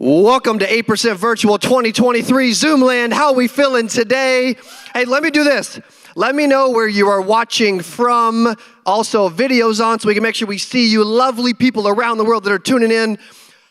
Welcome to 8% Virtual 2023 Zoomland. How are we feeling today? Hey, let me do this. Let me know where you are watching from. Also, videos on so we can make sure we see you lovely people around the world that are tuning in.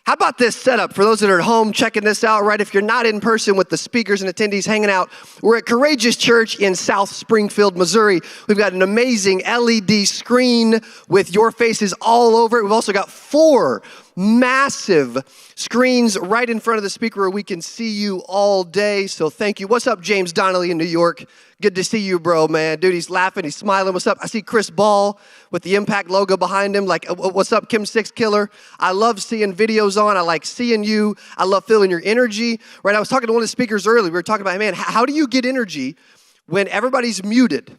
How about this setup for those that are at home checking this out, right? If you're not in person with the speakers and attendees hanging out, we're at Courageous Church in South Springfield, Missouri. We've got an amazing LED screen with your faces all over it. We've also got 4 massive screens right in front of the speaker where we can see you all day. So thank you. What's up, James Donnelly in New York? Good to see you, bro, man. Dude, he's laughing. He's smiling. What's up? I see Chris Ball with the Impact logo behind him. Like, what's up, Kim Six Killer? I love seeing videos on. I like seeing you. I love feeling your energy. Right? I was talking to one of the speakers earlier. We were talking about, man, how do you get energy when everybody's muted?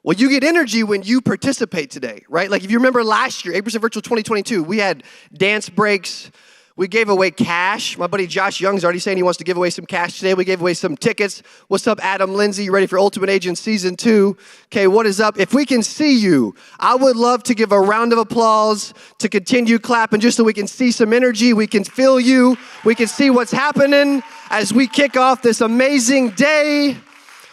Well, you get energy when you participate today, right? Like if you remember last year, 8% Virtual 2022, we had dance breaks. We gave away cash. My buddy Josh Young's already saying he wants to give away some cash today. We gave away some tickets. What's up, Adam Lindsay? You ready for Ultimate Agent Season 2? Okay, what is up? If we can see you, I would love to give a round of applause to continue clapping just so we can see some energy. We can feel you. We can see what's happening as we kick off this amazing day.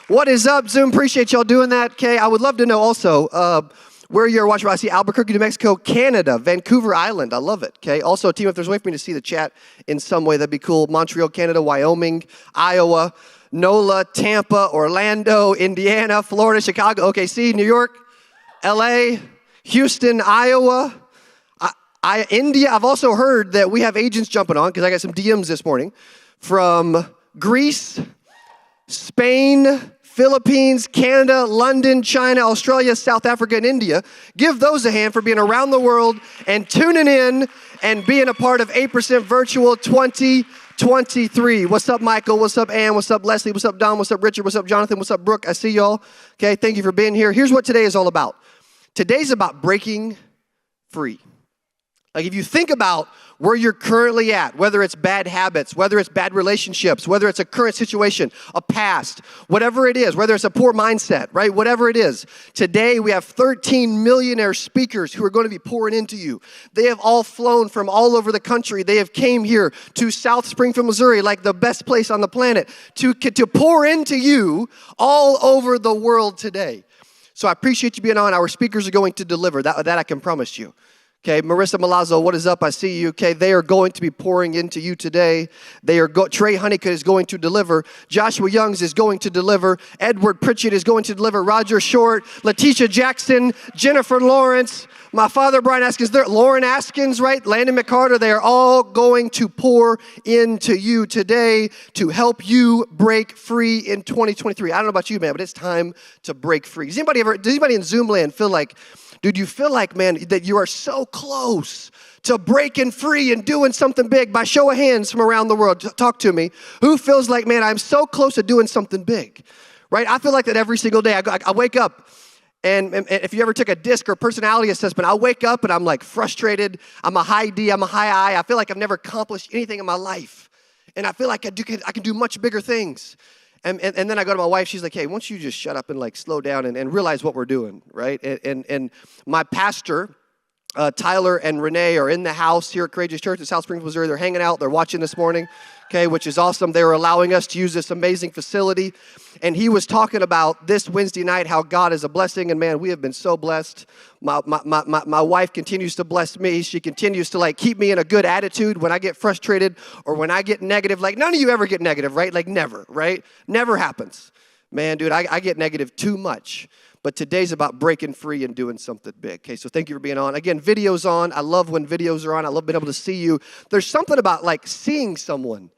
What is up, Zoom? Appreciate y'all doing that. Okay, I would love to know also where you're watching. I see Albuquerque, New Mexico, Canada, Vancouver Island. I love it. Okay, also, team, if there's a way for me to see the chat in some way, that'd be cool. Montreal, Canada, Wyoming, Iowa, NOLA, Tampa, Orlando, Indiana, Florida, Chicago, OKC, New York, LA, Houston, Iowa, India. I've also heard that we have agents jumping on because I got some DMs this morning from Greece, Spain, Philippines, Canada, London, China, Australia, South Africa, and India. Give those a hand for being around the world and tuning in and being a part of 8% Virtual 2023. What's up, Michael? What's up, Ann? What's up, Leslie? What's up, Don? What's up, Richard? What's up, Jonathan? What's up, Brooke? I see y'all. Okay, thank you for being here. Here's what today is all about. Today's about breaking free. Like if you think about where you're currently at, whether it's bad habits, whether it's bad relationships, whether it's a current situation, a past, whatever it is, whether it's a poor mindset, right? Whatever it is. Today we have 13 millionaire speakers who are going to be pouring into you. They have all flown from all over the country. They have came here to South Springfield, Missouri, like the best place on the planet, to pour into you all over the world today. So I appreciate you being on. Our speakers are going to deliver. That I can promise you. Okay, Marissa Malazzo, what is up? I see you. Okay, they are going to be pouring into you today. Trey Honeycutt is going to deliver. Joshua Youngs is going to deliver. Edward Pritchett is going to deliver. Roger Short, Letitia Jackson, Jennifer Lawrence, my father Brian Askins, Lauren Askins, right? Landon McCarter, they are all going to pour into you today to help you break free in 2023. I don't know about you, man, but it's time to break free. Does anybody in Zoomland feel like, dude, you feel like, man, that you are so close to breaking free and doing something big? By show of hands from around the world, talk to me. Who feels like, man, I'm so close to doing something big, right? I feel like that every single day. I wake up, and if you ever took a DISC or personality assessment, I wake up and I'm like frustrated. I'm a high D, I'm a high I. I feel like I've never accomplished anything in my life. And I feel like I can do much bigger things. And then I go to my wife, she's like, hey, why don't you just shut up and like slow down and realize what we're doing, right? And my pastor, Tyler and Renee are in the house here at Courageous Church in South Springfield, Missouri. They're hanging out, they're watching this morning, okay, which is awesome. They were allowing us to use this amazing facility. And he was talking about this Wednesday night, how God is a blessing. And man, we have been so blessed. My wife continues to bless me. She continues to like keep me in a good attitude when I get frustrated or when I get negative. Like none of you ever get negative, right? Like never, right? Never happens. Man, dude, I get negative too much. But today's about breaking free and doing something big. Okay, so thank you for being on. Again, videos on. I love when videos are on. I love being able to see you. There's something about like seeing someone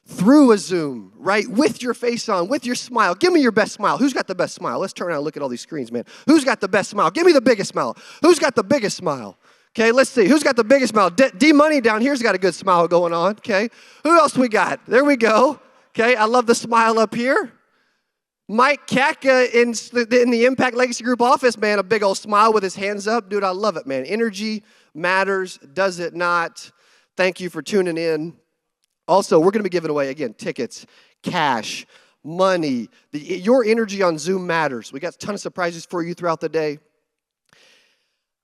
through a Zoom, right? With your face on, with your smile. Give me your best smile. Who's got the best smile? Let's turn around and look at all these screens, man. Who's got the best smile? Give me the biggest smile. Who's got the biggest smile? Okay, let's see. Who's got the biggest smile? D-Money down here's got a good smile going on, okay? Who else we got? There we go. Okay, I love the smile up here. Mike Kaka in the Impact Legacy Group office, man, a big old smile with his hands up. Dude, I love it, man. Energy matters, does it not? Thank you for tuning in. Also, we're going to be giving away, again, tickets, cash, money. Your energy on Zoom matters. We got a ton of surprises for you throughout the day.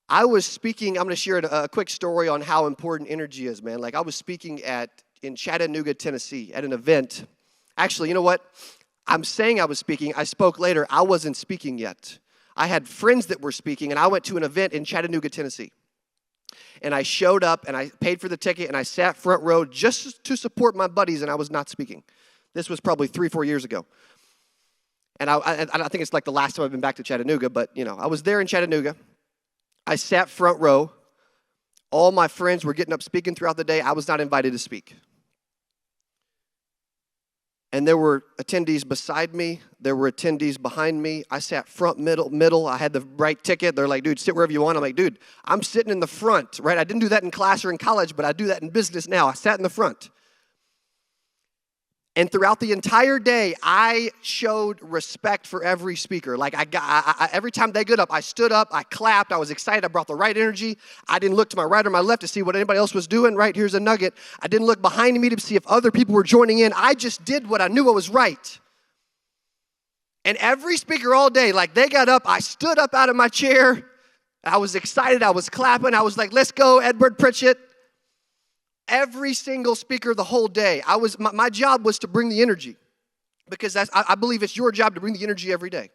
I was speaking, I'm going to share a quick story on how important energy is, man. Like I was speaking at in Chattanooga, Tennessee at an event. Actually, you know what? I'm saying I was speaking. I spoke later. I wasn't speaking yet. I had friends that were speaking, and I went to an event in Chattanooga, Tennessee. And I showed up, and I paid for the ticket, and I sat front row just to support my buddies, and I was not speaking. This was probably 3-4 years ago. And I think it's like the last time I've been back to Chattanooga, but, I was there in Chattanooga. I sat front row. All my friends were getting up speaking throughout the day. I was not invited to speak. And there were attendees beside me. There were attendees behind me. I sat front, middle. I had the right ticket. They're like, dude, sit wherever you want. I'm like, dude, I'm sitting in the front, right? I didn't do that in class or in college, but I do that in business now. I sat in the front. And throughout the entire day, I showed respect for every speaker. Like every time they got up, I stood up, I clapped, I was excited, I brought the right energy. I didn't look to my right or my left to see what anybody else was doing. Right, here's a nugget. I didn't look behind me to see if other people were joining in. I just did what I knew was right. And every speaker all day, like they got up, I stood up out of my chair. I was excited, I was clapping. I was like, let's go, Edward Pritchett. Every single speaker the whole day. My job was to bring the energy, because I believe it's your job to bring the energy every day.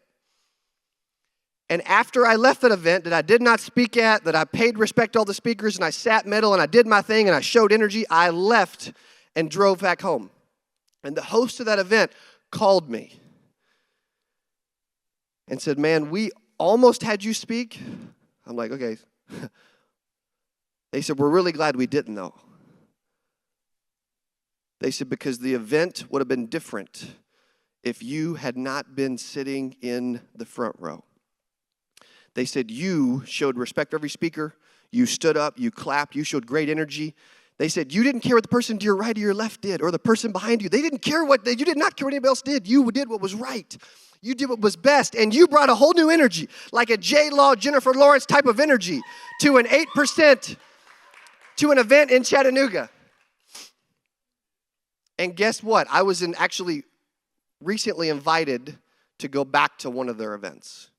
And after I left that event that I did not speak at, that I paid respect to all the speakers, and I sat middle and I did my thing and I showed energy, I left and drove back home. And the host of that event called me and said, man, we almost had you speak. I'm like, okay. They said, we're really glad we didn't though. They said, because the event would have been different if you had not been sitting in the front row. They said, you showed respect for every speaker. You stood up, you clapped, you showed great energy. They said, you didn't care what the person to your right or your left did, or the person behind you. You did not care what anybody else did. You did what was right. You did what was best, and you brought a whole new energy, like a J-Law, Jennifer Lawrence type of energy, to an 8%, to an event in Chattanooga. And guess what? I was actually recently invited to go back to one of their events.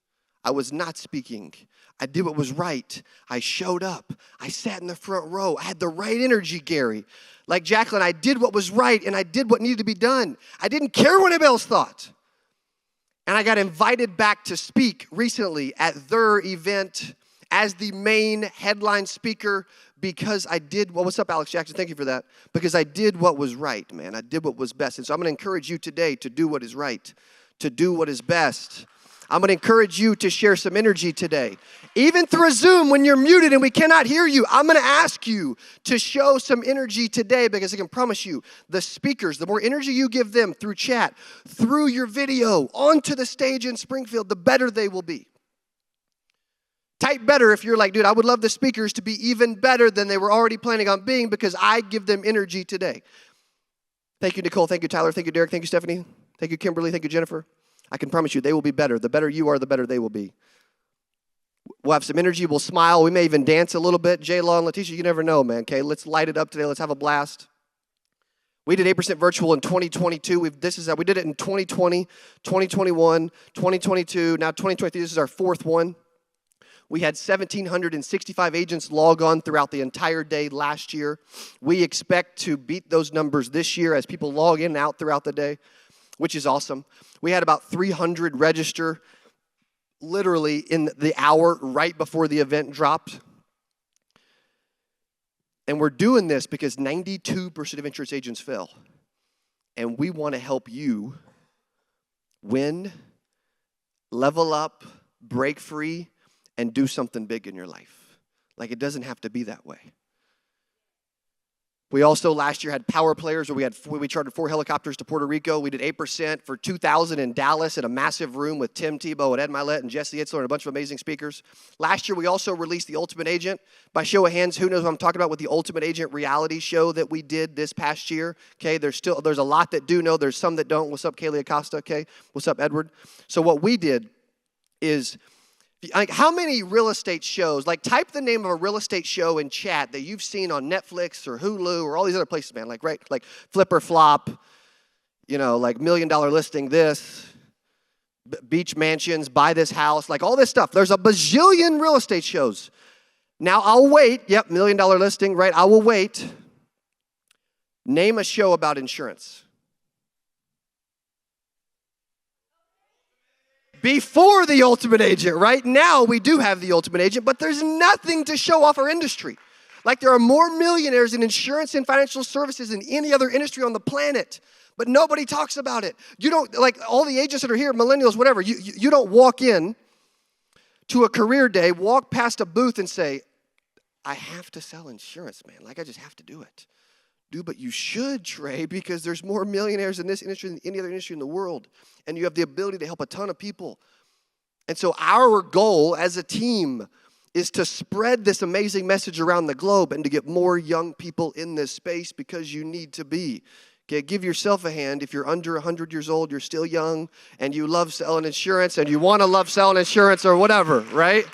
I was not speaking. I did what was right. I showed up. I sat in the front row. I had the right energy, Gary. Like Jacqueline, I did what was right, and I did what needed to be done. I didn't care what anybody else thought. And I got invited back to speak recently at their event as the main headline speaker, because I did, well, what's up, Alex Jackson? Thank you for that. Because I did what was right, man. I did what was best. And so I'm going to encourage you today to do what is right, to do what is best. I'm going to encourage you to share some energy today. Even through a Zoom when you're muted and we cannot hear you, I'm going to ask you to show some energy today, because I can promise you, the speakers, the more energy you give them through chat, through your video, onto the stage in Springfield, the better they will be. Type better if you're like, dude, I would love the speakers to be even better than they were already planning on being, because I give them energy today. Thank you, Nicole. Thank you, Tyler. Thank you, Derek. Thank you, Stephanie. Thank you, Kimberly. Thank you, Jennifer. I can promise you they will be better. The better you are, the better they will be. We'll have some energy. We'll smile. We may even dance a little bit. J-Law and Letitia, you never know, man. Okay, let's light it up today. Let's have a blast. We did 8% virtual in 2022. We did it in 2020, 2021, 2022. Now 2023, this is our fourth one. We had 1,765 agents log on throughout the entire day last year. We expect to beat those numbers this year as people log in and out throughout the day, which is awesome. We had about 300 register literally in the hour right before the event dropped. And we're doing this because 92% of insurance agents fail. And we want to help you win, level up, break free, and do something big in your life. Like, it doesn't have to be that way. We also last year had power players where we chartered 4 helicopters to Puerto Rico. We did 8% for 2,000 in Dallas in a massive room with Tim Tebow and Ed Milet and Jesse Itzler and a bunch of amazing speakers. Last year, we also released The Ultimate Agent. By show of hands, who knows what I'm talking about with the Ultimate Agent reality show that we did this past year? Okay, there's a lot that do know. There's some that don't. What's up, Kaylee Acosta? Okay, what's up, Edward? So what we did is, like, how many real estate shows, like, type the name of a real estate show in chat that you've seen on Netflix or Hulu or all these other places, man, like, right, like Flip or Flop, you know, like $1 Million Listing this, Beach Mansions, Buy This House, like all this stuff. There's a bajillion real estate shows. Now I'll wait, $1 Million Listing, right, I will wait Name a show about insurance. Before The Ultimate Agent, right? Now we do have The Ultimate Agent, but there's nothing to show off our industry. Like there are more millionaires in insurance and financial services than any other industry on the planet, but nobody talks about it. You don't, like all the agents that are here, millennials, whatever, you don't walk in to a career day, walk past a booth and say, I have to sell insurance, man. Like I just have to do it. But you should, Trey, because there's more millionaires in this industry than any other industry in the world. And you have the ability to help a ton of people. And so our goal as a team is to spread this amazing message around the globe and to get more young people in this space because you need to be. Okay, give yourself a hand. If you're under 100 years old, you're still young, and you love selling insurance, and you want to love selling insurance or whatever, right?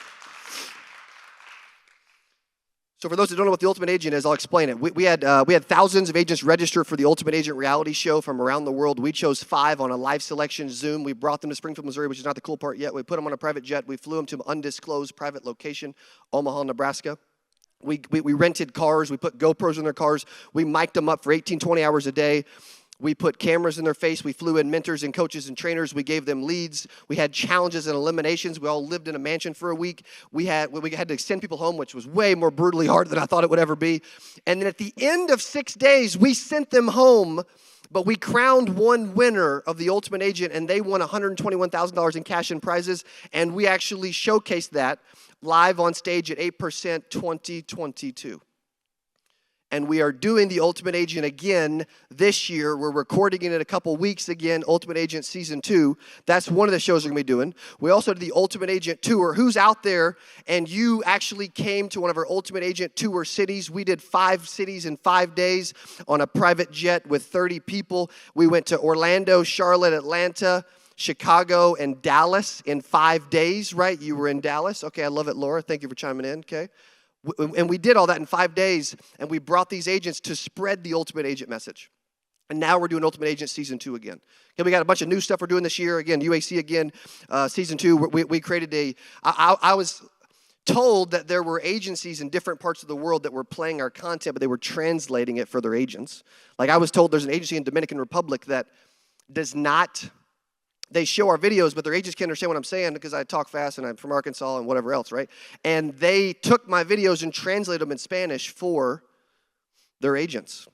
So for those who don't know what The Ultimate Agent is, I'll explain it. We had thousands of agents register for The Ultimate Agent reality show from around the world. We chose 5 on a live selection Zoom. We brought them to Springfield, Missouri, which is not the cool part yet. We put them on a private jet. We flew them to an undisclosed private location, Omaha, Nebraska. We rented cars. We put GoPros in their cars. We mic'd them up for 18, 20 hours a day. We put cameras in their face. We flew in mentors and coaches and trainers. We gave them leads. We had challenges and eliminations. We all lived in a mansion for a week. We had to send people home, which was way more brutally hard than I thought it would ever be. And then at the end of 6 days, we sent them home, but we crowned one winner of The Ultimate Agent, and they won $121,000 in cash and prizes. And we actually showcased that live on stage at 8% 2022. And we are doing The Ultimate Agent again this year. We're recording it in a couple weeks again, Ultimate Agent Season 2. That's one of the shows we're going to be doing. We also did the Ultimate Agent Tour. Who's out there and you actually came to one of our Ultimate Agent Tour cities? We did 5 cities in 5 days on a private jet with 30 people. We went to Orlando, Charlotte, Atlanta, Chicago, and Dallas in 5 days, right? You were in Dallas. Okay, I love it, Laura. Thank you for chiming in, okay? And we did all that in 5 days, and we brought these agents to spread the Ultimate Agent message. And now we're doing Ultimate Agent Season 2 again. Okay, we got a bunch of new stuff we're doing this year. Again, UAC again, Season 2. We created I was told that there were agencies in different parts of the world that were playing our content, but they were translating it for their agents. Like I was told there's an agency in Dominican Republic that does not... They show our videos, but their agents can't understand what I'm saying because I talk fast and I'm from Arkansas and whatever else, right? And they took my videos and translated them in Spanish for their agents.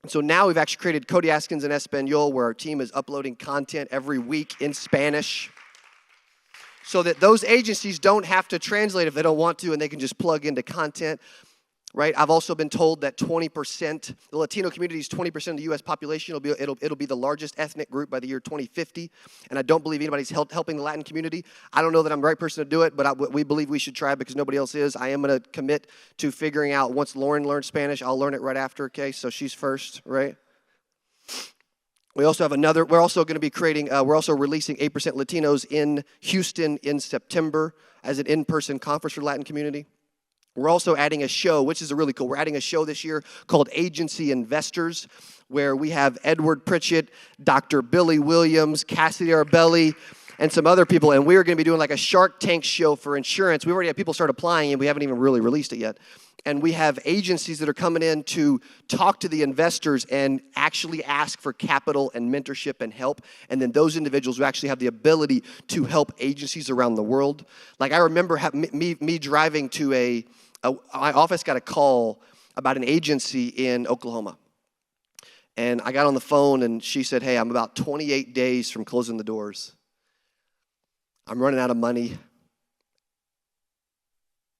And so now we've actually created Cody, Askins, and Espanol, where our team is uploading content every week in Spanish so that those agencies don't have to translate if they don't want to, and they can just plug into content. Right? I've also been told that 20%, the Latino community is 20% of the U.S. population. It'll be the largest ethnic group by the year 2050. And I don't believe anybody's helping the Latin community. I don't know that I'm the right person to do it, but we believe we should try because nobody else is. I am going to commit to figuring out once Lauren learns Spanish, I'll learn it right after, okay? So she's first, right? We also have we're also going to be creating, we're also releasing 8% Latinos in Houston in September as an in-person conference for the Latin community. We're also adding a show, which is really cool. We're adding a show this year called Agency Investors, where we have Edward Pritchett, Dr. Billy Williams, Cassidy Arbelli, and some other people. And we're going to be doing like a Shark Tank show for insurance. We already have people start applying, and we haven't even really released it yet. And we have agencies that are coming in to talk to the investors and actually ask for capital and mentorship and help. And then those individuals who actually have the ability to help agencies around the world. Like I remember me driving to my office got a call about an agency in Oklahoma. And I got on the phone and she said, hey, I'm about 28 days from closing the doors. I'm running out of money.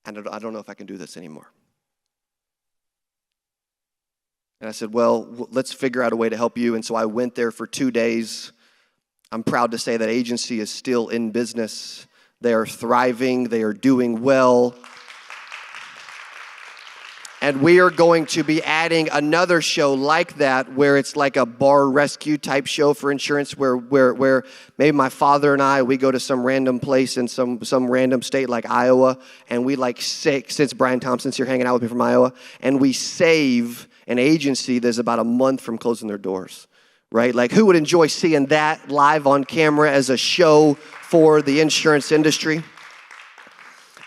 And I don't know if I can do this anymore. And I said, well, let's figure out a way to help you. And so I went there for 2 days. I'm proud to say that agency is still in business. They are thriving. They are doing well. And we are going to be adding another show like that where it's like a bar rescue type show for insurance where maybe my father and I, we go to some random place in some random state like Iowa, and we since Brian Thompson's here hanging out with me from Iowa, and we save an agency that's about a month from closing their doors, right? Like who would enjoy seeing that live on camera as a show for the insurance industry?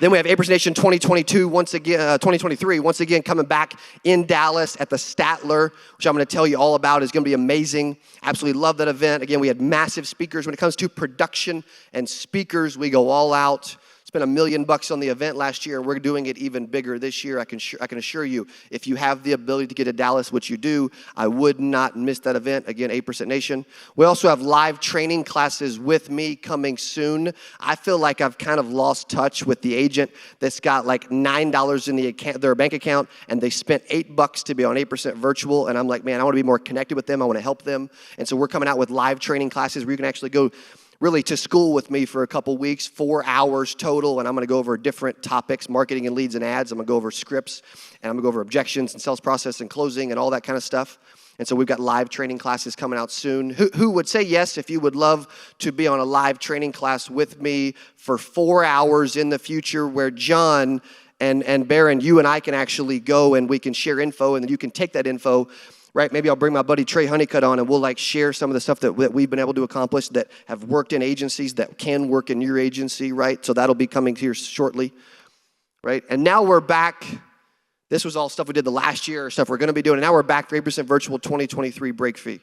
Then we have Apers Nation 2022, 2023, once again coming back in Dallas at the Statler, which I'm going to tell you all about. Is going to be amazing. Absolutely love that event. Again, we had massive speakers. When it comes to production and speakers, we go all out. Spent $1 million on the event last year, and we're doing it even bigger this year. I can assure you, if you have the ability to get to Dallas, which you do, I would not miss that event. Again, 8% Nation. We also have live training classes with me coming soon. I feel like I've kind of lost touch with the agent that's got like $9 in their bank account, and they spent $8 to be on 8% virtual. And I'm like, man, I want to be more connected with them. I want to help them. And so we're coming out with live training classes where you can actually go really to school with me for a couple weeks, 4 hours total, and I'm going to go over different topics, marketing and leads and ads. I'm going to go over scripts, and I'm going to go over objections and sales process and closing and all that kind of stuff. And so we've got live training classes coming out soon. Who would say yes if you would love to be on a live training class with me for 4 hours in the future where John and Baron, you and I can actually go and we can share info, and then you can take that info. Right, maybe I'll bring my buddy Trey Honeycutt on, and we'll like share some of the stuff that we've been able to accomplish that have worked in agencies that can work in your agency, right? So that'll be coming here shortly, right? And now we're back. This was all stuff we did the last year, stuff we're going to be doing. And now we're back for 8% Virtual 2023 break fee.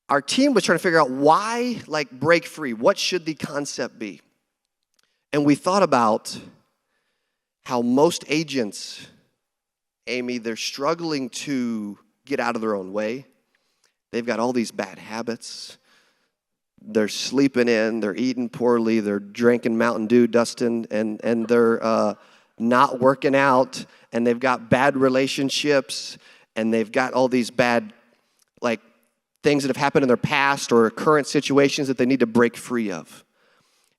Our team was trying to figure out why like break free. What should the concept be? And we thought about how most agents, Amy, they're struggling to get out of their own way. They've got all these bad habits. They're sleeping in, they're eating poorly, they're drinking Mountain Dew, Dustin, and they're not working out, and they've got bad relationships, and they've got all these bad like things that have happened in their past or current situations that they need to break free of.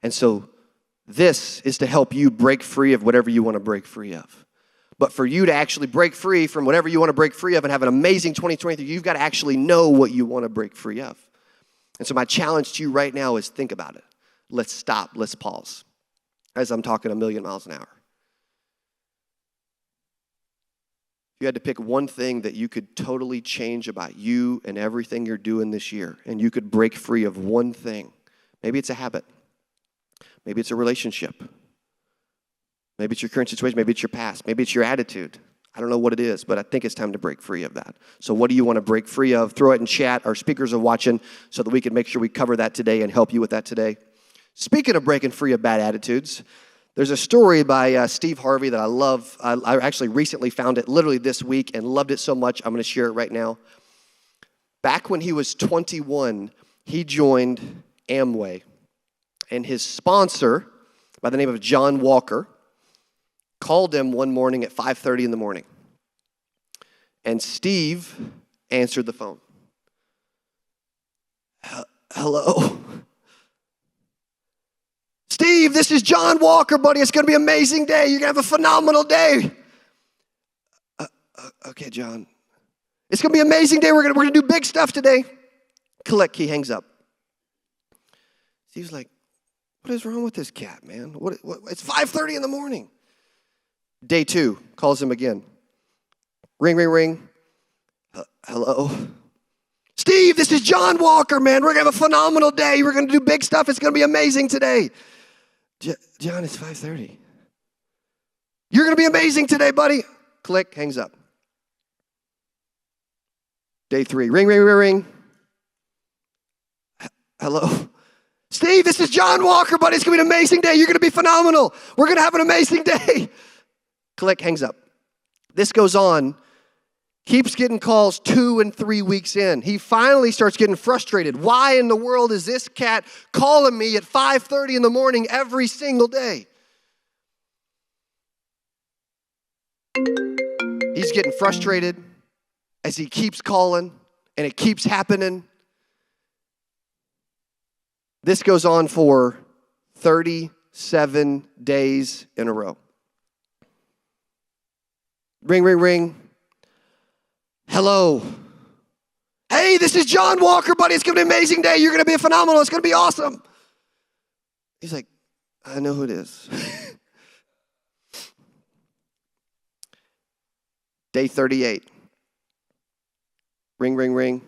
And so this is to help you break free of whatever you want to break free of. But for you to actually break free from whatever you want to break free of and have an amazing 2023, you've got to actually know what you want to break free of. And so my challenge to you right now is think about it. Let's stop. Let's pause. As I'm talking 1,000,000 miles an hour. If you had to pick one thing that you could totally change about you and everything you're doing this year, and you could break free of one thing, maybe it's a habit. Maybe it's a relationship. Maybe it's your current situation. Maybe it's your past. Maybe it's your attitude. I don't know what it is, but I think it's time to break free of that. So what do you want to break free of? Throw it in chat. Our speakers are watching so that we can make sure we cover that today and help you with that today. Speaking of breaking free of bad attitudes, there's a story by Steve Harvey that I love. I actually recently found it literally this week and loved it so much, I'm going to share it right now. Back when he was 21, he joined Amway. And his sponsor, by the name of John Walker, called him one morning at 5:30 in the morning. And Steve answered the phone. Hello? Steve, this is John Walker, buddy. It's going to be an amazing day. You're going to have a phenomenal day. Okay, John. It's going to be an amazing day. We're going to do big stuff today. Click, he hangs up. Steve's like, what is wrong with this cat, man? What, it's 5:30 in the morning. Day 2, calls him again. Ring, ring, ring. Hello? Steve, this is John Walker, man. We're going to have a phenomenal day. We're going to do big stuff. It's going to be amazing today. John, it's 5:30. You're going to be amazing today, buddy. Click, hangs up. Day 3, ring, ring, ring, ring. Hello? Steve, this is John Walker, buddy. It's going to be an amazing day. You're going to be phenomenal. We're going to have an amazing day. Click, hangs up. This goes on, keeps getting calls 2 and 3 weeks in. He finally starts getting frustrated. Why in the world is this cat calling me at 5:30 in the morning every single day? He's getting frustrated as he keeps calling, and it keeps happening. This goes on for 37 days in a row. Ring, ring, ring. Hello. Hey, this is John Walker, buddy. It's going to be an amazing day. You're going to be phenomenal. It's going to be awesome. He's like, I know who it is. Day 38. Ring, ring, ring.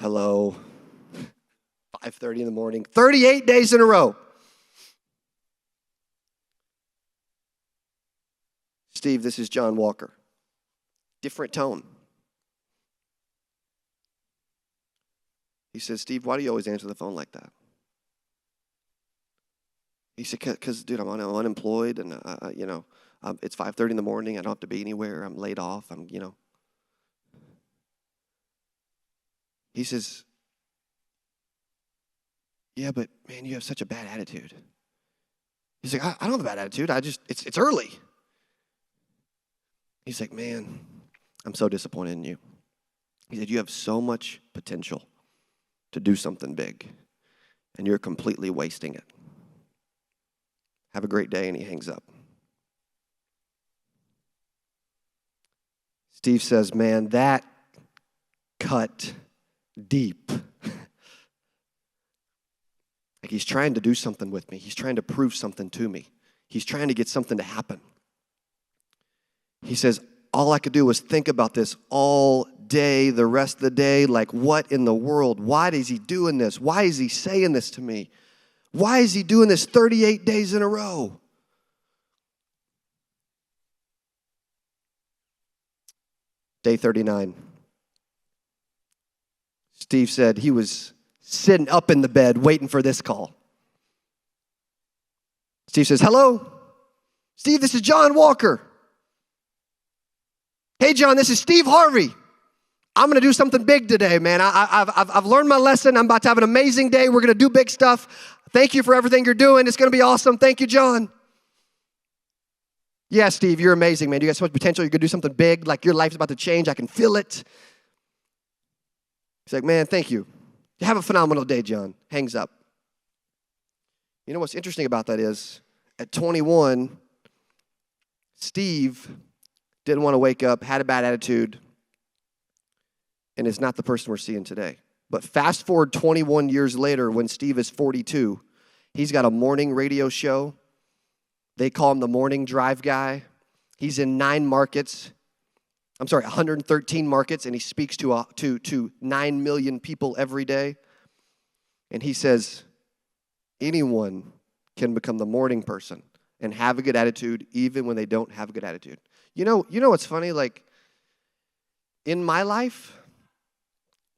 Hello. 5:30 in the morning, 38 days in a row. Steve, this is John Walker. Different tone. He says, Steve, why do you always answer the phone like that? He said, because, dude, I'm unemployed, and, it's 5:30 in the morning. I don't have to be anywhere. I'm laid off. He says, yeah, but, man, you have such a bad attitude. He's like, I don't have a bad attitude. It's early. He's like, man, I'm so disappointed in you. He said, you have so much potential to do something big, and you're completely wasting it. Have a great day, and he hangs up. Steve says, man, that cut deep. Like he's trying to do something with me. He's trying to prove something to me. He's trying to get something to happen. He says, all I could do was think about this all day, the rest of the day, like what in the world? Why is he doing this? Why is he saying this to me? Why is he doing this 38 days in a row? Day 39. Steve said he was sitting up in the bed waiting for this call. Steve says, hello? Steve, this is John Walker. Hey, John, this is Steve Harvey. I'm going to do something big today, man. I've learned my lesson. I'm about to have an amazing day. We're going to do big stuff. Thank you for everything you're doing. It's going to be awesome. Thank you, John. Yeah, Steve, you're amazing, man. You got so much potential. You're going to do something big. Like your life's about to change. I can feel it. He's like, man, thank you. Have a phenomenal day, John. Hangs up. You know what's interesting about that is at 21, Steve didn't want to wake up, had a bad attitude, and is not the person we're seeing today. But fast forward 21 years later when Steve is 42, he's got a morning radio show. They call him the morning drive guy. He's in 113 markets, and he speaks to 9 million people every day. And he says, anyone can become the morning person and have a good attitude even when they don't have a good attitude. You know what's funny? Like, in my life,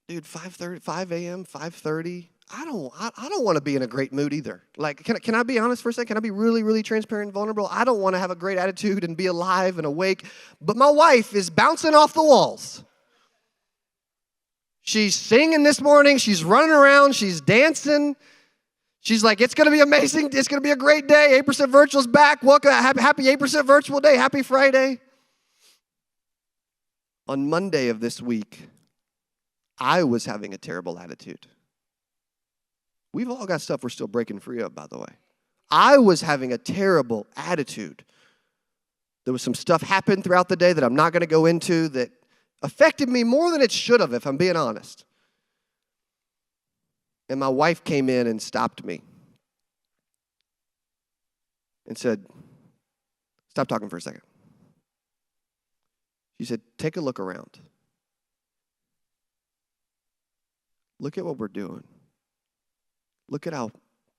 dude, 5 a.m., 5:30, I don't want to be in a great mood either. Like, can I be honest for a second? Can I be really, really transparent and vulnerable? I don't want to have a great attitude and be alive and awake. But my wife is bouncing off the walls. She's singing this morning. She's running around. She's dancing. She's like, it's going to be amazing. It's going to be a great day. 8% Virtual's back. Welcome. Happy 8% Virtual Day. Happy Friday. On Monday of this week, I was having a terrible attitude. We've all got stuff we're still breaking free of, by the way. I was having a terrible attitude. There was some stuff happened throughout the day that I'm not going to go into that affected me more than it should have, if I'm being honest. And my wife came in and stopped me and said, stop talking for a second. She said, take a look around. Look at what we're doing. Look at how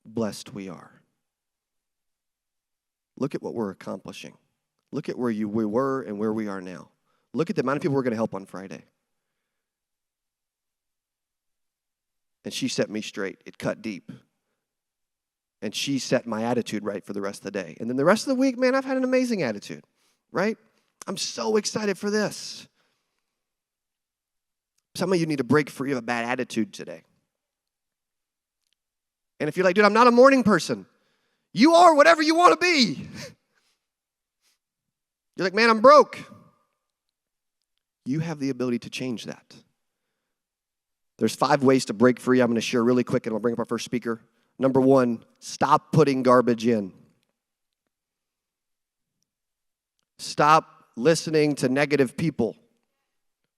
blessed we are. Look at what we're accomplishing. Look at where we were and where we are now. Look at the amount of people we're going to help on Friday. And she set me straight. It cut deep. And she set my attitude right for the rest of the day. And then the rest of the week, man, I've had an amazing attitude, right? I'm so excited for this. Some of you need to break free of a bad attitude today. And if you're like, dude, I'm not a morning person. You are whatever you want to be. You're like, man, I'm broke. You have the ability to change that. There's 5 ways to break free. I'm going to share really quick, and we'll bring up our first speaker. Number 1, stop putting garbage in. Stop listening to negative people.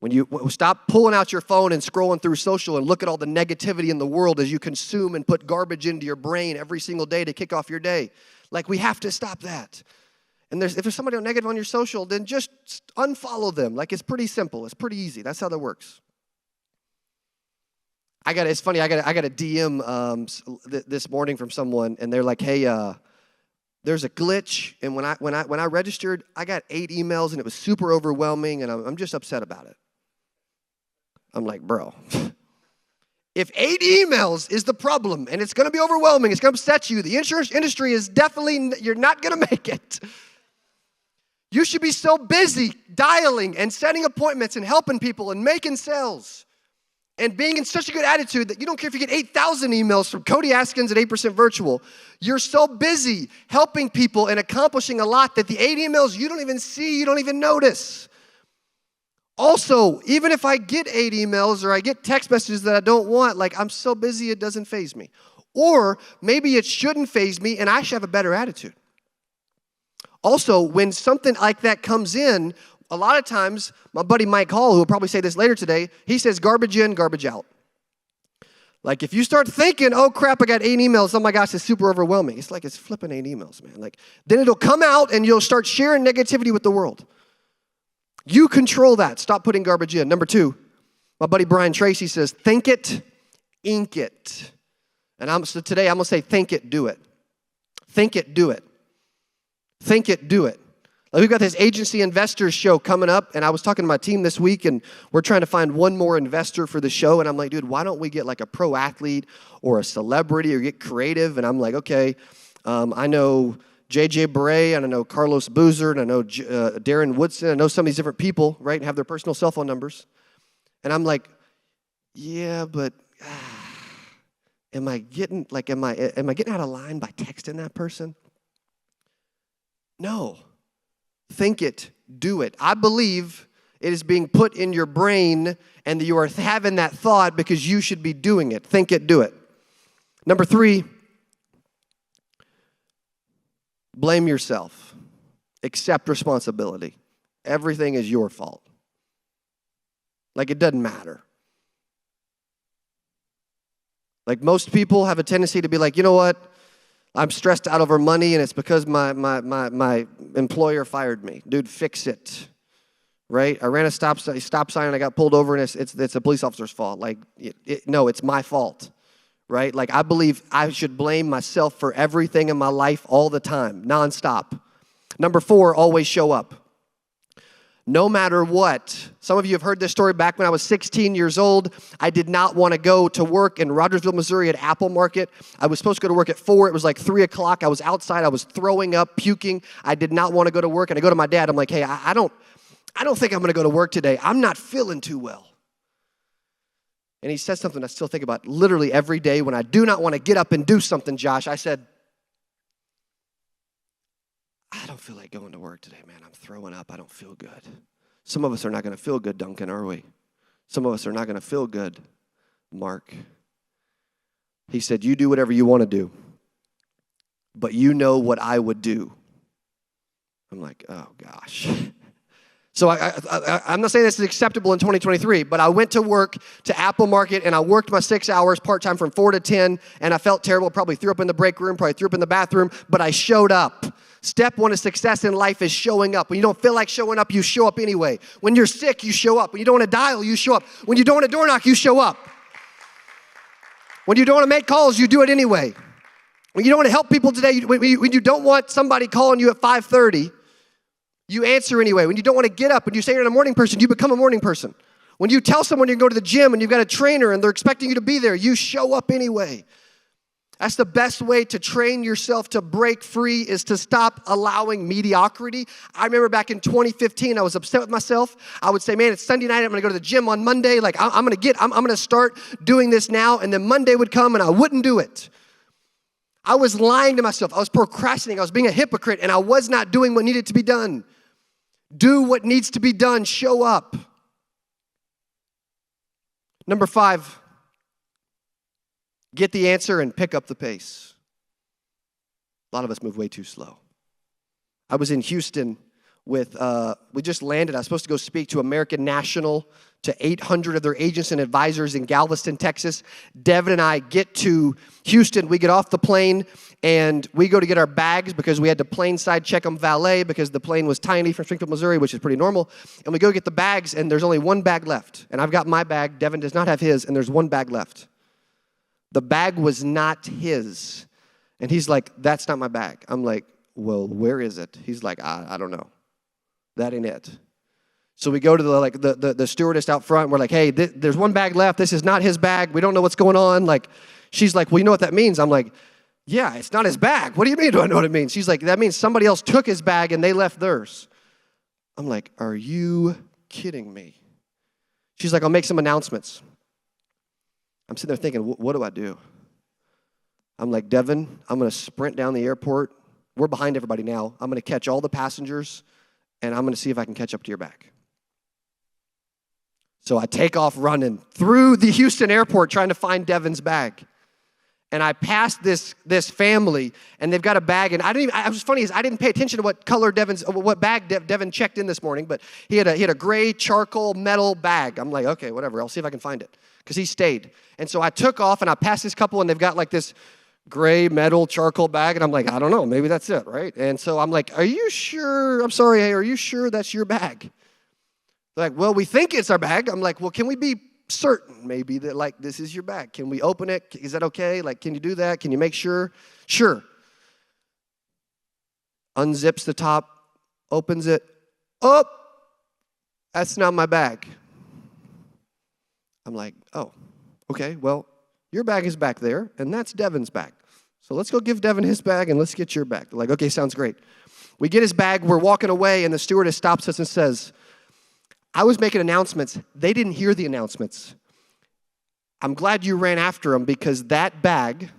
When you stop pulling out your phone and scrolling through social and look at all the negativity in the world as you consume and put garbage into your brain every single day to kick off your day. Like, we have to stop that. And if there's somebody negative on your social, then just unfollow them. Like, it's pretty simple. It's pretty easy. That's how that works. It's funny, I got a DM this morning from someone, and they're like, hey, there's a glitch, and when I registered, I got 8 emails, and it was super overwhelming, and I'm just upset about it. I'm like, bro, if 8 emails is the problem, and it's going to be overwhelming, it's going to upset you, the insurance industry is definitely, you're not going to make it. You should be so busy dialing and setting appointments and helping people and making sales and being in such a good attitude that you don't care if you get 8,000 emails from Cody Askins at 8% Virtual. You're so busy helping people and accomplishing a lot that the 8 emails you don't even see, you don't even notice. Also, even if I get 8 emails or I get text messages that I don't want, like I'm so busy it doesn't faze me. Or maybe it shouldn't faze me and I should have a better attitude. Also, when something like that comes in, a lot of times, my buddy Mike Hall, who will probably say this later today, he says garbage in, garbage out. Like if you start thinking, oh crap, I got 8 emails, oh my gosh, it's super overwhelming. It's like it's flipping 8 emails, man. Like then it'll come out and you'll start sharing negativity with the world. You control that. Stop putting garbage in. Number 2, my buddy Brian Tracy says, think it, ink it. And so today I'm going to say, think it, do it. Think it, do it. Think it, do it. Like we've got this agency investors show coming up, and I was talking to my team this week, and we're trying to find one more investor for the show, and I'm like, dude, why don't we get like a pro athlete or a celebrity or get creative? And I'm like, okay, I know JJ Beret, and I know Carlos Boozer, and I know Darren Woodson, I know some of these different people, right, and have their personal cell phone numbers. And I'm like, yeah, but am I getting out of line by texting that person? No. Think it, do it. I believe it is being put in your brain and that you are having that thought because you should be doing it. Think it, do it. Number 3, blame yourself. Accept responsibility. Everything is your fault. Like it doesn't matter. Like most people have a tendency to be like, you know what? I'm stressed out over money, and it's because my employer fired me. Dude, fix it, right? I ran a stop sign, and I got pulled over, and it's a police officer's fault. Like, no, it's my fault, right? Like, I believe I should blame myself for everything in my life all the time, nonstop. Number 4, always show up. No matter what. Some of you have heard this story back when I was 16 years old. I did not want to go to work in Rogersville, Missouri at Apple Market. I was supposed to go to work at 4. It was like 3 o'clock. I was outside. I was throwing up, puking. I did not want to go to work. And I go to my dad. I'm like, hey, I don't think I'm going to go to work today. I'm not feeling too well. And he said something I still think about literally every day when I do not want to get up and do something, Josh. I said, I don't feel like going to work today, man. I'm throwing up. I don't feel good. Some of us are not going to feel good, Duncan, are we? Some of us are not going to feel good, Mark. He said, you do whatever you want to do, but you know what I would do. I'm like, oh, gosh. So I'm not saying this is acceptable in 2023, but I went to work to Apple Market, and I worked my 6 hours part-time from 4 to 10, and I felt terrible, probably threw up in the break room, probably threw up in the bathroom, but I showed up. Step 1 of success in life is showing up. When you don't feel like showing up, you show up anyway. When you're sick, you show up. When you don't want to dial, you show up. When you don't want to door knock, you show up. When you don't want to make calls, you do it anyway. When you don't want to help people today, when you don't want somebody calling you at 5:30, you answer anyway. When you don't want to get up and you say you're a morning person, you become a morning person. When you tell someone you're going to go to the gym and you've got a trainer and they're expecting you to be there, you show up anyway. That's the best way to train yourself to break free is to stop allowing mediocrity. I remember back in 2015, I was upset with myself. I would say, man, it's Sunday night. I'm going to go to the gym on Monday. Like I'm going to start doing this now. And then Monday would come and I wouldn't do it. I was lying to myself. I was procrastinating. I was being a hypocrite and I was not doing what needed to be done. Do what needs to be done. Show up. Number 5. Get the answer and pick up the pace. A lot of us move way too slow. I was in Houston with, we just landed. I was supposed to go speak to American National, to 800 of their agents and advisors in Galveston, Texas. Devin and I get to Houston. We get off the plane, and we go to get our bags because we had to plane side check them valet because the plane was tiny from Springfield, Missouri, which is pretty normal. And we go get the bags, and there's only one bag left. And I've got my bag. Devin does not have his, and there's one bag left. The bag was not his. And he's like, that's not my bag. I'm like, well, where is it? He's like, I don't know. That ain't it. So we go to the stewardess out front. We're like, hey, there's one bag left. This is not his bag. We don't know what's going on. Like, she's like, well, you know what that means? I'm like, yeah, it's not his bag. What do you mean? Do I know what it means? She's like, that means somebody else took his bag and they left theirs. I'm like, are you kidding me? She's like, I'll make some announcements. I'm sitting there thinking, what do I do? I'm like, Devin, I'm going to sprint down the airport. We're behind everybody now. I'm going to catch all the passengers, and I'm going to see if I can catch up to your bag. So I take off running through the Houston airport trying to find Devin's bag. And I passed this family, and they've got a bag. And it was funny is I didn't pay attention to what bag Devin checked in this morning, but he had a gray charcoal metal bag. I'm like, okay, whatever. I'll see if I can find it because he stayed. And so I took off, and I passed this couple, and they've got like this gray metal charcoal bag, and I'm like, I don't know, maybe that's it, right? And so I'm like, are you sure? I'm sorry, hey, are you sure that's your bag? They're like, well, we think it's our bag. I'm like, well, can we be certain maybe that like this is your bag? Can we open it? Is that okay? Like, can you do that? Can you make sure? Sure. Unzips the top, opens it. Oh, that's not my bag. I'm like, oh, okay, well, your bag is back there, and that's Devin's bag. So let's go give Devin his bag, and let's get your bag. They're like, okay, sounds great. We get his bag, we're walking away, and the stewardess stops us and says, I was making announcements. They didn't hear the announcements. I'm glad you ran after them because that bag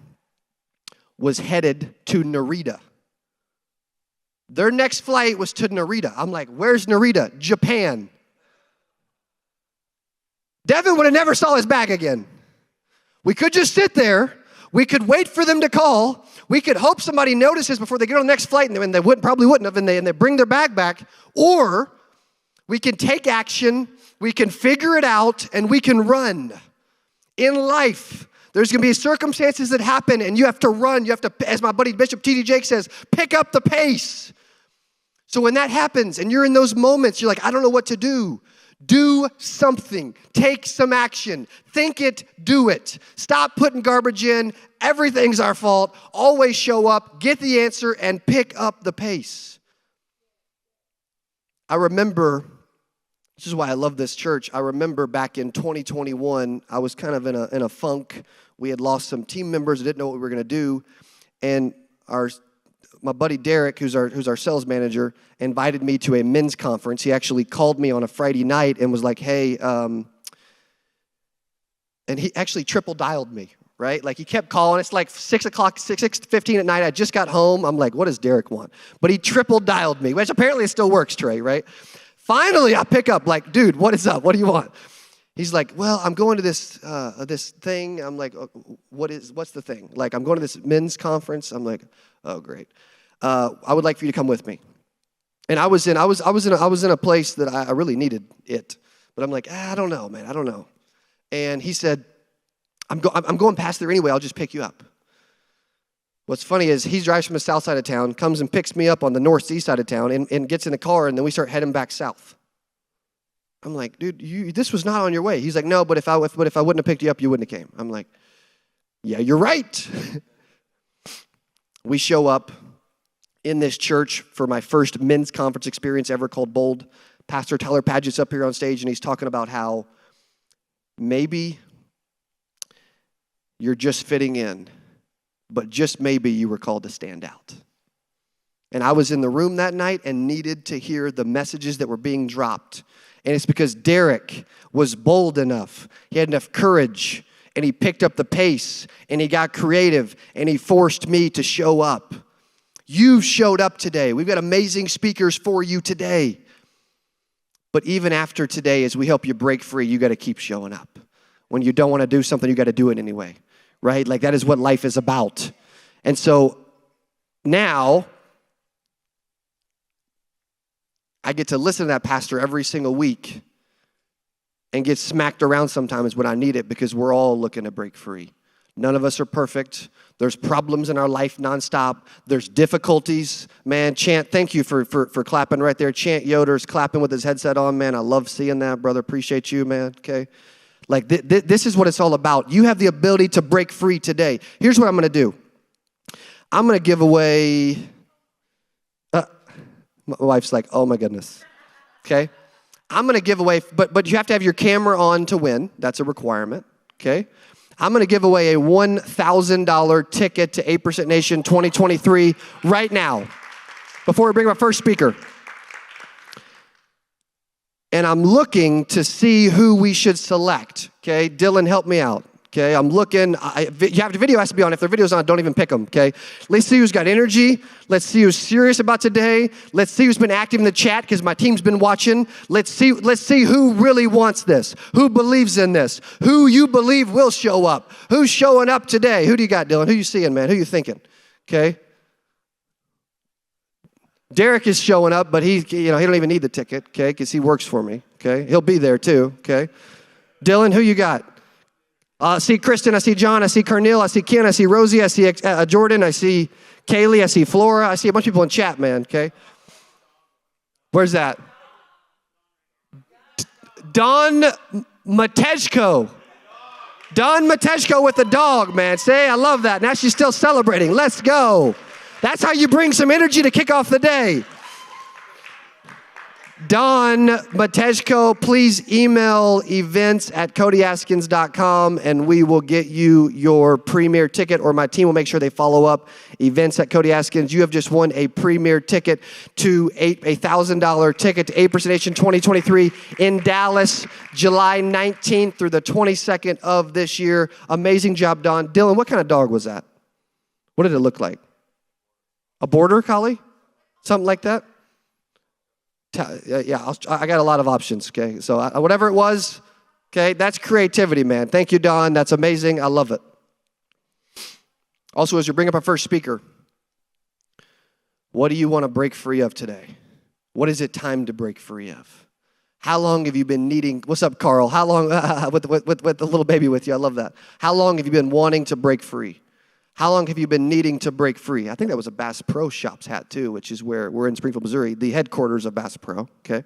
was headed to Narita. Their next flight was to Narita. I'm like, where's Narita? Japan. Devin would have never saw his bag again. We could just sit there. We could wait for them to call. We could hope somebody notices before they get on the next flight, and they probably wouldn't have, and they bring their bag back. Or we can take action, we can figure it out, and we can run. In life, there's going to be circumstances that happen, and you have to run. You have to, as my buddy Bishop T.D. Jake says, pick up the pace. So when that happens, and you're in those moments, you're like, I don't know what to do. Do something. Take some action. Think it, do it. Stop putting garbage in. Everything's our fault. Always show up, get the answer, and pick up the pace. I remember, this is why I love this church. I remember back in 2021, I was kind of in a funk. We had lost some team members, didn't know what we were going to do. And my buddy Derek, who's our sales manager, invited me to a men's conference. He actually called me on a Friday night and was like, hey, and he actually triple dialed me, right? Like he kept calling. It's like 6:15 at night. I just got home. I'm like, what does Derek want? But he triple dialed me, which apparently it still works, Trey, right? Finally, I pick up like, dude, what is up? What do you want? He's like, well, I'm going to this thing. I'm like, what's the thing? Like, I'm going to this men's conference. I'm like, oh, great. I would like for you to come with me. And I was in a place that I really needed it. But I'm like, I don't know, man. I don't know. And he said, I'm going past there anyway. I'll just pick you up. What's funny is he drives from the south side of town, comes and picks me up on the northeast side of town, and gets in the car, and then we start heading back south. I'm like, dude, this was not on your way. He's like, no, but if I wouldn't have picked you up, you wouldn't have came. I'm like, yeah, you're right. We show up in this church for my first men's conference experience ever called Bold. Pastor Tyler Padgett's up here on stage, and he's talking about how maybe you're just fitting in, but just maybe you were called to stand out. And I was in the room that night and needed to hear the messages that were being dropped. And it's because Derek was bold enough. He had enough courage, and he picked up the pace, and he got creative, and he forced me to show up. You showed up today. We've got amazing speakers for you today. But even after today, as we help you break free, you got to keep showing up. When you don't want to do something, you got to do it anyway, right? Like that is what life is about. And so now I get to listen to that pastor every single week and get smacked around sometimes when I need it because we're all looking to break free. None of us are perfect. There's problems in our life nonstop. There's difficulties. Man, Chant, thank you for clapping right there. Chant Yoder's clapping with his headset on, man. I love seeing that, brother. Appreciate you, man, okay? Like this is what it's all about. You have the ability to break free today. Here's what I'm going to do. I'm going to give away, my wife's like, oh my goodness. Okay. I'm going to give away, but you have to have your camera on to win. That's a requirement. Okay. I'm going to give away a $1,000 ticket to 8% Nation 2023 right now before we bring up our first speaker. And I'm looking to see who we should select. Okay. Dylan, help me out. Okay, I'm looking. The video has to be on. If their video's on, don't even pick them, okay? Let's see who's got energy. Let's see who's serious about today. Let's see who's been active in the chat because my team's been watching. Let's see who really wants this, who believes in this, who you believe will show up, who's showing up today. Who do you got, Dylan? Who you seeing, man? Who you thinking? Okay. Derek is showing up, but he don't even need the ticket, okay, because he works for me, okay? He'll be there too, okay? Dylan, who you got? I see Kristen, I see John, I see Carnell, I see Ken, I see Rosie, I see Jordan, I see Kaylee, I see Flora, I see a bunch of people in chat, man, okay? Where's that? Don Matejko. Don Matejko with the dog, man. Say, I love that. Now she's still celebrating. Let's go. That's how you bring some energy to kick off the day. Don Matejko, please email events@CodyAskins.com and we will get you your premier ticket, or my team will make sure they follow up. Events@Cody Askins. You have just won a premier ticket to a $1,000 ticket to 8% Nation 2023 in Dallas, July 19th through the 22nd of this year. Amazing job, Don. Dylan, what kind of dog was that? What did it look like? A border collie? Something like that? Yeah, I got a lot of options, okay? So whatever it was, okay, that's creativity, man. Thank you, Don. That's amazing. I love it. Also, as you bring up our first speaker, what do you want to break free of today? What is it time to break free of? How long have you been needing, what's up, Carl? How long, with the little baby with you, I love that. How long have you been wanting to break free? How long have you been needing to break free? I think that was a Bass Pro Shops hat too, which is where we're in Springfield, Missouri, the headquarters of Bass Pro, okay?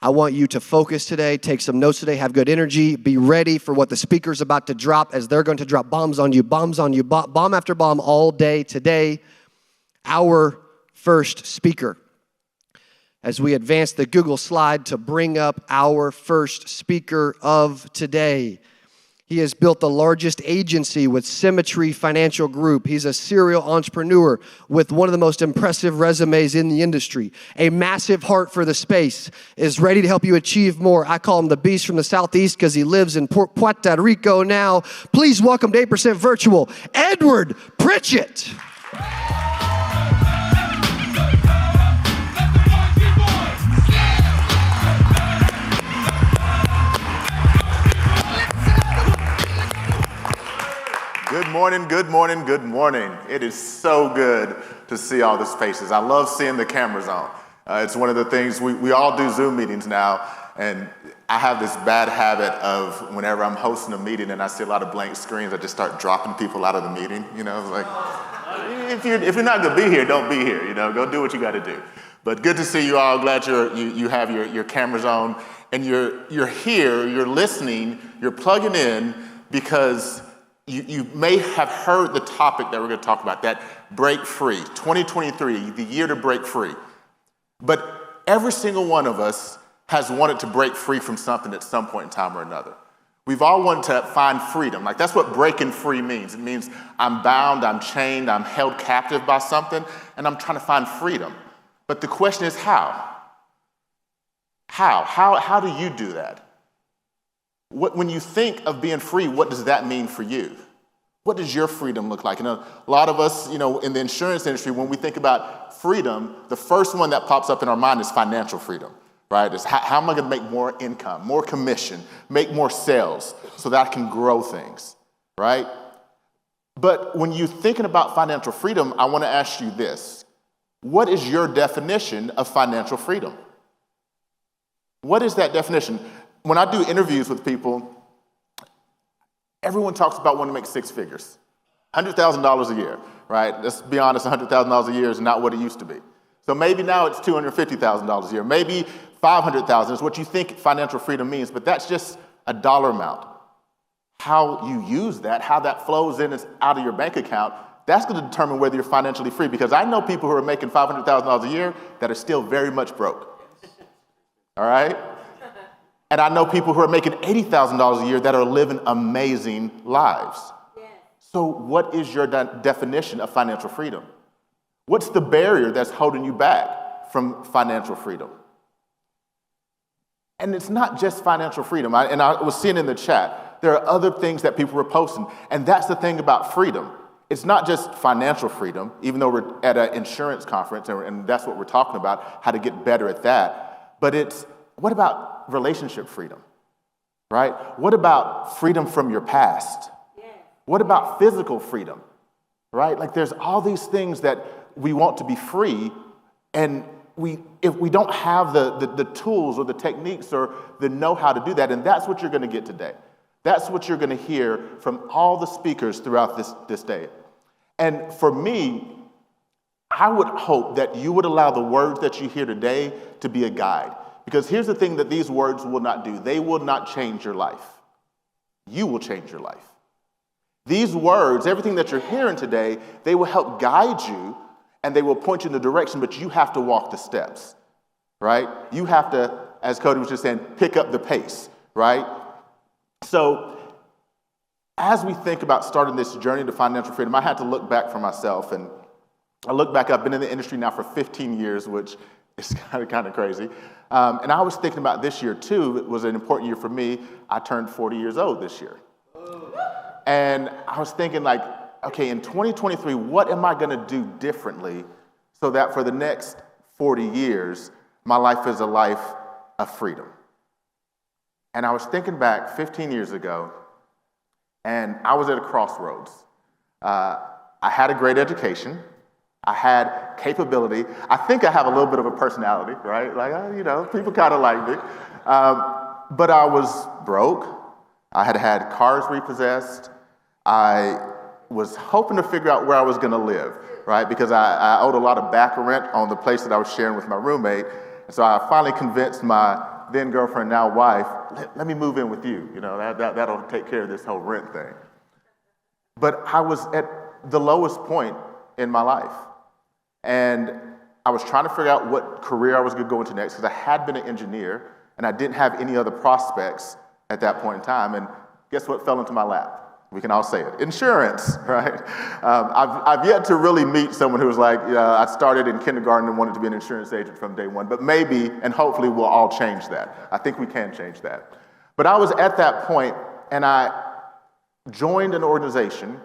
I want you to focus today, take some notes today, have good energy, be ready for what the speaker's about to drop, as they're going to drop bombs on you, bomb after bomb all day today. Our first speaker. As we advance the Google slide to bring up our first speaker of today. He has built the largest agency with Symmetry Financial Group. He's a serial entrepreneur with one of the most impressive resumes in the industry. A massive heart for the space, is ready to help you achieve more. I call him the beast from the southeast because he lives in Puerto Rico now. Please welcome to 8% Virtual, Edward Pritchett. Good morning, good morning, good morning. It is so good to see all these faces. I love seeing the cameras on. It's one of the things, we all do Zoom meetings now, and I have this bad habit of whenever I'm hosting a meeting and I see a lot of blank screens, I just start dropping people out of the meeting, like, if you're not gonna be here, don't be here, go do what you gotta do. But good to see you all, glad you have your cameras on, and you're here, you're listening, you're plugging in, because you may have heard the topic that we're going to talk about, that break free, 2023, the year to break free. But every single one of us has wanted to break free from something at some point in time or another. We've all wanted to find freedom. Like, that's what breaking free means. It means I'm bound, I'm chained, I'm held captive by something, and I'm trying to find freedom. But the question is how? How do you do that? When you think of being free, what does that mean for you? What does your freedom look like? A lot of us, in the insurance industry, when we think about freedom, the first one that pops up in our mind is financial freedom, right? It's how am I going to make more income, more commission, make more sales so that I can grow things, right? But when you're thinking about financial freedom, I want to ask you this. What is your definition of financial freedom? What is that definition? When I do interviews with people, everyone talks about wanting to make six figures, $100,000 a year, right? Let's be honest, $100,000 a year is not what it used to be. So maybe now it's $250,000 a year. Maybe 500,000 is what you think financial freedom means, but that's just a dollar amount. How you use that, how that flows in and out of your bank account, that's going to determine whether you're financially free. Because I know people who are making $500,000 a year that are still very much broke. All right? And I know people who are making $80,000 a year that are living amazing lives. So what is your definition of financial freedom? What's the barrier that's holding you back from financial freedom? And it's not just financial freedom. I was seeing in the chat, there are other things that people were posting. And that's the thing about freedom. It's not just financial freedom, even though we're at an insurance conference, and that's what we're talking about, how to get better at that. But it's, what about relationship freedom, right? What about freedom from your past? What about physical freedom, right? Like there's all these things that we want to be free, and if we don't have the tools or the techniques or the know-how to do that, and that's what you're going to get today. That's what you're going to hear from all the speakers throughout this day. And for me, I would hope that you would allow the words that you hear today to be a guide. Because here's the thing that these words will not do. They will not change your life. You will change your life. These words, everything that you're hearing today, they will help guide you and they will point you in the direction, but you have to walk the steps, right? You have to, as Cody was just saying, pick up the pace, right? So as we think about starting this journey to financial freedom, I had to look back for myself. And I look back, I've been in the industry now for 15 years, which is kind of crazy. And I was thinking about this year too. It was an important year for me. I turned 40 years old this year. And I was thinking like, okay, in 2023, what am I going to do differently so that for the next 40 years, my life is a life of freedom? And I was thinking back 15 years ago, and I was at a crossroads. I had a great education. I had capability. I think I have a little bit of a personality, right? Like, people kind of like me. But I was broke. I had cars repossessed. I was hoping to figure out where I was going to live, right? Because I owed a lot of back rent on the place that I was sharing with my roommate. And so I finally convinced my then girlfriend, now wife, let me move in with you. That'll take care of this whole rent thing. But I was at the lowest point in my life. And I was trying to figure out what career I was going to go into next because I had been an engineer and I didn't have any other prospects at that point in time. And guess what fell into my lap? We can all say it. Insurance, right? I've yet to really meet someone who was like, I started in kindergarten and wanted to be an insurance agent from day one. But maybe, and hopefully we'll all change that. I think we can change that. But I was at that point and I joined an organization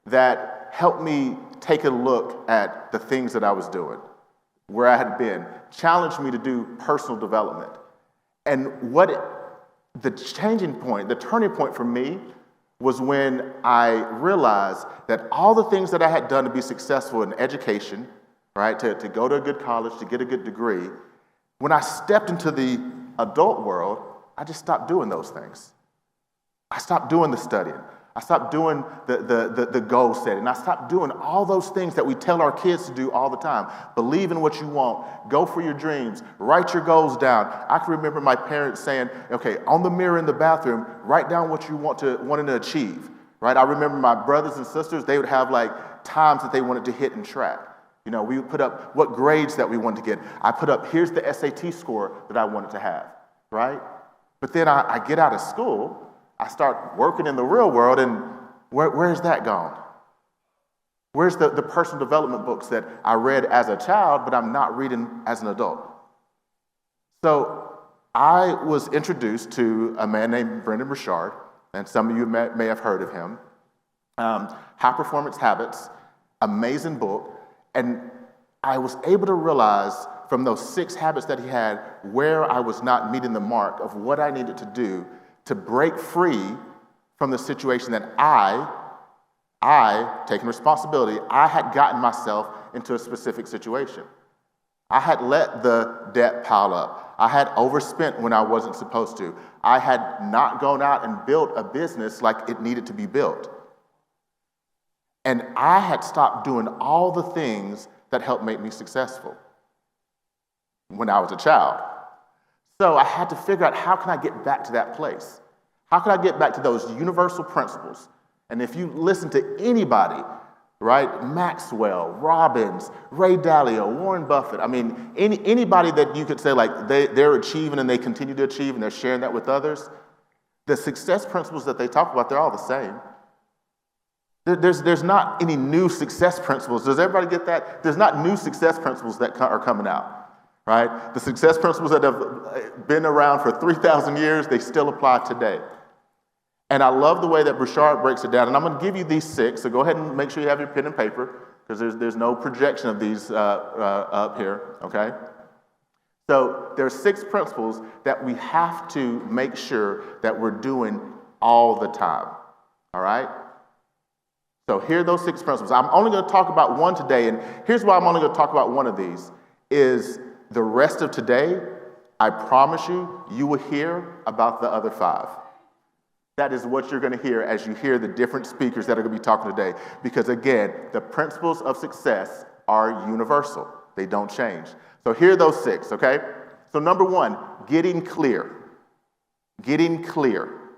that helped me take a look at the things that I was doing, where I had been, challenged me to do personal development. And the turning point for me was when I realized that all the things that I had done to be successful in education, right, to go to a good college, to get a good degree, when I stepped into the adult world, I just stopped doing those things. I stopped doing the studying. I stopped doing the goal setting. I stopped doing all those things that we tell our kids to do all the time. Believe in what you want. Go for your dreams. Write your goals down. I can remember my parents saying, okay, on the mirror in the bathroom, write down what you wanted to achieve. Right? I remember my brothers and sisters, they would have like times that they wanted to hit and track. We would put up what grades that we wanted to get. I put up, here's the SAT score that I wanted to have. Right? But then I get out of school, I start working in the real world, and where's that gone? Where's the personal development books that I read as a child, but I'm not reading as an adult? So I was introduced to a man named Brendon Burchard, and some of you may have heard of him. High Performance Habits, amazing book, and I was able to realize from those 6 habits that he had where I was not meeting the mark of what I needed to do to break free from the situation that I, taking responsibility, I had gotten myself into a specific situation. I had let the debt pile up. I had overspent when I wasn't supposed to. I had not gone out and built a business like it needed to be built. And I had stopped doing all the things that helped make me successful when I was a child. So I had to figure out, how can I get back to that place? How can I get back to those universal principles? And if you listen to anybody, right, Maxwell, Robbins, Ray Dalio, Warren Buffett, I mean, anybody that you could say like they're achieving and they continue to achieve and they're sharing that with others, the success principles that they talk about, they're all the same. There's not any new success principles. Does everybody get that? There's not new success principles that are coming out, right? The success principles that have been around for 3,000 years, they still apply today. And I love the way that Bouchard breaks it down. And I'm going to give you these 6, so go ahead and make sure you have your pen and paper, because there's no projection of these up here, okay? So there are 6 principles that we have to make sure that we're doing all the time, all right? So here are those 6 principles. I'm only going to talk about one today, and here's why I'm only going to talk about one of these, is the rest of today, I promise you, you will hear about the other 5. That is what you're going to hear as you hear the different speakers that are going to be talking today. Because again, the principles of success are universal. They don't change. So here are those 6, okay? So number 1, getting clear. Getting clear.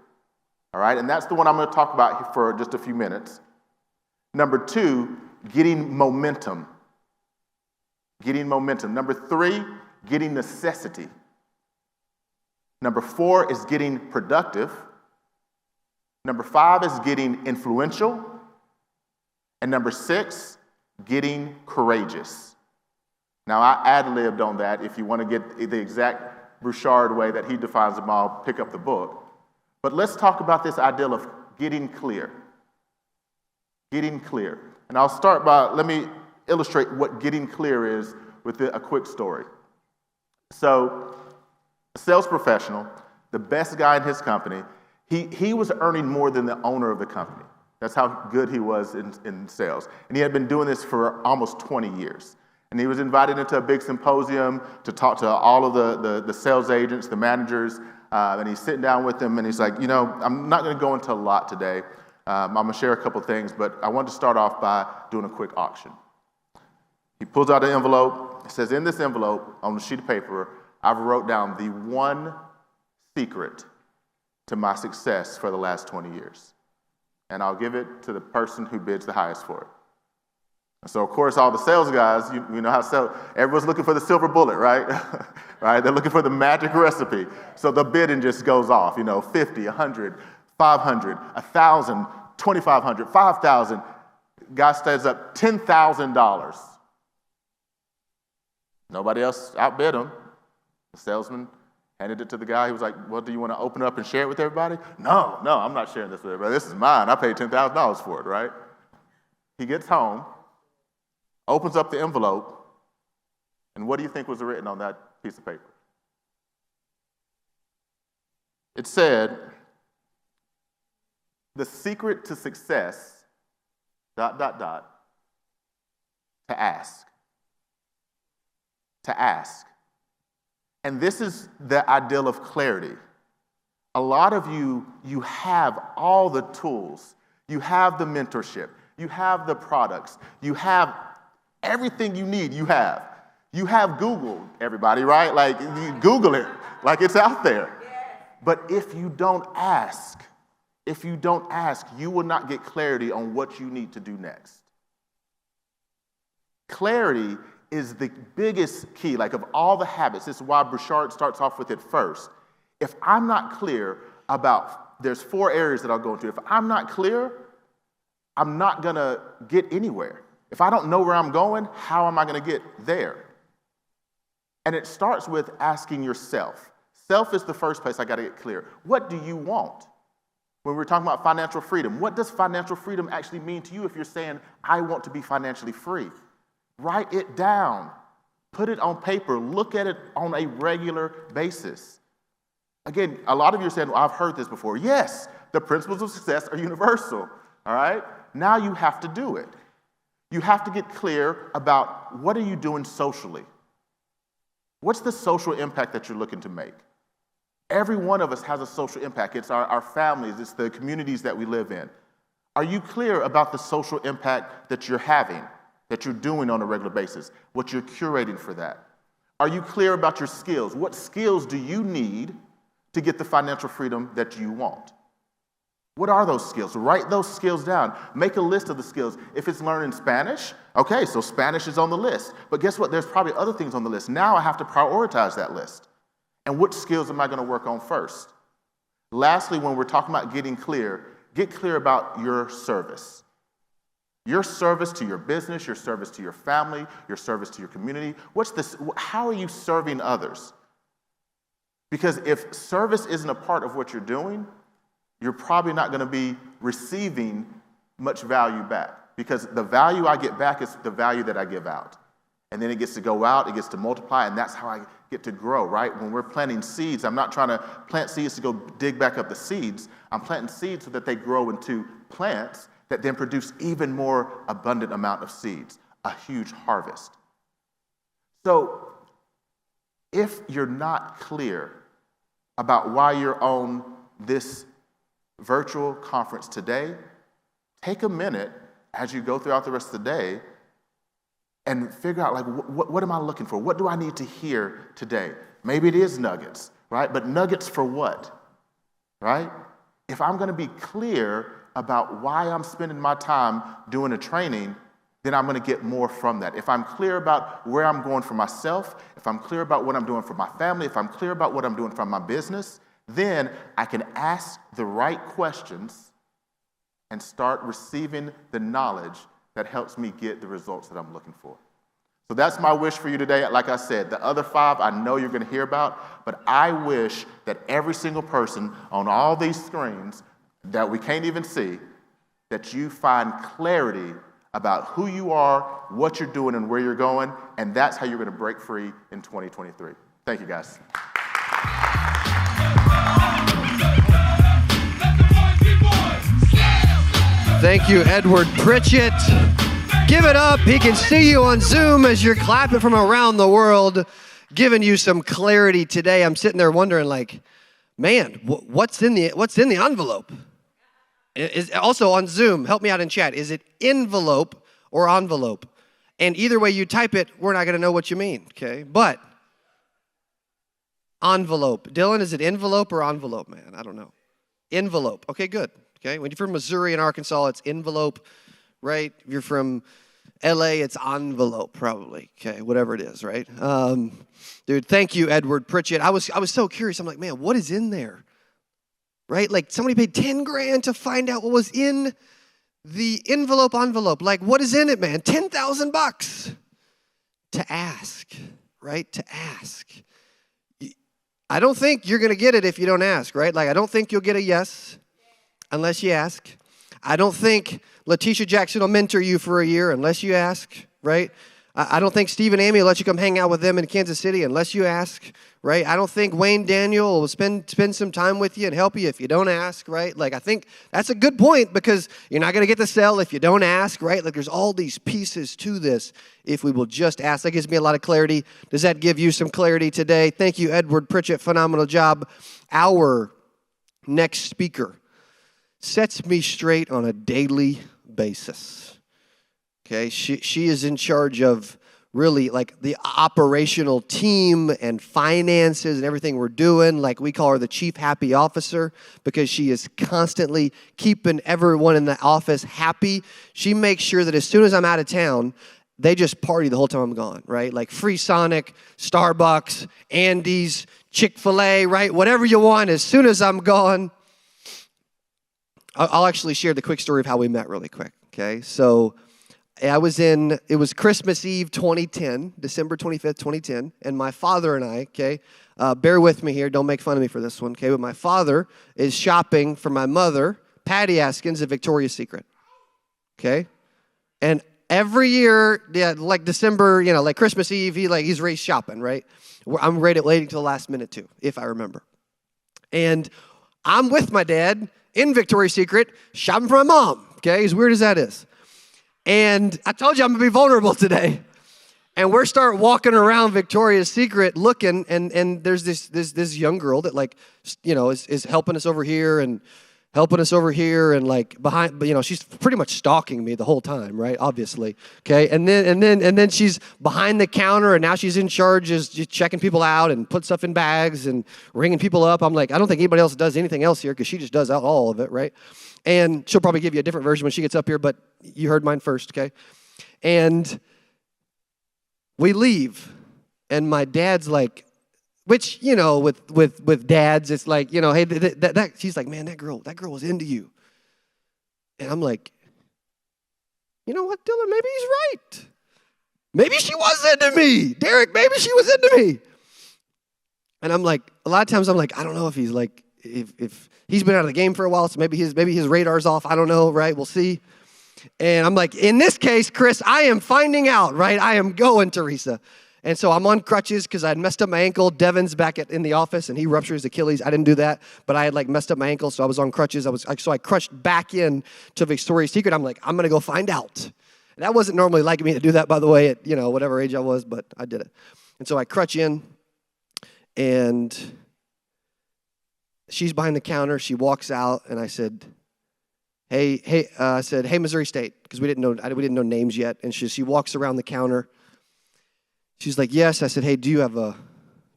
All right, and that's the one I'm going to talk about for just a few minutes. Number 2, getting momentum. Getting momentum. Number 3, getting necessity. Number 4 is getting productive. Number 5 is getting influential. And number 6, getting courageous. Now, I ad-libbed on that. If you want to get the exact Bouchard way that he defines them all, pick up the book. But let's talk about this idea of getting clear. Getting clear. And I'll start by, let me illustrate what getting clear is with a quick story. So, a sales professional, the best guy in his company, he was earning more than the owner of the company. That's how good he was in sales. And he had been doing this for almost 20 years. And he was invited into a big symposium to talk to all of the sales agents, the managers, and he's sitting down with them, and he's like, I'm not going to go into a lot today. I'm going to share a couple things, but I want to start off by doing a quick auction. He pulls out an envelope. It says, in this envelope, on a sheet of paper, I've wrote down the one secret to my success for the last 20 years. And I'll give it to the person who bids the highest for it. And so, of course, all the sales guys, you know how everyone's looking for the silver bullet, right? Right? They're looking for the magic recipe. So the bidding just goes off, 50, 100, 500, 1,000, 2,500, 5,000. Guy stands up, $10,000. Nobody else outbid him. The salesman handed it to the guy. He was like, well, do you want to open it up and share it with everybody? No, I'm not sharing this with everybody. This is mine. I paid $10,000 for it, right? He gets home, opens up the envelope, and what do you think was written on that piece of paper? It said, the secret to success, ... to ask. To ask. And this is the ideal of clarity. A lot of you have all the tools. You have the mentorship. You have the products. You have everything you need. You have Google, everybody, right? Like, you Google it, like it's out there. But if you don't ask, you will not get clarity on what you need to do next. Clarity is the biggest key, like of all the habits. This is why Bouchard starts off with it first. If I'm not clear about, there's 4 areas that I'll go into. If I'm not clear, I'm not going to get anywhere. If I don't know where I'm going, how am I going to get there? And it starts with asking yourself. Self is the first place I got to get clear. What do you want? When we're talking about financial freedom, what does financial freedom actually mean to you if you're saying, I want to be financially free? Write it down. Put it on paper. Look at it on a regular basis. Again, a lot of you are saying, well, I've heard this before. Yes, the principles of success are universal. All right? Now you have to do it. You have to get clear about what are you doing socially? What's the social impact that you're looking to make? Every one of us has a social impact. It's our families. It's the communities that we live in. Are you clear about the social impact that you're having, that you're doing on a regular basis, what you're curating for that? Are you clear about your skills? What skills do you need to get the financial freedom that you want? What are those skills? Write those skills down. Make a list of the skills. If it's learning Spanish, okay, so Spanish is on the list. But guess what? There's probably other things on the list. Now I have to prioritize that list. And which skills am I going to work on first? Lastly, when we're talking about getting clear, get clear about your service. Your service to your business, your service to your family, your service to your community. How are you serving others? Because if service isn't a part of what you're doing, you're probably not going to be receiving much value back. Because the value I get back is the value that I give out. And then it gets to go out, it gets to multiply, and that's how I get to grow, right? When we're planting seeds, I'm not trying to plant seeds to go dig back up the seeds. I'm planting seeds so that they grow into plants that then produce even more abundant amount of seeds, a huge harvest. So if you're not clear about why you're on this virtual conference today, take a minute as you go throughout the rest of the day and figure out, like, what am I looking for? What do I need to hear today? Maybe it is nuggets, right? But nuggets for what, right? If I'm going to be clear about why I'm spending my time doing a training, then I'm going to get more from that. If I'm clear about where I'm going for myself, if I'm clear about what I'm doing for my family, if I'm clear about what I'm doing for my business, then I can ask the right questions and start receiving the knowledge that helps me get the results that I'm looking for. So that's my wish for you today. Like I said, the other 5 I know you're going to hear about, but I wish that every single person on all these screens that we can't even see, that you find clarity about who you are, what you're doing, and where you're going, and that's how you're going to break free in 2023. Thank you, guys. Thank you, Edward Pritchett. Give it up. He can see you on Zoom as you're clapping from around the world, giving you some clarity today. I'm sitting there wondering, like, man, what's in the envelope? Is also on Zoom, help me out in chat. Is it envelope or envelope? And either way you type it, we're not going to know what you mean, okay? But envelope. Dylan, is it envelope or envelope, man? I don't know. Envelope. Okay, good. Okay, when you're from Missouri and Arkansas, it's envelope, right? If you're from LA, it's envelope, probably. Okay, whatever it is, right? Dude, thank you, Edward Pritchett. I was so curious. I'm like, man, what is in there? Right? Like somebody paid $10,000 to find out what was in the envelope. Like, what is in it, man? $10,000 to ask, right? To ask. I don't think you're going to get it if you don't ask, right? Like, I don't think you'll get a yes unless you ask. I don't think Letitia Jackson will mentor you for a year unless you ask, right? I don't think Steve and Amy will let you come hang out with them in Kansas City unless you ask, right? I don't think Wayne Daniel will spend some time with you and help you if you don't ask, right? Like, I think that's a good point because you're not going to get the sell if you don't ask, right? Like, there's all these pieces to this if we will just ask. That gives me a lot of clarity. Does that give you some clarity today? Thank you, Edward Pritchett. Phenomenal job. Our next speaker sets me straight on a daily basis. Okay, she is in charge of really like the operational team and finances and everything we're doing. Like, we call her the chief happy officer because she is constantly keeping everyone in the office happy. She makes sure that as soon as I'm out of town, they just party the whole time I'm gone, right? Like free Sonic, Starbucks, Andy's, Chick-fil-A, right? Whatever you want as soon as I'm gone. I'll actually share the quick story of how we met really quick, okay? So it was Christmas Eve 2010, December 25th, 2010, and my father and I, okay, bear with me here, don't make fun of me for this one, okay, but my father is shopping for my mother, Patty Askins, at Victoria's Secret, okay? And every year, yeah, like December, like Christmas Eve, he's raised shopping, right? I'm waiting till the last minute too, if I remember. And I'm with my dad in Victoria's Secret, shopping for my mom, okay, as weird as that is. And I told you I'm going to be vulnerable today. And we're start walking around Victoria's Secret looking, and there's this young girl that is helping us over here, and helping us over here and like behind, but she's pretty much stalking me the whole time, right? Obviously, okay. And then she's behind the counter, and now she's in charge, is just checking people out and put stuff in bags and ringing people up. I'm like, I don't think anybody else does anything else here because she just does all of it, right? And she'll probably give you a different version when she gets up here, but you heard mine first, okay? And we leave, and my dad's like, which, with dads, it's like, hey, that she's like, man, that girl was into you. And I'm like, you know what, Dylan, maybe he's right. Maybe she was into me. Derek, maybe she was into me. And I'm like, a lot of times I'm like, I don't know if he's like, if he's been out of the game for a while, so maybe his radar's off. I don't know, right? We'll see. And I'm like, in this case, Chris, I am finding out, right? I am going, Teresa. And so I'm on crutches because I had messed up my ankle. Devin's back in the office, and he ruptured his Achilles. I didn't do that, but I had like messed up my ankle, so I was on crutches. So I crutched back in to Victoria's Secret. I'm like, I'm going to go find out. And that wasn't normally like me to do that, by the way, at whatever age I was, but I did it. And so I crutch in, and she's behind the counter. She walks out, and I said, hey, Missouri State, because we didn't know names yet. And she walks around the counter. She's like, yes. I said, hey, do you have a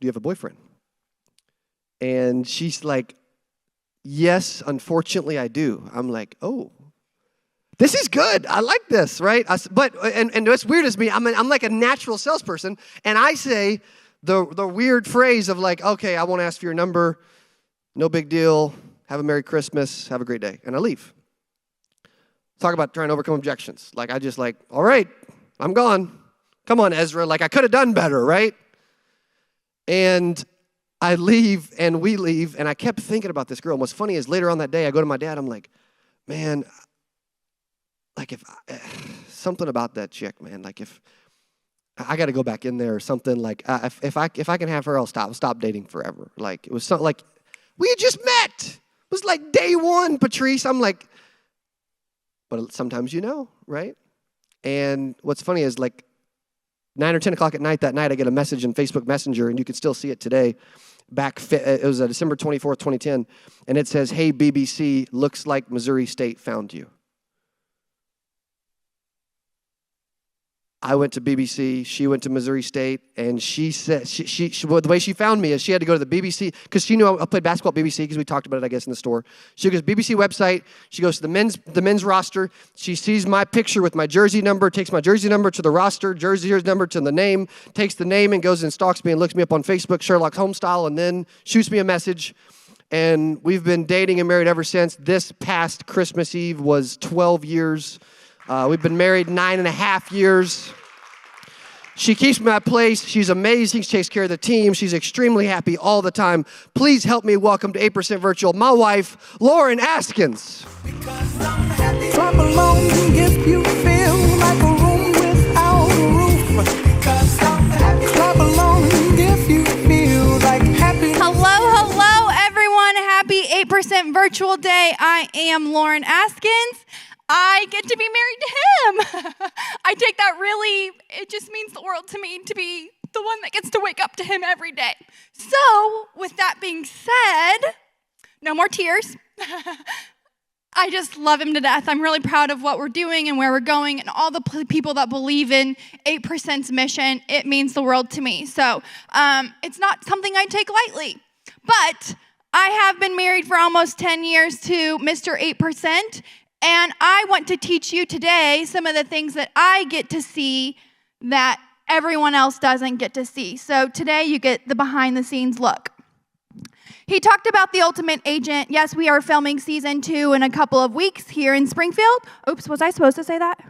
boyfriend? And she's like, yes, unfortunately I do. I'm like, oh, this is good. I like this, right? But what's weird is me, I'm like a natural salesperson, and I say the weird phrase of like, okay, I won't ask for your number, no big deal, have a Merry Christmas, have a great day, and I leave. Talk about trying to overcome objections. Like, I just like, all right, I'm gone. Come on, Ezra. Like, I could have done better, right? And I leave, and we leave, and I kept thinking about this girl. And what's funny is later on that day, I go to my dad. I'm like, man, like something about that chick, man. Like, if I got to go back in there or something. Like, if I can have her, I'll stop dating forever. Like, it was something like we had just met. It was like day one, Patrice. I'm like, but sometimes right? And what's funny is like 9 or 10 o'clock at night that night, I get a message in Facebook Messenger, and you can still see it today. It was December 24th, 2010, and it says, hey, BBC, looks like Missouri State found you. I went to BBC, she went to Missouri State, and she said, well, the way she found me is she had to go to the BBC, because she knew I played basketball at BBC, because we talked about it, I guess, in the store. She goes to BBC website, she goes to the men's roster, she sees my picture with my jersey number, takes my jersey number to the roster, jersey number to the name, takes the name and goes and stalks me and looks me up on Facebook, Sherlock Holmes style, and then shoots me a message. And we've been dating and married ever since. This past Christmas Eve was 12 years. We've been married 9.5 years. She keeps me at place. She's amazing. She takes care of the team. She's extremely happy all the time. Please help me welcome to 8% Virtual, my wife, Lauren Askins. Clap along if you feel like a room without a roof. Clap along if you feel like happy. Hello, everyone. Happy 8% Virtual Day. I am Lauren Askins. I get to be married to him. I take that really, it just means the world to me to be the one that gets to wake up to him every day. So, with that being said, no more tears. I just love him to death. I'm really proud of what we're doing and where we're going and all the people that believe in 8%'s mission. It means the world to me. So, it's not something I take lightly. But I have been married for almost 10 years to Mr. 8%. And I want to teach you today some of the things that I get to see that everyone else doesn't get to see. So today you get the behind the scenes look. He talked about the ultimate agent. Yes, we are filming season 2 in a couple of weeks here in Springfield. Oops, was I supposed to say that?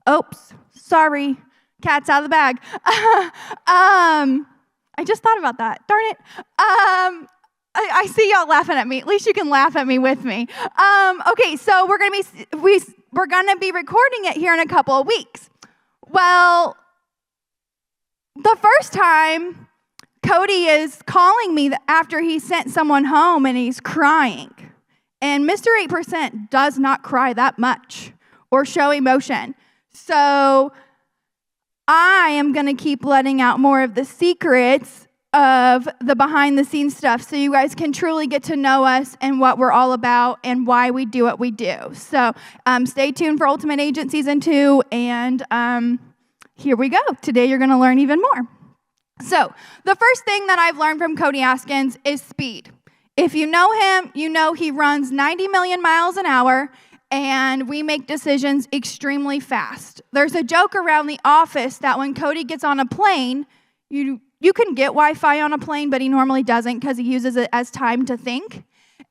Oops, sorry. Cat's out of the bag. I just thought about that. Darn it. I see y'all laughing at me. At least you can laugh at me with me. Okay, so we're gonna be recording it here in a couple of weeks. Well, the first time Cody is calling me after he sent someone home and he's crying. And Mr. 8% does not cry that much or show emotion. So I am gonna keep letting out more of the secrets of the behind the scenes stuff so you guys can truly get to know us and what we're all about and why we do what we do. So stay tuned for Ultimate Agent Season 2, and here we go. Today you're going to learn even more. So the first thing that I've learned from Cody Askins is speed. If you know him, you know he runs 90 million miles an hour, and we make decisions extremely fast. There's a joke around the office that when Cody gets on a plane, you can get Wi-Fi on a plane, but he normally doesn't because he uses it as time to think.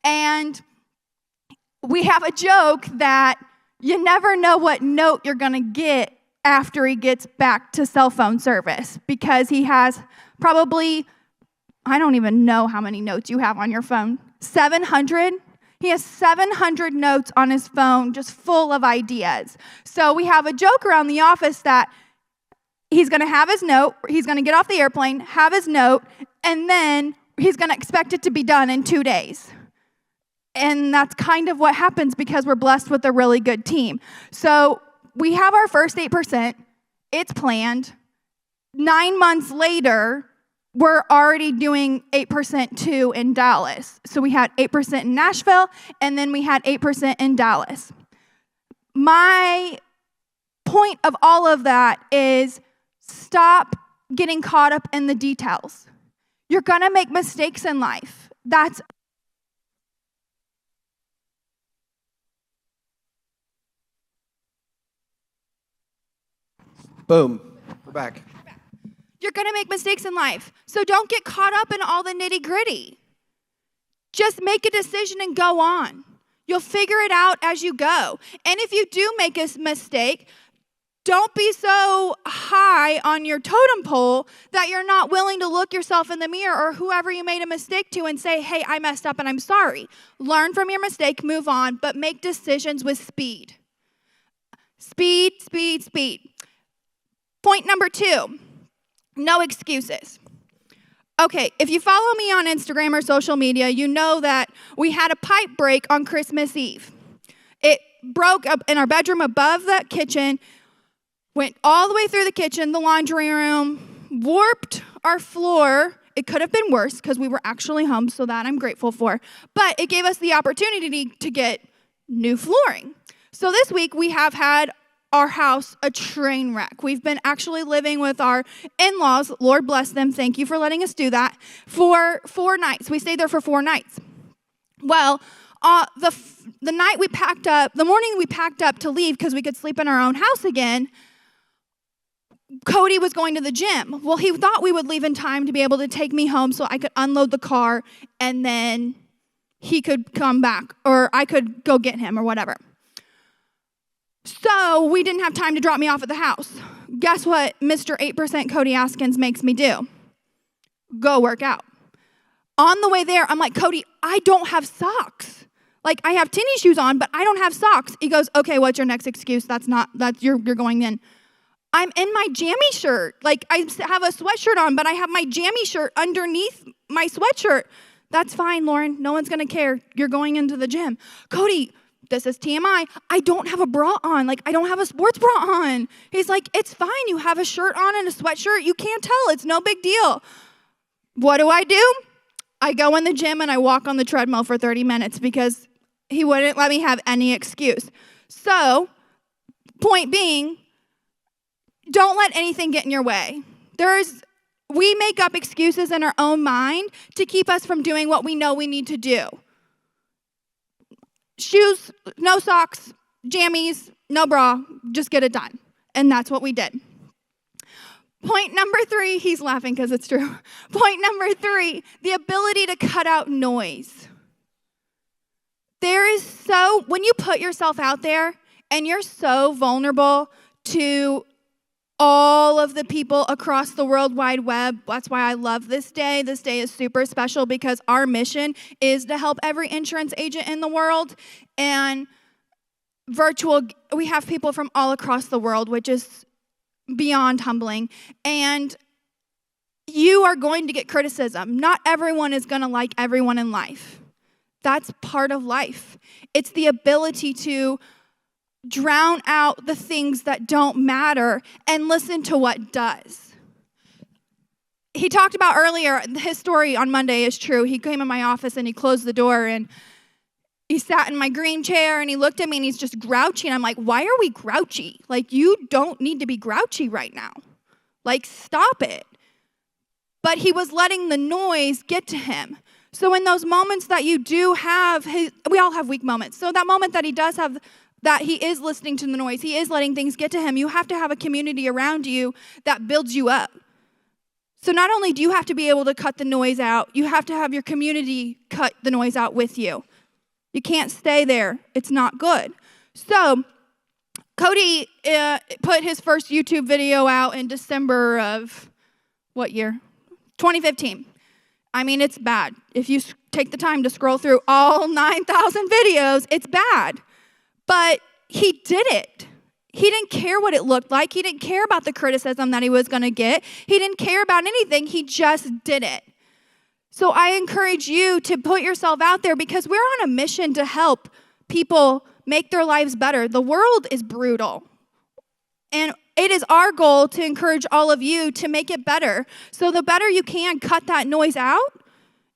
And we have a joke that you never know what note you're going to get after he gets back to cell phone service, because he has probably, I don't even know how many notes you have on your phone, 700? He has 700 notes on his phone just full of ideas. So we have a joke around the office that he's going to have his note, he's going to get off the airplane, have his note, and then he's going to expect it to be done in 2 days. And that's kind of what happens because we're blessed with a really good team. So we have our first 8%. It's planned. 9 months later, we're already doing 8% too in Dallas. So we had 8% in Nashville, and then we had 8% in Dallas. My point of all of that is stop getting caught up in the details. You're going to make mistakes in life. That's Boom. We're back. You're going to make mistakes in life. So don't get caught up in all the nitty-gritty. Just make a decision and go on. You'll figure it out as you go. And if you do make a mistake, don't be so high on your totem pole that you're not willing to look yourself in the mirror or whoever you made a mistake to and say, hey, I messed up and I'm sorry. Learn from your mistake, move on, but make decisions with speed. Speed, speed, speed. Point number 2, no excuses. Okay, if you follow me on Instagram or social media, you know that we had a pipe break on Christmas Eve. It broke up in our bedroom above the kitchen, went all the way through the kitchen, the laundry room, warped our floor. It could have been worse because we were actually home, so that I'm grateful for. But it gave us the opportunity to get new flooring. So this week we have had our house a train wreck. We've been actually living with our in-laws, Lord bless them, thank you for letting us do that, for 4 nights. We stayed there for 4 nights. Well, the night we packed up, the morning we packed up to leave because we could sleep in our own house again, Cody was going to the gym. Well, he thought we would leave in time to be able to take me home so I could unload the car and then he could come back or I could go get him or whatever. So we didn't have time to drop me off at the house. Guess what Mr. 8% Cody Askins makes me do? Go work out. On the way there, I'm like, Cody, I don't have socks. Like, I have tennis shoes on, but I don't have socks. He goes, okay, what's your next excuse? You're going in. I'm in my jammy shirt. Like, I have a sweatshirt on, but I have my jammy shirt underneath my sweatshirt. That's fine, Lauren. No one's going to care. You're going into the gym. Cody, this is TMI. I don't have a bra on. Like, I don't have a sports bra on. He's like, it's fine. You have a shirt on and a sweatshirt. You can't tell. It's no big deal. What do? I go in the gym and I walk on the treadmill for 30 minutes because he wouldn't let me have any excuse. So, point being, don't let anything get in your way. We make up excuses in our own mind to keep us from doing what we know we need to do. Shoes, no socks, jammies, no bra, just get it done. And that's what we did. Point number 3, he's laughing because it's true. Point number 3, the ability to cut out noise. When you put yourself out there and you're so vulnerable to all of the people across the World Wide Web. That's why I love this day. This day is super special because our mission is to help every insurance agent in the world. And we have people from all across the world, which is beyond humbling. And you are going to get criticism. Not everyone is going to like everyone in life. That's part of life. It's the ability to drown out the things that don't matter and listen to what does. he talked about earlier, his story on Monday is true. He came in my office and he closed the door and he sat in my green chair and he looked at me and he's just grouchy. And I'm like, why are we grouchy? Like, you don't need to be grouchy right now. Like, stop it. But he was letting the noise get to him. So in those moments that you do have, we all have weak moments. So that moment that he does have, that he is listening to the noise, he is letting things get to him, you have to have a community around you that builds you up. So not only do you have to be able to cut the noise out, you have to have your community cut the noise out with you. You can't stay there. It's not good. So Cody put his first YouTube video out in December of what year? 2015. I mean, it's bad. If you take the time to scroll through all 9,000 videos, it's bad. But he did it. He didn't care what it looked like. He didn't care about the criticism that he was going to get. He didn't care about anything. He just did it. So I encourage you to put yourself out there because we're on a mission to help people make their lives better. The world is brutal. And it is our goal to encourage all of you to make it better. So the better you can cut that noise out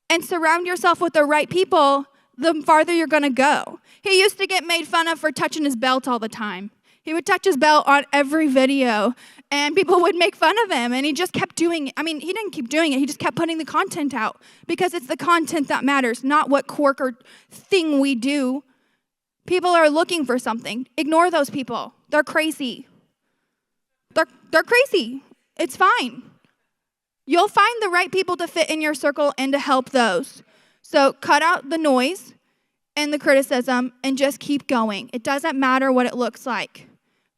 and surround yourself with the right people, the farther you're going to go. He used to get made fun of for touching his belt all the time. He would touch his belt on every video, and people would make fun of him, and he just kept doing it. I mean, he didn't keep doing it. He just kept putting the content out because it's the content that matters, not what quirk or thing we do. People are looking for something. Ignore those people. They're crazy. They're crazy. It's fine. You'll find the right people to fit in your circle and to help those. So cut out the noise and the criticism and just keep going. It doesn't matter what it looks like.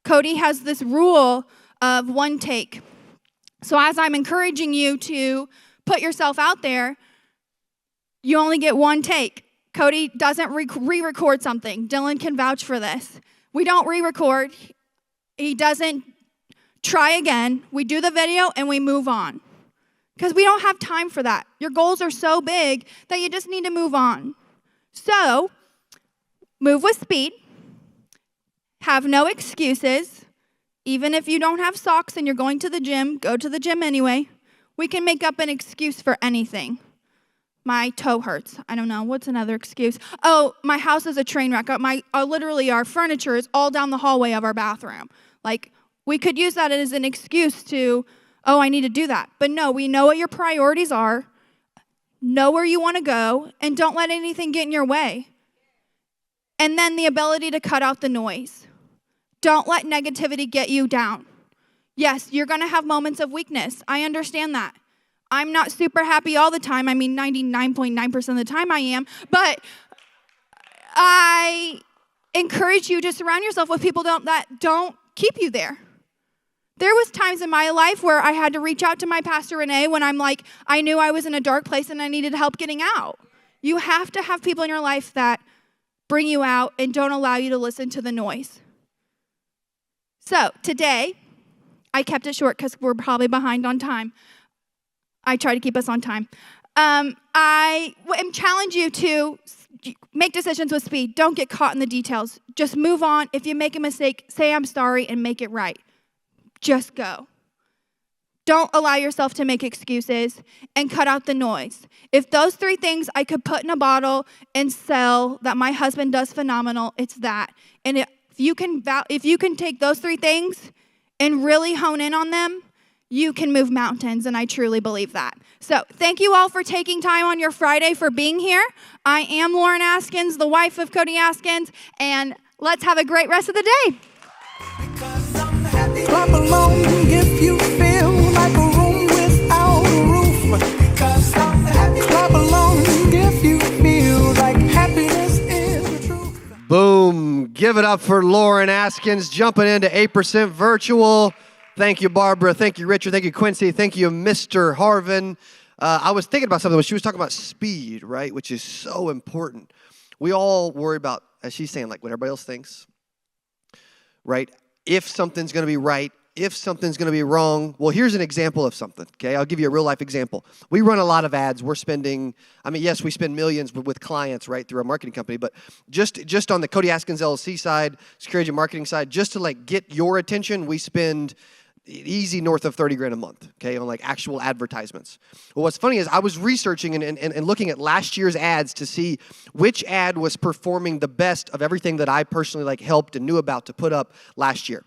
Cody has this rule of one take. So as I'm encouraging you to put yourself out there, you only get one take. Cody doesn't re-record something. Dylan can vouch for this. We don't re-record. He doesn't try again. We do the video and we move on. Because we don't have time for that. Your goals are so big that you just need to move on. So, move with speed. Have no excuses. Even if you don't have socks and you're going to the gym, go to the gym anyway. We can make up an excuse for anything. My toe hurts. I don't know. What's another excuse? Oh, my house is a train wreck. Literally, our furniture is all down the hallway of our bathroom. Like, we could use that as an excuse to, oh, I need to do that. But no, we know what your priorities are. Know where you want to go, and don't let anything get in your way. And then the ability to cut out the noise. Don't let negativity get you down. Yes, you're going to have moments of weakness. I understand that. I'm not super happy all the time. I mean, 99.9% of the time I am. But I encourage you to surround yourself with people that don't keep you there. There was times in my life where I had to reach out to my pastor Renee when I knew I was in a dark place and I needed help getting out. You have to have people in your life that bring you out and don't allow you to listen to the noise. So today, I kept it short because we're probably behind on time. I try to keep us on time. I challenge you to make decisions with speed. Don't get caught in the details. Just move on. If you make a mistake, say I'm sorry and make it right. Just go. Don't allow yourself to make excuses and cut out the noise. If those 3 things I could put in a bottle and sell that my husband does phenomenal, it's that. And if you can take those 3 things and really hone in on them, you can move mountains, and I truly believe that. So thank you all for taking time on your Friday for being here. I am Lauren Askins, the wife of Cody Askins, and let's have a great rest of the day. Clap along if you feel like a room without a roof. Clap along if you feel like happiness is the truth. Boom. Give it up for Lauren Askins jumping into 8% virtual. Thank you, Barbara. Thank you, Richard. Thank you, Quincy. Thank you, Mr. Harvin. I was thinking about something when she was talking about speed, right, which is so important. We all worry about, as she's saying, like what everybody else thinks, right? If something's going to be right, if something's going to be wrong. Well, here's an example of something, okay? I'll give you a real-life example. We run a lot of ads. We're spending, yes, we spend millions with clients, right, through our marketing company, but just on the Cody Askins LLC side, security and marketing side, just to, like, get your attention, we spend easy north of 30 grand a month, okay, on like actual advertisements. Well, what's funny is I was researching and looking at last year's ads to see which ad was performing the best of everything that I personally like helped and knew about to put up last year.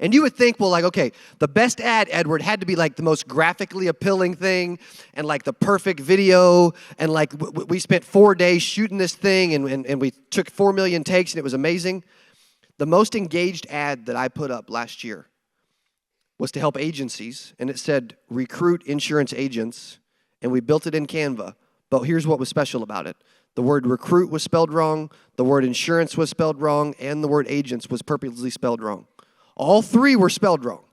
And you would think, well, like, okay, the best ad, Edward, had to be like the most graphically appealing thing and like the perfect video. And like we spent 4 days shooting this thing and we took 4 million takes and it was amazing. The most engaged ad that I put up last year was to help agencies. And it said, recruit insurance agents. And we built it in Canva. But here's what was special about it. The word recruit was spelled wrong. The word insurance was spelled wrong. And the word agents was purposely spelled wrong. All three were spelled wrong.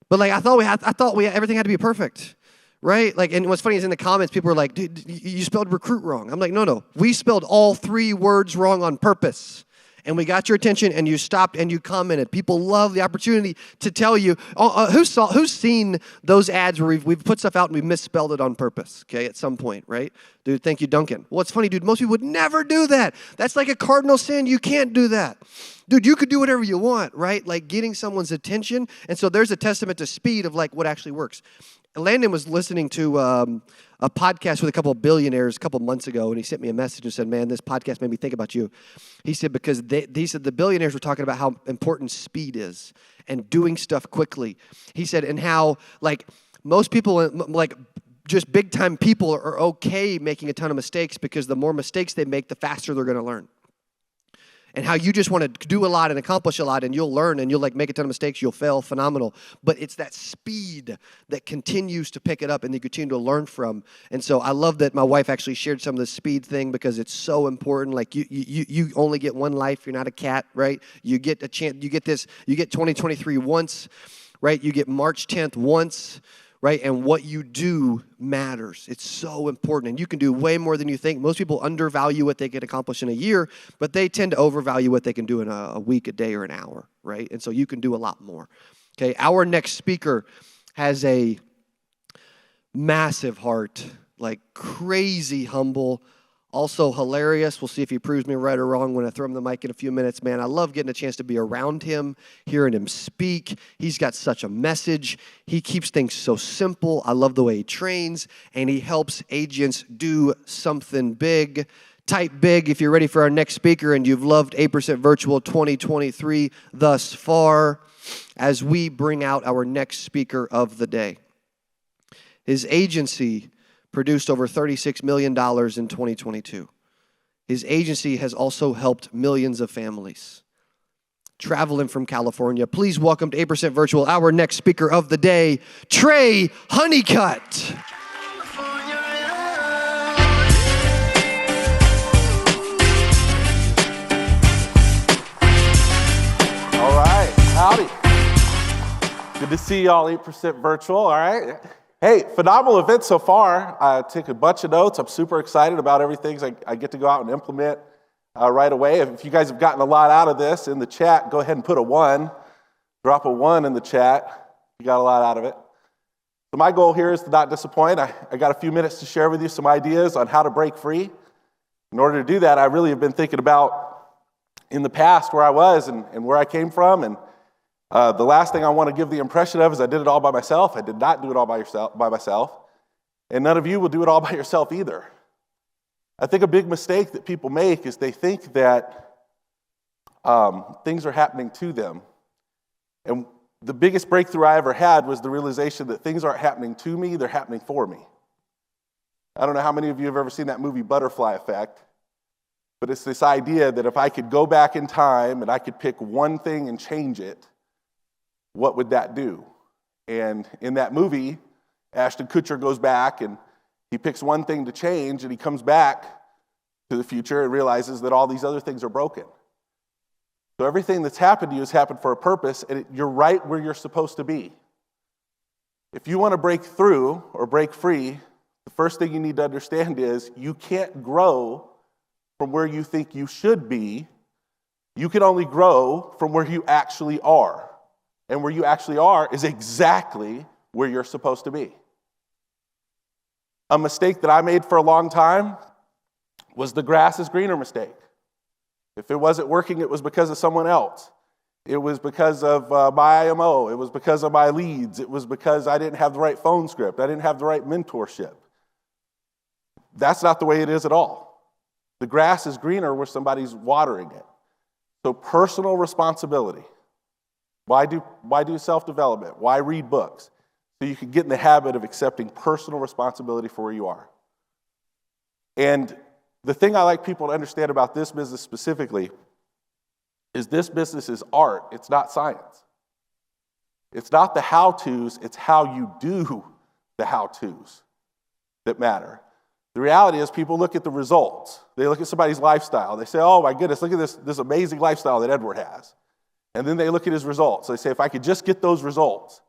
But like I thought everything had to be perfect, right? Like, and what's funny is in the comments, people were like, dude, you spelled recruit wrong. I'm like, no. We spelled all three words wrong on purpose. And we got your attention and you stopped and you commented. People love the opportunity to tell you. Who's seen those ads where we've put stuff out and we've misspelled it on purpose, okay, at some point, right? Dude, thank you, Duncan. Well, it's funny, dude, most people would never do that. That's like a cardinal sin. You can't do that. Dude, you could do whatever you want, right? Like getting someone's attention. And so there's a testament to speed of like what actually works. Landon was listening to a podcast with a couple of billionaires a couple months ago, and he sent me a message and said, man, this podcast made me think about you. He said, because he said the billionaires were talking about how important speed is and doing stuff quickly. He said, and how like most people, like just big time people are okay making a ton of mistakes because the more mistakes they make, the faster they're going to learn. And how you just want to do a lot and accomplish a lot and you'll learn and you'll like make a ton of mistakes, you'll fail, phenomenal. But it's that speed that continues to pick it up and you continue to learn from. And so I love that my wife actually shared some of the speed thing because it's so important. Like you only get one life. You're not a cat, right? You get a chance, you get 2023 once, right? You get March 10th once. Right? And what you do matters. It's so important. And you can do way more than you think. Most people undervalue what they can accomplish in a year, but they tend to overvalue what they can do in a week, a day, or an hour, right? And so you can do a lot more. Okay, our next speaker has a massive heart, like crazy humble, also hilarious. We'll see if he proves me right or wrong when I throw him the mic in a few minutes. Man, I love getting a chance to be around him, hearing him speak. He's got such a message. He keeps things so simple. I love the way he trains, and he helps agents do something big. Type big if you're ready for our next speaker and you've loved 8% Virtual 2023 thus far as we bring out our next speaker of the day. His agency produced over $36 million in 2022. His agency has also helped millions of families. Traveling from California, please welcome to 8% Virtual, our next speaker of the day, Trey Honeycutt. All right, howdy. Good to see y'all, 8% Virtual, all right? Hey, phenomenal event so far. I took a bunch of notes. I'm super excited about everything I get to go out and implement right away. If you guys have gotten a lot out of this in the chat, go ahead and put a 1. Drop a 1 in the chat. You got a lot out of it. So my goal here is to not disappoint. I got a few minutes to share with you some ideas on how to break free. In order to do that, I really have been thinking about in the past where I was and where I came from. And the last thing I want to give the impression of is I did it all by myself. I did not do it all by myself. And none of you will do it all by yourself either. I think a big mistake that people make is they think that things are happening to them. And the biggest breakthrough I ever had was the realization that things aren't happening to me, they're happening for me. I don't know how many of you have ever seen that movie Butterfly Effect, but it's this idea that if I could go back in time and I could pick one thing and change it, what would that do? And in that movie, Ashton Kutcher goes back and he picks one thing to change and he comes back to the future and realizes that all these other things are broken. So everything that's happened to you has happened for a purpose, and you're right where you're supposed to be. If you want to break through or break free, the first thing you need to understand is you can't grow from where you think you should be. You can only grow from where you actually are. And where you actually are is exactly where you're supposed to be. A mistake that I made for a long time was the grass is greener mistake. If it wasn't working, it was because of someone else. It was because of my IMO. It was because of my leads. It was because I didn't have the right phone script. I didn't have the right mentorship. That's not the way it is at all. The grass is greener where somebody's watering it. So personal responsibility. Why do self-development? Why read books? So you can get in the habit of accepting personal responsibility for where you are. And the thing I like people to understand about this business specifically is this business is art, it's not science. It's not the how-tos, it's how you do the how-tos that matter. The reality is people look at the results. They look at somebody's lifestyle. They say, oh my goodness, look at this amazing lifestyle that Edward has. And then they look at his results. They say, if I could just get those results.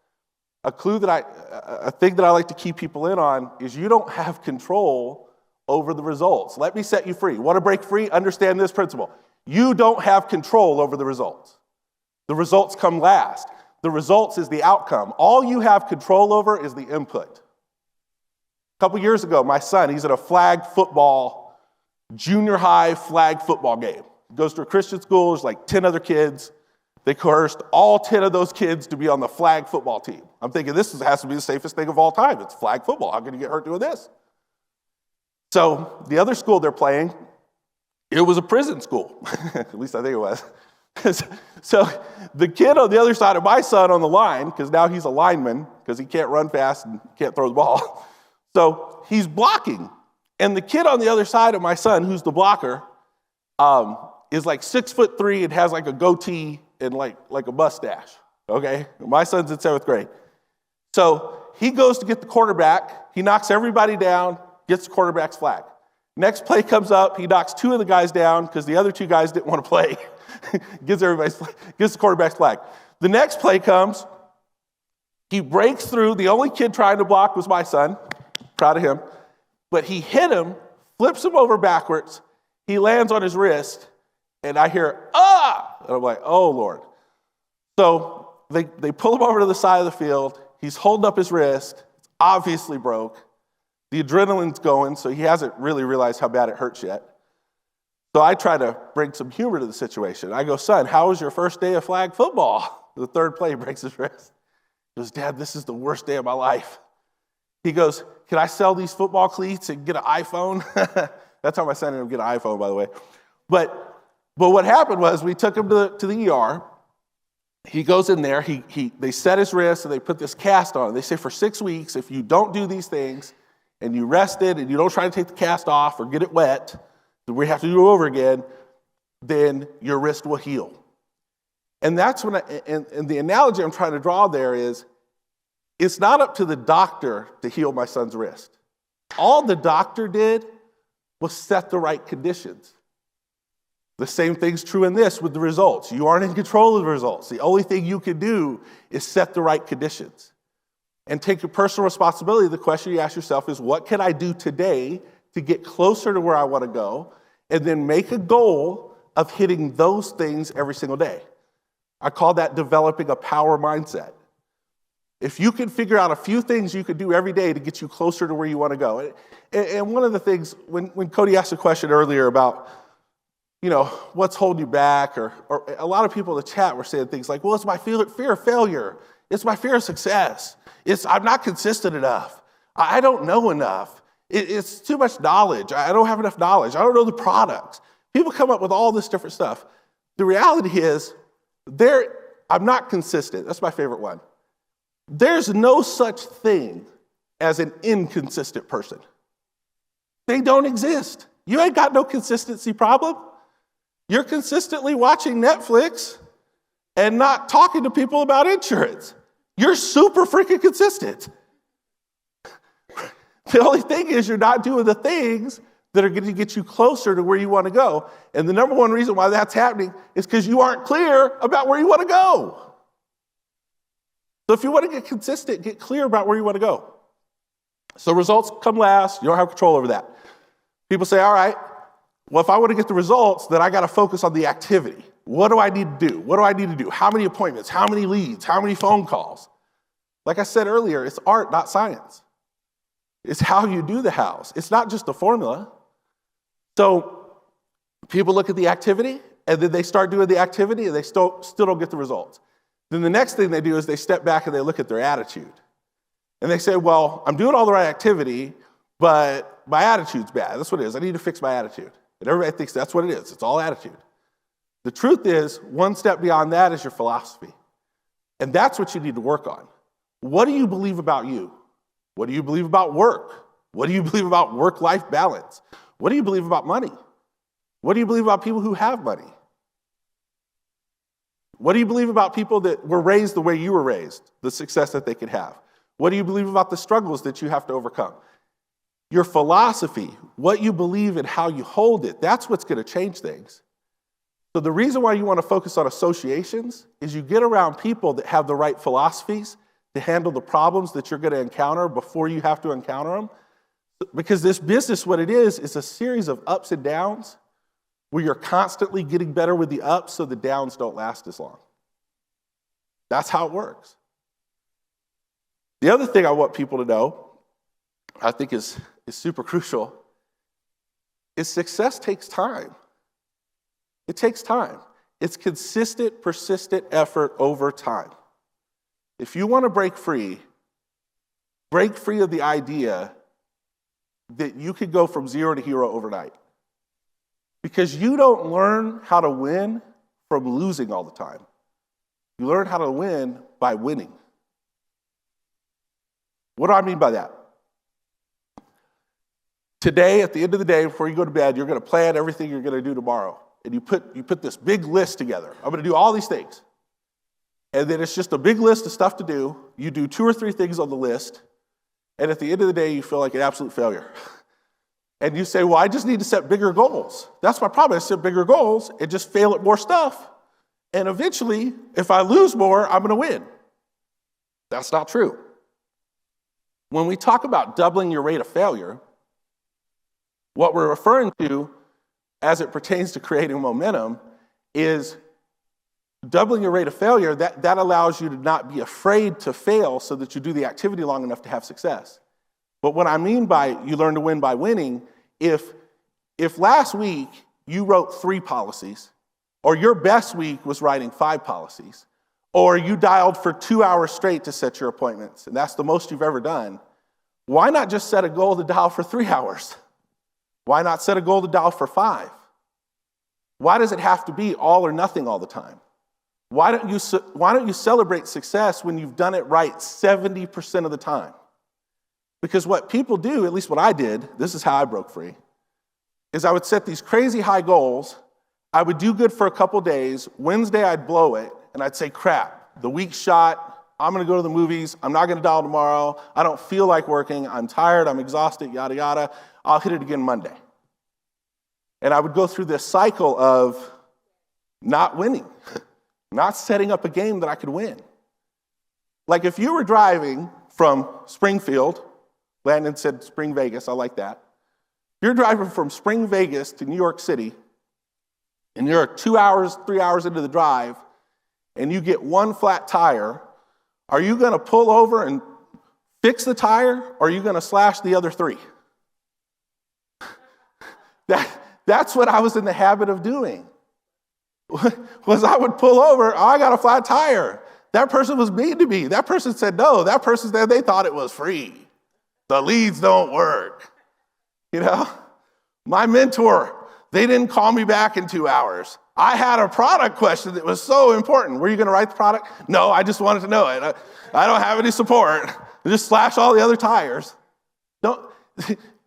A thing that I like to keep people in on is you don't have control over the results. Let me set you free. Want to break free? Understand this principle. You don't have control over the results. The results come last. The results is the outcome. All you have control over is the input. A couple years ago, my son, he's at a flag football, junior high flag football game. He goes to a Christian school, there's like 10 other kids. They coerced all 10 of those kids to be on the flag football team. I'm thinking this has to be the safest thing of all time. It's flag football. How can you get hurt doing this? So the other school they're playing, it was a prison school. At least I think it was. So the kid on the other side of my son on the line, because now he's a lineman, because he can't run fast and can't throw the ball. So he's blocking. And the kid on the other side of my son, who's the blocker, is like 6'3" and has like a goatee and like a mustache, okay? My son's in 7th grade. So he goes to get the quarterback. He knocks everybody down, gets the quarterback's flag. Next play comes up. He knocks 2 of the guys down because the other 2 guys didn't want to play. gets the quarterback's flag. The next play comes. He breaks through. The only kid trying to block was my son. Proud of him. But he hit him, flips him over backwards. He lands on his wrist, and I hear, ah! And I'm like, oh, Lord. So they pull him over to the side of the field. He's holding up his wrist. It's obviously broke. The adrenaline's going, so he hasn't really realized how bad it hurts yet. So I try to bring some humor to the situation. I go, son, how was your first day of flag football? The third play, he breaks his wrist. He goes, Dad, this is the worst day of my life. He goes, can I sell these football cleats and get an iPhone? That's how my son ended up getting an iPhone, by the way. But what happened was we took him to the ER. He goes in there. They set his wrist and they put this cast on. They say for 6 weeks, if you don't do these things and you rest it and you don't try to take the cast off or get it wet, we have to do it over again, then your wrist will heal. And that's when and the analogy I'm trying to draw there is it's not up to the doctor to heal my son's wrist. All the doctor did was set the right conditions. The same thing's true in this with the results. You aren't in control of the results. The only thing you can do is set the right conditions. And take your personal responsibility. The question you ask yourself is, what can I do today to get closer to where I want to go? And then make a goal of hitting those things every single day. I call that developing a power mindset. If you can figure out a few things you could do every day to get you closer to where you want to go. And one of the things, when Cody asked a question earlier about, what's holding you back, or a lot of people in the chat were saying things like, well, it's my fear of failure. It's my fear of success. I'm not consistent enough. I don't know enough. It's too much knowledge. I don't have enough knowledge. I don't know the products. People come up with all this different stuff. The reality is, I'm not consistent. That's my favorite one. There's no such thing as an inconsistent person. They don't exist. You ain't got no consistency problem. You're consistently watching Netflix and not talking to people about insurance. You're super freaking consistent. The only thing is you're not doing the things that are going to get you closer to where you want to go. And the number one reason why that's happening is because you aren't clear about where you want to go. So if you want to get consistent, get clear about where you want to go. So results come last. You don't have control over that. People say, all right, well, if I want to get the results, then I got to focus on the activity. What do I need to do? What do I need to do? How many appointments? How many leads? How many phone calls? Like I said earlier, it's art, not science. It's how you do the hows. It's not just a formula. So people look at the activity and then they start doing the activity and they still don't get the results. Then the next thing they do is they step back and they look at their attitude. And they say, well, I'm doing all the right activity, but my attitude's bad. That's what it is. I need to fix my attitude. And everybody thinks that's what it is. It's all attitude. The truth is, one step beyond that is your philosophy. And that's what you need to work on. What do you believe about you? What do you believe about work? What do you believe about work-life balance? What do you believe about money? What do you believe about people who have money? What do you believe about people that were raised the way you were raised, the success that they could have? What do you believe about the struggles that you have to overcome? Your philosophy, what you believe and how you hold it, that's what's going to change things. So the reason why you want to focus on associations is you get around people that have the right philosophies to handle the problems that you're going to encounter before you have to encounter them. Because this business, what it is a series of ups and downs where you're constantly getting better with the ups so the downs don't last as long. That's how it works. The other thing I want people to know, I think is super crucial, is success takes time. It takes time. It's consistent, persistent effort over time. If you want to break free of the idea that you could go from zero to hero overnight. Because you don't learn how to win from losing all the time. You learn how to win by winning. What do I mean by that? Today, at the end of the day, before you go to bed, you're going to plan everything you're going to do tomorrow. And you put this big list together. I'm going to do all these things. And then it's just a big list of stuff to do. You do 2 or 3 things on the list. And at the end of the day, you feel like an absolute failure. And you say, well, I just need to set bigger goals. That's my problem. I set bigger goals and just fail at more stuff. And eventually, if I lose more, I'm going to win. That's not true. When we talk about doubling your rate of failure, what we're referring to as it pertains to creating momentum is doubling your rate of failure. That allows you to not be afraid to fail so that you do the activity long enough to have success. But what I mean by you learn to win by winning, if last week you wrote 3 policies, or your best week was writing 5 policies, or you dialed for 2 hours straight to set your appointments, and that's the most you've ever done, why not just set a goal to dial for 3 hours? Why not set a goal to dial for 5? Why does it have to be all or nothing all the time? Why don't you celebrate success when you've done it right 70% of the time? Because what people do, at least what I did, this is how I broke free, is I would set these crazy high goals. I would do good for a couple days. Wednesday, I'd blow it, and I'd say, crap, the week's shot. I'm going to go to the movies. I'm not going to dial tomorrow. I don't feel like working. I'm tired. I'm exhausted, yada, yada. I'll hit it again Monday. And I would go through this cycle of not winning, not setting up a game that I could win. Like if you were driving from Springfield, Landon said Spring Vegas, I like that. If you're driving from Spring Vegas to New York City, and you're 2 hours, 3 hours into the drive, and you get 1 flat tire, are you going to pull over and fix the tire, or are you going to slash the other 3? That's what I was in the habit of doing. Was I would pull over, oh, I got a flat tire. That person was mean to me. That person said no. That person said they thought it was free. The leads don't work. You know, my mentor, they didn't call me back in 2 hours. I had a product question that was so important. Were you going to write the product? No, I just wanted to know it. I don't have any support. Just slash all the other tires. Don't.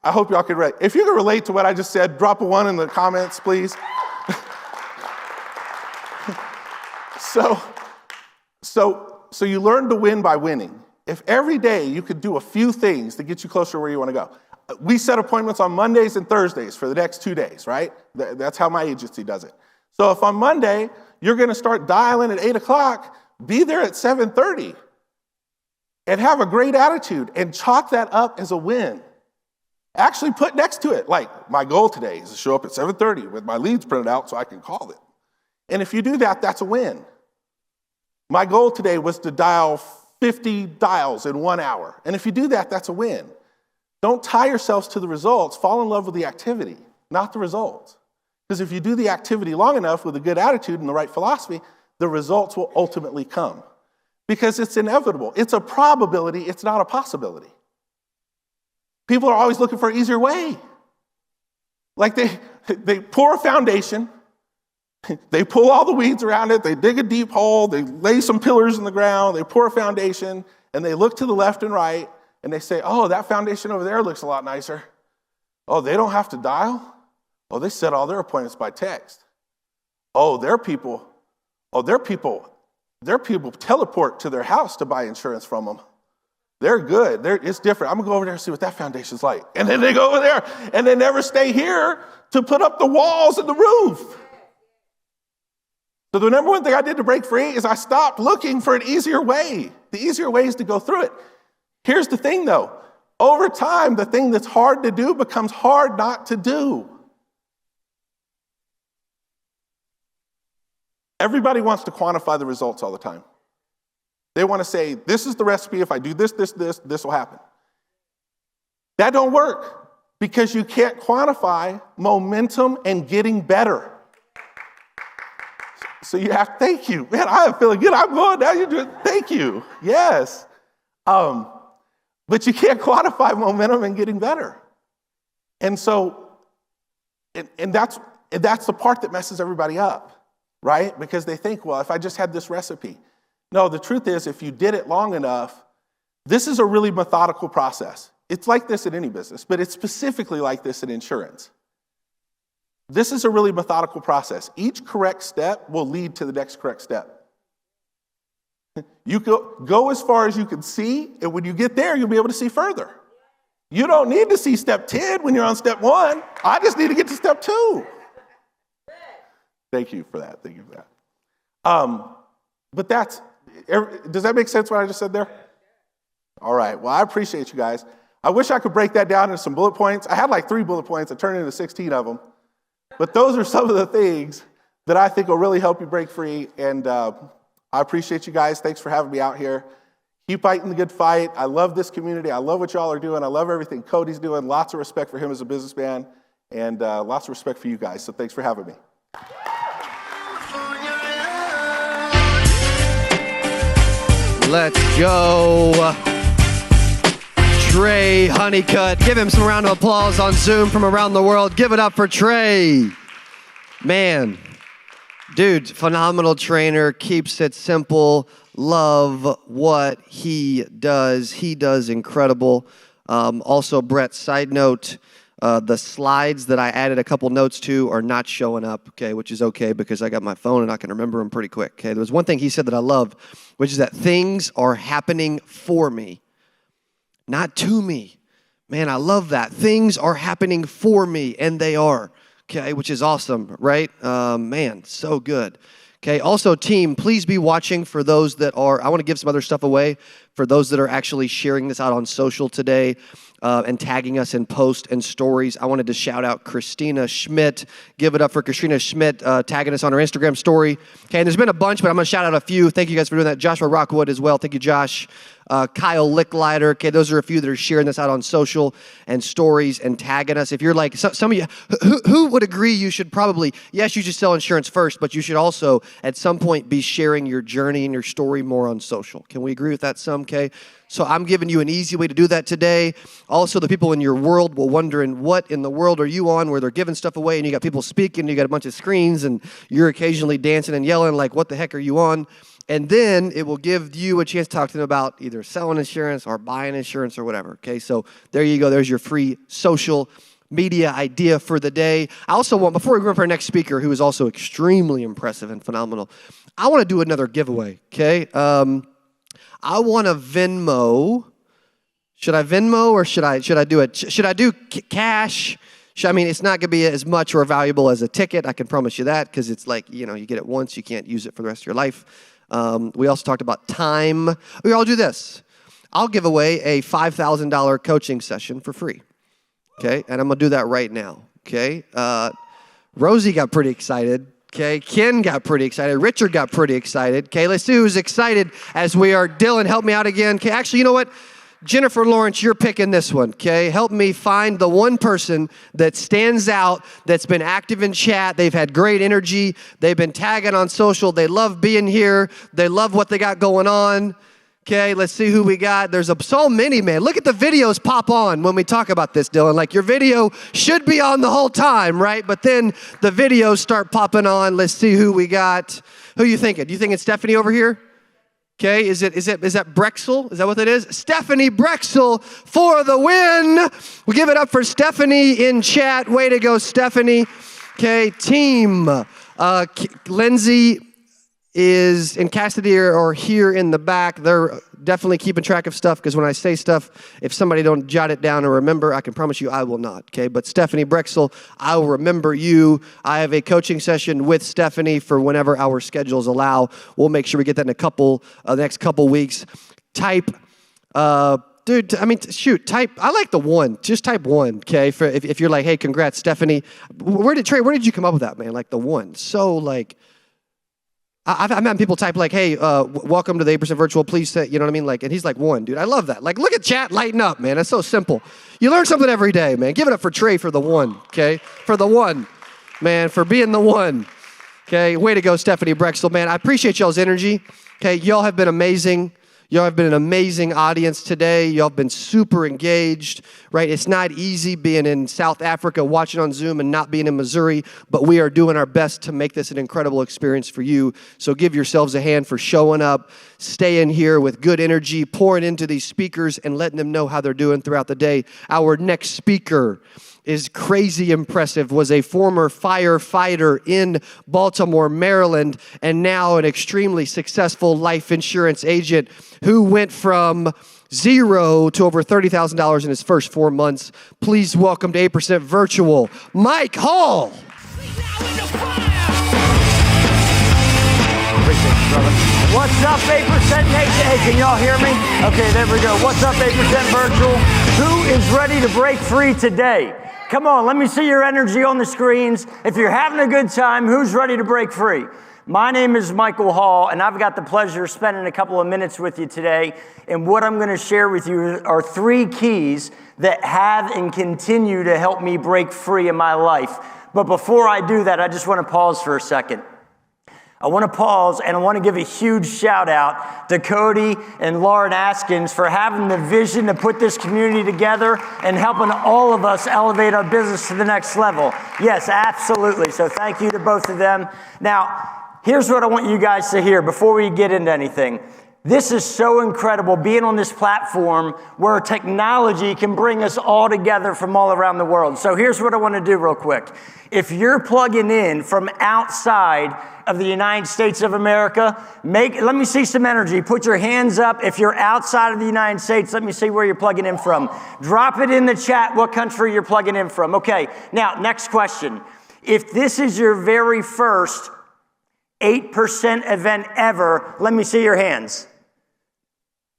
I hope y'all can relate. If you can relate to what I just said, drop a 1 in the comments, please. So you learn to win by winning. If every day you could do a few things to get you closer to where you want to go. We set appointments on Mondays and Thursdays for the next 2 days, right? That's how my agency does it. So if on Monday, you're going to start dialing at 8 o'clock, be there at 7:30 and have a great attitude and chalk that up as a win. Actually put next to it, like my goal today is to show up at 7:30 with my leads printed out so I can call it. And if you do that, that's a win. My goal today was to dial 50 dials in 1 hour. And if you do that, that's a win. Don't tie yourselves to the results. Fall in love with the activity, not the results. Because if you do the activity long enough with a good attitude and the right philosophy, the results will ultimately come. Because it's inevitable. It's a probability, it's not a possibility. People are always looking for an easier way. Like they pour a foundation, they pull all the weeds around it, they dig a deep hole, they lay some pillars in the ground, they pour a foundation, and they look to the left and right, and they say, oh, that foundation over there looks a lot nicer. Oh, they don't have to dial? Oh, they set all their appointments by text. Oh, their people teleport to their house to buy insurance from them. They're good. It's different. I'm going to go over there and see what that foundation's like. And then they go over there, and they never stay here to put up the walls and the roof. So the number one thing I did to break free is I stopped looking for an easier way. The easier way is to go through it. Here's the thing, though. Over time, the thing that's hard to do becomes hard not to do. Everybody wants to quantify the results all the time. They want to say, this is the recipe. If I do this will happen. That don't work because you can't quantify momentum and getting better. So you have, thank you. Man, I am feeling good. I'm going now. You're doing, thank you. Yes. But you can't quantify momentum and getting better. And so, and that's the part that messes everybody up, right? Because they think, well, if I just had this recipe. No, the truth is, if you did it long enough, this is a really methodical process. It's like this in any business, but it's specifically like this in insurance. This is a really methodical process. Each correct step will lead to the next correct step. You go as far as you can see, and when you get there, you'll be able to see further. You don't need to see step 10 when you're on step 1. I just need to get to step 2. Thank you for that. Thank you for that. But does that make sense what I just said there? All right. Well, I appreciate you guys. I wish I could break that down into some bullet points. I had like 3 bullet points. I turned into 16 of them. But those are some of the things that I think will really help you break free. And I appreciate you guys. Thanks for having me out here. Keep fighting the good fight. I love this community. I love what y'all are doing. I love everything Cody's doing. Lots of respect for him as a businessman. And lots of respect for you guys. So thanks for having me. Let's go. Trey Honeycutt. Give him some round of applause on Zoom from around the world. Give it up for Trey. Man, dude, phenomenal trainer, keeps it simple. Love what he does. He does incredible. Also, Brett, side note, the slides that I added a couple notes to are not showing up, okay, which is okay because I got my phone and I can remember them pretty quick, okay? There was one thing he said that I loved, which is that things are happening for me, not to me. Man, I love that. Things are happening for me, and they are, okay, which is awesome, right? Man, so good. Okay, also, team, please be watching for those that are, I want to give some other stuff away for those that are actually sharing this out on social today and tagging us in posts and stories. I wanted to shout out Christina Schmidt. Give it up for Christina Schmidt tagging us on her Instagram story. Okay, and there's been a bunch, but I'm going to shout out a few. Thank you guys for doing that. Joshua Rockwood as well. Thank you, Josh. Kyle Licklider. Okay, those are a few that are sharing this out on social and stories and tagging us. If you're like, some of you, who would agree you should probably, yes, you should sell insurance first, but you should also at some point be sharing your journey and your story more on social. Can we agree with that some, okay? So I'm giving you an easy way to do that today. Also, the people in your world will wondering, what in the world are you on where they're giving stuff away and you got people speaking, you got a bunch of screens and you're occasionally dancing and yelling like, what the heck are you on? And then it will give you a chance to talk to them about either selling insurance or buying insurance or whatever, okay? So there you go. There's your free social media idea for the day. I also want, before we go for our next speaker, who is also extremely impressive and phenomenal, I want to do another giveaway, okay? I want to Venmo. Should I Venmo or should I do it? Should I do cash? I mean, it's not going to be as much or valuable as a ticket. I can promise you that because it's like, you know, you get it once, you can't use it for the rest of your life. We also talked about time. I'll do this. I'll give away a $5,000 coaching session for free. Okay, and I'm going to do that right now. Okay, Rosie got pretty excited. Okay, Ken got pretty excited. Richard got pretty excited. Okay, let's see who's excited as we are. Dylan, help me out again. Okay, actually, you know what? Jennifer Lawrence, you're picking this one, okay? Help me find the one person that stands out, that's been active in chat. They've had great energy. They've been tagging on social. They love being here. They love what they got going on. Okay, let's see who we got. There's so many, man. Look at the videos pop on when we talk about this, Dylan. Like, your video should be on the whole time, right? But then the videos start popping on. Let's see who we got. Who you thinking? You thinking Stephanie over here? Okay, is that Brexel? Is that what it is? Stephanie Brexel for the win. We give it up for Stephanie in chat. Way to go, Stephanie. Okay, team. Lindsay and Cassidy are here in the back. They're definitely keeping track of stuff, because when I say stuff, if somebody don't jot it down or remember, I can promise you I will not, okay? But Stephanie Brexel, I will remember you. I have a coaching session with Stephanie for whenever our schedules allow. We'll make sure we get that in the next couple weeks. Type, dude, I mean, shoot, type, I like the one. Just type one, okay? For if you're like, hey, congrats, Stephanie. Where did you come up with that, man? Like the one. So, like, I've had people type like, hey, welcome to the 8% virtual, please say, you know what I mean? Like, and he's like, one, dude. I love that. Like, look at chat lighten up, man. It's so simple. You learn something every day, man. Give it up for Trey for the one, okay? For the one, man, for being the one, okay? Way to go, Stephanie Brexel, man. I appreciate y'all's energy, okay? Y'all have been amazing. Y'all have been an amazing audience today. Y'all have been super engaged, right? It's not easy being in South Africa, watching on Zoom, and not being in Missouri, but we are doing our best to make this an incredible experience for you. So give yourselves a hand for showing up, staying here with good energy, pouring into these speakers, and letting them know how they're doing throughout the day. Our next speaker is crazy impressive, was a former firefighter in Baltimore, Maryland, and now an extremely successful life insurance agent who went from zero to over $30,000 in his first 4 months. Please welcome to 8% Virtual, Mike Hall. Appreciate you, brother. What's up, 8% Nation? Hey, can y'all hear me? Okay, there we go. What's up, 8% Virtual? Who is ready to break free today? Come on, let me see your energy on the screens. If you're having a good time, who's ready to break free? My name is Michael Hall, and I've got the pleasure of spending a couple of minutes with you today. And what I'm going to share with you are 3 keys that have and continue to help me break free in my life. But before I do that, I just want to pause for a second. I want to pause, and I want to give a huge shout out to Cody and Lauren Askins for having the vision to put this community together and helping all of us elevate our business to the next level. Yes, absolutely. So thank you to both of them. Now, here's what I want you guys to hear before we get into anything. This is so incredible, being on this platform where technology can bring us all together from all around the world. So here's what I want to do real quick. If you're plugging in from outside of the United States of America, let me see some energy. Put your hands up. If you're outside of the United States, let me see where you're plugging in from. Drop it in the chat what country you're plugging in from. Okay, now, next question. If this is your very first 8% event ever, let me see your hands.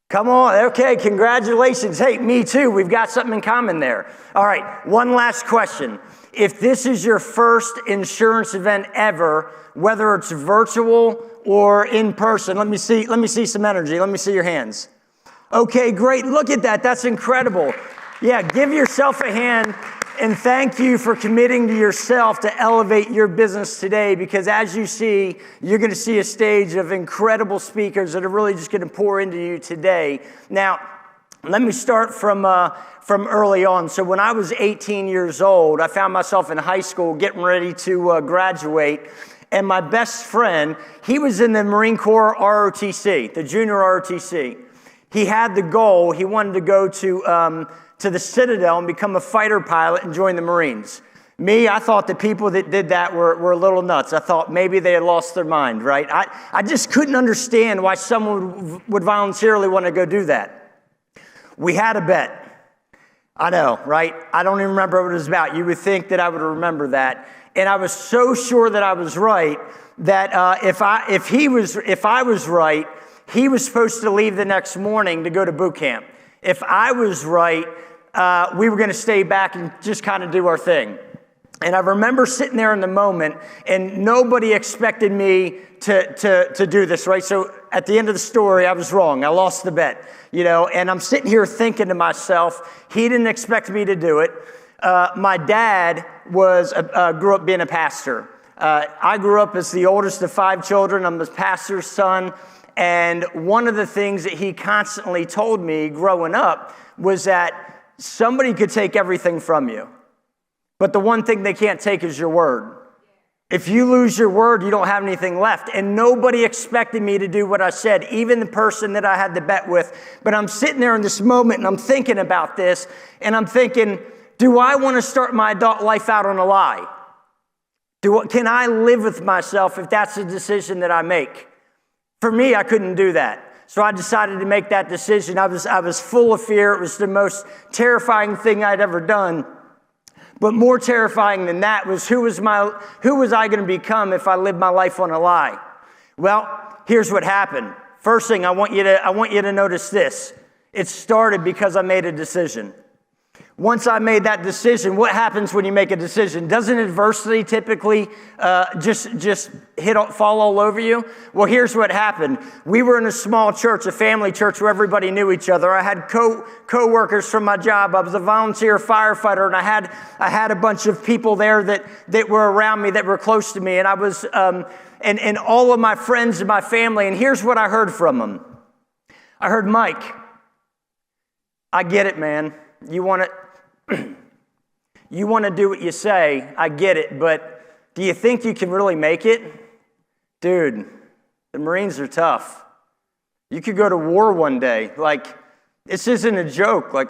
Come on, okay, congratulations. Hey, me too, we've got something in common there. All right, one last question. If this is your first insurance event ever, whether it's virtual or in person, let me see some energy. Let me see your hands. Okay, great, look at that, that's incredible. Yeah, give yourself a hand. And thank you for committing to yourself to elevate your business today, because as you see, you're going to see a stage of incredible speakers that are really just going to pour into you today. Now, let me start from early on. So when I was 18 years old, I found myself in high school getting ready to graduate. And my best friend, he was in the Marine Corps ROTC, the junior ROTC. He had the goal, he wanted to go to the Citadel and become a fighter pilot and join the Marines. Me, I thought the people that did that were a little nuts. I thought maybe they had lost their mind, right? I just couldn't understand why someone would voluntarily want to go do that. We had a bet. I know, right? I don't even remember what it was about. You would think that I would remember that. And I was so sure that I was right that if I was right, he was supposed to leave the next morning to go to boot camp. If I was right, we were going to stay back and just kind of do our thing. And I remember sitting there in the moment, and nobody expected me to do this, right? So at the end of the story, I was wrong. I lost the bet, and I'm sitting here thinking to myself, he didn't expect me to do it. My dad grew up being a pastor. I grew up as the oldest of 5 children. I'm the pastor's son. And one of the things that he constantly told me growing up was that somebody could take everything from you, but the one thing they can't take is your word. If you lose your word, you don't have anything left. And nobody expected me to do what I said, even the person that I had the bet with. But I'm sitting there in this moment and I'm thinking about this, and I'm thinking, do I want to start my adult life out on a lie? Can I live with myself if that's the decision that I make? For me, I couldn't do that. So I decided to make that decision. I was full of fear. It was the most terrifying thing I'd ever done. But more terrifying than that was who was I going to become if I lived my life on a lie? Well, here's what happened. First thing, I want you to notice this. It started because I made a decision. Once I made that decision, what happens when you make a decision? Doesn't adversity typically just fall all over you? Well, here's what happened. We were in a small church, a family church where everybody knew each other. I had co-workers from my job. I was a volunteer firefighter, and I had a bunch of people there that were around me, that were close to me, and I was and all of my friends and my family. And here's what I heard from them. I heard, Mike, I get it, man. You want to do what you say, I get it, but do you think you can really make it? Dude, the Marines are tough. You could go to war one day. Like, this isn't a joke. Like,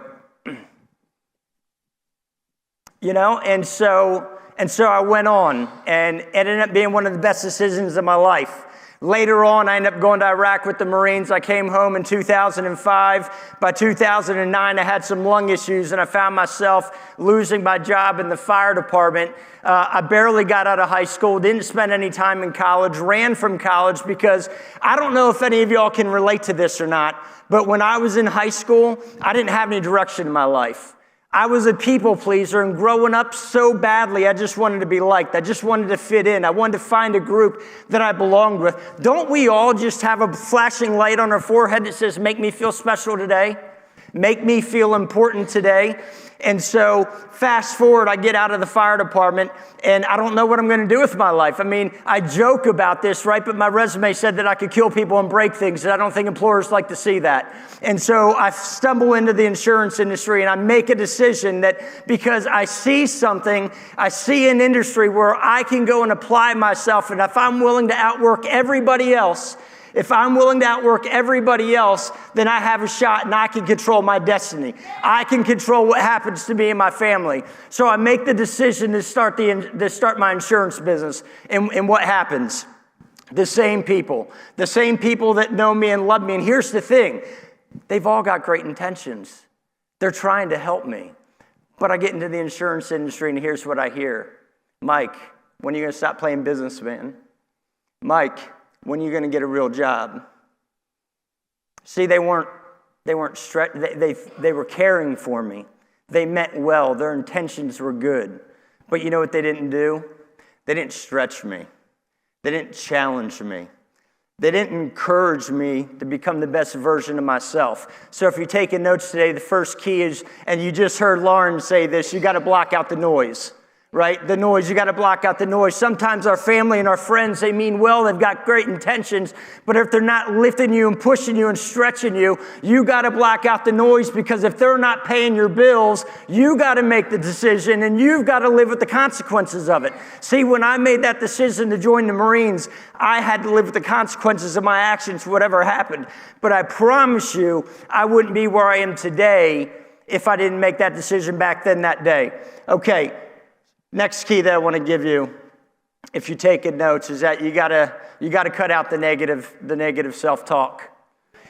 and so I went on, and it ended up being one of the best decisions of my life. Later on, I ended up going to Iraq with the Marines. I came home in 2005. By 2009, I had some lung issues, and I found myself losing my job in the fire department. I barely got out of high school, didn't spend any time in college, ran from college because I don't know if any of y'all can relate to this or not, but when I was in high school, I didn't have any direction in my life. I was a people pleaser, and growing up so badly, I just wanted to be liked. I just wanted to fit in. I wanted to find a group that I belonged with. Don't we all just have a flashing light on our forehead that says, make me feel special today? Make me feel important today? And so fast forward, I get out of the fire department, and I don't know what I'm going to do with my life. I mean, I joke about this, right? But my resume said that I could kill people and break things, and I don't think employers like to see that. And so I stumble into the insurance industry, and I make a decision that because I see something, I see an industry where I can go and apply myself, and if I'm willing to outwork everybody else, then I have a shot, and I can control my destiny. I can control what happens to me and my family. So I make the decision to start my insurance business. And what happens? The same people that know me and love me. And here's the thing. They've all got great intentions. They're trying to help me. But I get into the insurance industry, and here's what I hear. Mike, when are you going to stop playing businessman? Mike, when are you going to get a real job? See, they were caring for me. They meant well. Their intentions were good. But you know what they didn't do? They didn't stretch me. They didn't challenge me. They didn't encourage me to become the best version of myself. So if you're taking notes today, the first key is, and you just heard Lauren say this, you got to block out the noise. Right? The noise, you got to block out the noise. Sometimes our family and our friends, they mean well, they've got great intentions, but if they're not lifting you and pushing you and stretching you, you got to block out the noise, because if they're not paying your bills, you got to make the decision, and you've got to live with the consequences of it. See, when I made that decision to join the Marines, I had to live with the consequences of my actions, whatever happened. But I promise you, I wouldn't be where I am today if I didn't make that decision back then that day. Okay. Next key that I want to give you, if you're taking notes, is that you gotta cut out the negative self-talk.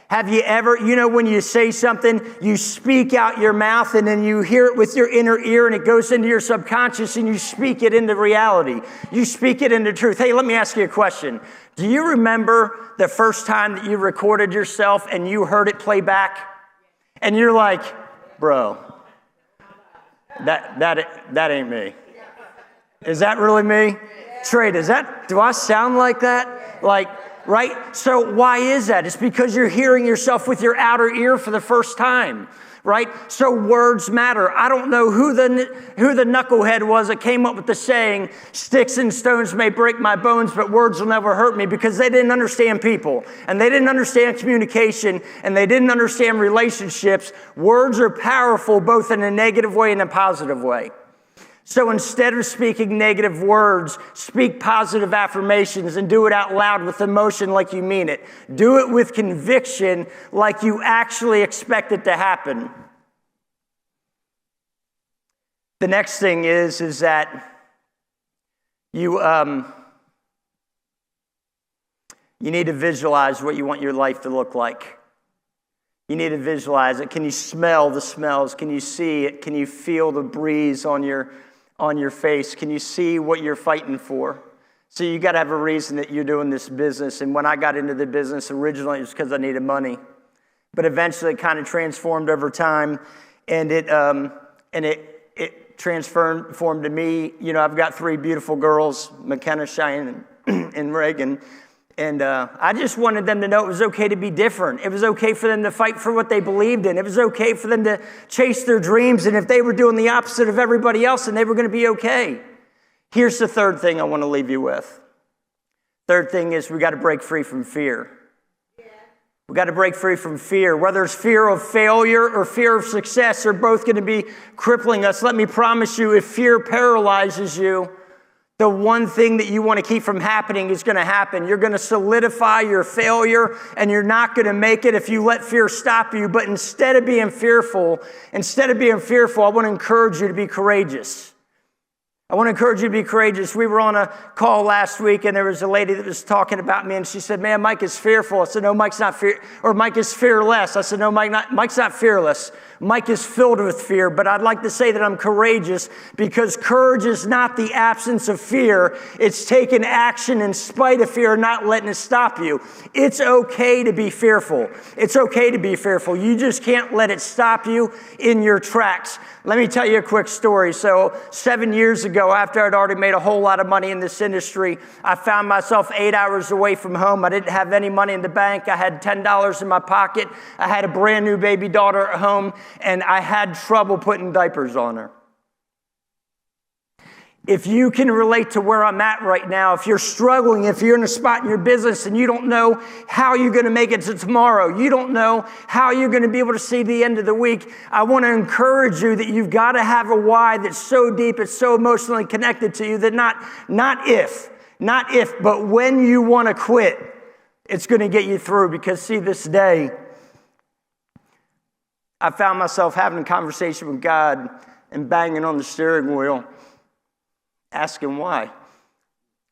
Have you ever, when you say something, you speak out your mouth, and then you hear it with your inner ear, and it goes into your subconscious, and you speak it into reality. You speak it into truth. Hey, let me ask you a question. Do you remember the first time that you recorded yourself and you heard it play back? And you're like, bro, that ain't me. Is that really me? Trey, do I sound like that? Like, right? So why is that? It's because you're hearing yourself with your outer ear for the first time, right? So words matter. I don't know who the knucklehead was that came up with the saying, sticks and stones may break my bones, but words will never hurt me, because they didn't understand people, and they didn't understand communication, and they didn't understand relationships. Words are powerful both in a negative way and a positive way. So instead of speaking negative words, speak positive affirmations and do it out loud with emotion like you mean it. Do it with conviction like you actually expect it to happen. The next thing is that you need to visualize what you want your life to look like. You need to visualize it. Can you smell the smells? Can you see it? Can you feel the breeze on your face? Can you see what you're fighting for? So you got to have a reason that you're doing this business. And when I got into the business originally, it was because I needed money. But eventually it kind of transformed over time, and it transformed to me. You know, I've got 3 beautiful girls, McKenna, Cheyenne, and Reagan. And I just wanted them to know it was okay to be different. It was okay for them to fight for what they believed in. It was okay for them to chase their dreams. And if they were doing the opposite of everybody else, then they were going to be okay. Here's the third thing I want to leave you with. Third thing is we got to break free from fear. We got to break free from fear. Whether it's fear of failure or fear of success, they're both going to be crippling us. Let me promise you, if fear paralyzes you, the one thing that you want to keep from happening is going to happen. You're going to solidify your failure, and you're not going to make it if you let fear stop you. But instead of being fearful, I want to encourage you to be courageous. I want to encourage you to be courageous. We were on a call last week, and there was a lady that was talking about me, and she said, "Man, Mike is fearful." I said, "No, Mike's not Mike is fearless." I said, "No, Mike's not fearless. Mike is filled with fear." But I'd like to say that I'm courageous, because courage is not the absence of fear. It's taking action in spite of fear, not letting it stop you. It's okay to be fearful. It's okay to be fearful. You just can't let it stop you in your tracks. Let me tell you a quick story. So 7 years ago, after I'd already made a whole lot of money in this industry, I found myself 8 hours away from home. I didn't have any money in the bank. I had $10 in my pocket. I had a brand new baby daughter at home, and I had trouble putting diapers on her. If you can relate to where I'm at right now, if you're struggling, if you're in a spot in your business and you don't know how you're going to make it to tomorrow, you don't know how you're going to be able to see the end of the week, I want to encourage you that you've got to have a why that's so deep, it's so emotionally connected to you that not if, but when you want to quit, it's going to get you through. Because see, this day, I found myself having a conversation with God and banging on the steering wheel, asking why.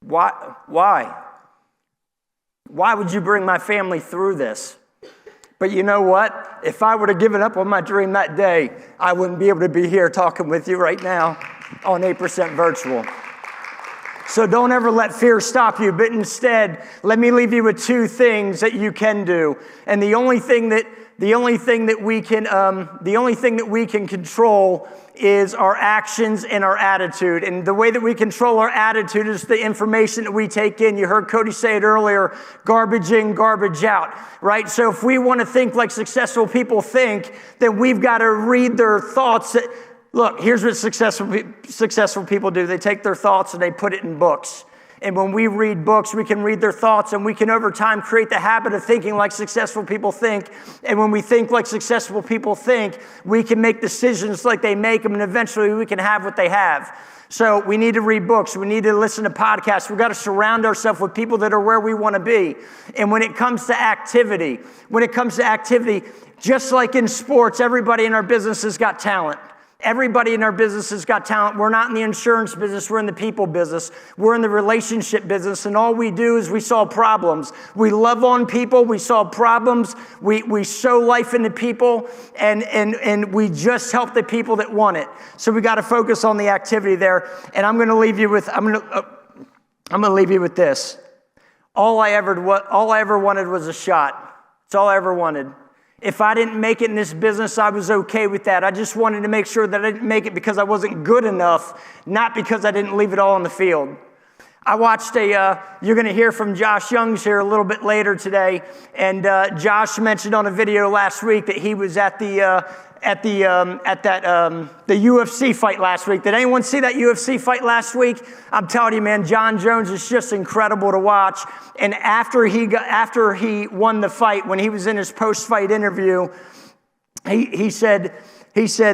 Why would you bring my family through this? But you know what? If I would have given up on my dream that day, I wouldn't be able to be here talking with you right now on 8% Virtual. So don't ever let fear stop you, but instead, let me leave you with 2 things that you can do. And the only thing that we can control is our actions and our attitude. And the way that we control our attitude is the information that we take in. You heard Cody say it earlier, garbage in, garbage out, right? So if we want to think like successful people think, then we've got to read their thoughts. Look, here's what successful people do. They take their thoughts and they put it in books. And when we read books, we can read their thoughts, and we can over time create the habit of thinking like successful people think. And when we think like successful people think, we can make decisions like they make them, and eventually we can have what they have. So we need to read books. We need to listen to podcasts. We've got to surround ourselves with people that are where we want to be. And when it comes to activity, just like in sports, everybody in our business has got talent. Everybody in our business has got talent. We're not in the insurance business. We're in the people business. We're in the relationship business. And all we do is we solve problems. We love on people. We solve problems. We show life into people. And we just help the people that want it. So we got to focus on the activity there. And I'm going to leave you with this. All I ever wanted was a shot. That's all I ever wanted. If I didn't make it in this business, I was okay with that. I just wanted to make sure that I didn't make it because I wasn't good enough, not because I didn't leave it all on the field. I watched you're going to hear from Josh Youngs here a little bit later today. And Josh mentioned on a video last week that he was at the UFC fight last week. Did anyone see that UFC fight last week? I'm telling you, man, John Jones is just incredible to watch. And after he won the fight, when he was in his post-fight interview, he said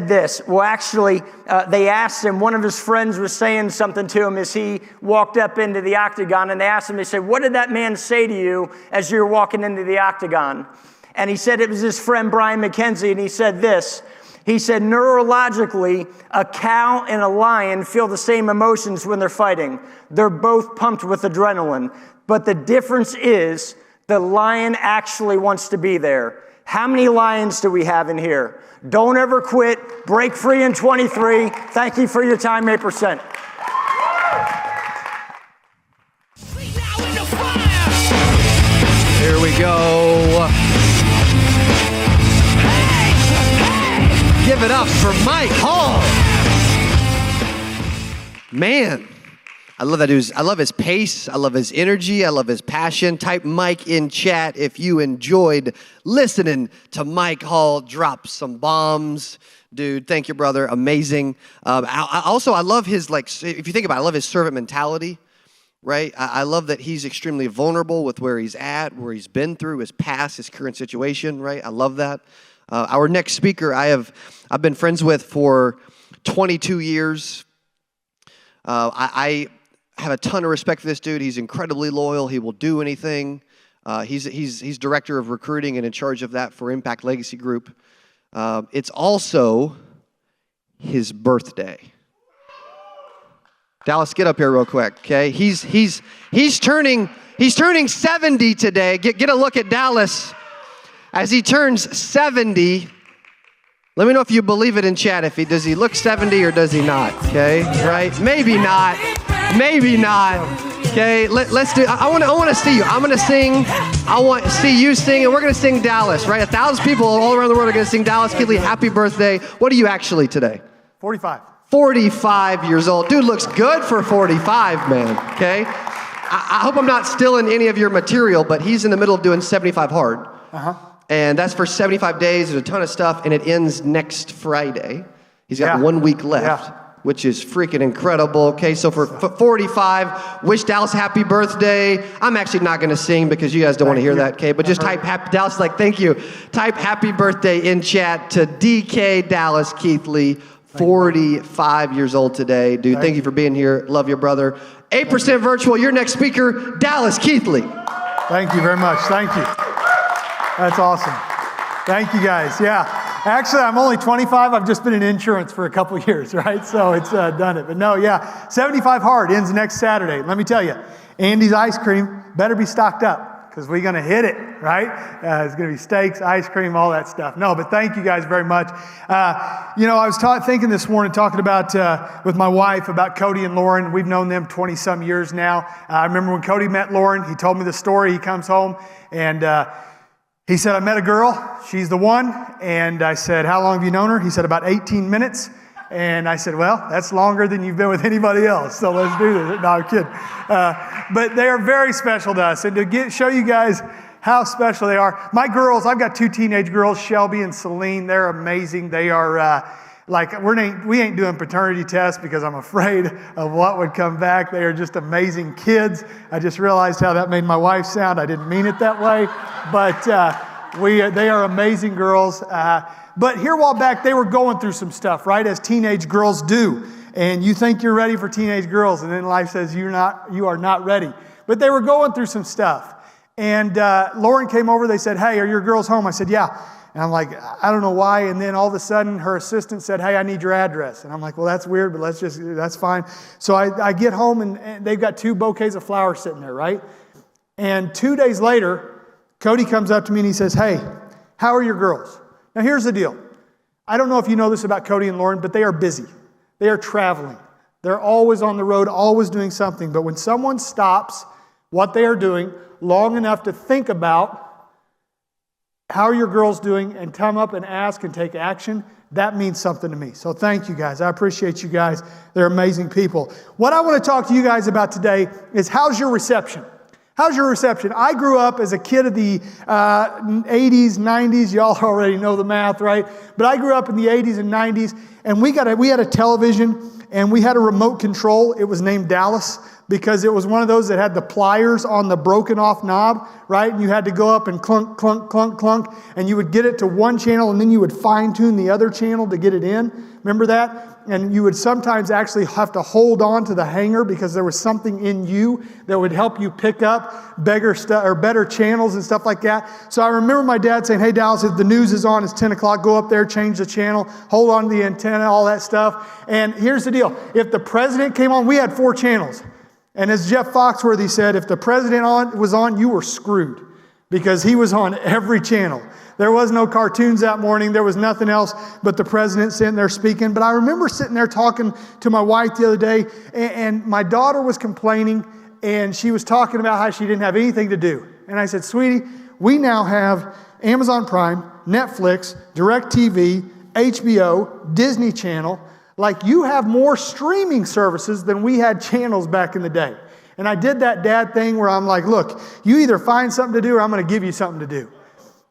this. Well, actually, they asked him, one of his friends was saying something to him as he walked up into the octagon, and they asked him, they said, what did that man say to you as you were walking into the octagon? And he said it was his friend Brian McKenzie, and he said this. He said, neurologically, a cow and a lion feel the same emotions when they're fighting. They're both pumped with adrenaline. But the difference is the lion actually wants to be there. How many lions do we have in here? Don't ever quit. Break free in 23. Thank you for your time, 8%. Here we go. Give it up for Mike Hall. Man, I love that dude. I love his pace. I love his energy. I love his passion. Type Mike in chat if you enjoyed listening to Mike Hall drop some bombs. Dude, thank you, brother. Amazing. I love his, if you think about it, I love his servant mentality, right? I love that he's extremely vulnerable with where he's at, where he's been through, his past, his current situation, right? I love that. Our next speaker, I've been friends with for 22 years. I have a ton of respect for this dude. He's incredibly loyal. He will do anything. He's director of recruiting and in charge of that for Impact Legacy Group. It's also his birthday. Dallas, get up here real quick, okay? He's turning 70 today. Get a look at Dallas. As he turns 70, let me know if you believe it in chat. Does he look 70 or does he not? Okay, right? Maybe not. Okay, let's do. I want to see you. I'm gonna sing. I want to see you sing, and we're gonna sing Dallas. Right? 1,000 people all around the world are gonna sing Dallas. Keithley, happy birthday. What are you actually today? 45. 45 years old. Dude looks good for 45, man. Okay. I hope I'm not stealing any of your material, but he's in the middle of doing 75 hard. And that's for 75 days. There's a ton of stuff, and it ends next Friday. He's got 1 week left, which is freaking incredible. Okay, so for 45, wish Dallas happy birthday. I'm actually not going to sing because you guys don't want to hear that, okay? But just type happy, Dallas, thank you. Type happy birthday in chat to DK Dallas Keithley, 45 years old today. Dude, thank you for being here. Love your brother. 8% virtual, your next speaker, Dallas Keithley. Thank you very much. Thank you. That's awesome. Thank you, guys. Yeah. Actually, I'm only 25. I've just been in insurance for a couple years, right? So it's done it. But no, 75 hard ends next Saturday. Let me tell you, Andy's ice cream better be stocked up because we're going to hit it, right? It's going to be steaks, ice cream, all that stuff. No, but thank you guys very much. I was thinking this morning, talking about with my wife about Cody and Lauren. We've known them 20-some years now. I remember when Cody met Lauren, he told me the story. He comes home and he said, I met a girl, she's the one. And I said, how long have you known her? He said, about 18 minutes. And I said, well, that's longer than you've been with anybody else. So let's do this. No, I'm kidding. But they are very special to us. And to show you guys how special they are. My girls, I've got 2 teenage girls, Shelby and Celine. They're amazing. They are we ain't doing paternity tests because I'm afraid of what would come back. They are just amazing kids. I just realized how that made my wife sound. I didn't mean it that way, but they are amazing girls. But here a while back, they were going through some stuff, right, as teenage girls do. And you think you're ready for teenage girls, and then life says you are not ready. But they were going through some stuff. And Lauren came over. They said, hey, are your girls home? I said, yeah. And I'm like, I don't know why. And then all of a sudden, her assistant said, hey, I need your address. And I'm like, well, that's weird, but that's fine. So I get home, and they've got 2 bouquets of flowers sitting there, right? And 2 days later, Cody comes up to me, and he says, hey, how are your girls? Now, here's the deal. I don't know if you know this about Cody and Lauren, but they are busy. They are traveling. They're always on the road, always doing something. But when someone stops what they are doing long enough to think about how are your girls doing and come up and ask and take action, That means something to me. So thank you guys. I appreciate you guys. They're amazing people. What I want to talk to you guys about today is how's your reception? How's your reception? I grew up as a kid of the 80s, 90s. Y'all already know the math, right? But I grew up in the 80s and 90s, and we had a television, and we had a remote control. It was named Dallas because it was one of those that had the pliers on the broken off knob, right? And you had to go up and clunk, clunk, clunk, clunk, and you would get it to one channel, and then you would fine tune the other channel to get it in. Remember that? And you would sometimes actually have to hold on to the hanger because there was something in you that would help you pick up better channels and stuff like that. So I remember my dad saying, hey, Dallas, if the news is on, it's 10 o'clock, go up there, change the channel, hold on to the antenna, all that stuff. And here's the deal. If the president came on, we had 4 channels. And as Jeff Foxworthy said, if the president was on, you were screwed because he was on every channel. There was no cartoons that morning. There was nothing else but the president sitting there speaking. But I remember sitting there talking to my wife the other day, and my daughter was complaining, and she was talking about how she didn't have anything to do. And I said, sweetie, we now have Amazon Prime, Netflix, DirecTV, HBO, Disney Channel. Like, you have more streaming services than we had channels back in the day. And I did that dad thing where I'm like, look, you either find something to do or I'm going to give you something to do.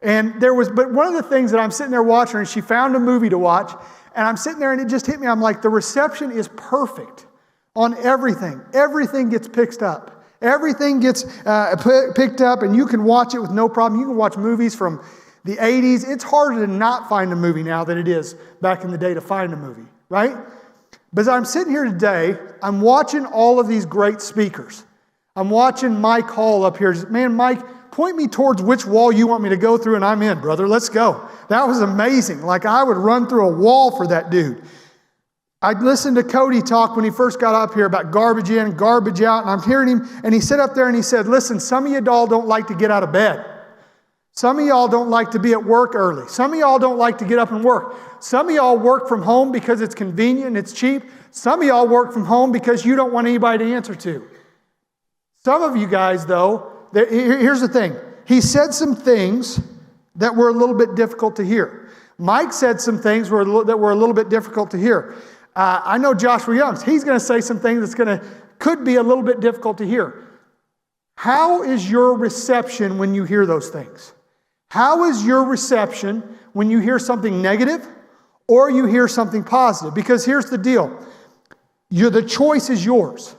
And but one of the things that I'm sitting there watching, and she found a movie to watch, and I'm sitting there and it just hit me. I'm like, the reception is perfect on everything. Everything gets picked up. Everything gets picked up, and you can watch it with no problem. You can watch movies from the 80s. It's harder to not find a movie now than it is back in the day to find a movie, right? But as I'm sitting here today, I'm watching all of these great speakers. I'm watching Mike Hall up here. Man, Mike, point me towards which wall you want me to go through, and I'm in, brother. Let's go. That was amazing. Like, I would run through a wall for that dude. I listened to Cody talk when he first got up here about garbage in, garbage out, and I'm hearing him, and he sat up there and he said, listen, some of you all don't like to get out of bed. Some of y'all don't like to be at work early. Some of y'all don't like to get up and work. Some of y'all work from home because it's convenient and it's cheap. Some of y'all work from home because you don't want anybody to answer to. Some of you guys, though, here's the thing. He said some things that were a little bit difficult to hear. Mike said some things that were a little bit difficult to hear. I know Joshua Youngs. He's going to say some things could be a little bit difficult to hear. How is your reception when you hear those things? How is your reception when you hear something negative or you hear something positive? Because here's the deal. The choice is yours.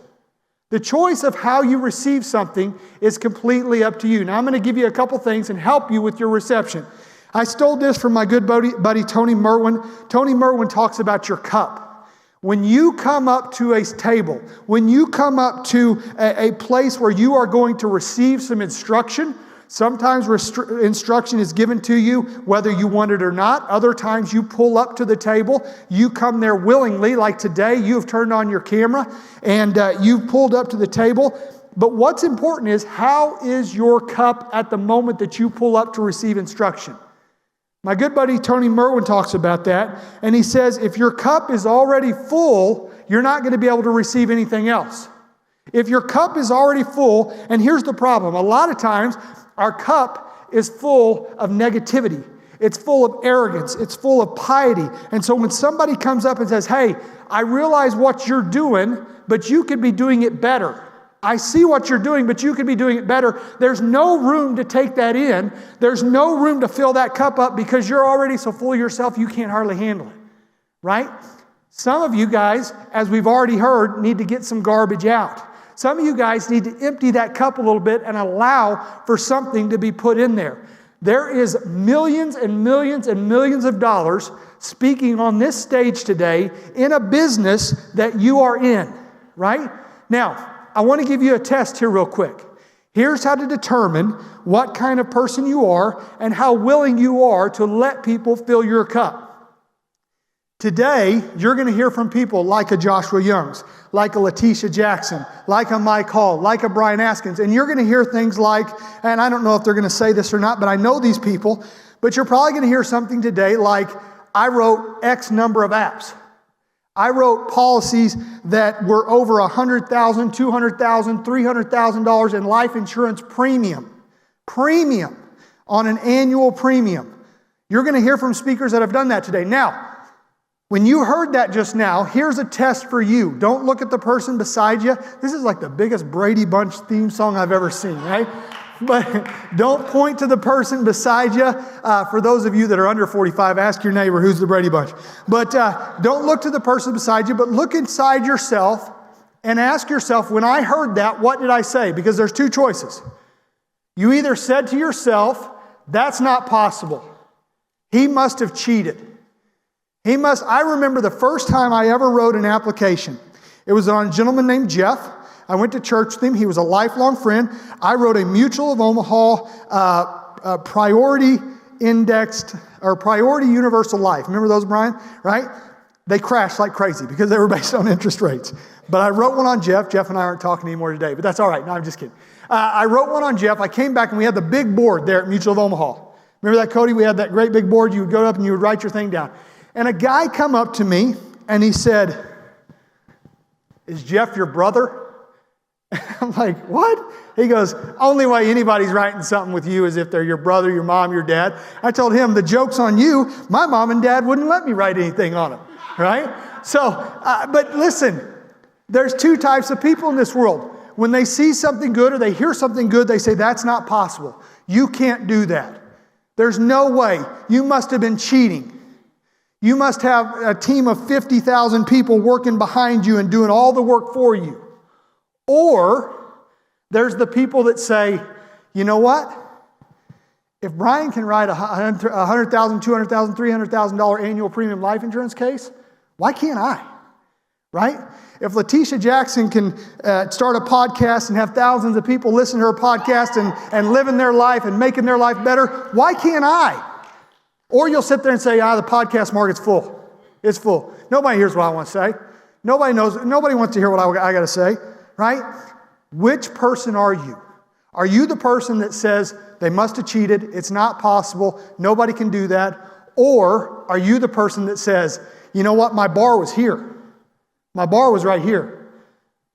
The choice of how you receive something is completely up to you. Now, I'm going to give you a couple things and help you with your reception. I stole this from my good buddy Tony Merwin. Tony Merwin talks about your cup. When you come up to a table, when you come up to a place where you are going to receive some instruction, sometimes instruction is given to you whether you want it or not. Other times you pull up to the table. You come there willingly. Like today, you have turned on your camera and you've pulled up to the table. But what's important is, how is your cup at the moment that you pull up to receive instruction? My good buddy Tony Merwin talks about that. And he says, if your cup is already full, you're not going to be able to receive anything else. If your cup is already full, and here's the problem. A lot of times, our cup is full of negativity. It's full of arrogance. It's full of piety. And so when somebody comes up and says, hey, I realize what you're doing, but you could be doing it better. I see what you're doing, but you could be doing it better. There's no room to take that in. There's no room to fill that cup up because you're already so full of yourself you can't hardly handle it, right? Some of you guys, as we've already heard, need to get some garbage out. Some of you guys need to empty that cup a little bit and allow for something to be put in there. There is millions and millions and millions of dollars speaking on this stage today in a business that you are in, right? Now, I want to give you a test here real quick. Here's how to determine what kind of person you are and how willing you are to let people fill your cup. Today, you're going to hear from people like a Joshua Youngs, like a Letitia Jackson, like a Mike Hall, like a Brian Askins. And you're going to hear things like, and I don't know if they're going to say this or not, but I know these people, but you're probably going to hear something today like, I wrote X number of apps. I wrote policies that were over $100,000, $200,000, $300,000 in life insurance premium on an annual premium. You're going to hear from speakers that have done that today. Now, When you heard that just now, here's a test for you. Don't look at the person beside you. This is like the biggest Brady Bunch theme song I've ever seen, right? But don't point to the person beside you. For those of you that are under 45, ask your neighbor, who's the Brady Bunch? But don't look to the person beside you, but look inside yourself and ask yourself, when I heard that, what did I say? Because there's two choices. You either said to yourself, that's not possible. He must have cheated. I remember the first time I ever wrote an application. It was on a gentleman named Jeff. I went to church with him. He was a lifelong friend. I wrote a Mutual of Omaha priority indexed or priority universal life. Remember those, Brian? Right? They crashed like crazy because they were based on interest rates. But I wrote one on Jeff. Jeff and I aren't talking anymore today, but that's all right. No, I'm just kidding. I wrote one on Jeff. I came back and we had the big board there at Mutual of Omaha. Remember that, Cody? We had that great big board. You would go up and you would write your thing down. And a guy come up to me and he said, "Is Jeff your brother?" I'm like, "What?" He goes, "Only way anybody's writing something with you is if they're your brother, your mom, your dad." I told him, "The joke's on you. My mom and dad wouldn't let me write anything on them." Right? So, but listen, there's two types of people in this world. When they see something good or they hear something good, they say, "That's not possible. You can't do that. There's no way. You must have been cheating. You must have a team of 50,000 people working behind you and doing all the work for you." Or there's the people that say, "You know what? If Brian can write a $100,000, $200,000, $300,000 annual premium life insurance case, why can't I?" Right? If Letitia Jackson can start a podcast and have thousands of people listen to her podcast and living their life and making their life better, why can't I? Or you'll sit there and say, the podcast market's full. It's full. Nobody hears what I want to say. Nobody knows. Nobody wants to hear what I got to say, right? Which person are you? Are you the person that says they must have cheated, it's not possible, nobody can do that? Or are you the person that says, "You know what, my bar was here. My bar was right here."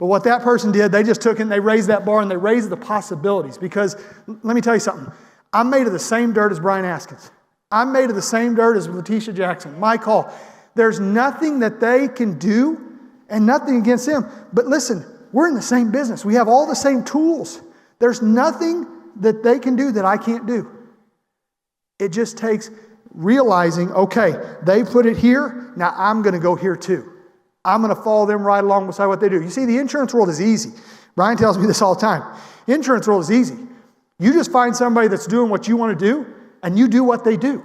But what that person did, they just took it and they raised that bar and they raised the possibilities. Because let me tell you something. I'm made of the same dirt as Brian Askins. I'm made of the same dirt as Letitia Jackson, Mike Hall. There's nothing that they can do and nothing against them. But listen, we're in the same business. We have all the same tools. There's nothing that they can do that I can't do. It just takes realizing, okay, they put it here, now I'm going to go here too. I'm going to follow them right along beside what they do. You see, the insurance world is easy. Brian tells me this all the time. Insurance world is easy. You just find somebody that's doing what you want to do, and you do what they do.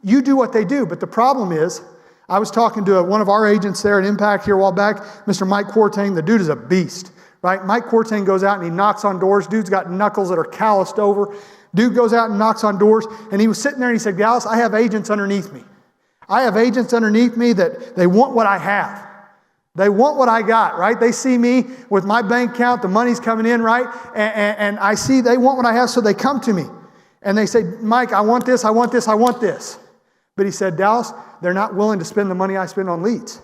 You do what they do. But the problem is, I was talking to one of our agents there at Impact here a while back, Mr. Mike Quartain. The dude is a beast, right? Mike Quartain goes out and he knocks on doors. Dude's got knuckles that are calloused over. Dude goes out and knocks on doors, and he was sitting there and he said, "Dallas, I have agents underneath me. I have agents underneath me that they want what I have. They want what I got," right? They see me with my bank account, the money's coming in, right? And I see they want what I have, so they come to me. And they say, "Mike, I want this, I want this, I want this." But he said, "Dallas, they're not willing to spend the money I spend on leads.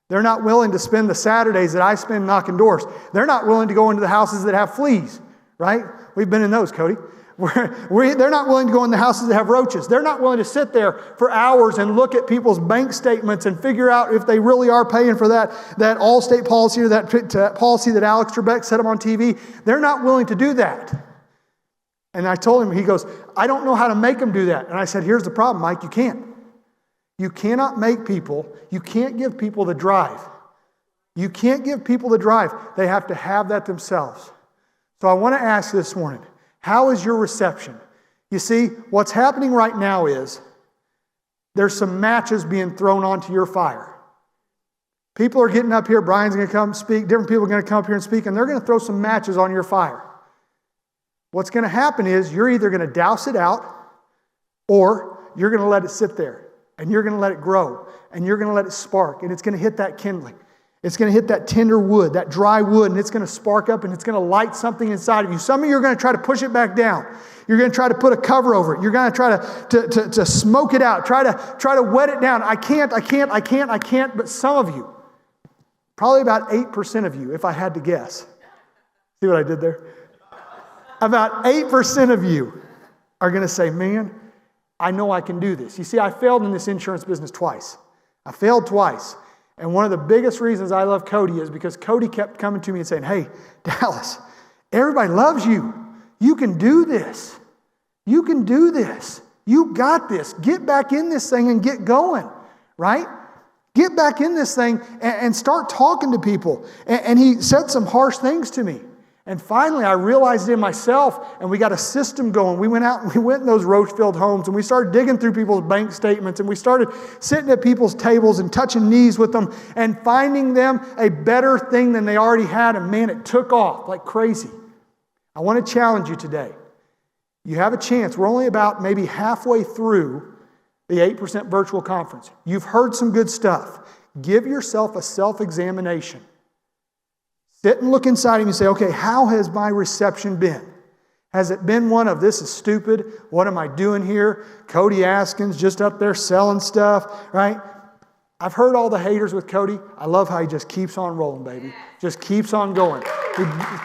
They're not willing to spend the Saturdays that I spend knocking doors. They're not willing to go into the houses that have fleas," right? We've been in those, Cody. They're not willing to go in the houses that have roaches. They're not willing to sit there for hours and look at people's bank statements and figure out if they really are paying for that Allstate policy or that policy that Alex Trebek set them on TV. They're not willing to do that. And I told him, he goes, "I don't know how to make them do that." And I said, "Here's the problem, Mike, you can't. You cannot make people, you can't give people the drive. You can't give people the drive. They have to have that themselves." So I want to ask this morning, how is your reception? You see, what's happening right now is there's some matches being thrown onto your fire. People are getting up here, Brian's going to come speak, different people are going to come up here and speak, and they're going to throw some matches on your fire. What's going to happen is you're either going to douse it out or you're going to let it sit there and you're going to let it grow and you're going to let it spark and it's going to hit that kindling. It's going to hit that tender wood, that dry wood, and it's going to spark up and it's going to light something inside of you. Some of you are going to try to push it back down. You're going to try to put a cover over it. You're going to try to smoke it out, try to wet it down. I can't. But some of you, probably about 8% of you, if I had to guess. See what I did there? About 8% of you are going to say, "Man, I know I can do this." You see, I failed in this insurance business twice. I failed twice. And one of the biggest reasons I love Cody is because Cody kept coming to me and saying, hey, Dallas, everybody loves you. You can do this. You can do this. You got this. Get back in this thing and get going, right? Get back in this thing and start talking to people. And he said some harsh things to me. And finally, I realized it myself, and we got a system going. We went out and we went in those roach-filled homes, and we started digging through people's bank statements, and we started sitting at people's tables and touching knees with them and finding them a better thing than they already had. And man, it took off like crazy. I want to challenge you today. You have a chance. We're only about maybe halfway through the 8% virtual conference. You've heard some good stuff. Give yourself a self-examination. Sit and look inside him and say, okay, how has my reception been? Has it been one of, this is stupid, what am I doing here? Cody Askins just up there selling stuff, right? I've heard all the haters with Cody. I love how he just keeps on rolling, baby. Just keeps on going.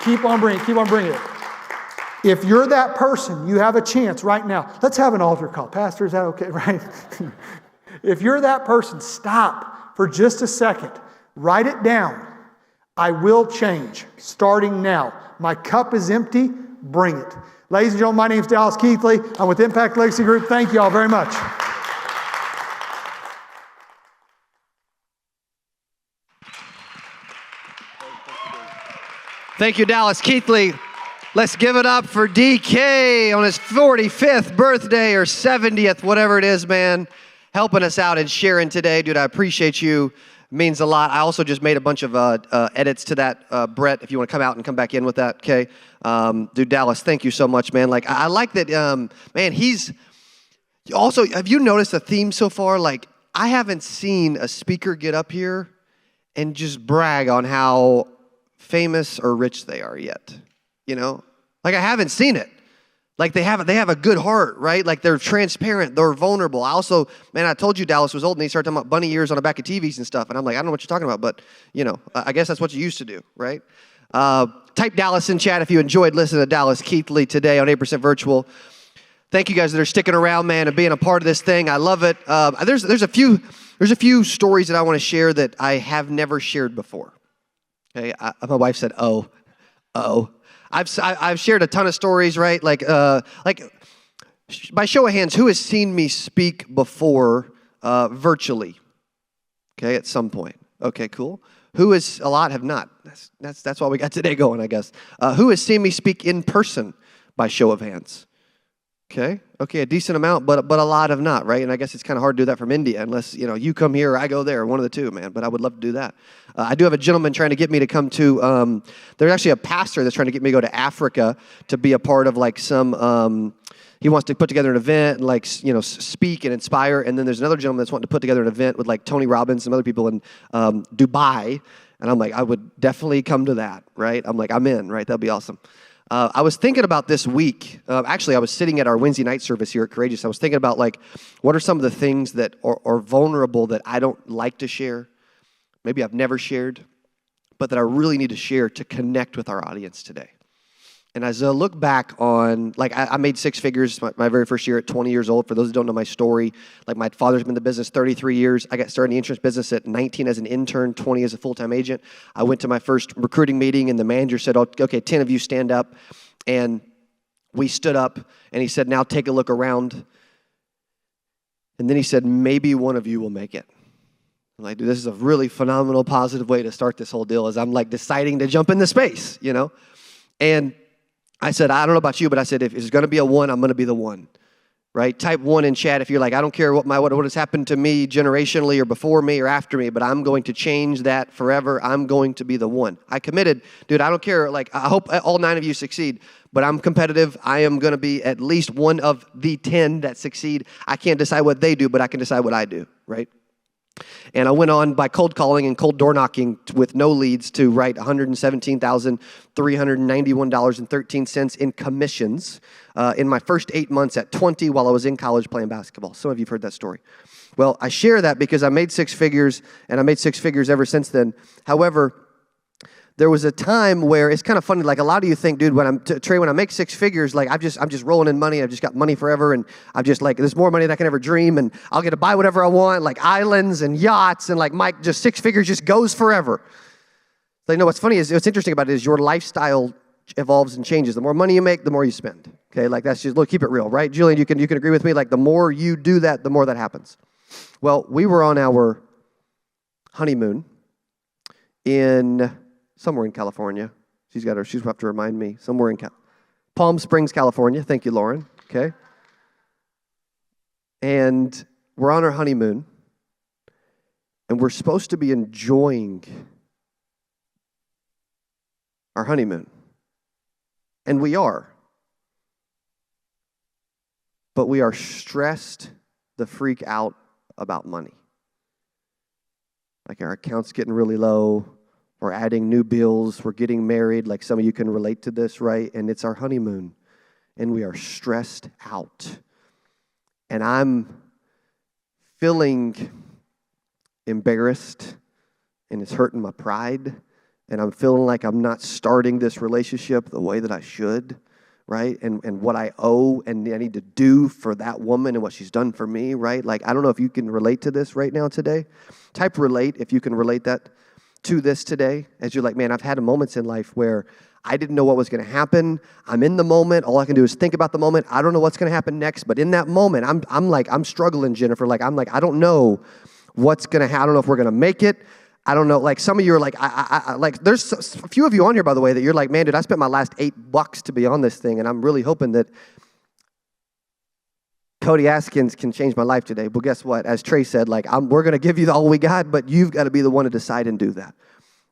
Keep on bringing it. If you're that person, you have a chance right now. Let's have an altar call. Pastor, is that okay, right? If you're that person, stop for just a second. Write it down. I will change starting now. My cup is empty. Bring it. Ladies and gentlemen, my name is Dallas Keithley. I'm with Impact Legacy Group. Thank you all very much. Thank you, Dallas Keithley. Let's give it up for DK on his 45th birthday or 70th, whatever it is, man. Helping us out and sharing today. Dude, I appreciate you. Means a lot. I also just made a bunch of edits to that, Brett, if you want to come out and come back in with that, okay? Dude, Dallas, thank you so much, man. Like, I like that, man, he's... Also, have you noticed a theme so far? Like, I haven't seen a speaker get up here and just brag on how famous or rich they are yet. You know? Like, I haven't seen it. Like, they have a good heart, right? Like, they're transparent, they're vulnerable. I also, man, I told you Dallas was old, and he started talking about bunny ears on the back of TVs and stuff, and I'm like, I don't know what you're talking about, but, you know, I guess that's what you used to do, right? Type Dallas in chat if you enjoyed listening to Dallas Keithley today on 8% Virtual. Thank you guys that are sticking around, man, and being a part of this thing. I love it. There's a few stories that I want to share that I have never shared before. Okay, my wife said, oh. I've shared a ton of stories, right? Like by show of hands, who has seen me speak before virtually? Okay, at some point. Okay, cool. Who is, a lot have not. That's why we got today going, I guess. Who has seen me speak in person by show of hands? Okay, a decent amount, but a lot have not, right? And I guess it's kind of hard to do that from India unless, you know, you come here or I go there, one of the two, man. But I would love to do that. I do have a gentleman trying to get me to come to, there's actually a pastor that's trying to get me to go to Africa to be a part of like some, he wants to put together an event and like, you know, speak and inspire. And then there's another gentleman that's wanting to put together an event with like Tony Robbins and some other people in Dubai. And I'm like, I would definitely come to that, right? I'm like, I'm in, right? That'd be awesome. I was thinking about this week. Actually, I was sitting at our Wednesday night service here at Courageous. I was thinking about, like, what are some of the things that are vulnerable that I don't like to share? Maybe I've never shared, but that I really need to share to connect with our audience today. And as I look back on, like, I made six figures my very first year at 20 years old. For those who don't know my story, like, my father's been in the business 33 years. I got started in the insurance business at 19 as an intern, 20 as a full-time agent. I went to my first recruiting meeting, and the manager said, okay, 10 of you stand up. And we stood up, and he said, now take a look around. And then he said, maybe one of you will make it. I'm like, dude, this is a really phenomenal, positive way to start this whole deal as I'm, like, deciding to jump into space, you know? And I said, I don't know about you, but I said, if it's going to be a one, I'm going to be the one, right? Type one in chat if you're like, I don't care what has happened to me generationally or before me or after me, but I'm going to change that forever. I'm going to be the one. I committed, dude, I don't care. Like, I hope all 9 of you succeed, but I'm competitive. I am going to be at least one of the 10 that succeed. I can't decide what they do, but I can decide what I do, right? And I went on by cold calling and cold door knocking with no leads to write $117,391.13 in commissions in my first 8 months at 20 while I was in college playing basketball. Some of you have heard that story. Well, I share that because I made six figures, and I made six figures ever since then. However, there was a time where it's kind of funny. Like a lot of you think, dude, Trey, when I make six figures, like I'm just rolling in money. I've just got money forever, and I'm just like, there's more money than I can ever dream, and I'll get to buy whatever I want, like islands and yachts, and like Mike, just six figures just goes forever. Like, no, what's funny is, what's interesting about it is your lifestyle evolves and changes. The more money you make, the more you spend. Okay, like that's just, look, keep it real, right? Julian, you can agree with me. Like the more you do that, the more that happens. Well, we were on our honeymoon in somewhere in California. She's going to have to remind me. Somewhere in Palm Springs, California. Thank you, Lauren. Okay. And we're on our honeymoon, and we're supposed to be enjoying our honeymoon. And we are. But we are stressed the freak out about money. Like our account's getting really low. We're adding new bills. We're getting married. Like some of you can relate to this, right? And it's our honeymoon. And we are stressed out. And I'm feeling embarrassed. And it's hurting my pride. And I'm feeling like I'm not starting this relationship the way that I should, right? And what I owe and I need to do for that woman and what she's done for me, right? Like, I don't know if you can relate to this right now today. Type relate if you can relate that to this today. As you're like, man, I've had moments in life where I didn't know what was going to happen. I'm in the moment. All I can do is think about the moment. I don't know what's going to happen next. But in that moment, I'm struggling, Jennifer. Like, I don't know what's going to happen. I don't know if we're going to make it. I don't know, like some of you are like, I like there's a few of you on here, by the way, that you're like, man, dude, I spent my last $8 to be on this thing, and I'm really hoping that Cody Askins can change my life today. But guess what? As Trey said, like, we're going to give you all we got, but you've got to be the one to decide and do that,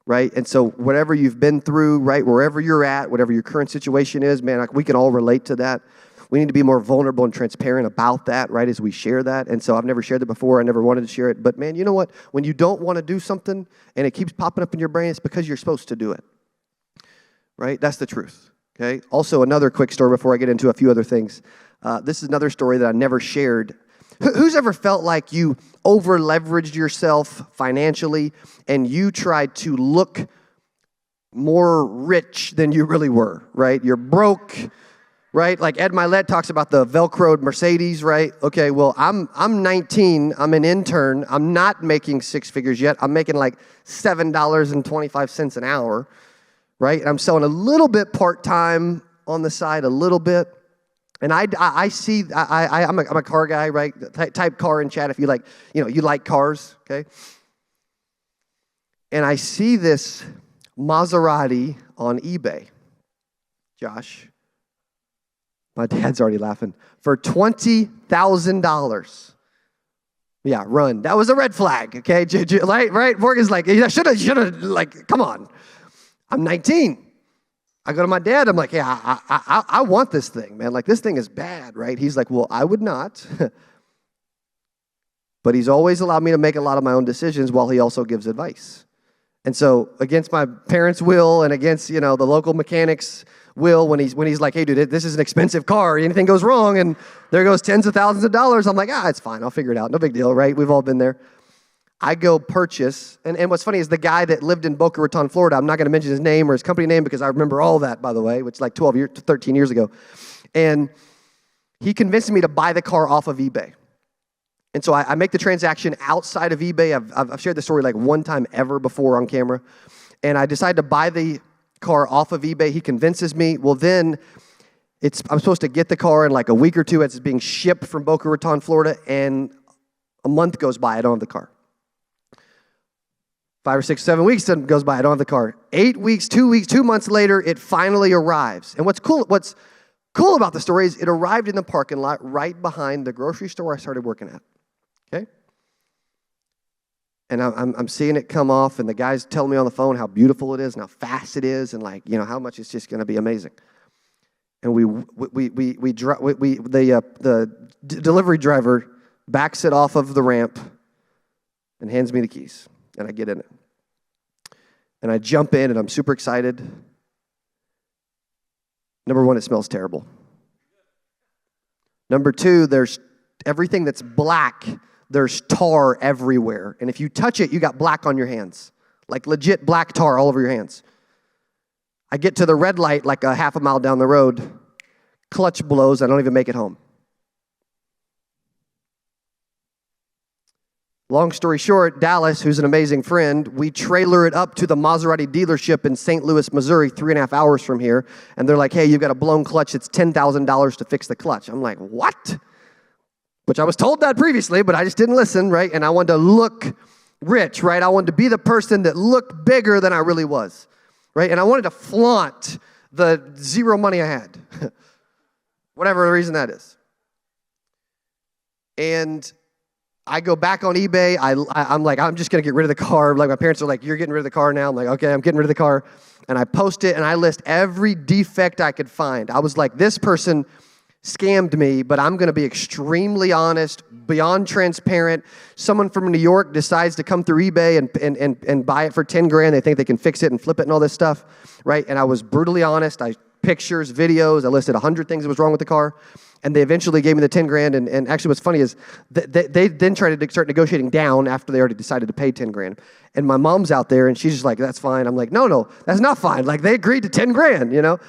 right? And so whatever you've been through, right, wherever you're at, whatever your current situation is, man, like, we can all relate to that. We need to be more vulnerable and transparent about that, right, as we share that. And so I've never shared it before. I never wanted to share it. But, man, you know what? When you don't want to do something and it keeps popping up in your brain, it's because you're supposed to do it, right? That's the truth, okay? Also, another quick story before I get into a few other things. This is another story that I never shared. Who's ever felt like you over-leveraged yourself financially and you tried to look more rich than you really were, right? You're broke, right? Like Ed Milet talks about the Velcroed Mercedes, right? Okay, well, I'm 19. I'm an intern. I'm not making six figures yet. I'm making like $7.25 an hour, right? And I'm selling a little bit part-time on the side, a little bit. And I'm a car guy, right? Type car in chat if you like, you like cars, okay? And I see this Maserati on eBay, Josh. My dad's already laughing. For $20,000. Yeah, run. That was a red flag, okay? Right? Morgan's like, should have, like, come on. I'm 19. I go to my dad. I'm like, yeah, I want this thing, man. Like, this thing is bad, right? He's like, well, I would not. But he's always allowed me to make a lot of my own decisions while he also gives advice. And so against my parents' will and against, the local mechanics' will, when he's like, hey, dude, this is an expensive car. Anything goes wrong, and there goes tens of thousands of dollars. I'm like, it's fine. I'll figure it out. No big deal, right? We've all been there. I go purchase, and what's funny is the guy that lived in Boca Raton, Florida, I'm not going to mention his name or his company name because I remember all that, by the way, which is like 13 years ago. And he convinced me to buy the car off of eBay. And so I make the transaction outside of eBay. I've shared this story like one time ever before on camera. And I decide to buy the car off of eBay. He convinces me. Well, then I'm supposed to get the car in like a week or two as it's being shipped from Boca Raton, Florida, and a month goes by, I don't have the car. 5 or 6, 7 weeks goes by, I don't have the car. 8 weeks, 2 months later, it finally arrives. And what's cool about the story is it arrived in the parking lot right behind the grocery store I started working at. Okay? And I'm seeing it come off, and the guy's telling me on the phone how beautiful it is and how fast it is, and like, how much it's just going to be amazing. And the delivery driver backs it off of the ramp and hands me the keys, and I get in it. And I jump in, and I'm super excited. Number one, it smells terrible. Number two, there's everything that's black. There's tar everywhere. And if you touch it, you got black on your hands. Like legit black tar all over your hands. I get to the red light like a half a mile down the road. Clutch blows. I don't even make it home. Long story short, Dallas, who's an amazing friend, we trailer it up to the Maserati dealership in St. Louis, Missouri, 3.5 hours from here. And they're like, hey, you've got a blown clutch. It's $10,000 to fix the clutch. I'm like, what? Which I was told that previously, but I just didn't listen, right? And I wanted to look rich, right? I wanted to be the person that looked bigger than I really was, right? And I wanted to flaunt the zero money I had, whatever the reason that is. And I go back on eBay. I'm like, I'm just going to get rid of the car. Like, my parents are like, you're getting rid of the car now? I'm like, okay, I'm getting rid of the car. And I post it, and I list every defect I could find. I was like, this person scammed me, but I'm going to be extremely honest, beyond transparent. Someone from New York decides to come through eBay and buy it for 10 grand. They think they can fix it and flip it and all this stuff, right? And I was brutally honest. Pictures, videos. I listed 100 things that was wrong with the car. And they eventually gave me the 10 grand. And actually what's funny is they then tried to start negotiating down after they already decided to pay 10 grand. And my mom's out there and she's just like, that's fine. I'm like, no, that's not fine. Like, they agreed to 10 grand, you know?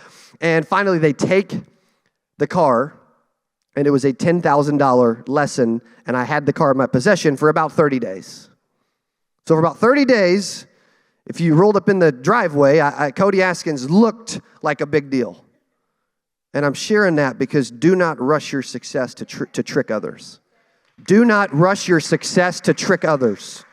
And finally they take the car, and it was a $10,000 lesson. And I had the car in my possession for about 30 days. So for about 30 days, if you rolled up in the driveway, Cody Askins looked like a big deal. And I'm sharing that because do not rush your success to trick others. Do not rush your success to trick others.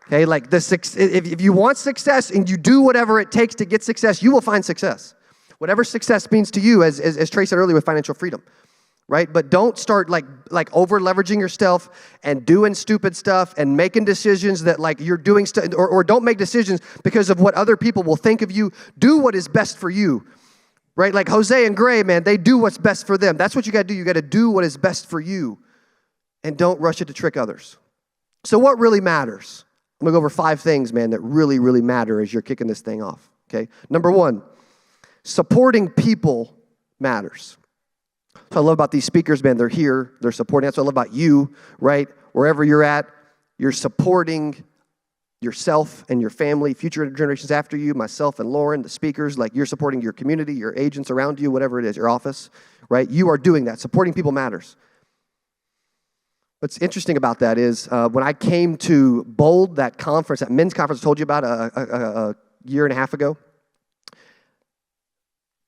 Okay, like if you want success and you do whatever it takes to get success, you will find success. Whatever success means to you, as Trey said earlier with financial freedom, right? But don't start like over leveraging yourself and doing stupid stuff and making decisions that like you're doing or don't make decisions because of what other people will think of you. Do what is best for you. Right? Like Jose and Gray, man, they do what's best for them. That's what you got to do. You got to do what is best for you and don't rush it to trick others. So what really matters? I'm going to go over 5 things, man, that really, really matter as you're kicking this thing off, okay? Number 1, supporting people matters. So I love about these speakers, man, they're here, they're supporting. That's what I love about you, right? Wherever you're at, you're supporting yourself and your family, future generations after you, myself and Lauren, the speakers, like you're supporting your community, your agents around you, whatever it is, your office, right? You are doing that. Supporting people matters. What's interesting about that is when I came to Bold, that conference, that men's conference I told you about a year and a half ago,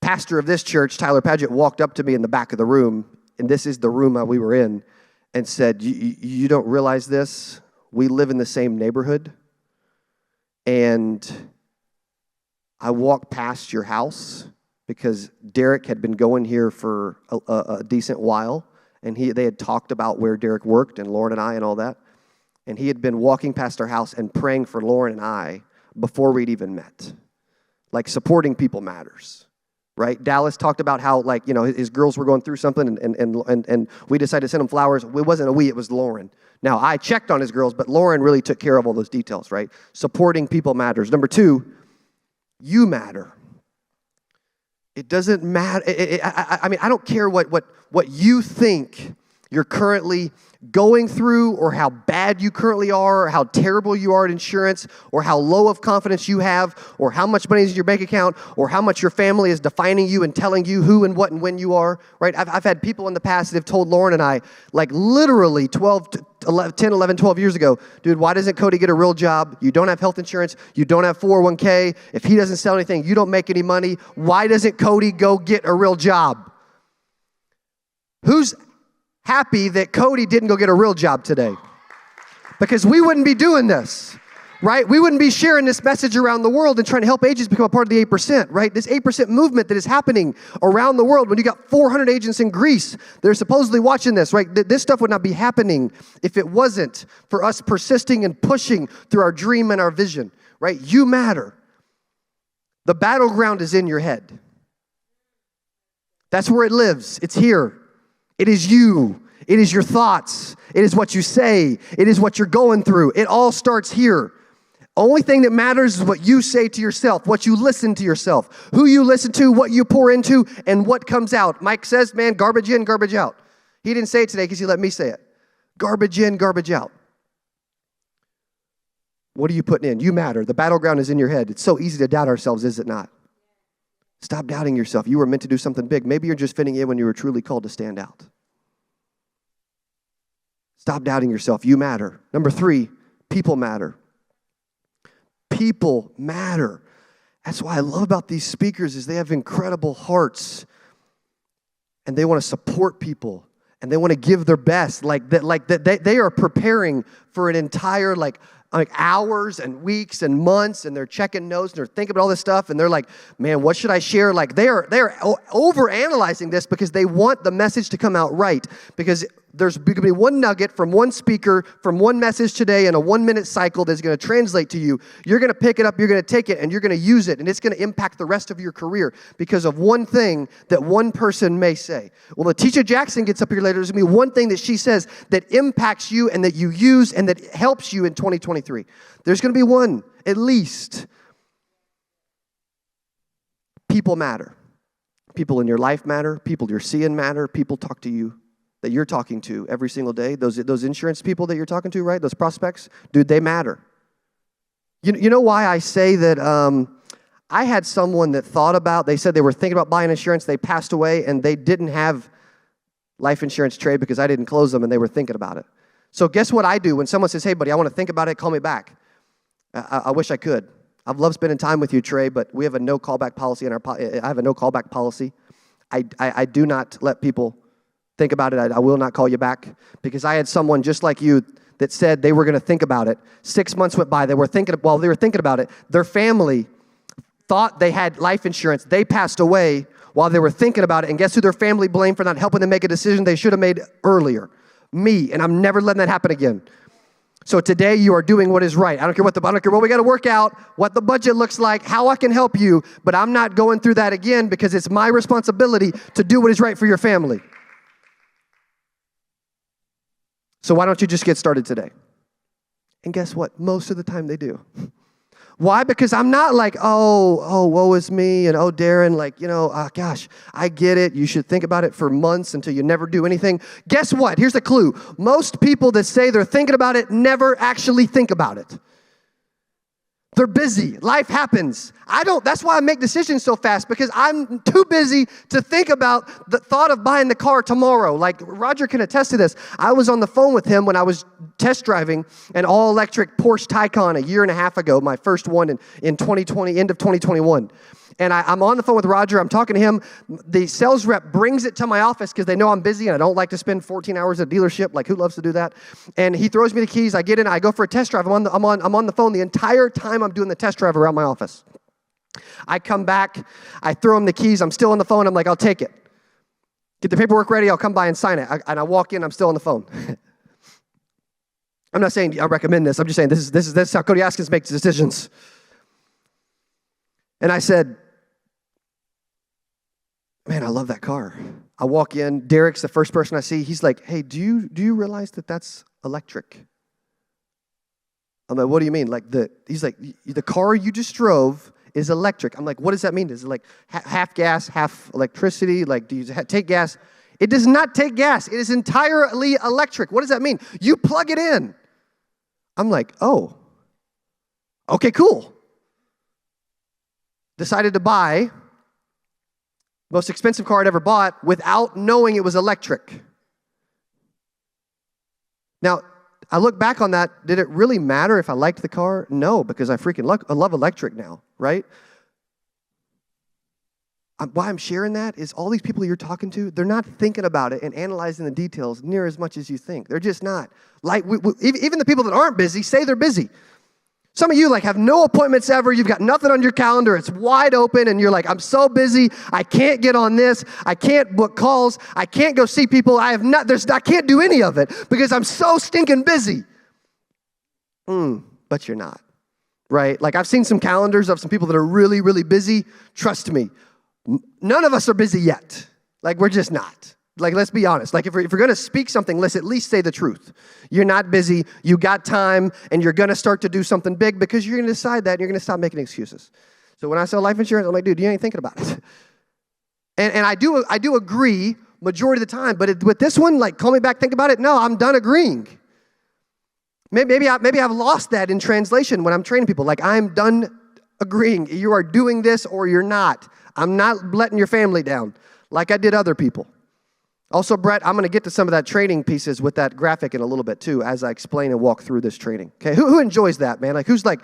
pastor of this church, Tyler Pritchett, walked up to me in the back of the room, and this is the room we were in, and said, you don't realize this? We live in the same neighborhood. And I walked past your house because Derek had been going here for a decent while, and they had talked about where Derek worked and Lauren and I and all that. And he had been walking past our house and praying for Lauren and I before we'd even met. Like, supporting people matters, right? Dallas talked about how, like, you know, his girls were going through something, and we decided to send him flowers. It wasn't a we, it was Lauren. Now, I checked on his girls, but Lauren really took care of all those details, right? Supporting people matters. Number 2, you matter. It doesn't matter. I mean, I don't care what you think you're currently going through, or how bad you currently are, or how terrible you are at insurance, or how low of confidence you have, or how much money is in your bank account, or how much your family is defining you and telling you who and what and when you are, right? I've had people in the past that have told Lauren and I, like literally 10, 11, 12 years ago, dude, why doesn't Cody get a real job? You don't have health insurance. You don't have 401k. If he doesn't sell anything, you don't make any money. Why doesn't Cody go get a real job? Who's happy that Cody didn't go get a real job today? Because we wouldn't be doing this, right? We wouldn't be sharing this message around the world and trying to help agents become a part of the 8%, right? This 8% movement that is happening around the world. When you got 400 agents in Greece, they're supposedly watching this, right? This stuff would not be happening if it wasn't for us persisting and pushing through our dream and our vision, right? You matter. The battleground is in your head. That's where it lives. It's here. It is you. It is your thoughts. It is what you say. It is what you're going through. It all starts here. Only thing that matters is what you say to yourself, what you listen to yourself, who you listen to, what you pour into, and what comes out. Mike says, man, garbage in, garbage out. He didn't say it today because he let me say it. Garbage in, garbage out. What are you putting in? You matter. The battleground is in your head. It's so easy to doubt ourselves, is it not? Stop doubting yourself. You were meant to do something big. Maybe you're just fitting in when you were truly called to stand out. Stop doubting yourself. You matter. Number 3, people matter. People matter. That's what I love about these speakers is they have incredible hearts. And they want to support people. And they want to give their best. They are preparing for an entire like hours and weeks and months, and they're checking notes and they're thinking about all this stuff, and they're like, man, what should I share? Like they're over analyzing this because they want the message to come out right. Because there's going to be one nugget from one speaker, from one message today in a 1-minute cycle that's going to translate to you. You're going to pick it up, you're going to take it, and you're going to use it, and it's going to impact the rest of your career because of one thing that one person may say. Well, Letitia Jackson gets up here later. There's going to be one thing that she says that impacts you and that you use and that helps you in 2023. There's going to be one, at least. People matter. People in your life matter. People you're seeing matter. People talk to you. That you're talking to every single day, those insurance people that you're talking to, right? Those prospects, dude, they matter. You know why I say that I had someone that they said they were thinking about buying insurance, they passed away, and they didn't have life insurance trade because I didn't close them, and they were thinking about it. So guess what I do when someone says, hey, buddy, I want to think about it, call me back. I wish I could. I've loved spending time with you, Trey, but we have a no callback policy I have a no callback policy. I do not let people think about it. I will not call you back because I had someone just like you that said they were going to think about it. 6 months went by. While they were thinking about it, their family thought they had life insurance. They passed away while they were thinking about it. And guess who their family blamed for not helping them make a decision they should have made earlier? Me. And I'm never letting that happen again. So today you are doing what is right. I don't care what we got to work out, what the budget looks like, how I can help you, but I'm not going through that again because it's my responsibility to do what is right for your family. So why don't you just get started today? And guess what? Most of the time they do. Why? Because I'm not like, oh, woe is me, and oh, Darren, like, gosh, I get it. You should think about it for months until you never do anything. Guess what? Here's the clue. Most people that say they're thinking about it never actually think about it. They're busy. Life happens. That's why I make decisions so fast, because I'm too busy to think about the thought of buying the car tomorrow. Like Roger can attest to this. I was on the phone with him when I was test driving an all-electric Porsche Taycan a year and a half ago, my first one in 2020, end of 2021. And I'm on the phone with Roger. I'm talking to him. The sales rep brings it to my office because they know I'm busy and I don't like to spend 14 hours at a dealership. Like, who loves to do that? And he throws me the keys. I get in. I go for a test drive. I'm on the phone the entire time I'm doing the test drive around my office. I come back. I throw him the keys. I'm still on the phone. I'm like, I'll take it. Get the paperwork ready. I'll come by and sign it. And I walk in. I'm still on the phone. I'm not saying I recommend this. I'm just saying this is how Cody Askins makes decisions. And I said, man, I love that car. I walk in. Derek's the first person I see. He's like, hey, do you realize that that's electric? I'm like, what do you mean? He's like, the car you just drove is electric. I'm like, what does that mean? Is it like half gas, half electricity? Like, do you take gas? It does not take gas. It is entirely electric. What does that mean? You plug it in. I'm like, oh, okay, cool. Decided to buy most expensive car I'd ever bought without knowing it was electric. Now, I look back on that. Did it really matter if I liked the car? No, because I love electric now, right? Why I'm sharing that is all these people you're talking to, they're not thinking about it and analyzing the details near as much as you think. They're just not. Like even the people that aren't busy say they're busy. Some of you have no appointments ever. You've got nothing on your calendar. It's wide open, and you're like, I'm so busy. I can't get on this. I can't book calls. I can't go see people. I can't do any of it because I'm so stinking busy. But you're not, right? Like I've seen some calendars of some people that are really, really busy. Trust me, none of us are busy yet. Like we're just not. Like, let's be honest. Like, if you're going to speak something, let's at least say the truth. You're not busy. You got time, and you're going to start to do something big because you're going to decide that, and you're going to stop making excuses. So when I sell life insurance, I'm like, dude, you ain't thinking about it. And I do agree majority of the time. But with this one, like, call me back, think about it. No, I'm done agreeing. Maybe I've lost that in translation when I'm training people. Like, I'm done agreeing. You are doing this or you're not. I'm not letting your family down like I did other people. Also, Brett, I'm going to get to some of that training pieces with that graphic in a little bit too as I explain and walk through this training. Okay, who enjoys that, man? Like, who's like,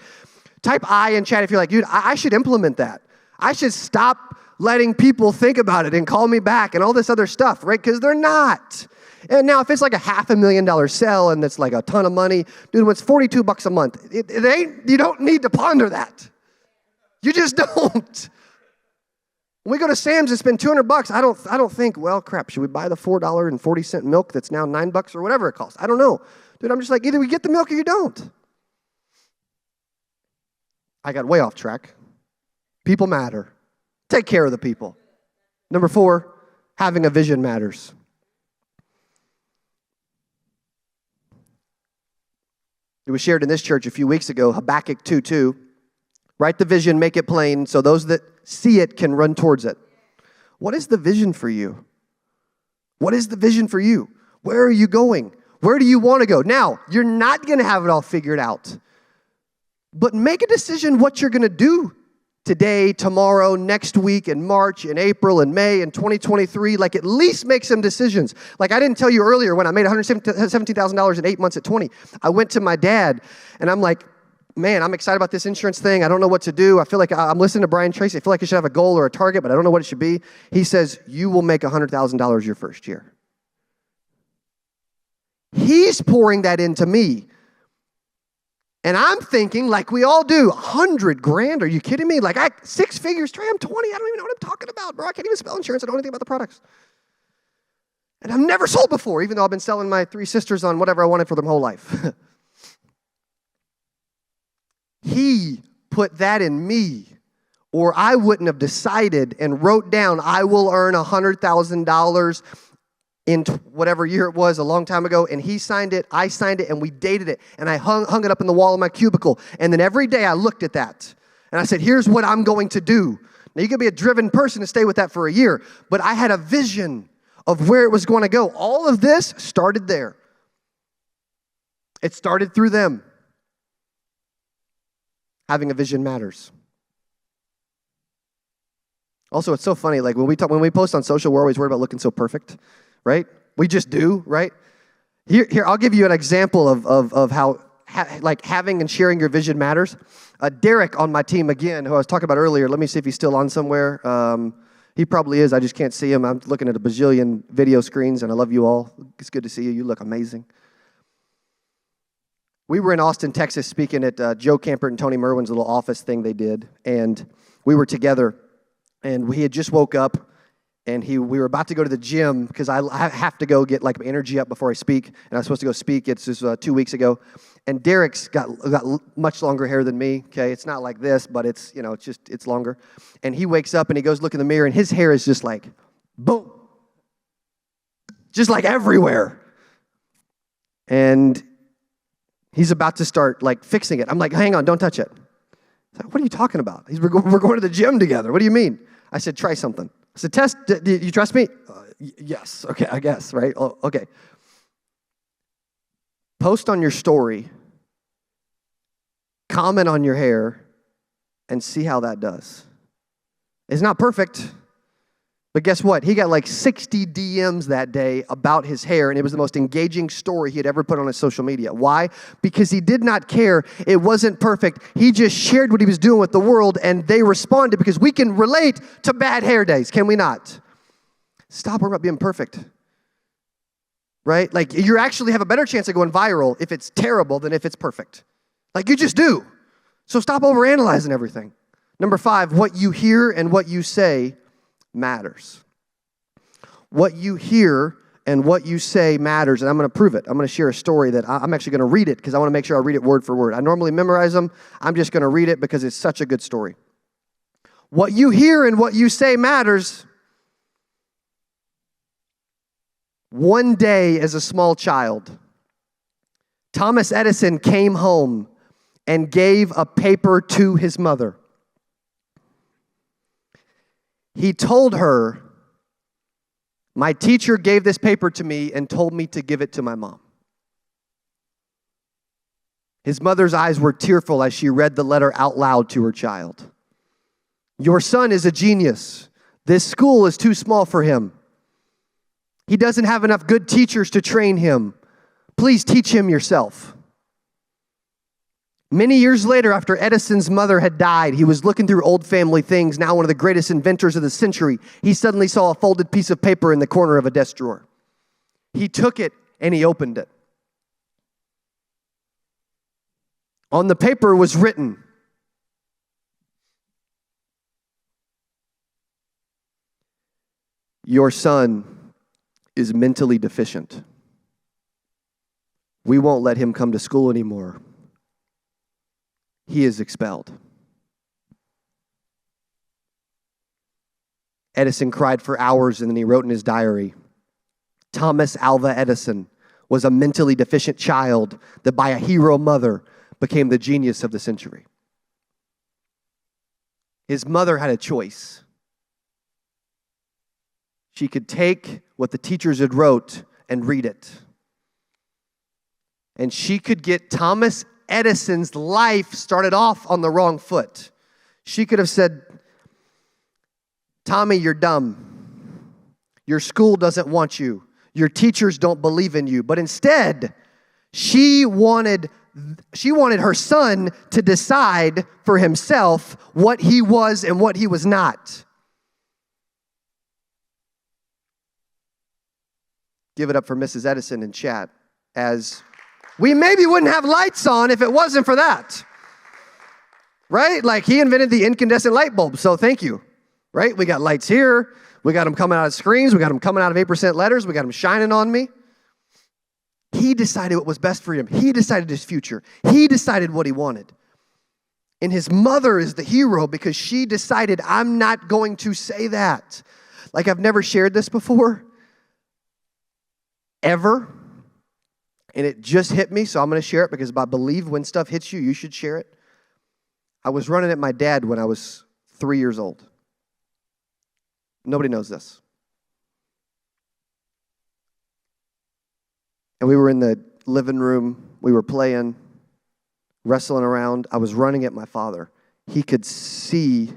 type I in chat if you're like, dude, I should implement that. I should stop letting people think about it and call me back and all this other stuff, right? Because they're not. And now if it's like a $500,000 sell and it's like a ton of money, dude, when it's $42 a month, it ain't, you don't need to ponder that. You just don't. When we go to Sam's and spend $200, I don't think, well, crap, should we buy the $4.40 milk that's now $9 or whatever it costs? I don't know. Dude, I'm just like, either we get the milk or you don't. I got way off track. People matter. Take care of the people. Number 4, having a vision matters. It was shared in this church a few weeks ago, Habakkuk 2:2. Write the vision, make it plain, so those that see it can run towards it. What is the vision for you? What is the vision for you? Where are you going? Where do you want to go? Now, you're not going to have it all figured out, but make a decision what you're going to do today, tomorrow, next week, in March, in April, in May, in 2023. Like, at least make some decisions. Like, I didn't tell you earlier when I made $117,000 in 8 months at 20. I went to my dad, and I'm like, man, I'm excited about this insurance thing. I don't know what to do. I feel like I'm listening to Brian Tracy. I feel like I should have a goal or a target, but I don't know what it should be. He says, you will make $100,000 your first year. He's pouring that into me. And I'm thinking, like we all do, 100 grand? Are you kidding me? Like, 6 figures, Trey, I'm 20. I don't even know what I'm talking about, bro. I can't even spell insurance. I don't know anything about the products. And I've never sold before, even though I've been selling my 3 sisters on whatever I wanted for their whole life. He put that in me, or I wouldn't have decided and wrote down, I will earn $100,000 in whatever year it was, a long time ago, and he signed it, I signed it, and we dated it, and I hung it up in the wall of my cubicle, and then every day I looked at that, and I said, here's what I'm going to do. Now, you could be a driven person to stay with that for a year, but I had a vision of where it was going to go. All of this started there. It started through them. Having a vision matters. Also, it's so funny, like when we post on social, we're always worried about looking so perfect, right? We just do, right? Here, I'll give you an example of how having and sharing your vision matters. Derek on my team again, who I was talking about earlier, let me see if he's still on somewhere. He probably is, I just can't see him. I'm looking at a bazillion video screens, and I love you all. It's good to see you. You look amazing. We were in Austin, Texas, speaking at Joe Campert and Tony Merwin's little office thing they did, and we were together, and we had just woke up, and we were about to go to the gym because I have to go get like energy up before I speak, and I was supposed to go speak. It's just 2 weeks ago, and Derek's got much longer hair than me. Okay, it's not like this, but it's it's longer, and he wakes up and he goes look in the mirror, and his hair is just like, boom, just like everywhere, and he's about to start like fixing it. I'm like, hang on, don't touch it. He's like, what are you talking about? We're going to the gym together. What do you mean? I said, try something. I said, test, do you trust me? Yes, okay, I guess, right? Oh, okay. Post on your story, comment on your hair, and see how that does. It's not perfect, but guess what? He got like 60 DMs that day about his hair, and it was the most engaging story he had ever put on his social media. Why? Because he did not care. It wasn't perfect. He just shared what he was doing with the world, and they responded because we can relate to bad hair days, can we not? Stop worrying about being perfect, right? Like, you actually have a better chance of going viral if it's terrible than if it's perfect. Like, you just do. So stop overanalyzing everything. Number 5, what you hear and what you say matters. What you hear and what you say matters, and I'm going to prove it. I'm going to share a story that I'm actually going to read it because I want to make sure I read it word for word. I normally memorize them. I'm just going to read it because it's such a good story. What you hear and what you say matters. One day as a small child, Thomas Edison came home and gave a paper to his mother. He told her, my teacher gave this paper to me and told me to give it to my mom. His mother's eyes were tearful as she read the letter out loud to her child. Your son is a genius. This school is too small for him. He doesn't have enough good teachers to train him. Please teach him yourself. Many years later, after Edison's mother had died, he was looking through old family things, now one of the greatest inventors of the century. He suddenly saw a folded piece of paper in the corner of a desk drawer. He took it and he opened it. On the paper was written, "Your son is mentally deficient. We won't let him come to school anymore. He is expelled." Edison cried for hours, and then he wrote in his diary, "Thomas Alva Edison was a mentally deficient child that by a hero mother became the genius of the century." His mother had a choice. She could take what the teachers had wrote and read it. And she could get Thomas Edison's life started off on the wrong foot. She could have said, "Tommy, you're dumb. Your school doesn't want you. Your teachers don't believe in you." But instead, she wanted her son to decide for himself what he was and what he was not. Give it up for Mrs. Edison in chat, as we maybe wouldn't have lights on if it wasn't for that. Right? Like, he invented the incandescent light bulb, so thank you. Right? We got lights here. We got them coming out of screens. We got them coming out of 8% letters. We got them shining on me. He decided what was best for him. He decided his future. He decided what he wanted. And his mother is the hero because she decided, I'm not going to say that. Like, I've never shared this before, ever. And it just hit me, so I'm going to share it because I believe when stuff hits you, you should share it. I was running at my dad when I was 3 years old. Nobody knows this. And we were in the living room. We were playing, wrestling around. I was running at my father. He could see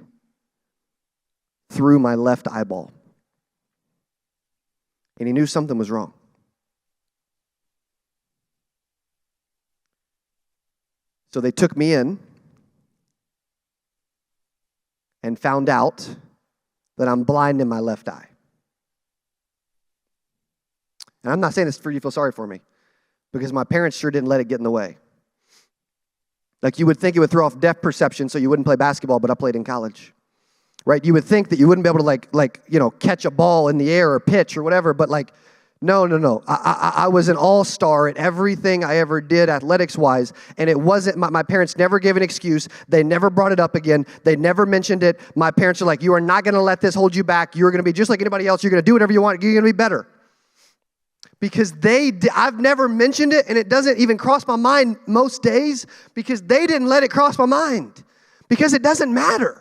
through my left eyeball. And he knew something was wrong. So they took me in and found out that I'm blind in my left eye. And I'm not saying this for you to feel sorry for me, because my parents sure didn't let it get in the way. Like, you would think it would throw off depth perception so you wouldn't play basketball, but I played in college. Right? You would think that you wouldn't be able to catch a ball in the air or pitch or whatever, but no. I was an all-star at everything I ever did athletics-wise, and it wasn't, my parents never gave an excuse. They never brought it up again. They never mentioned it. My parents are like, you are not going to let this hold you back. You're going to be just like anybody else. You're going to do whatever you want. You're going to be better. Because I've never mentioned it, and it doesn't even cross my mind most days because they didn't let it cross my mind. Because it doesn't matter.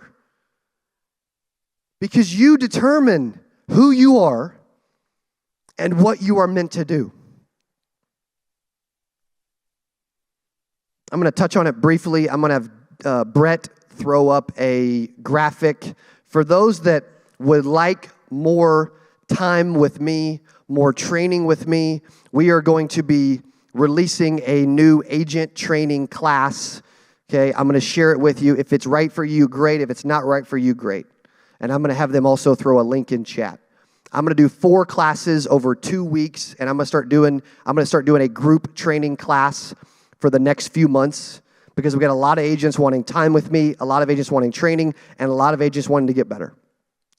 Because you determine who you are and what you are meant to do. I'm going to touch on it briefly. I'm going to have Brett throw up a graphic. For those that would like more time with me, more training with me, we are going to be releasing a new agent training class. Okay, I'm going to share it with you. If it's right for you, great. If it's not right for you, great. And I'm going to have them also throw a link in chat. I'm going to do 4 classes over 2 weeks, and I'm going to start doing a group training class for the next few months because we got a lot of agents wanting time with me, a lot of agents wanting training, and a lot of agents wanting to get better.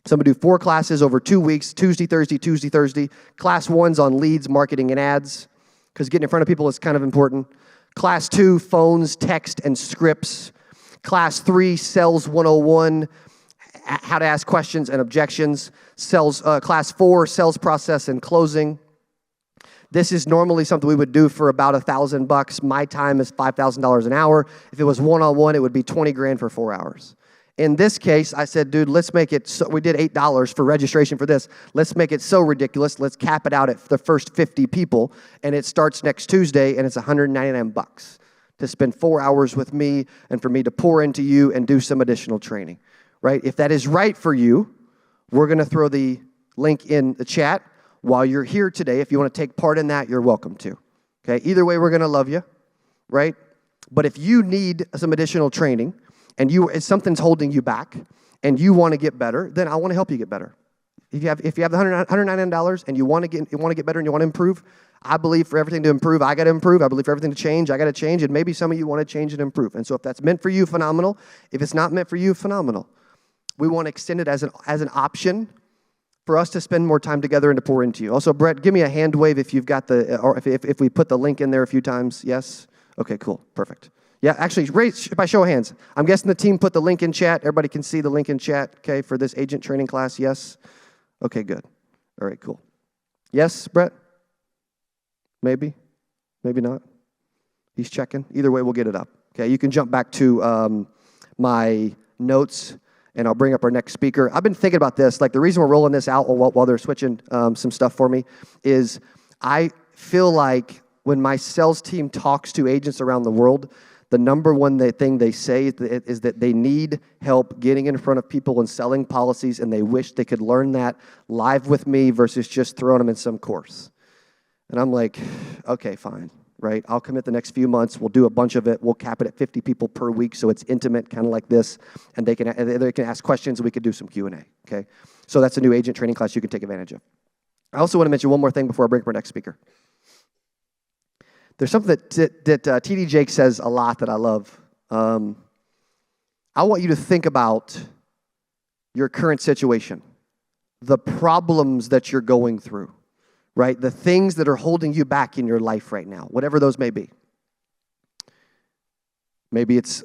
So I'm going to do 4 classes over 2 weeks, Tuesday, Thursday. Class 1's on leads, marketing, and ads, because getting in front of people is kind of important. Class 2, phones, text, and scripts. Class 3, sales 101, how to ask questions and objections. Class 4, sales process and closing. This is normally something we would do for about $1,000. My time is $5,000 an hour. If it was one-on-one, it would be $20,000 for 4 hours. In this case, I said, dude, let's make it so, we did $8 for registration for this. Let's make it so ridiculous. Let's cap it out at the first 50 people, and it starts next Tuesday, and it's $199 to spend 4 hours with me and for me to pour into you and do some additional training. right? If that is right for you, we're going to throw the link in the chat. While you're here today, if you want to take part in that, you're welcome to. Okay? Either way, we're going to love you, right? But if you need some additional training and if something's holding you back and you want to get better, then I want to help you get better. If you have the $199 and you want to get better and you want to improve, I believe for everything to improve, I got to improve. I believe for everything to change, I got to change. And maybe some of you want to change and improve. And so if that's meant for you, phenomenal. If it's not meant for you, phenomenal. We want to extend it as an option for us to spend more time together and to pour into you. Also, Brett, give me a hand wave if you've got or if we put the link in there a few times. Yes? Okay, cool. Perfect. Yeah, actually, raise by show of hands. I'm guessing the team put the link in chat. Everybody can see the link in chat, okay, for this agent training class. Yes? Okay, good. All right, cool. Yes, Brett? Maybe? Maybe not? He's checking. Either way, we'll get it up. Okay, you can jump back to my notes, and I'll bring up our next speaker. I've been thinking about this. Like, the reason we're rolling this out while they're switching some stuff for me is I feel like when my sales team talks to agents around the world, the number one thing they say is that they need help getting in front of people and selling policies, and they wish they could learn that live with me versus just throwing them in some course. And I'm like, okay, fine, right? I'll commit the next few months. We'll do a bunch of it. We'll cap it at 50 people per week, so it's intimate, kind of like this, and they can ask questions, and we could do some Q&A, okay? So that's a new agent training class you can take advantage of. I also want to mention one more thing before I bring up our next speaker. There's something that T.D. Jakes says a lot that I love. I want you to think about your current situation, the problems that you're going through, right? The things that are holding you back in your life right now, whatever those may be. Maybe it's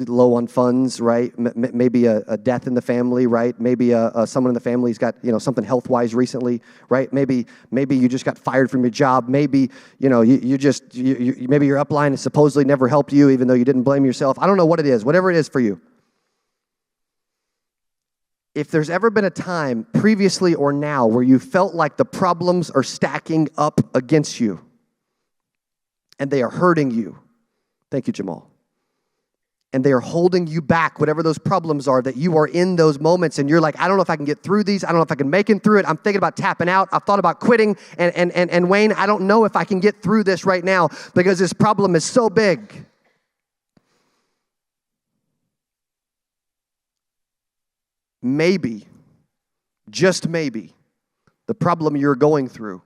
low on funds, right? Maybe a death in the family, right? Maybe someone in the family's got something health-wise recently, right? Maybe you just got fired from your job. Maybe maybe your upline has supposedly never helped you, even though you didn't blame yourself. I don't know what it is. Whatever it is for you. If there's ever been a time, previously or now, where you felt like the problems are stacking up against you, and they are hurting you, thank you, Jamal. And they are holding you back, whatever those problems are, that you are in those moments and you're like, I don't know if I can get through these. I don't know if I can make it through it. I'm thinking about tapping out. I've thought about quitting. And Wayne, I don't know if I can get through this right now because this problem is so big. Maybe, just maybe, the problem you're going through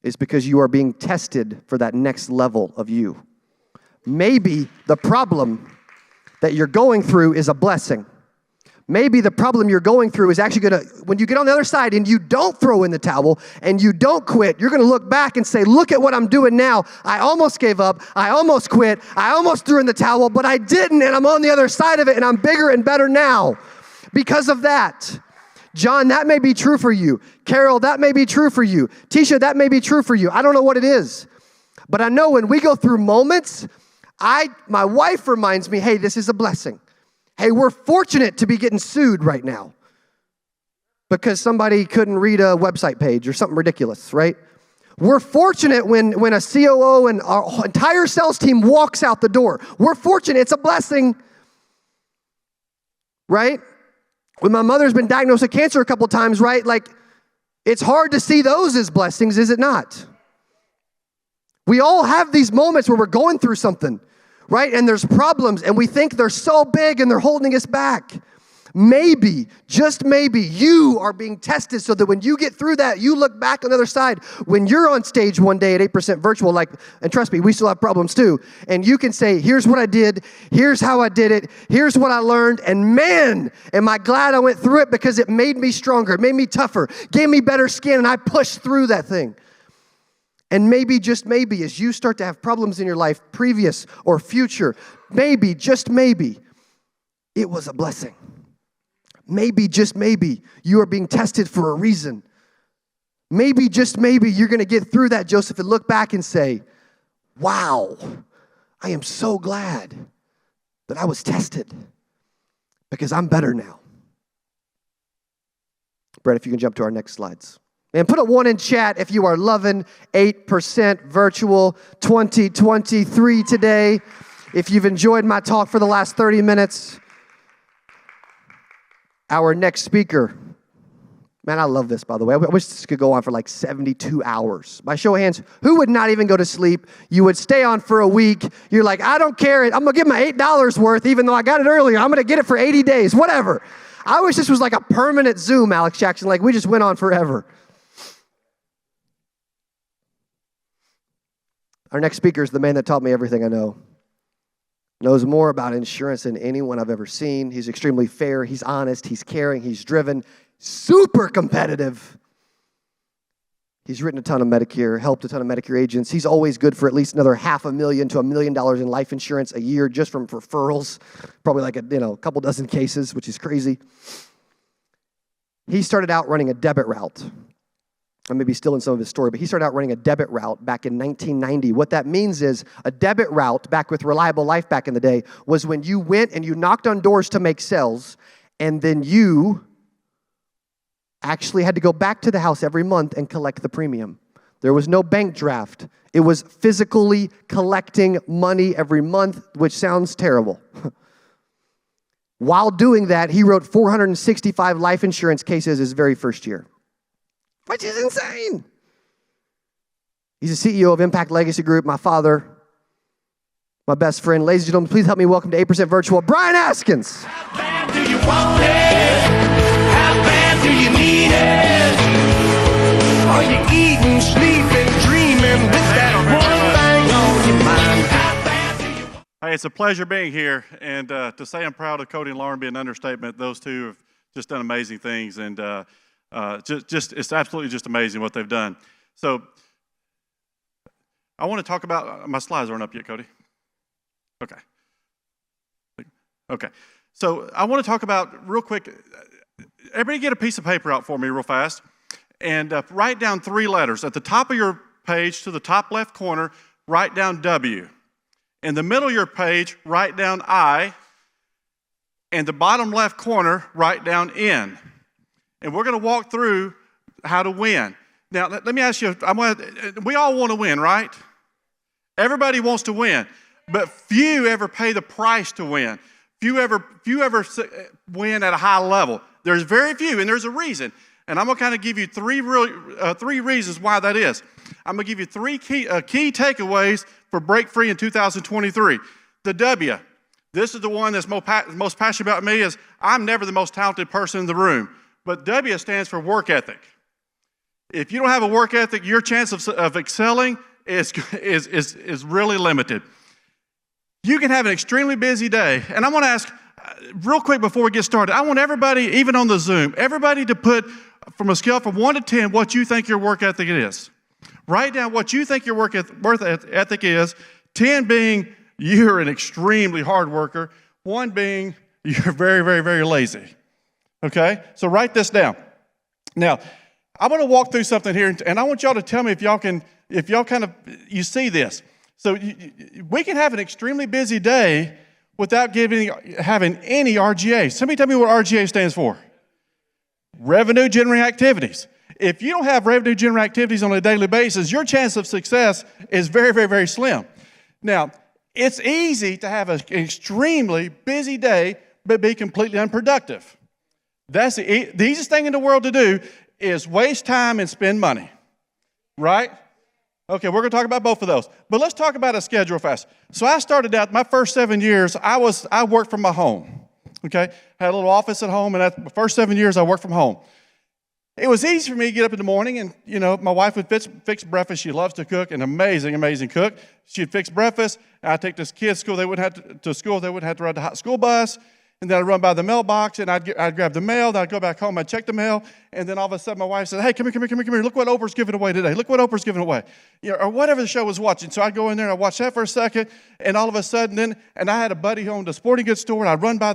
is because you are being tested for that next level of you. Maybe the problem that you're going through is a blessing. Maybe the problem you're going through is actually going to, when you get on the other side and you don't throw in the towel and you don't quit, you're going to look back and say, look at what I'm doing now. I almost gave up. I almost quit. I almost threw in the towel, but I didn't, and I'm on the other side of it, and I'm bigger and better now because of that. John, that may be true for you. Carol, that may be true for you. Tisha, that may be true for you. I don't know what it is. But I know when we go through moments, my wife reminds me, hey, this is a blessing. Hey, we're fortunate to be getting sued right now because somebody couldn't read a website page or something ridiculous, right? We're fortunate when a COO and our entire sales team walks out the door. We're fortunate. It's a blessing, right? When my mother's been diagnosed with cancer a couple times, right? Like, it's hard to see those as blessings, is it not? We all have these moments where we're going through something, right? And there's problems, and we think they're so big and they're holding us back. Maybe, just maybe, you are being tested so that when you get through that, you look back on the other side. When you're on stage one day at 8% virtual, and trust me, we still have problems too, and you can say, here's what I did, here's how I did it, here's what I learned, and man, am I glad I went through it because it made me stronger, it made me tougher, gave me better skin, and I pushed through that thing. And maybe, just maybe, as you start to have problems in your life, previous or future, maybe, just maybe, it was a blessing. Maybe, just maybe, you are being tested for a reason. Maybe, just maybe, you're going to get through that, Joseph, and look back and say, wow, I am so glad that I was tested because I'm better now. Brett, if you can jump to our next slides. And put a 1 in chat if you are loving 8% virtual 2023 today. If you've enjoyed my talk for the last 30 minutes. Our next speaker. Man, I love this, by the way. I wish this could go on for like 72 hours. By show of hands, who would not even go to sleep? You would stay on for a week. You're like, I don't care. I'm going to give my $8 worth, even though I got it earlier. I'm going to get it for 80 days, whatever. I wish this was like a permanent Zoom, Alex Jackson. Like we just went on forever. Our next speaker is the man that taught me everything I know. Knows more about insurance than anyone I've ever seen. He's extremely fair. He's honest. He's caring. He's driven. Super competitive. He's written a ton of Medicare, helped a ton of Medicare agents. He's always good for at least another $500,000 to $1 million in life insurance a year just from referrals. Probably like a couple dozen cases, which is crazy. He started out running a debit route. I may be still in some of his story, but he started out running a debit route back in 1990. What that means is a debit route, back with Reliable Life back in the day, was when you went and you knocked on doors to make sales, and then you actually had to go back to the house every month and collect the premium. There was no bank draft. It was physically collecting money every month, which sounds terrible. While doing that, he wrote 465 life insurance cases his very first year, which is insane. He's the CEO of Impact Legacy Group, my father, my best friend. Ladies and gentlemen, please help me welcome to 8% Virtual, Brian Askins. How bad do you want it? How bad do you need it? Are you eating, sleeping, dreaming with that one thing on your mind? How bad do you want Hey, it's a pleasure being here, and to say I'm proud of Cody and Lauren be an understatement. Those two have just done amazing things, and it's absolutely just amazing what they've done. So I want to talk about, my slides aren't up yet, Cody. Okay. So I want to talk about, real quick, everybody get a piece of paper out for me real fast, and write down 3 letters. At the top of your page, to the top left corner, write down W. In the middle of your page, write down I. And the bottom left corner, write down N. And we're going to walk through how to win. Now, let me ask you, we all want to win, right? Everybody wants to win, but few ever pay the price to win. Few ever win at a high level. There's very few, and there's a reason. And I'm going to kind of give you three reasons why that is. I'm going to give you 3 key takeaways for Break Free in 2023. The W. This is the one that's most passionate about me, is I'm never the most talented person in the room. But W stands for work ethic. If you don't have a work ethic, your chance of excelling is really limited. You can have an extremely busy day. And I want to ask, real quick before we get started, I want everybody, even on the Zoom, everybody to put, from a scale from 1 to 10, what you think your work ethic is. Write down what you think your work ethic is, 10 being you're an extremely hard worker, 1 being you're very, very, very lazy. Okay? So write this down. Now, I want to walk through something here, and I want y'all to tell me if you see this. So we can have an extremely busy day without having any RGA. Somebody tell me what RGA stands for. Revenue generating activities. If you don't have revenue generating activities on a daily basis, your chance of success is very, very, very slim. Now, it's easy to have an extremely busy day but be completely unproductive. That's the easiest thing in the world to do is waste time and spend money, right? Okay, we're going to talk about both of those. But let's talk about a schedule fast. So I started out, my first 7 years, I worked from my home, okay? Had a little office at home, and the first 7 years I worked from home. It was easy for me to get up in the morning, and, my wife would fix breakfast. She loves to cook, an amazing, amazing cook. She'd fix breakfast, and I'd take this kids to school. They wouldn't have to ride the hot school bus. And then I'd run by the mailbox, and I'd grab the mail. Then I'd go back home, I'd check the mail, and then all of a sudden my wife said, hey, come here. Look what Oprah's giving away today. Look what Oprah's giving away. Or whatever the show was watching. So I'd go in there, and I'd watch that for a second, and all of a sudden and I had a buddy who owned a sporting goods store, and I'd run by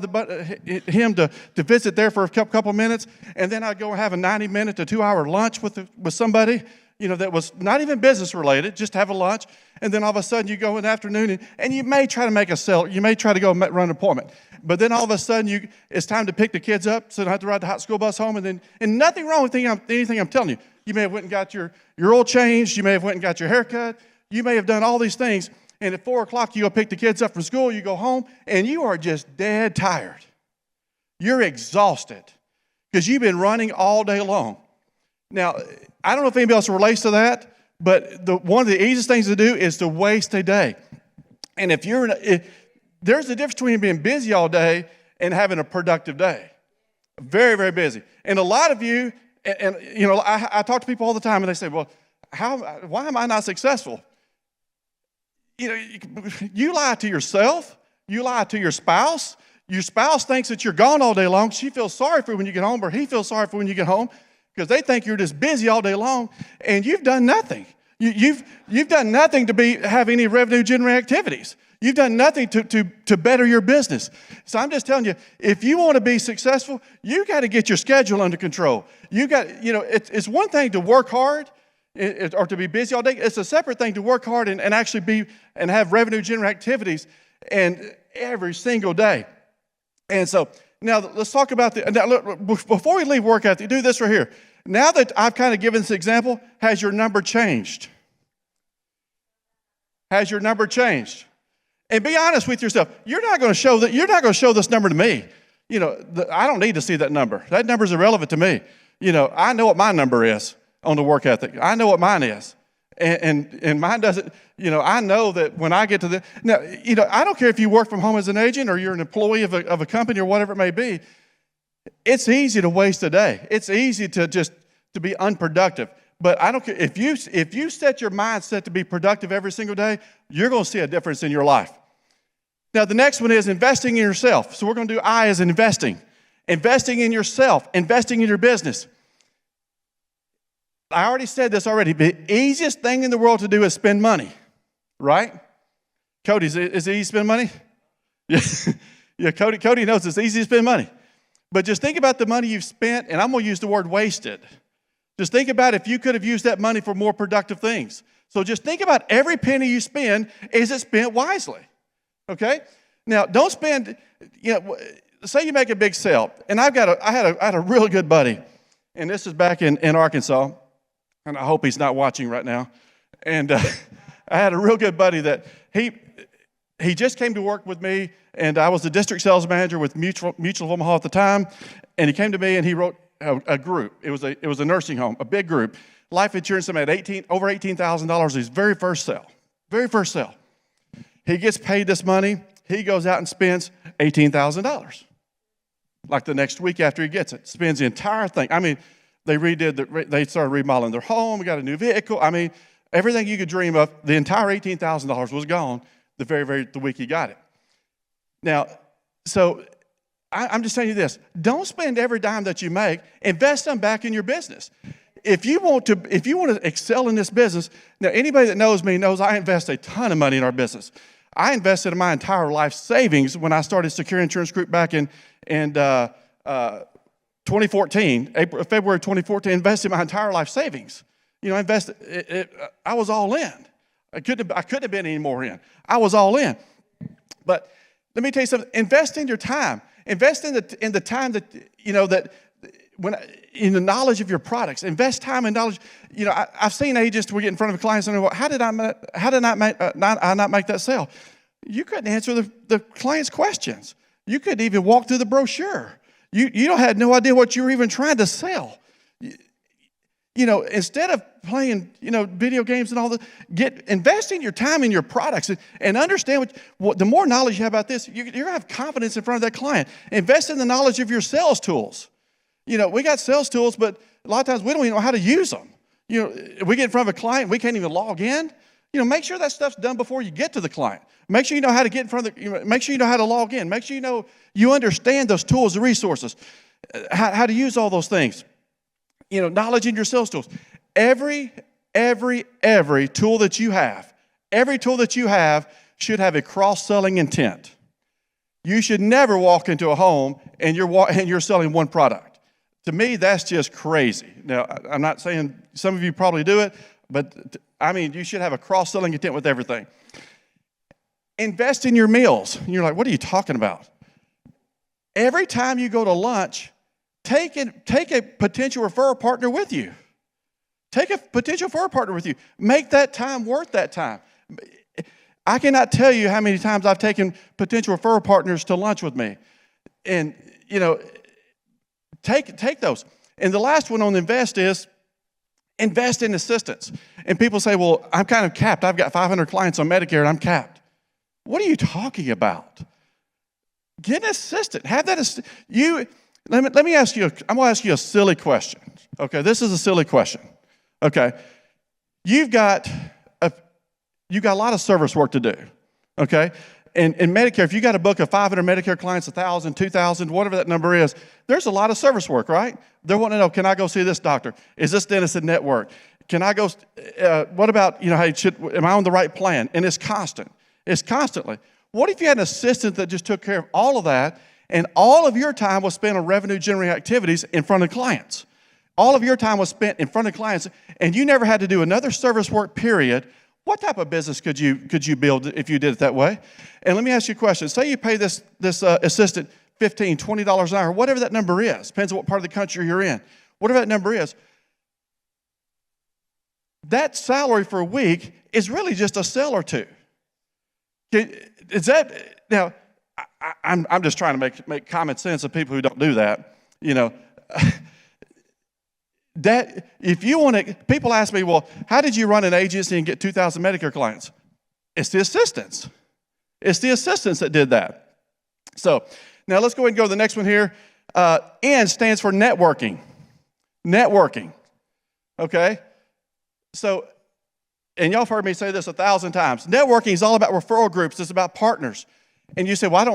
him to visit there for a couple minutes, and then I'd go and have a 90-minute to 2-hour lunch with somebody, that was not even business related, just have a lunch. And then all of a sudden you go in the afternoon and you may try to make a sale. You may try to go run an appointment. But then all of a sudden it's time to pick the kids up so they don't have to ride the hot school bus home. And nothing wrong with anything I'm telling you. You may have went and got your oil changed. You may have went and got your hair cut. You may have done all these things. And at 4 o'clock you go pick the kids up from school. You go home and you are just dead tired. You're exhausted. because you've been running all day long. Now, I don't know if anybody else relates to that, but one of the easiest things to do is to waste a day. And if there's a difference between being busy all day and having a productive day. Very, very busy. And a lot of you, and you know, I talk to people all the time, and they say, well, why am I not successful? You know, you lie to yourself. You lie to your spouse. Your spouse thinks that you're gone all day long. She feels sorry for you when you get home, or he feels sorry for you when you get home, because they think you're just busy all day long, and you've done nothing. You've done nothing to have any revenue-generating activities. You've done nothing to better your business. So I'm just telling you, if you want to be successful, you got to get your schedule under control. It's one thing to work hard or to be busy all day. It's a separate thing to work hard and actually have revenue-generating activities and every single day. And so now let's talk about before we leave work ethic, do this right here. Now that I've kind of given this example, has your number changed? Has your number changed? And be honest with yourself. You're not going to show this number to me. You know, I don't need to see that number. That number is irrelevant to me. You know, I know what my number is on the work ethic. I know what mine is. And mine doesn't, you know, I know that when I get to now, you know, I don't care if you work from home as an agent or you're an employee of a company or whatever it may be. It's easy to waste a day. It's easy to be unproductive. But I don't care if you set your mindset to be productive every single day, you're going to see a difference in your life. Now, the next one is investing in yourself. So we're going to do I as investing. Investing in yourself, investing in your business. I already said this already. The easiest thing in the world to do is spend money, right? Cody, is it easy to spend money? Yeah, Cody knows it's easy to spend money. But just think about the money you've spent, and I'm going to use the word wasted. Just think about if you could have used that money for more productive things. So just think about every penny you spend, is it spent wisely? Okay? Now, don't spend, you know, say you make a big sale, and I had a really good buddy, and this is back in Arkansas, and I hope he's not watching right now. And I had a real good buddy that he just came to work with me, and I was the district sales manager with Mutual of Omaha at the time, and he came to me and he wrote a group. It was a nursing home, a big group. Life insurance, I made over $18,000 his very first sale. He gets paid this money. He goes out and spends $18,000. Like the next week after he gets it, spends the entire thing. I mean, they started remodeling their home. We got a new vehicle. I mean, everything you could dream of. The entire $18,000 was gone the week he got it. Now, so I'm just telling you this: don't spend every dime that you make. Invest them back in your business. If you want to excel in this business, now anybody that knows me knows I invest a ton of money in our business. I invested in my entire life savings when I started Secure Insurance Group back in 2014, February 2014. Invested my entire life savings. You know, I was all in. I couldn't have been any more in. I was all in. But let me tell you something. Invest in your time. Invest in the time that you know that in the knowledge of your products. Invest time and knowledge. You know, I've seen agents. We get in front of clients and how did I not make that sale? You couldn't answer the client's questions. You couldn't even walk through the brochure. You had no idea what you were even trying to sell. You know, instead of playing, you know, video games and all that, invest in your time in your products and understand what the more knowledge you have about this, you're going to have confidence in front of that client. Invest in the knowledge of your sales tools. You know, we got sales tools, but a lot of times we don't even know how to use them. You know, we get in front of a client, we can't even log in. You know, make sure that stuff's done before you get to the client. Make sure you know how to get in front of make sure you know how to log in. Make sure you understand those tools, the resources, how to use all those things. You know, knowledge in your sales tools. Every tool that you have, should have a cross-selling intent. You should never walk into a home and you're selling one product. To me, that's just crazy. Now, I'm not saying some of you probably do it, but I mean, you should have a cross-selling intent with everything. Invest in your meals. And you're like, what are you talking about? Every time you go to lunch, take a potential referral partner with you. Take a potential referral partner with you. Make that time worth that time. I cannot tell you how many times I've taken potential referral partners to lunch with me. And, you know, Take those. And the last one on invest is invest in assistance. And people say, well, I'm kind of capped. I've got 500 clients on Medicare and I'm capped. What are you talking about? Get an assistant. Have that. Let me ask you, I'm going to ask you a silly question. Okay, this is a silly question. Okay, you've got a lot of service work to do. Okay, and in Medicare, if you got a book of 500 Medicare clients, 1,000, 2,000, whatever that number is, there's a lot of service work, right? They're wanting to know, can I go see this doctor? Is this dentist in network? Can I go, what about, hey, am I on the right plan? And it's constant. It's constantly. What if you had an assistant that just took care of all of that, and all of your time was spent on revenue-generating activities in front of clients? All of your time was spent in front of clients, and you never had to do another service work, period. What type of business could you build if you did it that way? And let me ask you a question. Say you pay this assistant $15, $20 an hour, whatever that number is. Depends on what part of the country you're in. Whatever that number is. That salary for a week is really just a sale or two. Is that, now, I'm just trying to make common sense of people who don't do that. That if you want to, people ask me, well, how did you run an agency and get 2,000 Medicare clients? It's the assistants. It's the assistants that did that. So now let's go ahead and go to the next one here. N stands for networking. Networking. Okay? So, and y'all have heard me say this 1,000 times. Networking is all about referral groups. It's about partners. And you say, well, I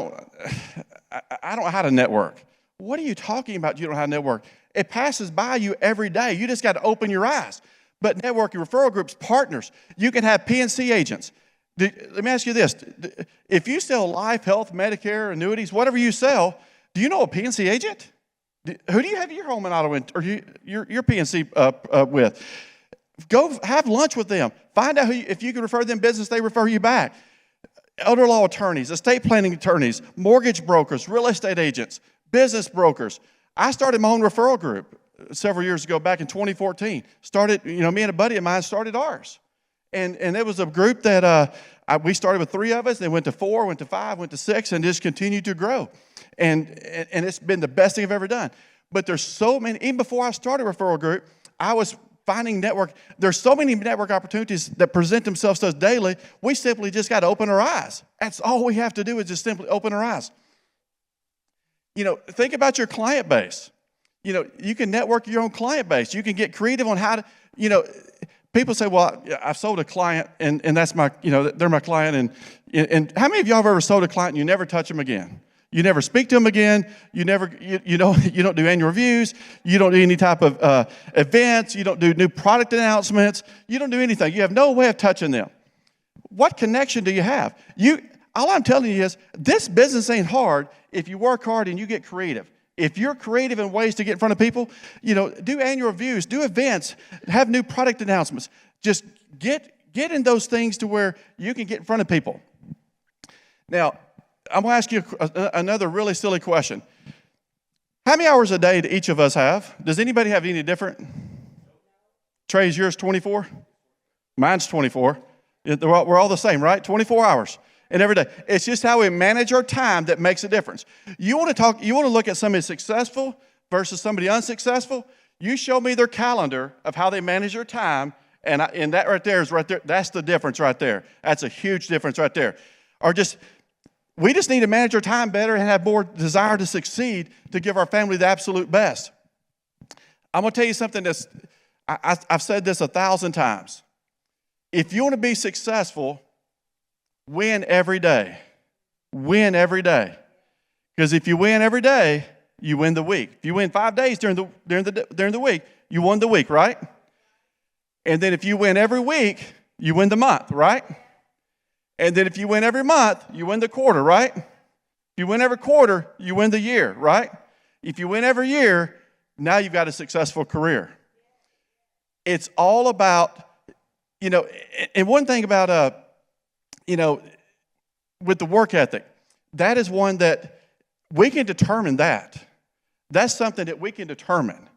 don't know how to network. What are you talking about? You don't know how to network. It passes by you every day. You just got to open your eyes. But networking, referral groups, partners. You can have PNC agents. Let me ask you this. If you sell life, health, Medicare, annuities, whatever you sell, do you know a PNC agent? Who do you have your home and auto or your PNC with? Go have lunch with them. Find out if you can refer them business, they refer you back. Elder law attorneys, estate planning attorneys, mortgage brokers, real estate agents, business brokers. I started my own referral group several years ago, back in 2014. Me and a buddy of mine started ours. And it was a group that we started with 3 of us, then went to 4, went to 5, went to 6, and just continued to grow. And it's been the best thing I've ever done. But there's so many, even before I started a referral group, I was finding network. There's so many network opportunities that present themselves to us daily. We simply just got to open our eyes. That's all we have to do is just simply open our eyes. Think about your client base. You can network your own client base. You can get creative on how to, people say, well, I've sold a client and that's my, they're my client. And how many of y'all have ever sold a client and you never touch them again? You never speak to them again. You don't do annual reviews. You don't do any type of events. You don't do new product announcements. You don't do anything. You have no way of touching them. What connection do you have? All I'm telling you is this business ain't hard if you work hard and you get creative. If you're creative in ways to get in front of people, do annual reviews, do events, have new product announcements. Just get in those things to where you can get in front of people. Now, I'm going to ask you another really silly question. How many hours a day do each of us have? Does anybody have any different? Trey's, yours 24? Mine's 24. We're all the same, right? 24 hours. And every day. It's just how we manage our time that makes a difference. You want to look at somebody successful versus somebody unsuccessful? You show me their calendar of how they manage their time, and that right there is right there. That's the difference right there. That's a huge difference right there. We just need to manage our time better and have more desire to succeed to give our family the absolute best. I'm going to tell you something I've said this 1,000 times. If you want to be successful, win every day. Win every day. Because if you win every day, you win the week. If you win 5 days during the week, you won the week, right? And then if you win every week, you win the month, right? And then if you win every month, you win the quarter, right? If you win every quarter, you win the year, right? If you win every year, now you've got a successful career. It's all about, and one thing about, with the work ethic, that is one that we can determine that. That's something that we can determine.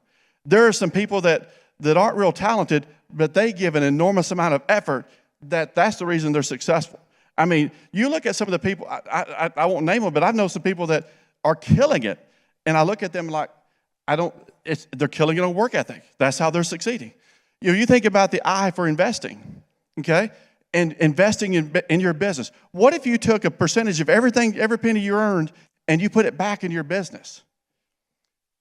There are some people that aren't real talented, but they give an enormous amount of effort that's the reason they're successful. I mean, you look at some of the people, I won't name them, but I know some people that are killing it. And I look at them like, they're killing it on work ethic. That's how they're succeeding. You think about the I for investing, okay? And investing in your business. What if you took a percentage of everything, every penny you earned, and you put it back in your business?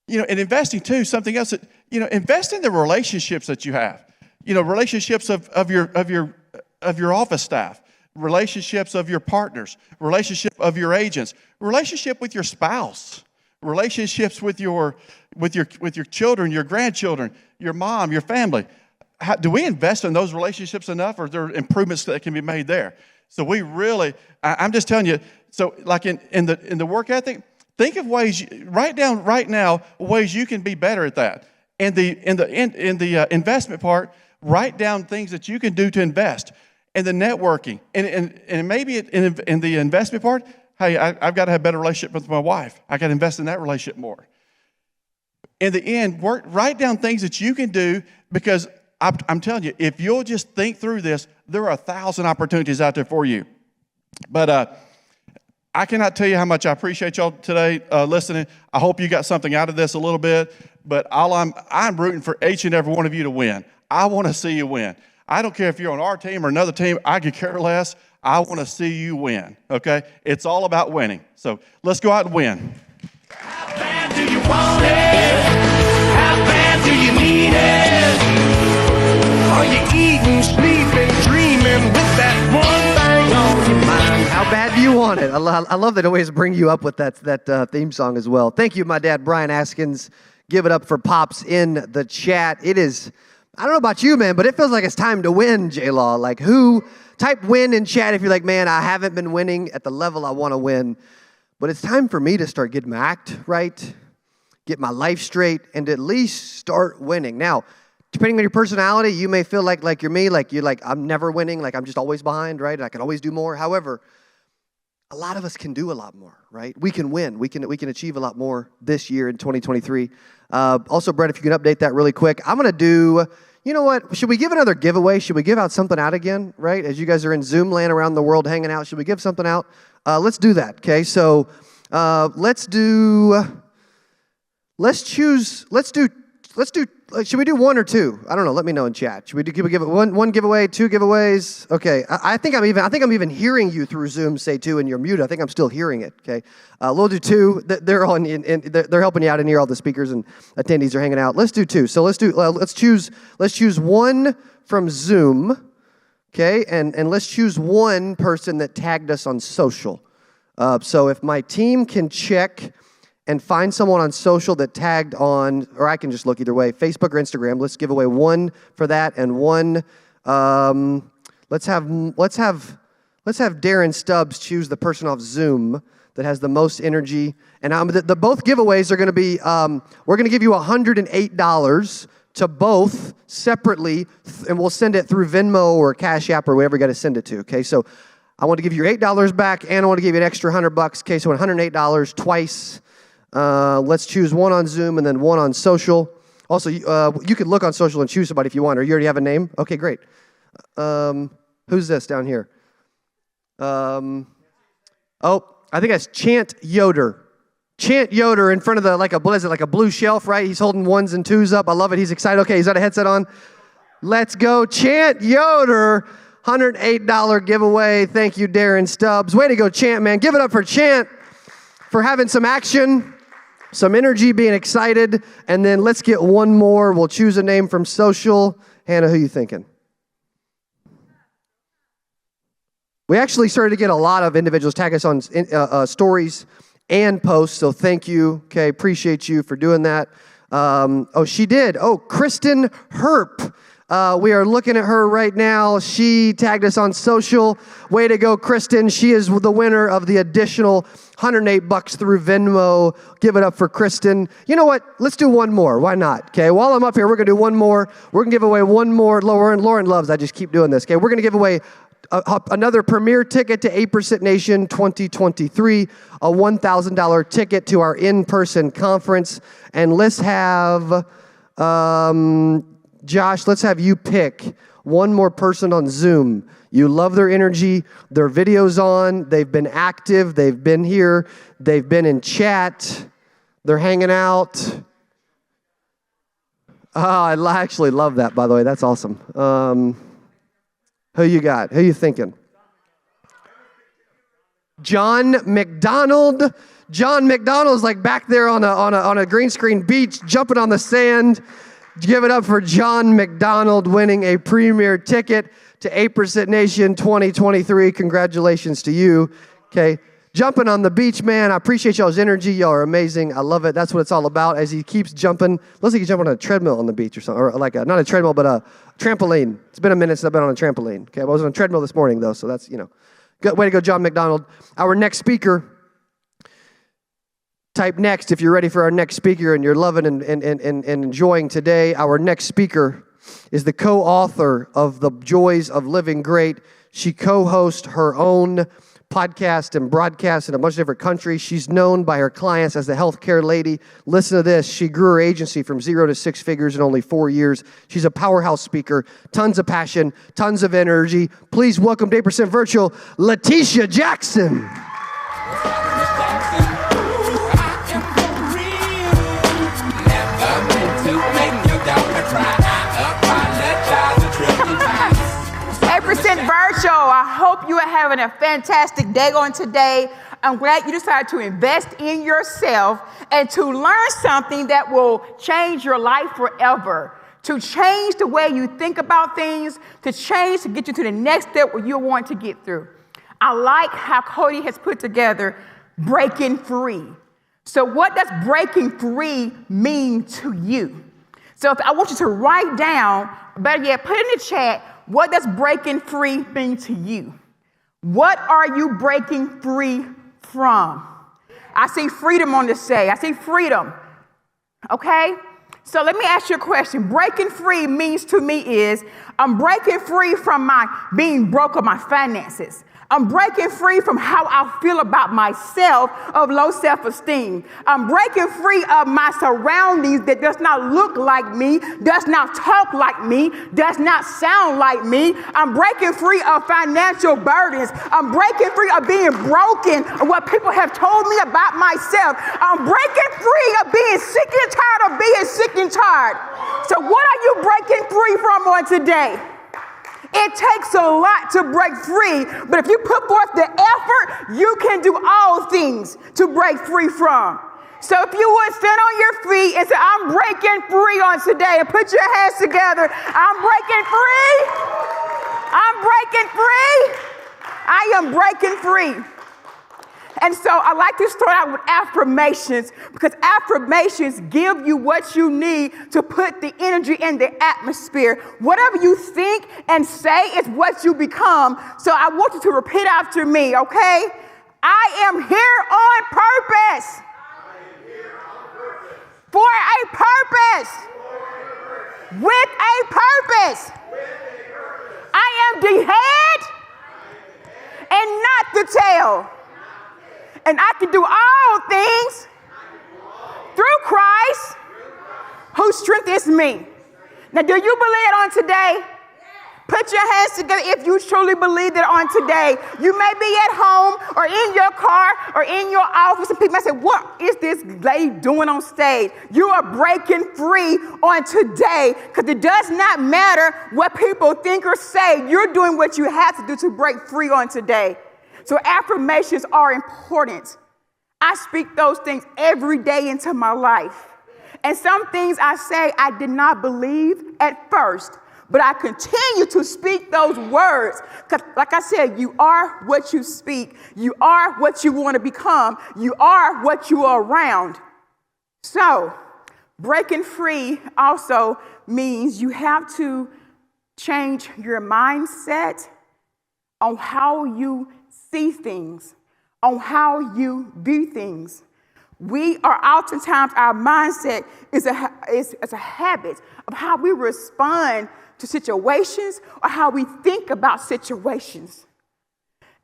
And investing too, something else that, invest in the relationships that you have. Relationships of your office staff, relationships of your partners, relationship of your agents, relationship with your spouse, relationships with your children, your grandchildren, your mom, your family. Do we invest in those relationships enough, or are there improvements that can be made there? So we really, I'm just telling you, so like in the work ethic, think of ways, write down right now ways you can be better at that. In the investment part, write down things that you can do to invest. And the networking, and maybe in the investment part, hey, I've got to have a better relationship with my wife. I got to invest in that relationship more. In the end, write down things that you can do, because I'm telling you, if you'll just think through this, there are 1,000 opportunities out there for you. But I cannot tell you how much I appreciate y'all today listening. I hope you got something out of this a little bit. But I'm rooting for each and every one of you to win. I want to see you win. I don't care if you're on our team or another team. I could care less. I want to see you win, okay? It's all about winning. So let's go out and win. How bad do you want it? How bad do you need it? Are you eating, sleeping, dreaming with that one thing on your mind? How bad do you want it? I love that always bring you up with that theme song as well. Thank you, my dad, Brian Askins. Give it up for Pops in the chat. It is, I don't know about you, man, but it feels like it's time to win, J-Law. Like, type win in chat if you're like, man, I haven't been winning at the level I want to win. But it's time for me to start getting my act right, get my life straight, and at least start winning. Now, depending on your personality, you may feel like you're me, like you're like, I'm never winning, like I'm just always behind, right? And I can always do more. However, a lot of us can do a lot more, right? We can win. We can achieve a lot more this year in 2023. Also, Brett, if you can update that really quick. I'm going to do, you know what? Should we give another giveaway? Should we give out something out again, right? As you guys are in Zoom land around the world hanging out, should we give something out? Let's do that, okay? So should we do one or two? I don't know. Let me know in chat. Should we do one giveaway, two giveaways? Okay. I think I'm even hearing you through Zoom say two, and you're muted. I think I'm still hearing it. Okay. We'll do two. They're all they're helping you out in here. All the speakers and attendees are hanging out. Let's do two. So let's choose one from Zoom. Okay. And let's choose one person that tagged us on social. So if my team can check and find someone on social that tagged on, or I can just look either way, Facebook or Instagram. Let's give away one for that, and one. Let's have Darren Stubbs choose the person off Zoom that has the most energy. And the both giveaways are going to be. We're going to give you $108 to both separately, and we'll send it through Venmo or Cash App or wherever you got to send it to. Okay, so I want to give you your $8 back, and I want to give you an extra $100. Okay, so $108 twice. Let's choose one on Zoom and then one on social. Also, you could look on social and choose somebody if you want, or you already have a name? Okay, great. Who's this down here? I think that's Chant Yoder. Chant Yoder in front of like a blue shelf, right? He's holding ones and twos up. I love it. He's excited. Okay, he's got a headset on. Let's go, Chant Yoder. $108 giveaway. Thank you, Darren Stubbs. Way to go, Chant, man. Give it up for Chant for having some action, some energy, being excited. And then let's get one more. We'll choose a name from social. Hannah, who you thinking? We actually started to get a lot of individuals tag us on stories and posts, so thank you. Okay, appreciate you for doing that. She did. Kristen Herp. We are looking at her right now. She tagged us on social. Way to go, Kristen. She is the winner of the additional $108 through Venmo. Give it up for Kristen. You know what? Let's do one more. Why not? Okay, while I'm up here, we're going to do one more. We're going to give away one more. Lauren loves, I just keep doing this. Okay, we're going to give away another premier ticket to 8% Nation 2023, a $1,000 ticket to our in-person conference. And let's have... Josh, let's have you pick one more person on Zoom. You love their energy, their video's on, they've been active, they've been here, they've been in chat, they're hanging out. Oh, I actually love that, by the way. That's awesome. Who you got? Who you thinking? John McDonald. John McDonald's like back there on a green screen beach, jumping on the sand. Give it up for John McDonald winning a premier ticket to 8% Nation 2023. Congratulations to you. Okay. Jumping on the beach, man. I appreciate y'all's energy. Y'all are amazing. I love it. That's what it's all about. As he keeps jumping, looks like he's jumping on a treadmill on the beach or something, or like not a treadmill, but a trampoline. It's been a minute since I've been on a trampoline. Okay, I was on a treadmill this morning though, so that's good way to go, John McDonald. Our next speaker. Type next if you're ready for our next speaker and you're loving and enjoying today. Our next speaker is the co-author of The Joys of Living Great. She co-hosts her own podcast and broadcast in a bunch of different countries. She's known by her clients as the healthcare lady. Listen to this. She grew her agency from 0 to 6 figures in only 4 years. She's a powerhouse speaker, tons of passion, tons of energy. Please welcome to 8% Virtual, Letitia Jackson. Virtual. I hope you are having a fantastic day on today. I'm glad you decided to invest in yourself and to learn something that will change your life forever, to change the way you think about things, to get you to the next step where you want to get through. I like how Cody has put together breaking free. So what does breaking free mean to you? So I want you to write down, better yet, put in the chat, what does breaking free mean to you? What are you breaking free from? I see freedom on the say. I see freedom. Okay? So let me ask you a question. Breaking free means to me is I'm breaking free from my being broke of my finances. I'm breaking free from how I feel about myself, of low self-esteem. I'm breaking free of my surroundings that does not look like me, does not talk like me, does not sound like me. I'm breaking free of financial burdens. I'm breaking free of being broken of what people have told me about myself. I'm breaking free of being sick and tired of being sick and tired. So what are you breaking free from on today? It takes a lot to break free, but if you put forth the effort, you can do all things to break free from. So if you would stand on your feet and say, I'm breaking free on today, and put your hands together. I'm breaking free. I'm breaking free. I am breaking free. And so I like to start out with affirmations because affirmations give you what you need to put the energy in the atmosphere. Whatever you think and say is what you become. So I want you to repeat after me, okay? I am here on purpose. For a purpose. With a purpose. I am the head and not the tail. And I can do all things through Christ who strengthens me. Now, do you believe it on today? Put your hands together if you truly believe that on today. You may be at home or in your car or in your office, and people may say, what is this lady doing on stage? You are breaking free on today because it does not matter what people think or say. You're doing what you have to do to break free on today. So affirmations are important. I speak those things every day into my life. And some things I say I did not believe at first, but I continue to speak those words. Because like I said, you are what you speak. You are what you want to become. You are what you are around. So breaking free also means you have to change your mindset on how you see things, on how you do things. We are oftentimes, our mindset is a habit of how we respond to situations or how we think about situations.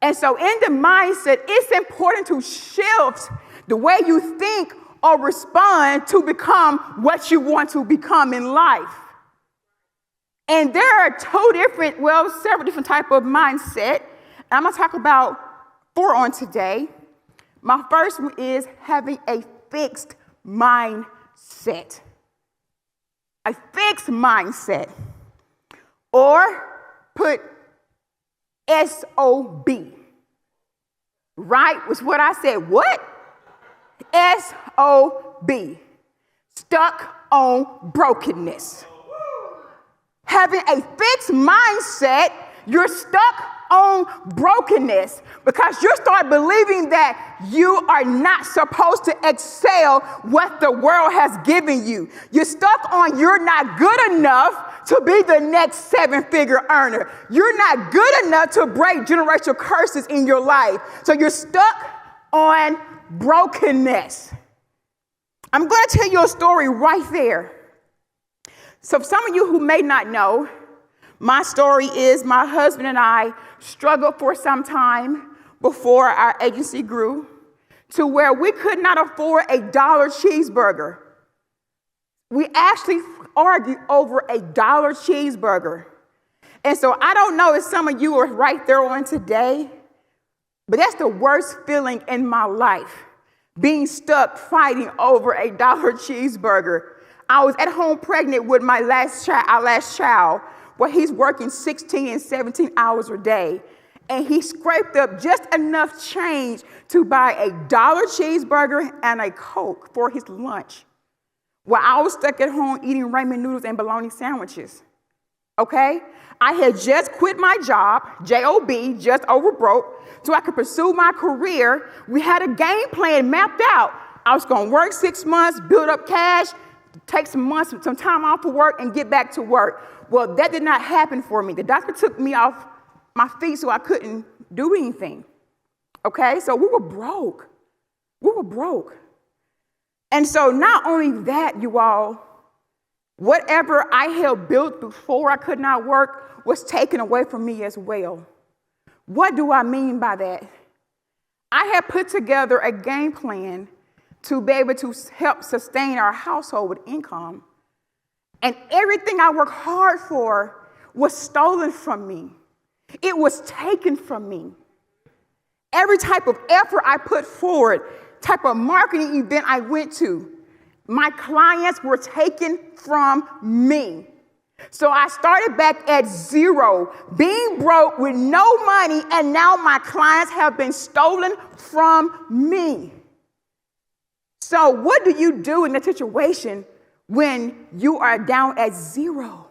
And so in the mindset, it's important to shift the way you think or respond to become what you want to become in life. And there are several different types of mindset. I'm going to talk about 4 on today. My first one is having a fixed mindset. A fixed mindset. Or put S-O-B. Right was what I said. What? S-O-B. Stuck on brokenness. Having a fixed mindset, you're stuck on brokenness because you start believing that you are not supposed to excel what the world has given you. You're stuck on you're not good enough to be the next 7-figure earner. You're not good enough to break generational curses in your life. So you're stuck on brokenness. I'm going to tell you a story right there. So some of you who may not know, my story is my husband and I struggled for some time before our agency grew to where we could not afford $1 cheeseburger. We actually argued over $1 cheeseburger. And so I don't know if some of you are right there on today, but that's the worst feeling in my life, being stuck fighting over $1 cheeseburger. I was at home pregnant with our last child, where he's working 16 and 17 hours a day. And he scraped up just enough change to buy $1 cheeseburger and a Coke for his lunch, while I was stuck at home eating ramen noodles and bologna sandwiches. Okay? I had just quit my job, J-O-B, just over broke, so I could pursue my career. We had a game plan mapped out. I was going to work 6 months, build up cash, take some time off of work, and get back to work. Well, that did not happen for me. The doctor took me off my feet so I couldn't do anything. Okay? So we were broke. We were broke. And so not only that, you all, whatever I had built before I could not work was taken away from me as well. What do I mean by that? I had put together a game plan to be able to help sustain our household with income. And everything I worked hard for was stolen from me. It was taken from me. Every type of effort I put forward, type of marketing event I went to, my clients were taken from me. So I started back at zero, being broke with no money, and now my clients have been stolen from me. So what do you do in that situation when you are down at zero?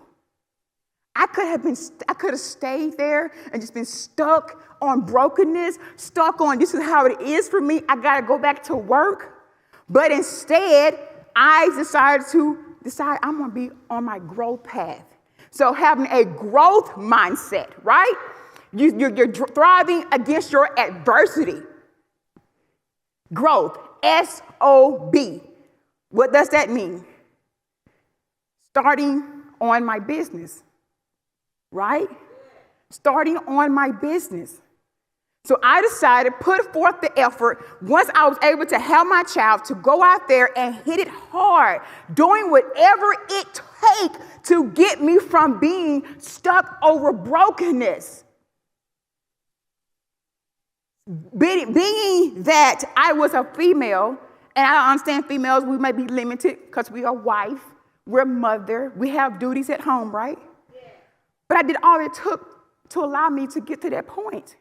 I could have stayed there and just been stuck on brokenness, stuck on this is how it is for me. I got to go back to work. But instead, I decided I'm going to be on my growth path. So having a growth mindset, right? You're thriving against your adversity. Growth, S-O-B. What does that mean? Starting on my business, right? Starting on my business. So I decided to put forth the effort once I was able to have my child to go out there and hit it hard, doing whatever it takes to get me from being stuck over brokenness. Being that I was a female, and I understand females, we may be limited because we are wife, we're mother, we have duties at home, right? Yeah. But I did all it took to allow me to get to that point.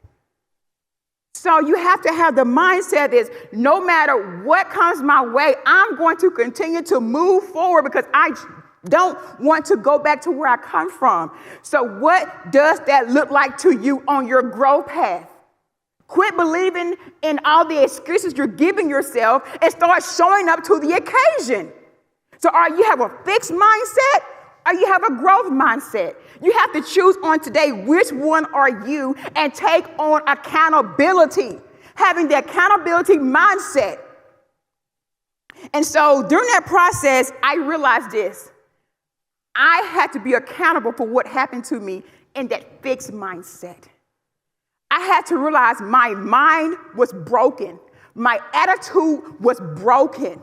So you have to have the mindset is no matter what comes my way, I'm going to continue to move forward because I don't want to go back to where I come from. So what does that look like to you on your growth path? Quit believing in all the excuses you're giving yourself and start showing up to the occasion. So you have a fixed mindset or you have a growth mindset. You have to choose on today which one are you and take on accountability, having the accountability mindset. And so during that process, I realized this. I had to be accountable for what happened to me in that fixed mindset. I had to realize my mind was broken. My attitude was broken.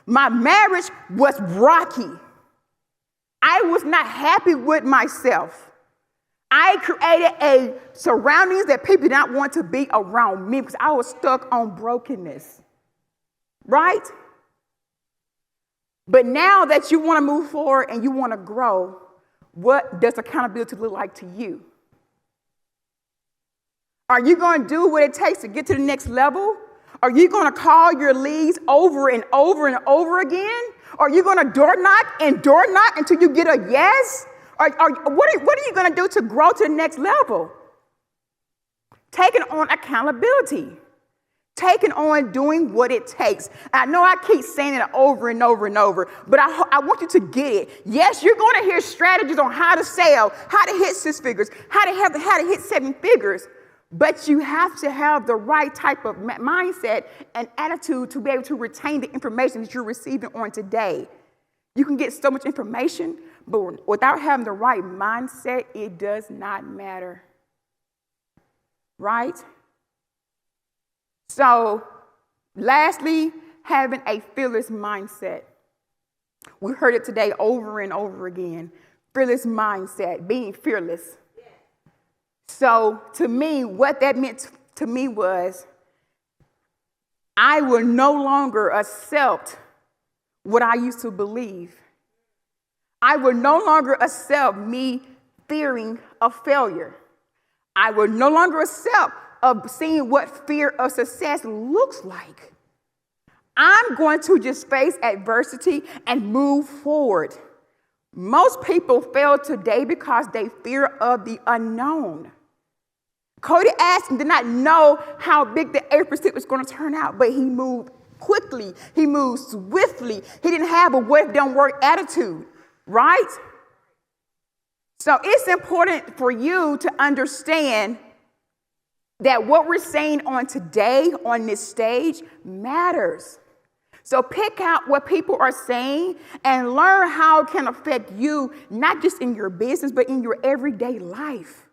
My marriage was rocky. I was not happy with myself. I created surroundings that people did not want to be around me because I was stuck on brokenness. Right? But now that you want to move forward and you want to grow, what does accountability look like to you? Are you going to do what it takes to get to the next level? Are you going to call your leads over and over and over again? Are you going to door knock until you get a yes? What are you going to do to grow to the next level? Taking on accountability. Taking on doing what it takes. I know I keep saying it over and over and over, but I want you to get it. Yes, you're going to hear strategies on how to sell, how to hit 6 figures, how to hit 7 figures, but you have to have the right type of mindset and attitude to be able to retain the information that you're receiving on today. You can get so much information, but without having the right mindset, it does not matter. Right? So, lastly, having a fearless mindset. We heard it today over and over again. Fearless mindset, being fearless. So, to me, what that meant to me was I will no longer accept what I used to believe. I will no longer accept me fearing of failure. I will no longer accept of seeing what fear of success looks like. I'm going to just face adversity and move forward. Most people fail today because they fear of the unknown. Cody Askins did not know how big the 8% was going to turn out, but he moved quickly. He moved swiftly. He didn't have a what if don't work attitude, right? So it's important for you to understand that what we're saying on today, on this stage, matters. So pick out what people are saying and learn how it can affect you, not just in your business, but in your everyday life.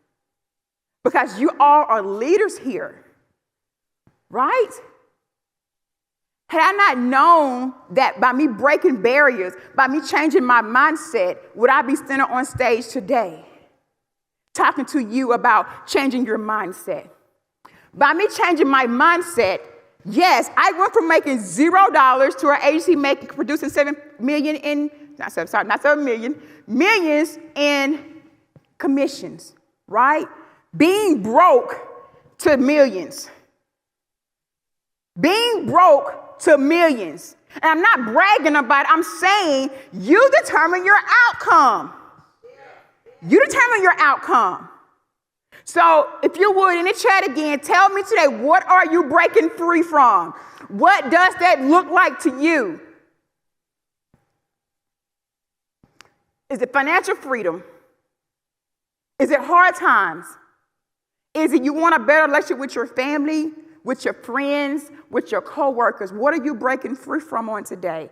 Because you all are leaders here, right? Had I not known that by me breaking barriers, by me changing my mindset, would I be standing on stage today talking to you about changing your mindset? By me changing my mindset, yes, I went from making $0 to our agency producing millions in commissions, right? Being broke to millions. Being broke to millions. And I'm not bragging about it. I'm saying you determine your outcome. You determine your outcome. So if you would, in the chat again, tell me today, what are you breaking free from? What does that look like to you? Is it financial freedom? Is it hard times? Is it you want a better relationship with your family, with your friends, with your coworkers? What are you breaking free from on today?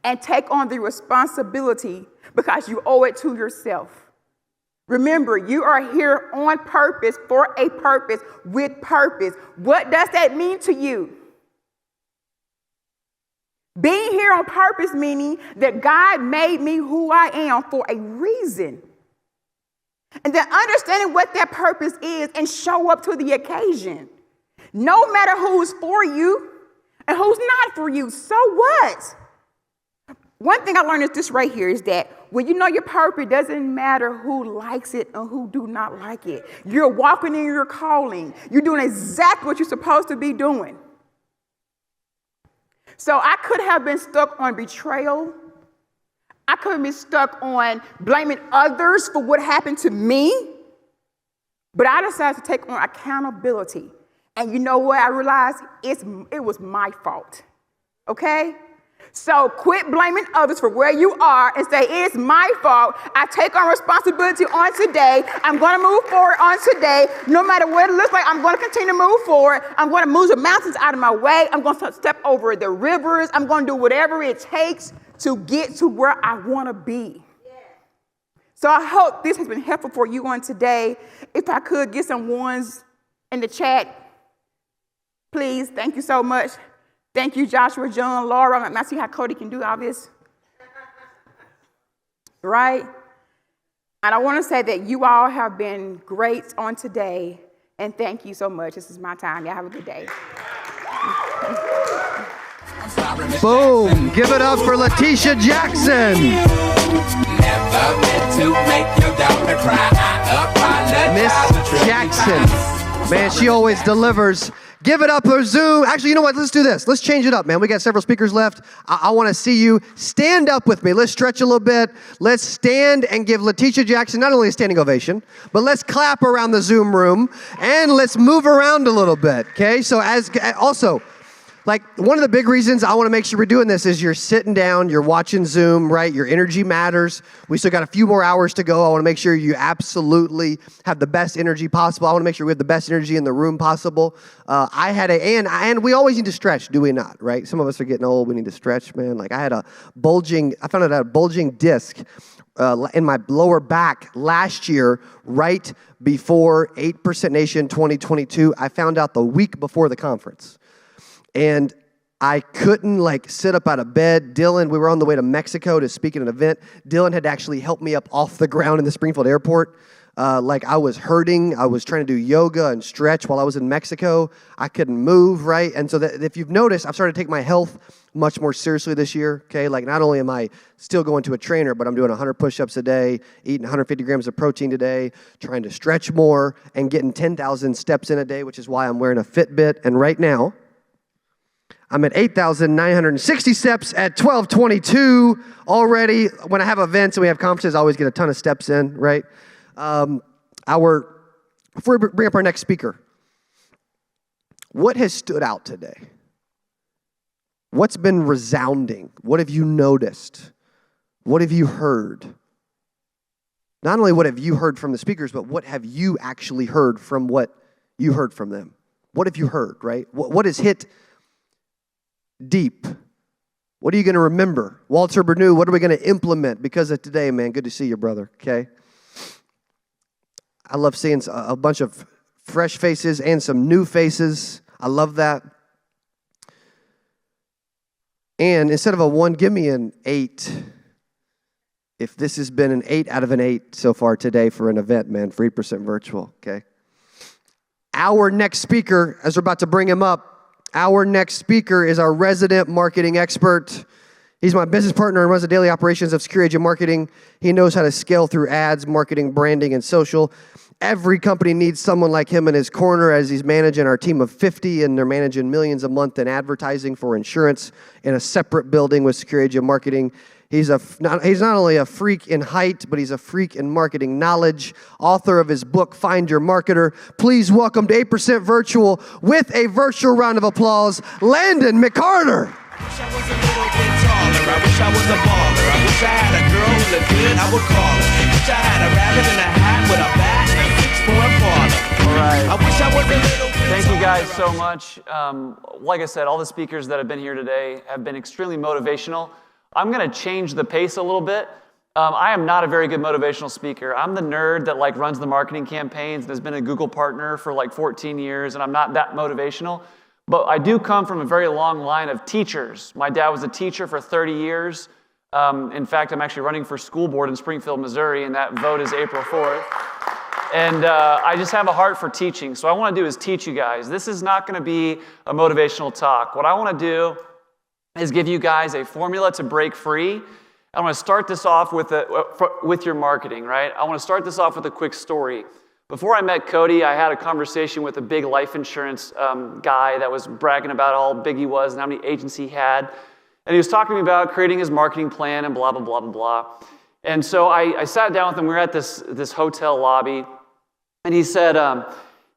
And take on the responsibility because you owe it to yourself. Remember, you are here on purpose, for a purpose, with purpose. What does that mean to you? Being here on purpose meaning that God made me who I am for a reason. And then understanding what that purpose is and show up to the occasion. No matter who's for you and who's not for you, so what? One thing I learned is this right here is that when you know your purpose, it doesn't matter who likes it and who do not like it. You're walking in your calling. You're doing exactly what you're supposed to be doing. So I could have been stuck on betrayal. I could have been stuck on blaming others for what happened to me. But I decided to take on accountability. And you know what? I realized it was my fault. Okay? So quit blaming others for where you are and say, it's my fault. I take on responsibility on today. I'm going to move forward on today. No matter what it looks like, I'm going to continue to move forward. I'm going to move the mountains out of my way. I'm going to step over the rivers. I'm going to do whatever it takes to get to where I want to be. So I hope this has been helpful for you on today. If I could get some ones in the chat, please. Thank you so much. Thank you, Joshua, John, Laura. I see how Cody can do all this. Right? And I want to say that you all have been great on today. And thank you so much. This is my time. Y'all have a good day. Boom. Give it up for Letitia Jackson. Never meant to make your daughter cry. I Miss Jackson. Man, she always delivers. Give it up for Zoom. Actually, you know what? Let's do this. Let's change it up, man. We got several speakers left. I want to see you stand up with me. Let's stretch a little bit. Let's stand and give Letitia Jackson not only a standing ovation, but let's clap around the Zoom room and let's move around a little bit. Okay? So also, like, one of the big reasons I want to make sure we're doing this is you're sitting down, you're watching Zoom, right? Your energy matters. We still got a few more hours to go. I want to make sure you absolutely have the best energy possible. I want to make sure we have the best energy in the room possible. And we always need to stretch, do we not, right? Some of us are getting old. We need to stretch, man. Like, I found out I had a bulging disc in my lower back last year, right before 8% Nation 2022. I found out the week before the conference. And I couldn't sit up out of bed. Dylan, we were on the way to Mexico to speak at an event. Dylan had to actually help me up off the ground in the Springfield airport. I was hurting. I was trying to do yoga and stretch while I was in Mexico. I couldn't move, right? And so if you've noticed, I've started to take my health much more seriously this year, okay? Like, not only am I still going to a trainer, but I'm doing 100 push-ups a day, eating 150 grams of protein today, trying to stretch more, and getting 10,000 steps in a day, which is why I'm wearing a Fitbit. And right now, I'm at 8,960 steps at 12:22 already. When I have events and we have conferences, I always get a ton of steps in, right? Before we bring up our next speaker, what has stood out today? What's been resounding? What have you noticed? What have you heard? Not only what have you heard from the speakers, but what have you actually heard from what you heard from them? What have you heard, right? What has hit deep? What are you going to remember? Walter Bernew, what are we going to implement because of today, man? Good to see you, brother, okay? I love seeing a bunch of fresh faces and some new faces. I love that. And instead of a 1, give me an 8. If this has been an 8 out of an 8 so far today for an event, man, for 8% virtual, okay? Our next speaker, as we're about to bring him up, our next speaker is our resident marketing expert. He's my business partner and runs the daily operations of Secure Agent Marketing. He knows how to scale through ads, marketing, branding, and social. Every company needs someone like him in his corner as he's managing our team of 50, and they're managing millions a month in advertising for insurance in a separate building with Secure Agent Marketing. He's not only a freak in height, but he's a freak in marketing knowledge. Author of his book, Find Your Marketer. Please welcome to 8% Virtual with a virtual round of applause, Landon McCarter. I wish I was a little bit taller. I wish I was a baller. I wish I had a girl who looked good, I would call her. Wish I had a rabbit in a hat with a bat and a 6-foot baller. All right. I wish I was a little bit Thank you guys so much. Like I said, all the speakers that have been here today have been extremely motivational. I'm going to change the pace a little bit. I am not a very good motivational speaker. I'm the nerd that runs the marketing campaigns and has been a Google partner for 14 years, and I'm not that motivational. But I do come from a very long line of teachers. My dad was a teacher for 30 years. In fact, I'm actually running for school board in Springfield, Missouri, and that vote is April 4th. And I just have a heart for teaching. So what I want to do is teach you guys. This is not going to be a motivational talk. What I want to do is give you guys a formula to break free. I want to start this off with your marketing, right? I want to start this off with a quick story. Before I met Cody, I had a conversation with a big life insurance guy that was bragging about how big he was and how many agents he had. And he was talking to me about creating his marketing plan and blah, blah, blah, blah, blah. And so I sat down with him. We were at this hotel lobby. And he said,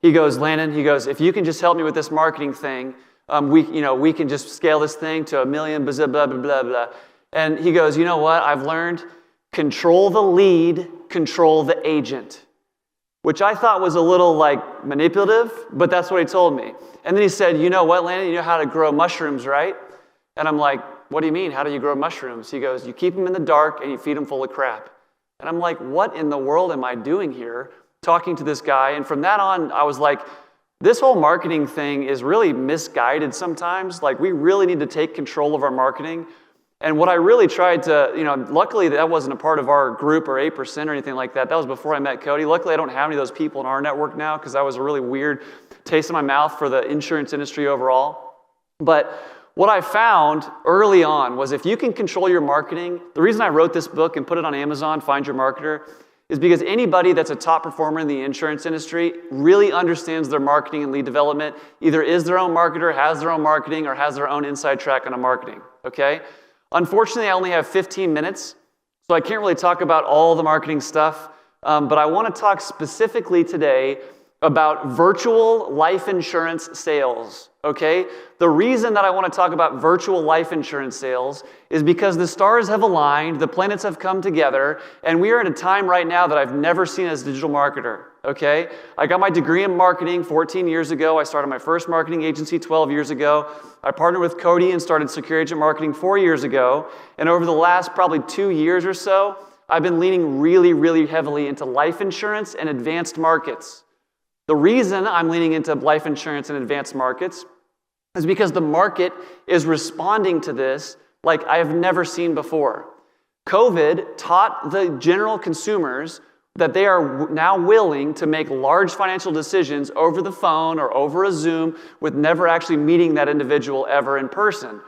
he goes, Landon, if you can just help me with this marketing thing, we can just scale this thing to 1 million, blah, blah, blah, blah, blah. And he goes, you know what? I've learned control the lead, control the agent, which I thought was a little manipulative, but that's what he told me. And then he said, you know what, Landon, you know how to grow mushrooms, right? And I'm like, what do you mean? How do you grow mushrooms? He goes, you keep them in the dark and you feed them full of crap. And I'm like, what in the world am I doing here talking to this guy? And from that on, I was like, this whole marketing thing is really misguided sometimes. We really need to take control of our marketing. And what I really tried to, luckily that wasn't a part of our group or 8% or anything like that. That was before I met Cody. Luckily, I don't have any of those people in our network now because that was a really weird taste in my mouth for the insurance industry overall. But What I found early on was if you can control your marketing, the reason I wrote this book and put it on Amazon, Find Your Marketer, is because anybody that's a top performer in the insurance industry really understands their marketing and lead development, either is their own marketer, has their own marketing, or has their own inside track on a marketing, okay? Unfortunately, I only have 15 minutes, so I can't really talk about all the marketing stuff, but I want to talk specifically today about virtual life insurance sales, okay? The reason that I want to talk about virtual life insurance sales is because the stars have aligned, the planets have come together, and we are at a time right now that I've never seen as a digital marketer, okay? I got my degree in marketing 14 years ago. I started my first marketing agency 12 years ago. I partnered with Cody and started secure agent marketing 4 years ago. And over the last probably 2 years or so, I've been leaning really, really heavily into life insurance and advanced markets. The reason I'm leaning into life insurance and advanced markets is because the market is responding to this like I have never seen before. COVID taught the general consumers that they are now willing to make large financial decisions over the phone or over a Zoom with never actually meeting that individual ever in person.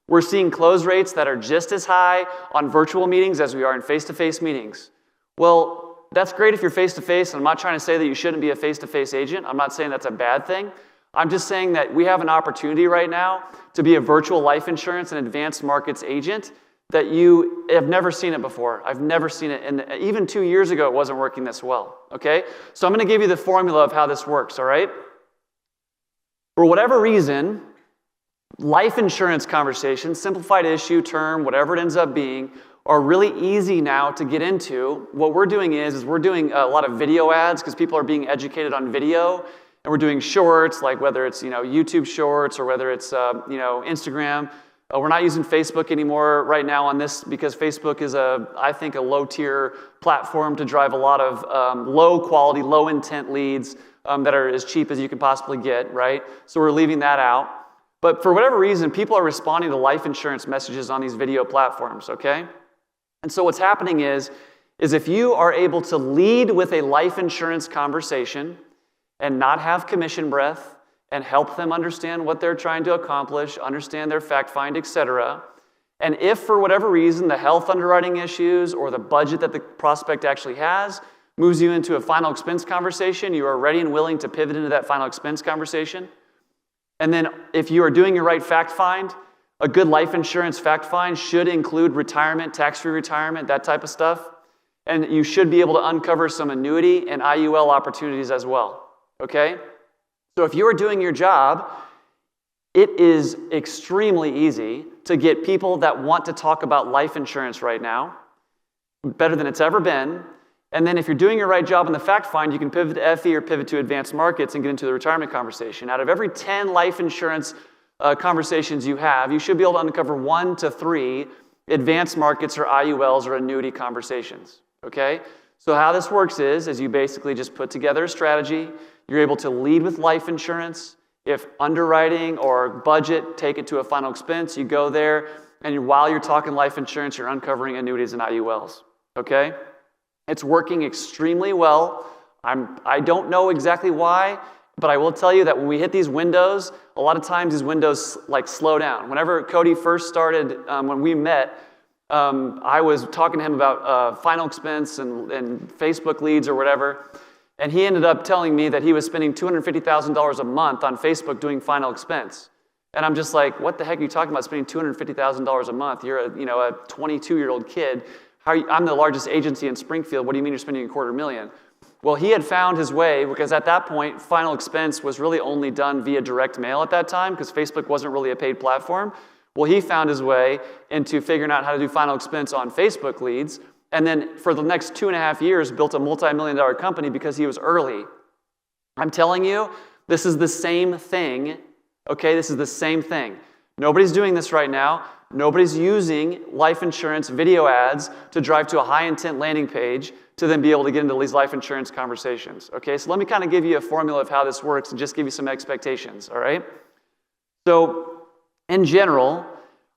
We're seeing close rates that are just as high on virtual meetings as we are in face-to-face meetings. Well, that's great if you're face-to-face, and I'm not trying to say that you shouldn't be a face-to-face agent. I'm not saying that's a bad thing. I'm just saying that we have an opportunity right now to be a virtual life insurance and advanced markets agent that you have never seen it before. I've never seen it, and even 2 years ago it wasn't working this well, okay? So I'm going to give you the formula of how this works, all right? For whatever reason, life insurance conversations, simplified issue, term, whatever it ends up being, are really easy now to get into. What we're doing is we're doing a lot of video ads because people are being educated on video, and we're doing shorts, like whether it's YouTube shorts or whether it's Instagram. We're not using Facebook anymore right now on this because Facebook is I think a low-tier platform to drive a lot of low-quality, low-intent leads that are as cheap as you can possibly get, right? So we're leaving that out. But for whatever reason, people are responding to life insurance messages on these video platforms, okay? And so what's happening is if you are able to lead with a life insurance conversation and not have commission breath and help them understand what they're trying to accomplish, understand their fact find, etc., and if for whatever reason the health underwriting issues or the budget that the prospect actually has moves you into a final expense conversation, you are ready and willing to pivot into that final expense conversation. And then if you are doing your right fact find, a good life insurance fact find should include retirement, tax-free retirement, that type of stuff. And you should be able to uncover some annuity and IUL opportunities as well, okay? So if you are doing your job, it is extremely easy to get people that want to talk about life insurance right now, better than it's ever been. And then if you're doing your right job in the fact find, you can pivot to FE or pivot to advanced markets and get into the retirement conversation. Out of every 10 life insurance conversations you have, you should be able to uncover 1 to 3 advanced markets or IULs or annuity conversations, okay? So how this works is you basically just put together a strategy. You're able to lead with life insurance. If underwriting or budget take it to a final expense, you go there, and while you're talking life insurance, you're uncovering annuities and IULs, okay? It's working extremely well. I don't know exactly why, but I will tell you that when we hit these windows, a lot of times these windows like slow down. Whenever Cody first started, when we met, I was talking to him about final expense and Facebook leads or whatever, and he ended up telling me that he was spending $250,000 a month on Facebook doing final expense. And I'm just like, what the heck are you talking about spending $250,000 a month? You're a 22-year-old kid. I'm the largest agency in Springfield. What do you mean you're spending $250,000? Well, he had found his way, because at that point, final expense was really only done via direct mail at that time, because Facebook wasn't really a paid platform. Well, he found his way into figuring out how to do final expense on Facebook leads, and then for the next 2.5 years, built a multi-million-dollar company because he was early. I'm telling you, this is the same thing, okay? This is the same thing. Nobody's doing this right now. Nobody's using life insurance video ads to drive to a high-intent landing page to then be able to get into these life insurance conversations, okay? So let me kind of give you a formula of how this works and just give you some expectations, all right? So in general,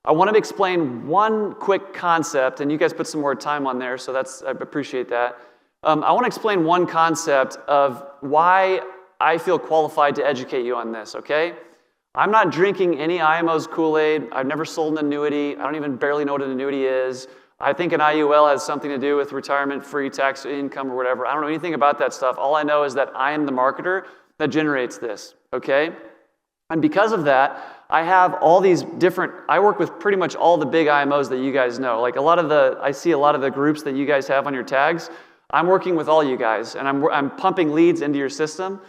I want to explain one quick concept, and you guys put some more time on there, so I appreciate that. I want to explain one concept of why I feel qualified to educate you on this, okay? I'm not drinking any IMO's Kool-Aid. I've never sold an annuity. I don't even barely know what an annuity is. I think an IUL has something to do with retirement-free tax income or whatever. I don't know anything about that stuff. All I know is that I am the marketer that generates this, okay? And because of that, I have all these different, I work with pretty much all the big IMOs that you guys know. Like I see a lot of the groups that you guys have on your tags. I'm working with all you guys, and I'm pumping leads into your system,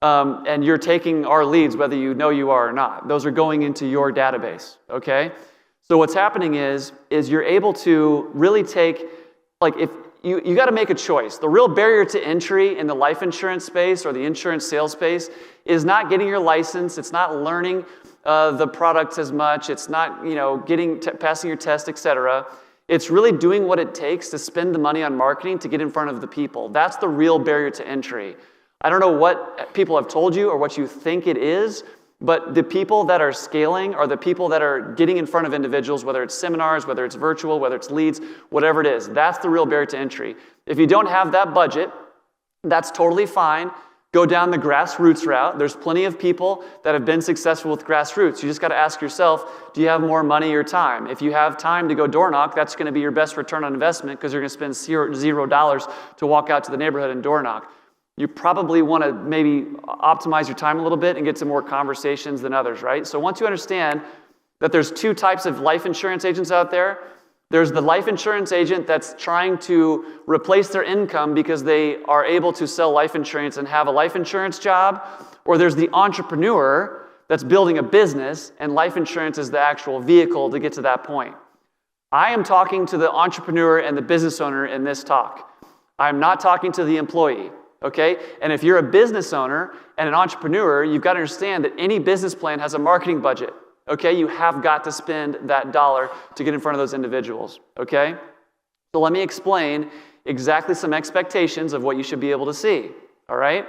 and you're taking our leads whether you know you are or not. Those are going into your database, okay? So what's happening is you're able to really take, like if you got to make a choice. The real barrier to entry in the life insurance space or the insurance sales space is not getting your license. It's not learning the products as much. It's not passing your test, etc. It's really doing what it takes to spend the money on marketing to get in front of the people. That's the real barrier to entry. I don't know what people have told you or what you think it is, but the people that are scaling are the people that are getting in front of individuals, whether it's seminars, whether it's virtual, whether it's leads, whatever it is. That's the real barrier to entry. If you don't have that budget, that's totally fine. Go down the grassroots route. There's plenty of people that have been successful with grassroots. You just got to ask yourself, do you have more money or time? If you have time to go door knock, that's going to be your best return on investment because you're going to spend $0 to walk out to the neighborhood and door knock. You probably want to maybe optimize your time a little bit and get some more conversations than others, right? So once you understand that there's two types of life insurance agents out there, there's the life insurance agent that's trying to replace their income because they are able to sell life insurance and have a life insurance job, or there's the entrepreneur that's building a business and life insurance is the actual vehicle to get to that point. I am talking to the entrepreneur and the business owner in this talk. I'm not talking to the employee. Okay? And if you're a business owner and an entrepreneur, you've got to understand that any business plan has a marketing budget. Okay? You have got to spend that dollar to get in front of those individuals. Okay? So let me explain exactly some expectations of what you should be able to see. All right?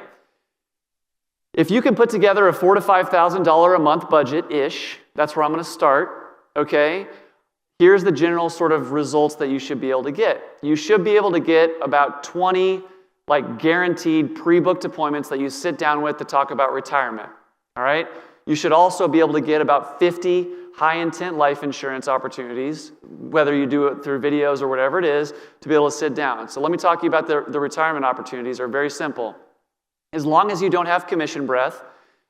If you can put together a $4,000 to $5,000 a month budget-ish, that's where I'm going to start. Okay? Here's the general sort of results that you should be able to get. You should be able to get about 20 guaranteed pre-booked appointments that you sit down with to talk about retirement, all right? You should also be able to get about 50 high-intent life insurance opportunities, whether you do it through videos or whatever it is, to be able to sit down. So let me talk to you about the retirement opportunities. They're very simple. As long as you don't have commission breath,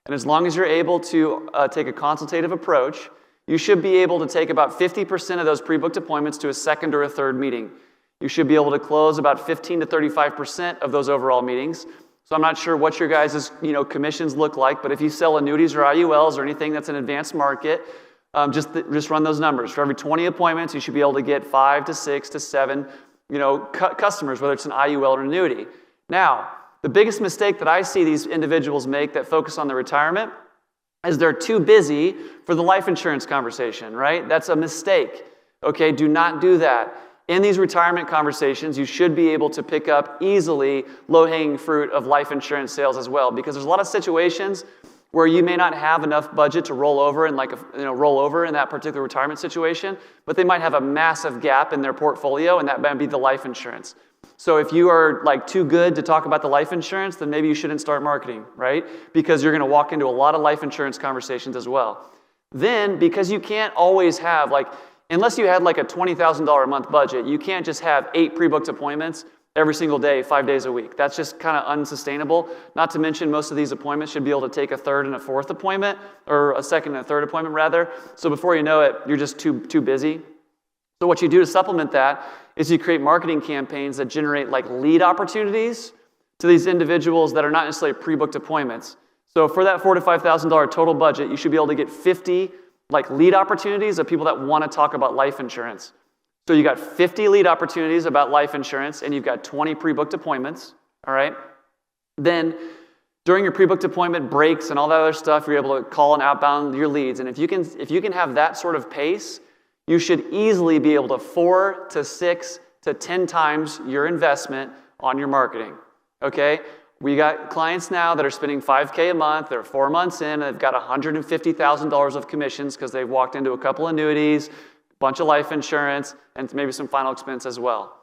and as long as you're able to take a consultative approach, you should be able to take about 50% of those pre-booked appointments to a second or a third meeting. You should be able to close about 15 to 35% of those overall meetings. So I'm not sure what your guys' commissions look like, but if you sell annuities or IULs or anything that's an advanced market, just run those numbers. For every 20 appointments, you should be able to get 5 to 6 to 7 customers, whether it's an IUL or an annuity. Now, the biggest mistake that I see these individuals make that focus on their retirement is they're too busy for the life insurance conversation, right? That's a mistake. Okay, do not do that. In these retirement conversations, you should be able to pick up easily low-hanging fruit of life insurance sales as well, because there's a lot of situations where you may not have enough budget to roll over in roll over in that particular retirement situation, but they might have a massive gap in their portfolio, and that might be the life insurance. So if you are too good to talk about the life insurance, then maybe you shouldn't start marketing, right? Because you're going to walk into a lot of life insurance conversations as well. Then, because you can't always have unless you had a $20,000 a month budget, you can't just have 8 pre-booked appointments every single day, 5 days a week. That's just kind of unsustainable. Not to mention most of these appointments should be able to take a third and a fourth appointment, or a second and a third appointment rather. So before you know it, you're just too busy. So what you do to supplement that is you create marketing campaigns that generate lead opportunities to these individuals that are not necessarily pre-booked appointments. So for that $4,000 to $5,000 total budget, you should be able to get 50 lead opportunities of people that want to talk about life insurance. So you got 50 lead opportunities about life insurance, and you've got 20 pre-booked appointments, all right? Then during your pre-booked appointment breaks and all that other stuff, you're able to call and outbound your leads. And if you can have that sort of pace, you should easily be able to 4 to 6 to 10 times your investment on your marketing, okay? We got clients now that are spending $5K a month. They're 4 months in, and they've got $150,000 of commissions because they've walked into a couple annuities, a bunch of life insurance, and maybe some final expense as well.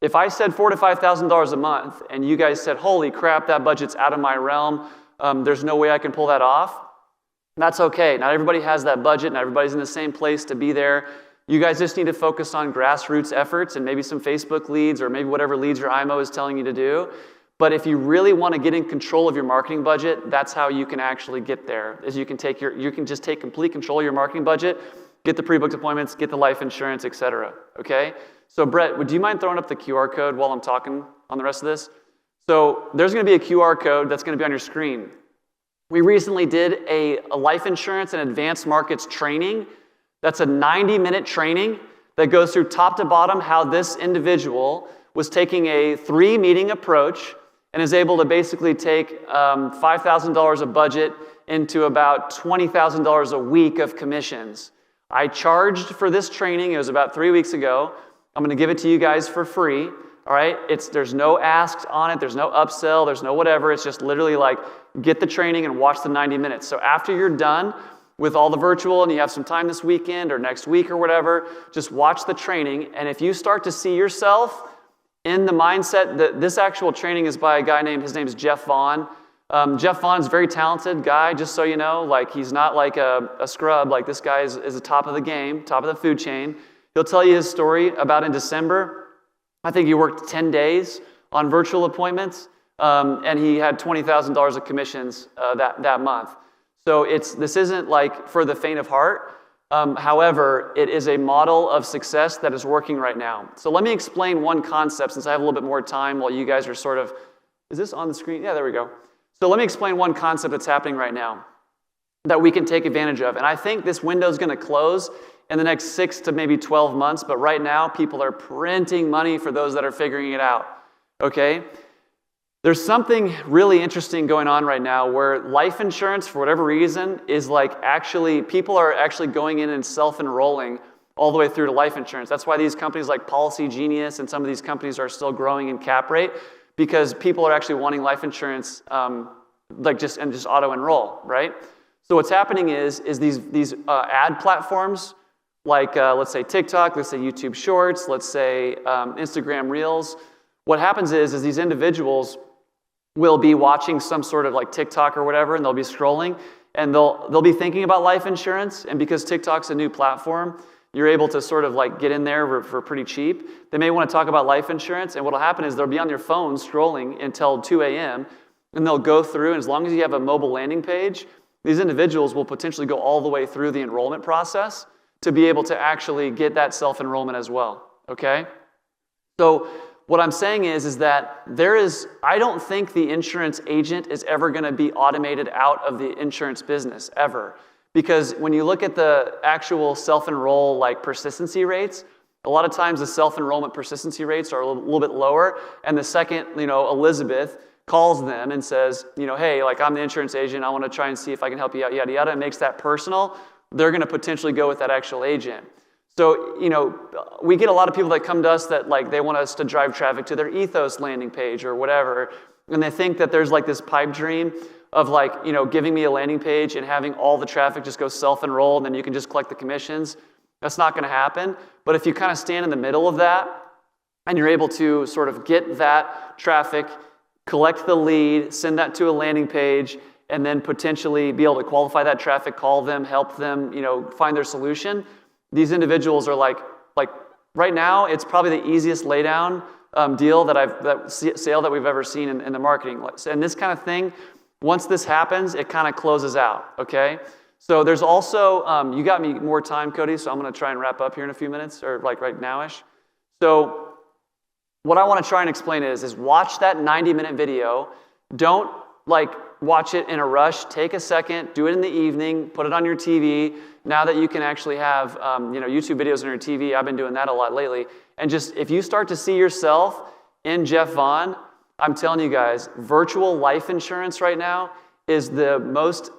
If I said $4,000 to $5,000 a month, and you guys said, holy crap, that budget's out of my realm, there's no way I can pull that off, That's okay. Not everybody has that budget. Not everybody's in the same place to be there. You guys just need to focus on grassroots efforts and maybe some Facebook leads or maybe whatever leads your IMO is telling you to do. But if you really want to get in control of your marketing budget, that's how you can actually get there. Is you can just take complete control of your marketing budget, get the pre-booked appointments, get the life insurance, etc. Okay? So Brett, would you mind throwing up the QR code while I'm talking on the rest of this? So there's going to be a QR code that's going to be on your screen. We recently did a life insurance and advanced markets training. That's a 90-minute training that goes through top to bottom how this individual was taking a 3-meeting approach and is able to basically take $5,000 of budget into about $20,000 a week of commissions. I charged for this training. It was about 3 weeks ago. I'm going to give it to you guys for free. All right? There's no asks on it. There's no upsell. There's no whatever. It's just literally like get the training and watch the 90 minutes. So after you're done with all the virtual and you have some time this weekend or next week or whatever, just watch the training. And if you start to see yourself in the mindset that this actual training is by a guy his name is Jeff Vaughn. Jeff Vaughn is a very talented guy, just so you know. Like, he's not like a scrub. Like, this guy is the top of the game, top of the food chain. He'll tell you his story about in December. I think he worked 10 days on virtual appointments, and he had $20,000 of commissions that month. So this isn't like for the faint of heart. However, it is a model of success that is working right now. So let me explain one concept since I have a little bit more time while you guys are sort of, is this on the screen? Yeah, there we go. So let me explain one concept that's happening right now that we can take advantage of. And I think this window is going to close in the next 6 to maybe 12 months, but right now people are printing money for those that are figuring it out, okay? There's something really interesting going on right now where life insurance, for whatever reason, is like people are actually going in and self-enrolling all the way through to life insurance. That's why these companies like Policy Genius and some of these companies are still growing in cap rate, because people are actually wanting life insurance just auto-enroll, right? So what's happening is these ad platforms like let's say TikTok, let's say YouTube Shorts, let's say Instagram Reels. What happens is these individuals will be watching some sort of like TikTok or whatever, and they'll be scrolling, and they'll be thinking about life insurance. And because TikTok's a new platform, you're able to sort of like get in there for pretty cheap. They may want to talk about life insurance, and what'll happen is they'll be on their phone scrolling until 2 a.m., and they'll go through, and as long as you have a mobile landing page, these individuals will potentially go all the way through the enrollment process to be able to actually get that self-enrollment as well, okay? So what I'm saying is that I don't think the insurance agent is ever going to be automated out of the insurance business, ever. Because when you look at the actual self-enroll like persistency rates, a lot of times the self-enrollment persistency rates are a little bit lower, and the second, Elizabeth calls them and says, hey, like, I'm the insurance agent, I want to try and see if I can help you out, yada, yada, and makes that personal, they're going to potentially go with that actual agent. So, we get a lot of people that come to us that like they want us to drive traffic to their Ethos landing page or whatever, and they think that there's like this pipe dream of like, giving me a landing page and having all the traffic just go self-enroll and then you can just collect the commissions. That's not going to happen. But if you kind of stand in the middle of that and you're able to sort of get that traffic, collect the lead, send that to a landing page, and then potentially be able to qualify that traffic, call them, help them, find their solution. These individuals are like right now, it's probably the easiest laydown deal sale that we've ever seen in the marketing. And this kind of thing, once this happens, it kind of closes out, okay? So there's also, you got me more time, Cody, so I'm going to try and wrap up here in a few minutes, or like right now-ish. So what I want to try and explain is watch that 90-minute video. Don't watch it in a rush. Take a second, do it in the evening, put it on your TV. Now that you can actually have YouTube videos on your TV, I've been doing that a lot lately. And just if you start to see yourself in Jeff Vaughn, I'm telling you guys, virtual life insurance right now is the most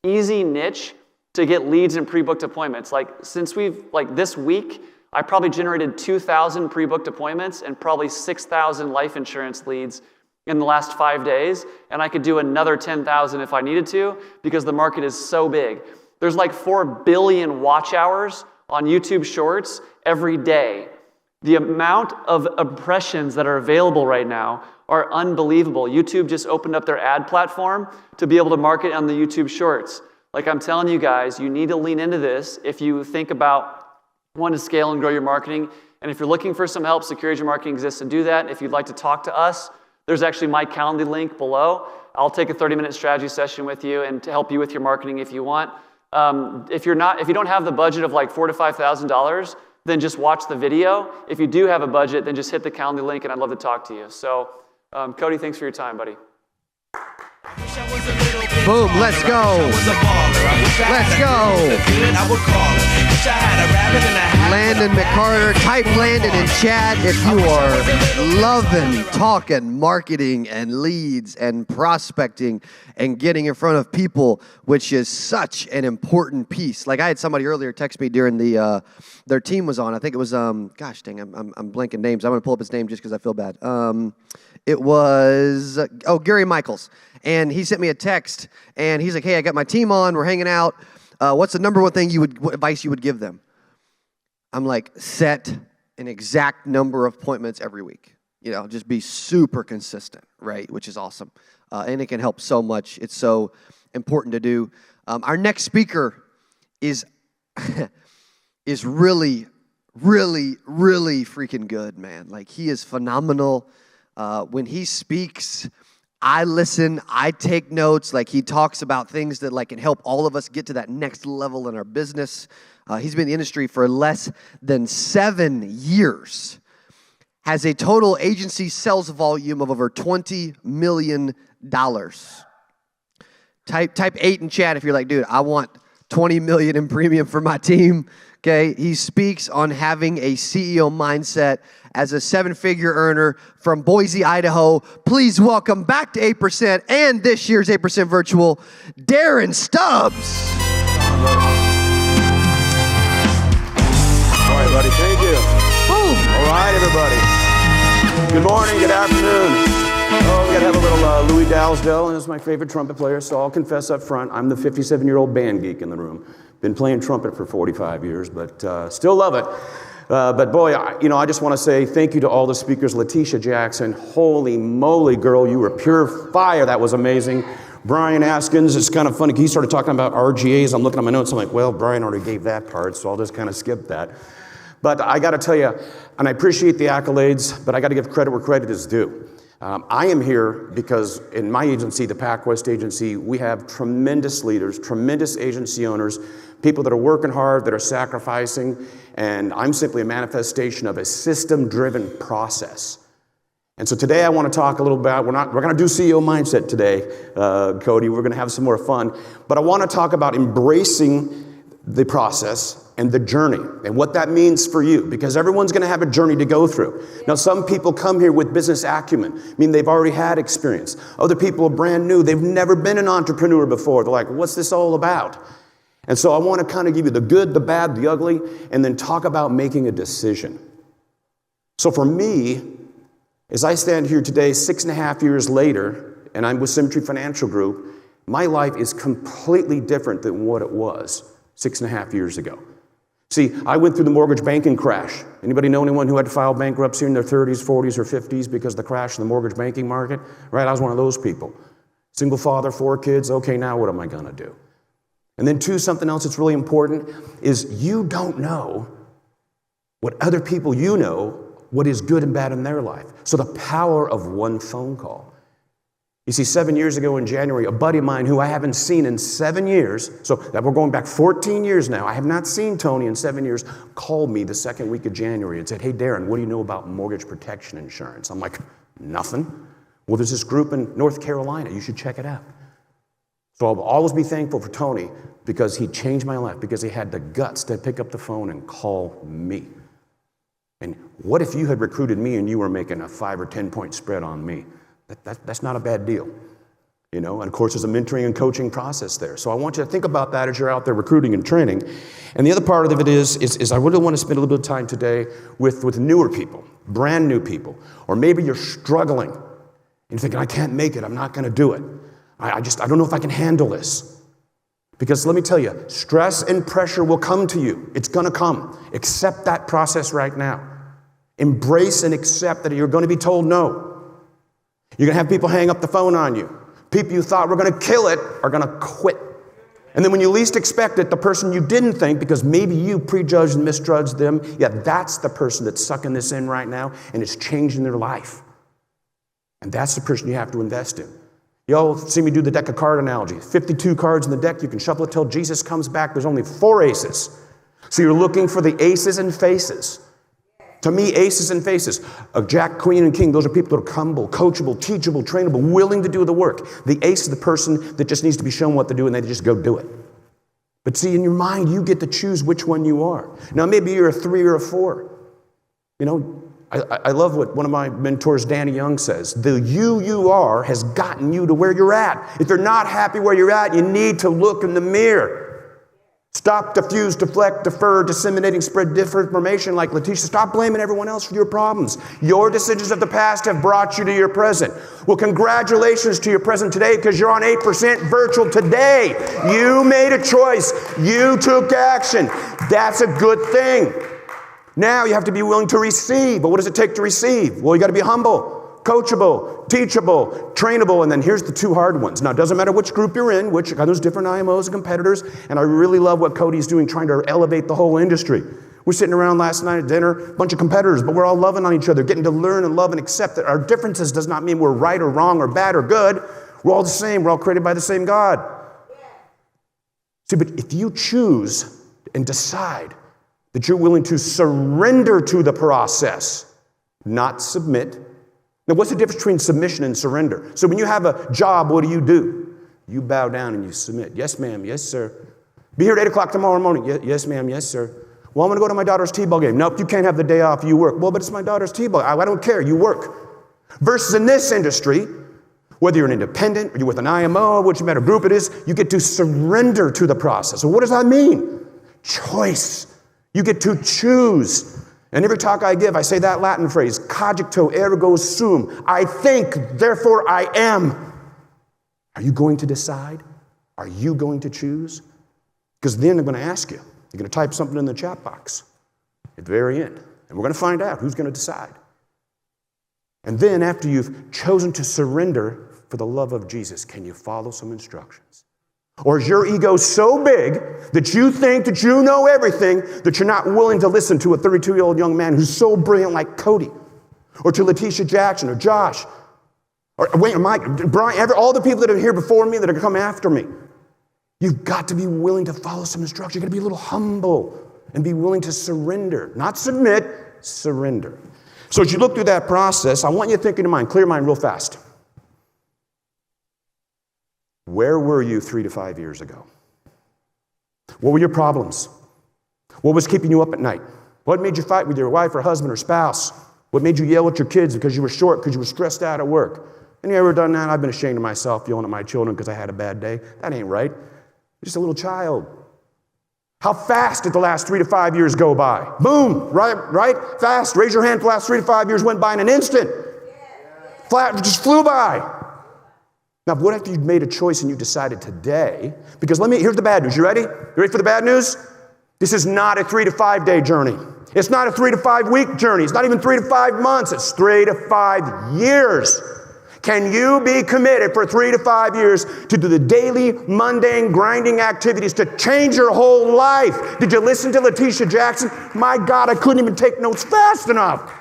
easy niche to get leads and pre-booked appointments. Since this week, I probably generated 2,000 pre-booked appointments and probably 6,000 life insurance leads in the last 5 days, and I could do another 10,000 if I needed to, because the market is so big. There's 4 billion watch hours on YouTube Shorts every day. The amount of impressions that are available right now are unbelievable. YouTube just opened up their ad platform to be able to market on the YouTube Shorts. Like I'm telling you guys, you need to lean into this if you think about wanting to scale and grow your marketing. And if you're looking for some help, Secure Agent Marketing exists to do that. If you'd like to talk to us, there's actually my Calendly link below. I'll take a 30-minute strategy session with you and to help you with your marketing if you want. If you don't have the budget of like $4,000 to $5,000, then just watch the video. If you do have a budget, then just hit the Calendly link, and I'd love to talk to you. So, Cody, thanks for your time, buddy. Boom, let's go. Let's go. Landon McCarter, type Landon in chat if you are loving talking marketing and leads and prospecting and getting in front of people, which is such an important piece. Like I had somebody earlier text me during their team was on. I think it was gosh dang, I'm blanking names. I'm gonna pull up his name just because I feel bad. It was Gary Michaels. And he sent me a text, and he's like, hey, I got my team on. We're hanging out. What's the number one thing what advice you would give them? I'm like, set an exact number of appointments every week. You know, just be super consistent, right? Which is awesome. And it can help so much. It's so important to do. Our next speaker is really, really, really freaking good, man. Like, he is phenomenal. When he speaks, I listen, I take notes. Like, he talks about things that like can help all of us get to that next level in our business. He's been in the industry for less than 7 years. Has a total agency sales volume of over $20 million. Type 8 in chat if you're like, dude, I want 20 million in premium for my team. Okay, he speaks on having a CEO mindset as a 7-figure earner from Boise, Idaho. Please welcome back to 8% and this year's 8% Virtual, Darren Stubbs. All right, buddy, thank you. Boom. All right, everybody. Good morning, good afternoon. Oh, we gotta have a little Louis Dalsdale, and this is my favorite trumpet player, so I'll confess up front, I'm the 57-year-old band geek in the room. Been playing trumpet for 45 years, but still love it. But boy, I just want to say thank you to all the speakers. Letitia Jackson, holy moly, girl, you were pure fire. That was amazing. Brian Askins, it's kind of funny. He started talking about RGAs. I'm looking at my notes. I'm like, well, Brian already gave that part, so I'll just kind of skip that. But I got to tell you, and I appreciate the accolades, but I got to give credit where credit is due. I am here because in my agency, the PacWest Agency, we have tremendous leaders, tremendous agency owners, people that are working hard, that are sacrificing, and I'm simply a manifestation of a system-driven process. And so today I want to talk a little about, we're going to do CEO mindset today, Cody. We're going to have some more fun. But I want to talk about embracing the process and the journey and what that means for you, because everyone's going to have a journey to go through. Now, some people come here with business acumen. I mean, they've already had experience. Other people are brand new. They've never been an entrepreneur before. They're like, what's this all about? And so I want to kind of give you the good, the bad, the ugly, and then talk about making a decision. So for me, as I stand here today, 6.5 years later, and I'm with Symmetry Financial Group, my life is completely different than what it was 6.5 years ago. See, I went through the mortgage banking crash. Anybody know anyone who had to file bankruptcy in their 30s, 40s, or 50s because of the crash in the mortgage banking market? Right, I was one of those people. Single father, 4 kids, okay, now what am I gonna do? And then 2, something else that's really important is you don't know what other people you know, what is good and bad in their life. So the power of one phone call. You see, 7 years ago in January, a buddy of mine who I haven't seen in 7 years, so that we're going back 14 years now, I have not seen Tony in 7 years, called me the second week of January and said, hey, Darren, what do you know about mortgage protection insurance? I'm like, nothing. Well, there's this group in North Carolina. You should check it out. So I'll always be thankful for Tony because he changed my life, because he had the guts to pick up the phone and call me. And what if you had recruited me and you were making a 5 or 10 point spread on me? That's not a bad deal, you know. And of course, there's a mentoring and coaching process there. So I want you to think about that as you're out there recruiting and training. And the other part of it is I really want to spend a little bit of time today with newer people, brand new people, or maybe you're struggling and you're thinking, I can't make it, I'm not going to do it. I don't know if I can handle this. Because let me tell you, stress and pressure will come to you. It's going to come. Accept that process right now. Embrace and accept that you're going to be told no. You're going to have people hang up the phone on you. People you thought were going to kill it are going to quit. And then when you least expect it, the person you didn't think, because maybe you prejudged and misjudged them, yeah, that's the person that's sucking this in right now, and it's changing their life. And that's the person you have to invest in. You all see me do the deck of card analogy. 52 cards in the deck, you can shuffle it till Jesus comes back. There's only 4 aces. So you're looking for the aces and faces. To me, aces and faces. A jack, queen, and king, those are people that are humble, coachable, teachable, trainable, willing to do the work. The ace is the person that just needs to be shown what to do and they just go do it. But see, in your mind, you get to choose which one you are. Now, maybe you're a 3 or a 4. You know, I love what one of my mentors, Danny Young, says. The you are has gotten you to where you're at. If you're not happy where you're at, you need to look in the mirror. Stop, diffuse, deflect, defer, disseminating, spread disinformation like Letitia. Stop blaming everyone else for your problems. Your decisions of the past have brought you to your present. Well, congratulations to your present today because you're on 8% virtual today. You made a choice. You took action. That's a good thing. Now you have to be willing to receive. But what does it take to receive? Well, you got to be humble, coachable, teachable, trainable, and then here's the 2 hard ones. Now, it doesn't matter which group you're in, there's different IMOs and competitors, and I really love what Cody's doing, trying to elevate the whole industry. We're sitting around last night at dinner, a bunch of competitors, but we're all loving on each other, getting to learn and love and accept that our differences does not mean we're right or wrong or bad or good. We're all the same. We're all created by the same God. See, but if you choose and decide that you're willing to surrender to the process, not submit. Now, what's the difference between submission and surrender? So when you have a job, what do? You bow down and you submit. Yes, ma'am. Yes, sir. Be here at 8 o'clock tomorrow morning. Yes, ma'am. Yes, sir. Well, I'm going to go to my daughter's t-ball game. Nope, you can't have the day off. You work. Well, but it's my daughter's t-ball. I don't care. You work. Versus in this industry, whether you're an independent or you're with an IMO, which matter group it is, you get to surrender to the process. So what does that mean? Choice. You get to choose. And every talk I give, I say that Latin phrase, cogito ergo sum. I think, therefore I am. Are you going to decide? Are you going to choose? Because then I'm going to ask you. You're going to type something in the chat box at the very end. And we're going to find out who's going to decide. And then after you've chosen to surrender for the love of Jesus, can you follow some instructions? Or is your ego so big that you think that you know everything that you're not willing to listen to a 32-year-old young man who's so brilliant like Cody, or to Letitia Jackson, or Josh, or wait, Mike, Brian, all the people that are here before me that are going to come after me? You've got to be willing to follow some instruction. You've got to be a little humble and be willing to surrender. Not submit, surrender. So as you look through that process, I want you to think in your mind, clear your mind real fast. Where were you 3 to 5 years ago? What were your problems? What was keeping you up at night? What made you fight with your wife or husband or spouse? What made you yell at your kids because you were short, because you were stressed out at work? Any ever done that? I've been ashamed of myself yelling at my children because I had a bad day. That ain't right. You're just a little child. How fast did the last 3 to 5 years go by? Boom, right? Fast. Raise your hand. The last 3 to 5 years went by in an instant. Flat, just flew by. Now, what if you made a choice and you decided today? Because here's the bad news. You ready? You ready for the bad news? This is not a 3 to 5 day journey. It's not a 3 to 5 week journey. It's not even 3 to 5 months. It's 3 to 5 years. Can you be committed for 3 to 5 years to do the daily, mundane, grinding activities to change your whole life? Did you listen to Letitia Jackson? My God, I couldn't even take notes fast enough.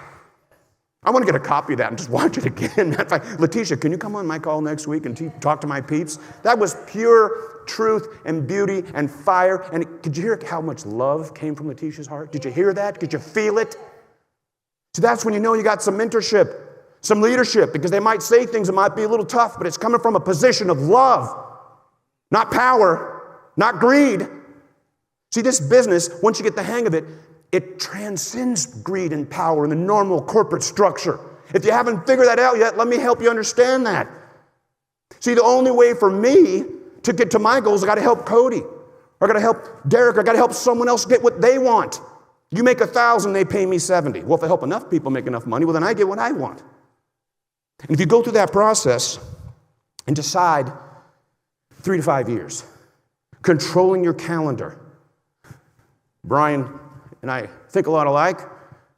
I want to get a copy of that and just watch it again. Letitia, can you come on my call next week and talk to my peeps? That was pure truth and beauty and fire. And did you hear how much love came from Letitia's heart? Did you hear that? Did you feel it? So that's when you know you got some mentorship, some leadership, because they might say things that might be a little tough, but it's coming from a position of love, not power, not greed. See, this business, once you get the hang of it, it transcends greed and power in the normal corporate structure. If you haven't figured that out yet, let me help you understand that. See, the only way for me to get to my goals, I got to help Cody. I got to help Derek. I got to help someone else get what they want. You make 1,000, they pay me 70. Well, if I help enough people make enough money, well, then I get what I want. And if you go through that process and decide 3 to 5 years, controlling your calendar. Brian and I think a lot alike.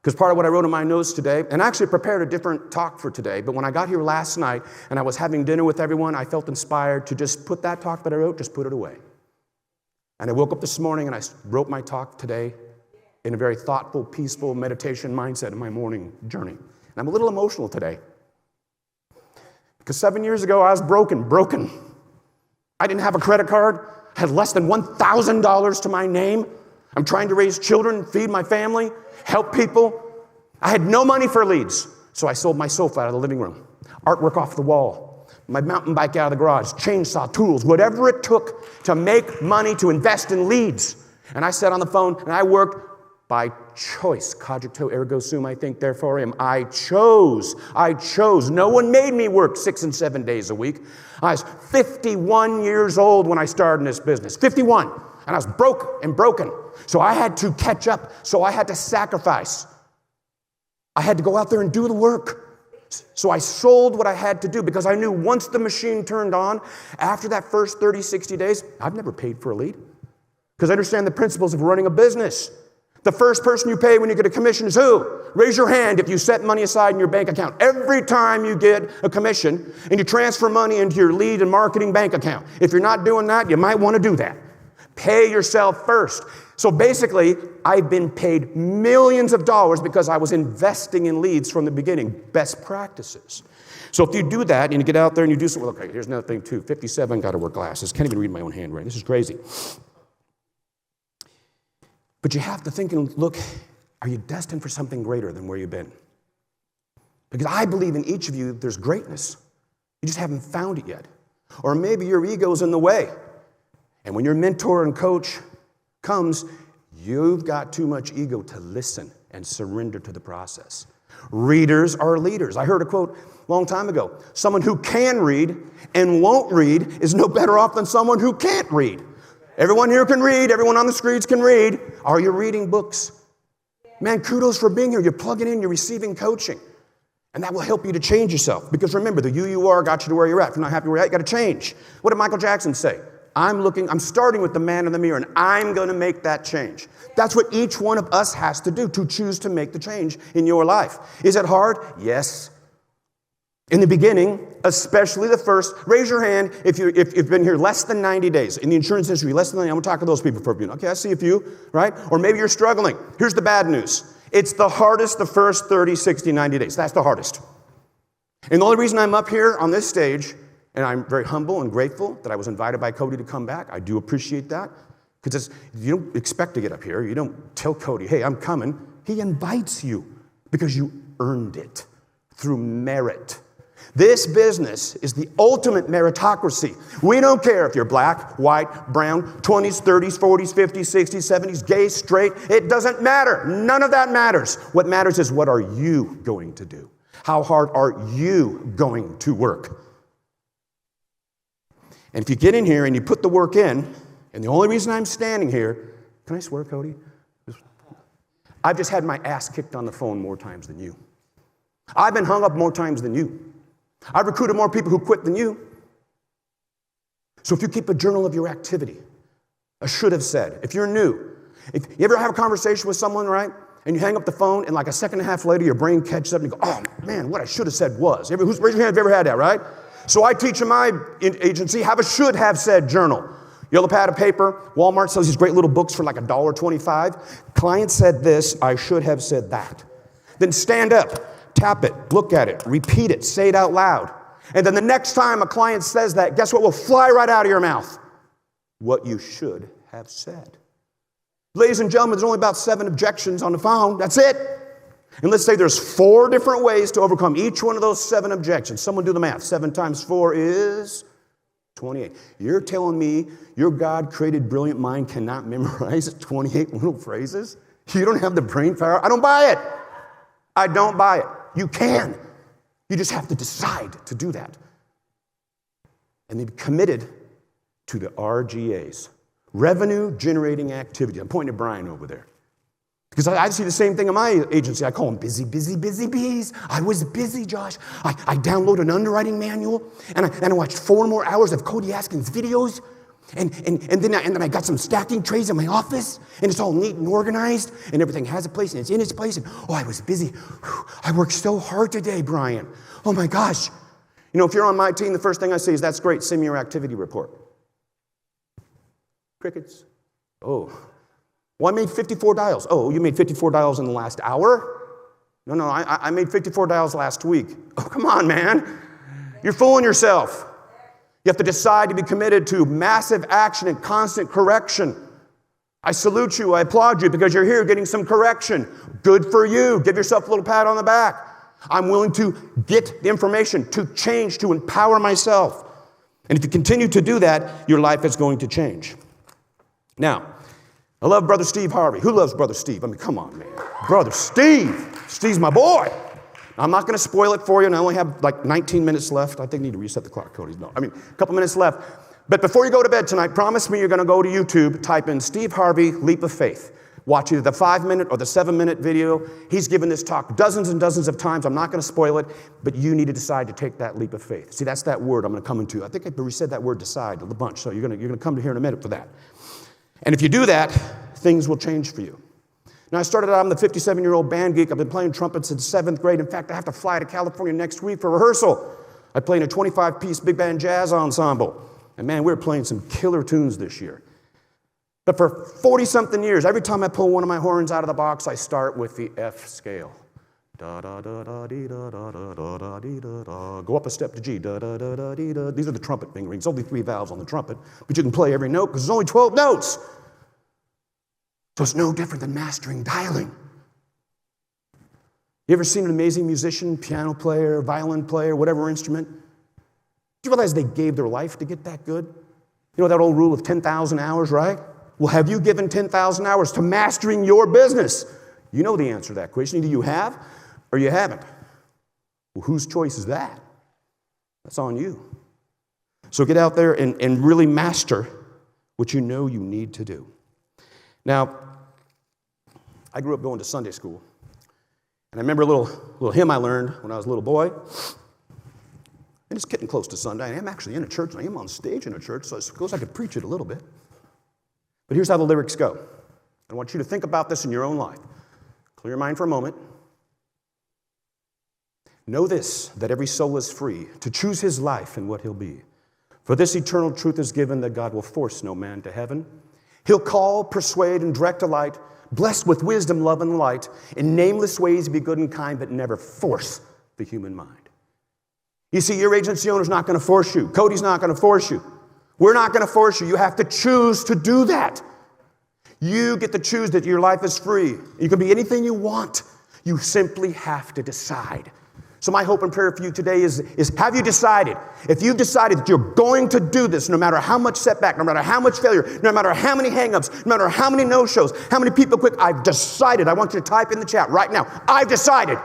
Because part of what I wrote in my notes today, and I actually prepared a different talk for today, but when I got here last night and I was having dinner with everyone, I felt inspired to just put that talk that I wrote, just put it away. And I woke up this morning and I wrote my talk today in a very thoughtful, peaceful meditation mindset in my morning journey. And I'm a little emotional today. Because 7 years ago, I was broken. I didn't have a credit card. I had less than $1,000 to my name. I'm trying to raise children, feed my family, help people. I had no money for leads, so I sold my sofa out of the living room, artwork off the wall, my mountain bike out of the garage, chainsaw, tools, whatever it took to make money to invest in leads. And I sat on the phone and I worked by choice. Cogito ergo sum, I think, therefore I am. I chose. No one made me work 6 and 7 days a week. I was 51 years old when I started in this business. 51. And I was broken. So I had to catch up. So I had to sacrifice. I had to go out there and do the work. So I sold what I had to do because I knew once the machine turned on, after that first 30, 60 days, I've never paid for a lead. Because I understand the principles of running a business. The first person you pay when you get a commission is who? Raise your hand if you set money aside in your bank account. Every time you get a commission and you transfer money into your lead and marketing bank account. If you're not doing that, you might want to do that. Pay yourself first. So basically, I've been paid millions of dollars because I was investing in leads from the beginning. Best practices. So if you do that and you get out there and you do something, okay, here's another thing too. 57, got to wear glasses. Can't even read my own handwriting. This is crazy. But you have to think and look, are you destined for something greater than where you've been? Because I believe in each of you there's greatness. You just haven't found it yet. Or maybe your ego's in the way. And when your mentor and coach comes, you've got too much ego to listen and surrender to the process. Readers are leaders. I heard a quote a long time ago. Someone who can read and won't read is no better off than someone who can't read. Everyone here can read. Everyone on the streets can read. Are you reading books? Man, kudos for being here. You're plugging in. You're receiving coaching. And that will help you to change yourself. Because remember, the you are got you to where you're at. If you're not happy where you're at, you got to change. What did Michael Jackson say? I'm starting with the man in the mirror, and I'm going to make that change. That's what each one of us has to do, to choose to make the change in your life. Is it hard? Yes. In the beginning, especially the first, raise your hand if you've been here less than 90 days. In the insurance industry, less than 90, I'm going to talk to those people for a minute. Okay, I see a few, right? Or maybe you're struggling. Here's the bad news. It's the hardest the first 30, 60, 90 days. That's the hardest. And the only reason I'm up here on this stage, and I'm very humble and grateful that I was invited by Cody to come back. I do appreciate that. Because you don't expect to get up here. You don't tell Cody, hey, I'm coming. He invites you because you earned it through merit. This business is the ultimate meritocracy. We don't care if you're black, white, brown, 20s, 30s, 40s, 50s, 60s, 70s, gay, straight. It doesn't matter. None of that matters. What matters is what are you going to do? How hard are you going to work? And if you get in here and you put the work in, and the only reason I'm standing here, can I swear, Cody? I've just had my ass kicked on the phone more times than you. I've been hung up more times than you. I've recruited more people who quit than you. So if you keep a journal of your activity, a should have said, if you're new, if you ever have a conversation with someone, right, and you hang up the phone, and like a second and a half later, your brain catches up and you go, oh man, what I should have said was. Raise your hand if you ever had that, right? So I teach in my agency, have a should have said journal. Yellow pad of paper. Walmart sells these great little books for like $1.25. Client said this, I should have said that. Then stand up, tap it, look at it, repeat it, say it out loud. And then the next time a client says that, guess what will fly right out of your mouth? What you should have said. Ladies and gentlemen, there's only about 7 objections on the phone. That's it. And let's say there's 4 different ways to overcome each one of those 7 objections. Someone do the math. 7 times 4 is 28. You're telling me your God-created brilliant mind cannot memorize 28 little phrases? You don't have the brain power? I don't buy it. I don't buy it. You can. You just have to decide to do that. And be committed to the RGAs. Revenue generating activity. I'm pointing to Brian over there. Because I see the same thing in my agency. I call them busy bees. I was busy, Josh. I downloaded an underwriting manual, and I watched 4 more hours of Cody Askins videos. And then I got some stacking trays in my office, and it's all neat and organized, and everything has a place, and it's in its place. And I was busy. Whew, I worked so hard today, Brian. Oh my gosh. You know, if you're on my team, the first thing I say is, that's great, send me your activity report. Crickets. Oh. Well, I made 54 dials. Oh, you made 54 dials in the last hour? No, I made 54 dials last week. Oh, come on, man. You're fooling yourself. You have to decide to be committed to massive action and constant correction. I salute you, I applaud you, because you're here getting some correction. Good for you. Give yourself a little pat on the back. I'm willing to get the information, to change, to empower myself. And if you continue to do that, your life is going to change. Now, I love Brother Steve Harvey. Who loves Brother Steve? I mean, come on, man. Brother Steve. Steve's my boy. I'm not going to spoil it for you, and I only have like 19 minutes left. I think I need to reset the clock, Cody. No, a couple minutes left. But before you go to bed tonight, promise me you're going to go to YouTube, type in Steve Harvey, Leap of Faith. Watch either the 5-minute or the 7-minute video. He's given this talk dozens and dozens of times. I'm not going to spoil it, but you need to decide to take that leap of faith. See, that's that word I'm going to come into. I think I already said that word decide a bunch, so you're going to come to here in a minute for that. And if you do that, things will change for you. Now, I started out, I'm the 57-year-old band geek. I've been playing trumpet since 7th grade. In fact, I have to fly to California next week for rehearsal. I play in a 25-piece big band jazz ensemble. And man, we're playing some killer tunes this year. But for 40-something years, every time I pull one of my horns out of the box, I start with the F scale. Da da da da dee da da da da da dee da da. Go up a step to G. Da da da da dee da. These are the trumpet fingerings. Only 3 valves on the trumpet, but you can play every note because there's only 12 notes. So it's no different than mastering dialing. You ever seen an amazing musician, piano player, violin player, whatever instrument? Do you realize they gave their life to get that good? You know that old rule of 10,000 hours, right? Well, have you given 10,000 hours to mastering your business? You know the answer to that question. Either you have or you haven't. Well, whose choice is that? That's on you. So get out there and really master what you know you need to do. Now, I grew up going to Sunday school. And I remember a little hymn I learned when I was a little boy. And it's getting close to Sunday. I am actually in a church, and I am on stage in a church, so I suppose I could preach it a little bit. But here's how the lyrics go. I want you to think about this in your own life. Clear your mind for a moment. Know this, that every soul is free to choose his life and what he'll be. For this eternal truth is given, that God will force no man to heaven. He'll call, persuade, and direct a light, blessed with wisdom, love, and light. In nameless ways be good and kind, but never force the human mind. You see, your agency owner's not going to force you. Cody's not going to force you. We're not going to force you. You have to choose to do that. You get to choose that your life is free. You can be anything you want. You simply have to decide. So my hope and prayer for you today is have you decided? If you've decided that you're going to do this, no matter how much setback, no matter how much failure, no matter how many hang-ups, no matter how many no-shows, how many people quit, I've decided. I want you to type in the chat right now. I've decided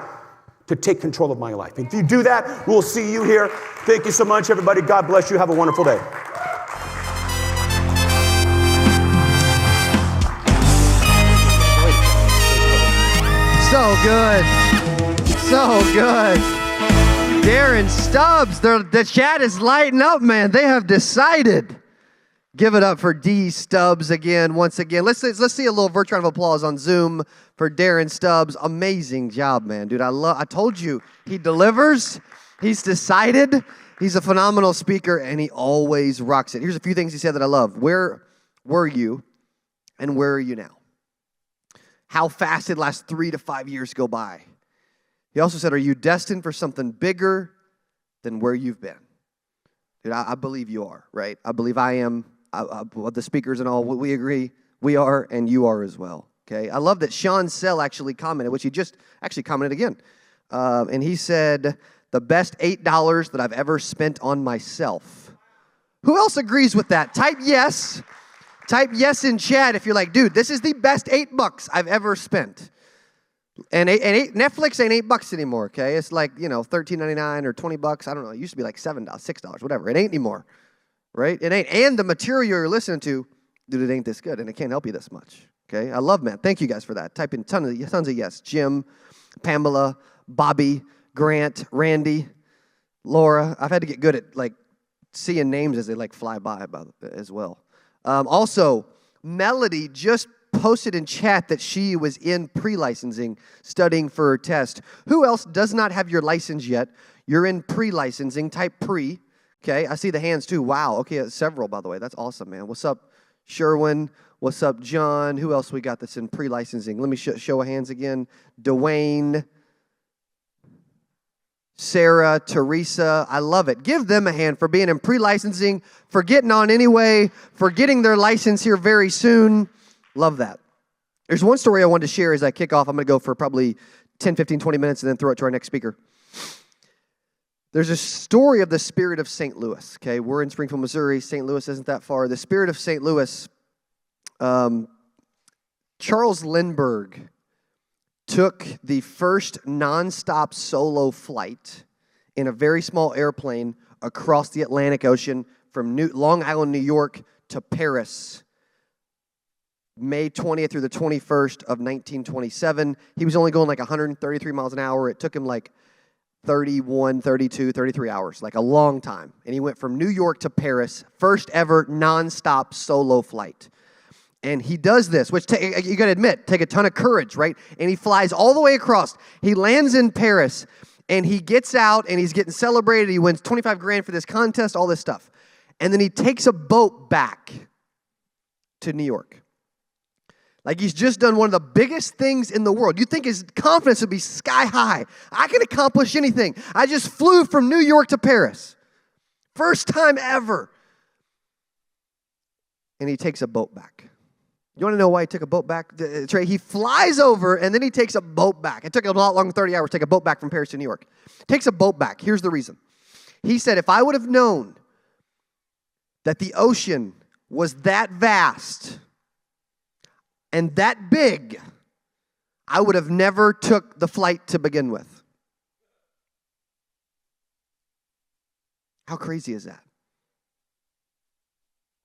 to take control of my life. If you do that, we'll see you here. Thank you so much, everybody. God bless you. Have a wonderful day. So good. So good. Darren Stubbs, the chat is lighting up, man. They have decided. Give it up for D Stubbs again, once again. Let's see a little virtual round of applause on Zoom for Darren Stubbs. Amazing job, man. Dude, I told you, he delivers. He's decided. He's a phenomenal speaker, and he always rocks it. Here's a few things he said that I love. Where were you, and where are you now? How fast did the last 3 to 5 years go by? He also said, are you destined for something bigger than where you've been? Dude, I believe you are, right? I believe I am. The speakers and all, we agree we are, and you are as well, okay? I love that Sean Sell actually commented, which he just actually commented again. And he said, the best $8 that I've ever spent on myself. Who else agrees with that? Type yes. Type yes in chat if you're like, dude, this is the best $8 I've ever spent. And Netflix ain't $8 anymore, okay? It's like, $13.99 or $20. I don't know. It used to be like $7, $6, whatever. It ain't anymore, right? It ain't. And the material you're listening to, dude, it ain't this good, and it can't help you this much, okay? I love Matt. Thank you guys for that. Type in tons of yes. Jim, Pamela, Bobby, Grant, Randy, Laura. I've had to get good at, seeing names as they, fly by as well. Also, Melody just posted in chat that she was in pre-licensing, studying for her test. Who else does not have your license yet? You're in pre-licensing, type pre. Okay, I see the hands too. Wow, okay, several, by the way. That's awesome, man. What's up, Sherwin? What's up, John? Who else we got that's in pre-licensing? Let me show of hands again. Dwayne, Sarah, Teresa. I love it. Give them a hand for being in pre-licensing, for getting on anyway, for getting their license here very soon. Love that. There's one story I wanted to share as I kick off. I'm going to go for probably 10, 15, 20 minutes and then throw it to our next speaker. There's a story of the Spirit of St. Louis. Okay, we're in Springfield, Missouri. St. Louis isn't that far. The Spirit of St. Louis, Charles Lindbergh took the first nonstop solo flight in a very small airplane across the Atlantic Ocean from Long Island, New York to Paris, May 20th through the 21st of 1927. He was only going like 133 miles an hour. It took him like 31, 32, 33 hours, like a long time. And he went from New York to Paris, first ever nonstop solo flight. And he does this, which you got to admit, take a ton of courage, right? And he flies all the way across. He lands in Paris, and he gets out, and he's getting celebrated. He wins 25 grand for this contest, all this stuff. And then he takes a boat back to New York. Like he's just done one of the biggest things in the world. You'd think his confidence would be sky high. I can accomplish anything. I just flew from New York to Paris. First time ever. And he takes a boat back. You want to know why he took a boat back? Trey, he flies over and then he takes a boat back. It took a lot longer than 30 hours to take a boat back from Paris to New York. Takes a boat back. Here's the reason. He said, if I would have known that the ocean was that vast and that big, I would have never took the flight to begin with. How crazy is that?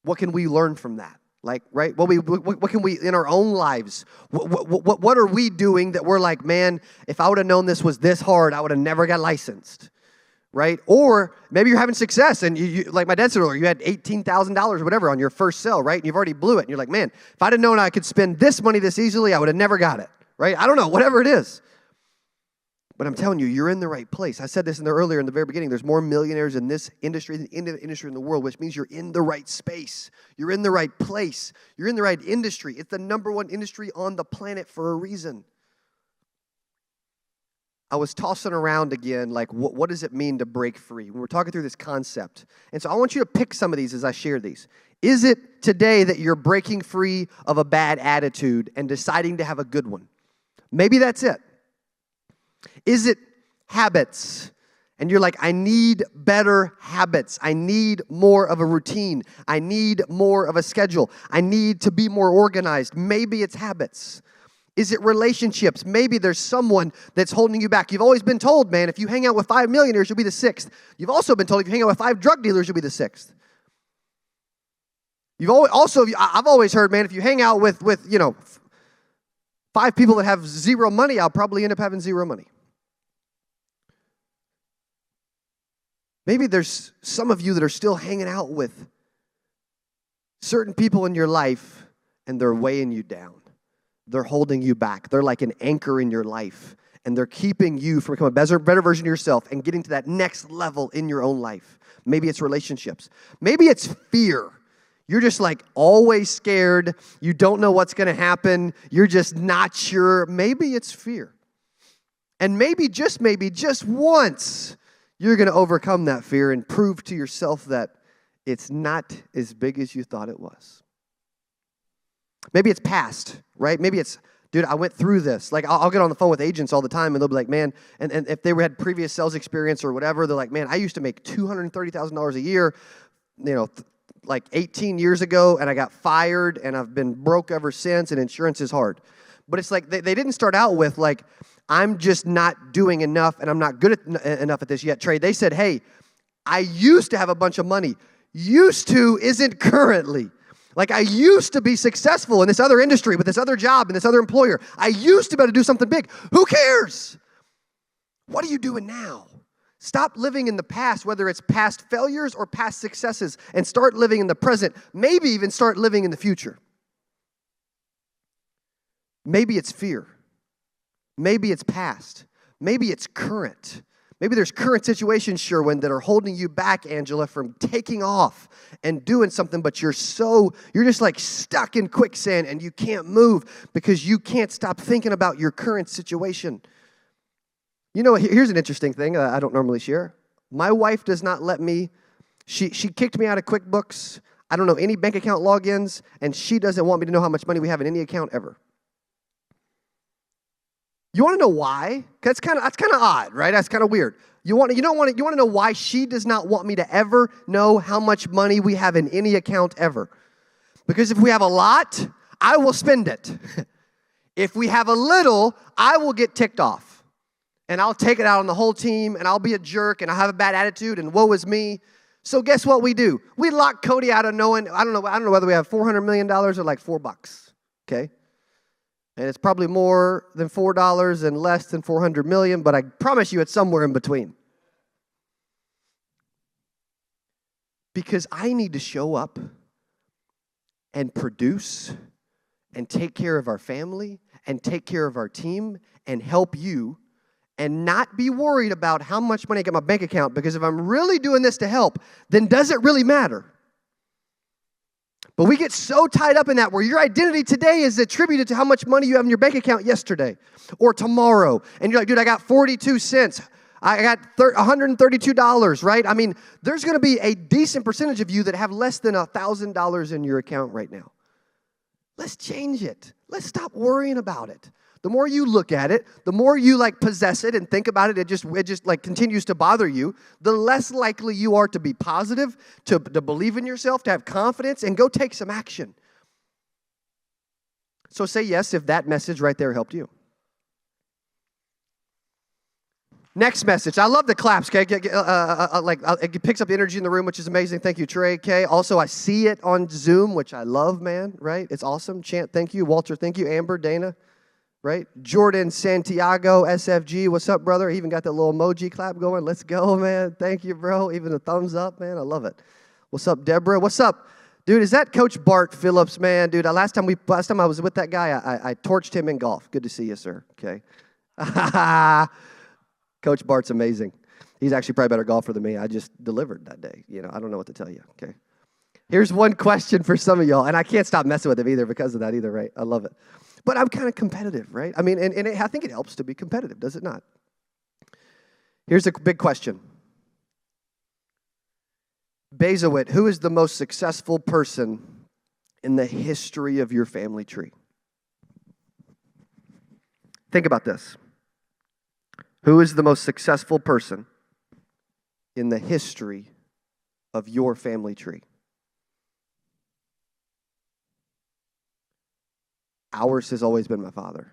What can we learn from that? Like, right? What can we, in our own lives, what are we doing that we're like, man, if I would have known this was this hard, I would have never got licensed, right? Or maybe you're having success and you like my dad said earlier, you had $18,000 or whatever on your first sale, right? And you've already blew it. And you're like, man, if I'd have known I could spend this money this easily, I would have never got it, right? I don't know, whatever it is. But I'm telling you, you're in the right place. I said this earlier in the very beginning. There's more millionaires in this industry than any industry in the world, which means you're in the right space. You're in the right place. You're in the right industry. It's the number one industry on the planet for a reason. I was tossing around again, like, what does it mean to break free? When we're talking through this concept. And so I want you to pick some of these as I share these. Is it today that you're breaking free of a bad attitude and deciding to have a good one? Maybe that's it. Is it habits? And you're like, I need better habits. I need more of a routine. I need more of a schedule. I need to be more organized. Maybe it's habits. Is it relationships? Maybe there's someone that's holding you back. You've always been told, man, if you hang out with 5 millionaires, you'll be the 6th. You've also been told if you hang out with 5 drug dealers, you'll be the 6th. I've always heard, man, if you hang out with 5 people that have zero money, I'll probably end up having zero money. Maybe there's some of you that are still hanging out with certain people in your life and they're weighing you down. They're holding you back. They're like an anchor in your life and they're keeping you from becoming a better version of yourself and getting to that next level in your own life. Maybe it's relationships. Maybe it's fear. You're just like always scared. You don't know what's going to happen. You're just not sure. Maybe it's fear. And maybe just once, you're going to overcome that fear and prove to yourself that it's not as big as you thought it was. Maybe it's past, right? Maybe it's, dude, I went through this. Like, I'll get on the phone with agents all the time, and they'll be like, man, and if they had previous sales experience or whatever, they're like, man, I used to make $230,000 a year, like 18 years ago, and I got fired, and I've been broke ever since, and insurance is hard. But it's like they didn't start out with, like, I'm just not doing enough, and I'm not good enough at this yet, Trey. They said, hey, I used to have a bunch of money. Used to isn't currently. Like, I used to be successful in this other industry with this other job and this other employer. I used to be able to do something big. Who cares? What are you doing now? Stop living in the past, whether it's past failures or past successes, and start living in the present. Maybe even start living in the future. Maybe it's fear. Maybe it's past. Maybe it's current. Maybe there's current situations, Sherwin, that are holding you back, Angela, from taking off and doing something, but you're just like stuck in quicksand and you can't move because you can't stop thinking about your current situation. You know, here's an interesting thing I don't normally share. My wife does not let me, she kicked me out of QuickBooks. I don't know any bank account logins, and she doesn't want me to know how much money we have in any account ever. You want to know why? That's kind of odd, right? That's kind of weird. You want to know why she does not want me to ever know how much money we have in any account ever? Because if we have a lot, I will spend it. If we have a little, I will get ticked off. And I'll take it out on the whole team, and I'll be a jerk, and I'll have a bad attitude, and woe is me. So guess what we do? We lock Cody out of knowing, I don't know whether we have $400 million or like $4, okay? And it's probably more than $4 and less than 400 million, but I promise you it's somewhere in between. Because I need to show up and produce and take care of our family and take care of our team and help you and not be worried about how much money I get in my bank account, because if I'm really doing this to help, then does it really matter? But we get so tied up in that where your identity today is attributed to how much money you have in your bank account yesterday or tomorrow. And you're like, dude, I got 42 cents. I got $132, right? I mean, there's going to be a decent percentage of you that have less than $1,000 in your account right now. Let's change it. Let's stop worrying about it. The more you look at it, the more you like possess it and think about it, it just like continues to bother you, the less likely you are to be positive, to believe in yourself, to have confidence, and go take some action. So say yes if that message right there helped you. Next message. I love the claps, okay? It picks up the energy in the room, which is amazing. Thank you, Trey, okay? Also, I see it on Zoom, which I love, man, right? It's awesome. Chant, thank you. Walter, thank you. Amber, Dana. Right? Jordan, Santiago, SFG, what's up, brother? He even got that little emoji clap going. Let's go, man. Thank you, bro. Even a thumbs up, man. I love it. What's up, Deborah? What's up? Dude, is that Coach Bart Phillips, man? Dude, last time I was with that guy, I torched him in golf. Good to see you, sir. Okay. Coach Bart's amazing. He's actually probably a better golfer than me. I just delivered that day. You know, I don't know what to tell you. Okay. Here's one question for some of y'all, and I can't stop messing with him either because of that either, right? I love it. But I'm kind of competitive, right? I mean, I think it helps to be competitive, does it not? Here's a big question. Bezowit, who is the most successful person in the history of your family tree? Think about this. Who is the most successful person in the history of your family tree? Ours has always been my father.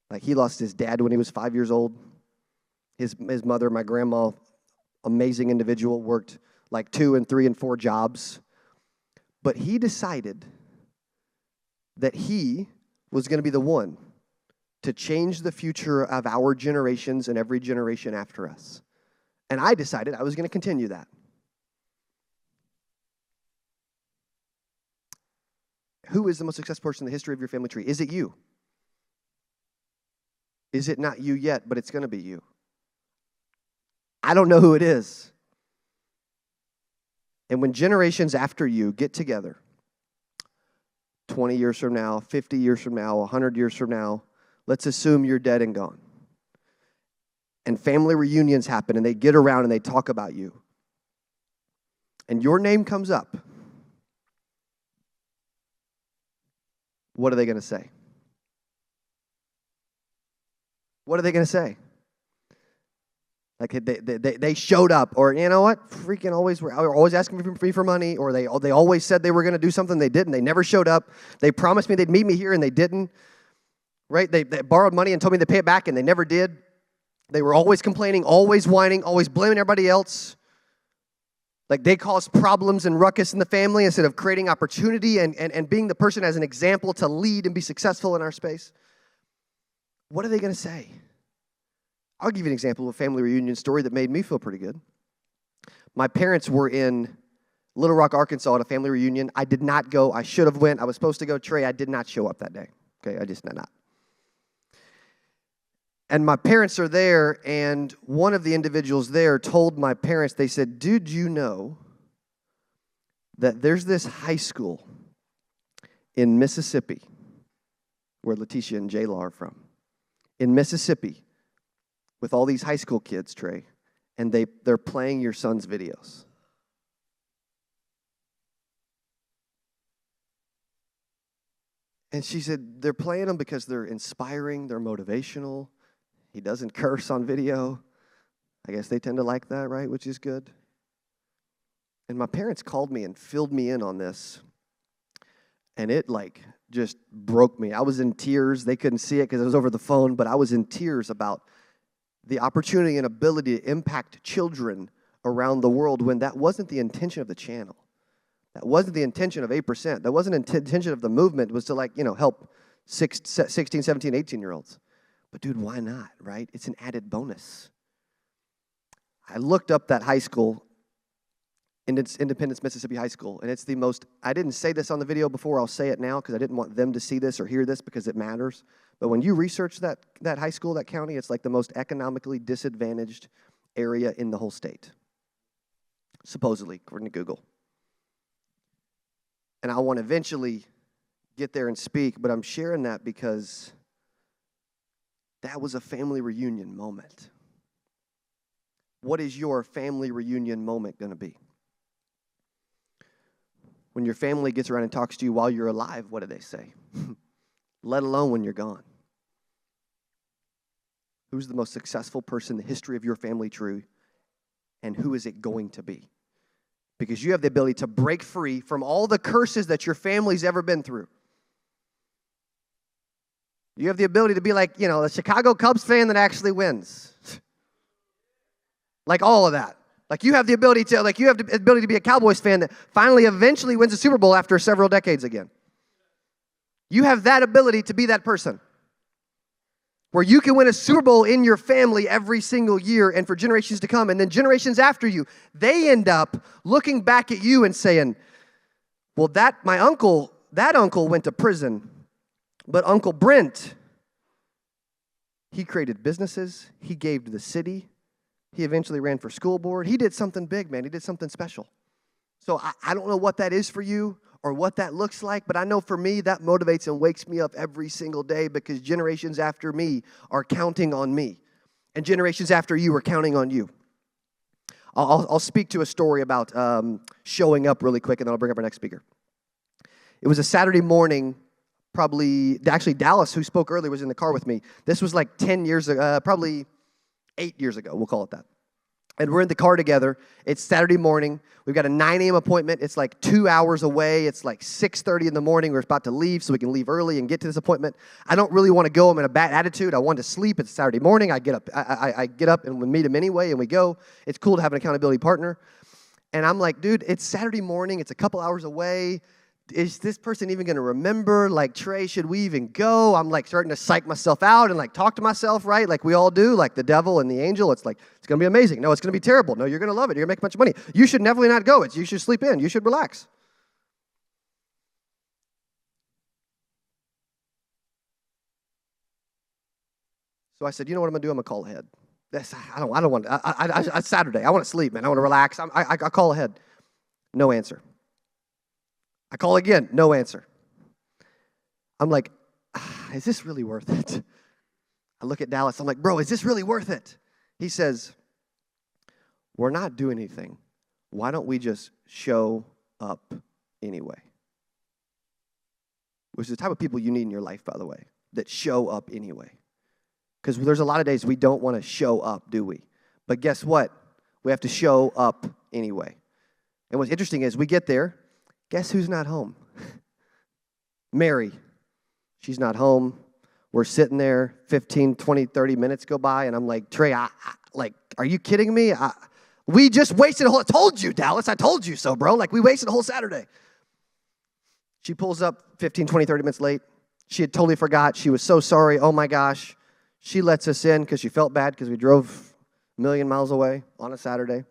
Like, he lost his dad when he was 5 years old. His mother, my grandma, amazing individual, worked like 2 and 3 and 4 jobs. But he decided that he was going to be the one to change the future of our generations and every generation after us. And I decided I was going to continue that. Who is the most successful person in the history of your family tree? Is it you? Is it not you yet, but it's going to be you? I don't know who it is. And when generations after you get together, 20 years from now, 50 years from now, 100 years from now, let's assume you're dead and gone. And family reunions happen, and they get around and they talk about you. And your name comes up. What are they going to say? What are they going to say? Like, they showed up, or you know what? Freaking always were always asking me for money, or they always said they were going to do something, they didn't. They never showed up. They promised me they'd meet me here, and they didn't. Right? They borrowed money and told me to pay it back, and they never did. They were always complaining, always whining, always blaming everybody else. Like, they caused problems and ruckus in the family instead of creating opportunity and being the person as an example to lead and be successful in our space. What are they going to say? I'll give you an example of a family reunion story that made me feel pretty good. My parents were in Little Rock, Arkansas at a family reunion. I did not go. I should have went. I was supposed to go. Trey, I did not show up that day. Okay, I just did not. And my parents are there, and one of the individuals there told my parents, they said, "Dude, you know that there's this high school in Mississippi, where Letitia and Jayla are from, in Mississippi, with all these high school kids, Trey, and they're playing your son's videos." And she said, they're playing them because they're inspiring, they're motivational. He doesn't curse on video. I guess they tend to like that, right? Which is good. And my parents called me and filled me in on this. And it just broke me. I was in tears. They couldn't see it because it was over the phone, but I was in tears about the opportunity and ability to impact children around the world when that wasn't the intention of the channel. That wasn't the intention of 8%. That wasn't the intention of the movement. It was to help 16, 17, 18-year-olds. But dude, why not, right? It's an added bonus. I looked up that high school, and it's Independence, Mississippi High School, and it's the most, I didn't say this on the video before, I'll say it now because I didn't want them to see this or hear this because it matters. But when you research that high school, that county, it's like the most economically disadvantaged area in the whole state, supposedly, according to Google. And I want to eventually get there and speak, but I'm sharing that because that was a family reunion moment. What is your family reunion moment going to be? When your family gets around and talks to you while you're alive, what do they say? Let alone when you're gone. Who's the most successful person in the history of your family tree, and who is it going to be? Because you have the ability to break free from all the curses that your family's ever been through. You have the ability to be like, a Chicago Cubs fan that actually wins. Like all of that. Like you have the ability to be a Cowboys fan that finally eventually wins a Super Bowl after several decades again. You have that ability to be that person. Where you can win a Super Bowl in your family every single year and for generations to come. And then generations after you, they end up looking back at you and saying, well, that uncle went to prison. But Uncle Brent, he created businesses. He gave to the city. He eventually ran for school board. He did something big, man. He did something special. So I don't know what that is for you or what that looks like, but I know for me, that motivates and wakes me up every single day because generations after me are counting on me. And generations after you are counting on you. I'll speak to a story about showing up really quick, and then I'll bring up our next speaker. It was a Saturday morning, actually Dallas, who spoke earlier, was in the car with me. This was like 10 years ago, probably 8 years ago, we'll call it that. And we're in the car together. It's Saturday morning. We've got a 9 a.m. appointment. It's like 2 hours away. It's like 6:30 in the morning. We're about to leave so we can leave early and get to this appointment. I don't really want to go. I'm in a bad attitude. I want to sleep. It's Saturday morning. I get up. I get up and we meet him anyway, and we go. It's cool to have an accountability partner. And I'm like, dude, it's Saturday morning. It's a couple hours away. Is this person even going to remember? Like, Trey, should we even go? I'm like starting to psych myself out and like talk to myself, right? Like we all do, like the devil and the angel. It's like, it's going to be amazing. No, it's going to be terrible. No, you're going to love it. You're going to make a bunch of money. You should definitely not go. You should sleep in. You should relax. So I said, you know what I'm going to do? I'm going to call ahead. I don't want, it's Saturday. I want to sleep, man. I want to relax. I call ahead. No answer. I call again, no answer. I'm like, is this really worth it? I look at Dallas, I'm like, bro, is this really worth it? He says, we're not doing anything. Why don't we just show up anyway? Which is the type of people you need in your life, by the way, that show up anyway. Because there's a lot of days we don't want to show up, do we? But guess what? We have to show up anyway. And what's interesting is we get there, guess who's not home? Mary. She's not home. We're sitting there, 15, 20, 30 minutes go by, and I'm like, Trey, are you kidding me? We just wasted I told you, Dallas, I told you so, bro. Like, we wasted a whole Saturday. She pulls up 15, 20, 30 minutes late. She had totally forgot. She was so sorry. Oh, my gosh. She lets us in because she felt bad because we drove a million miles away on a Saturday.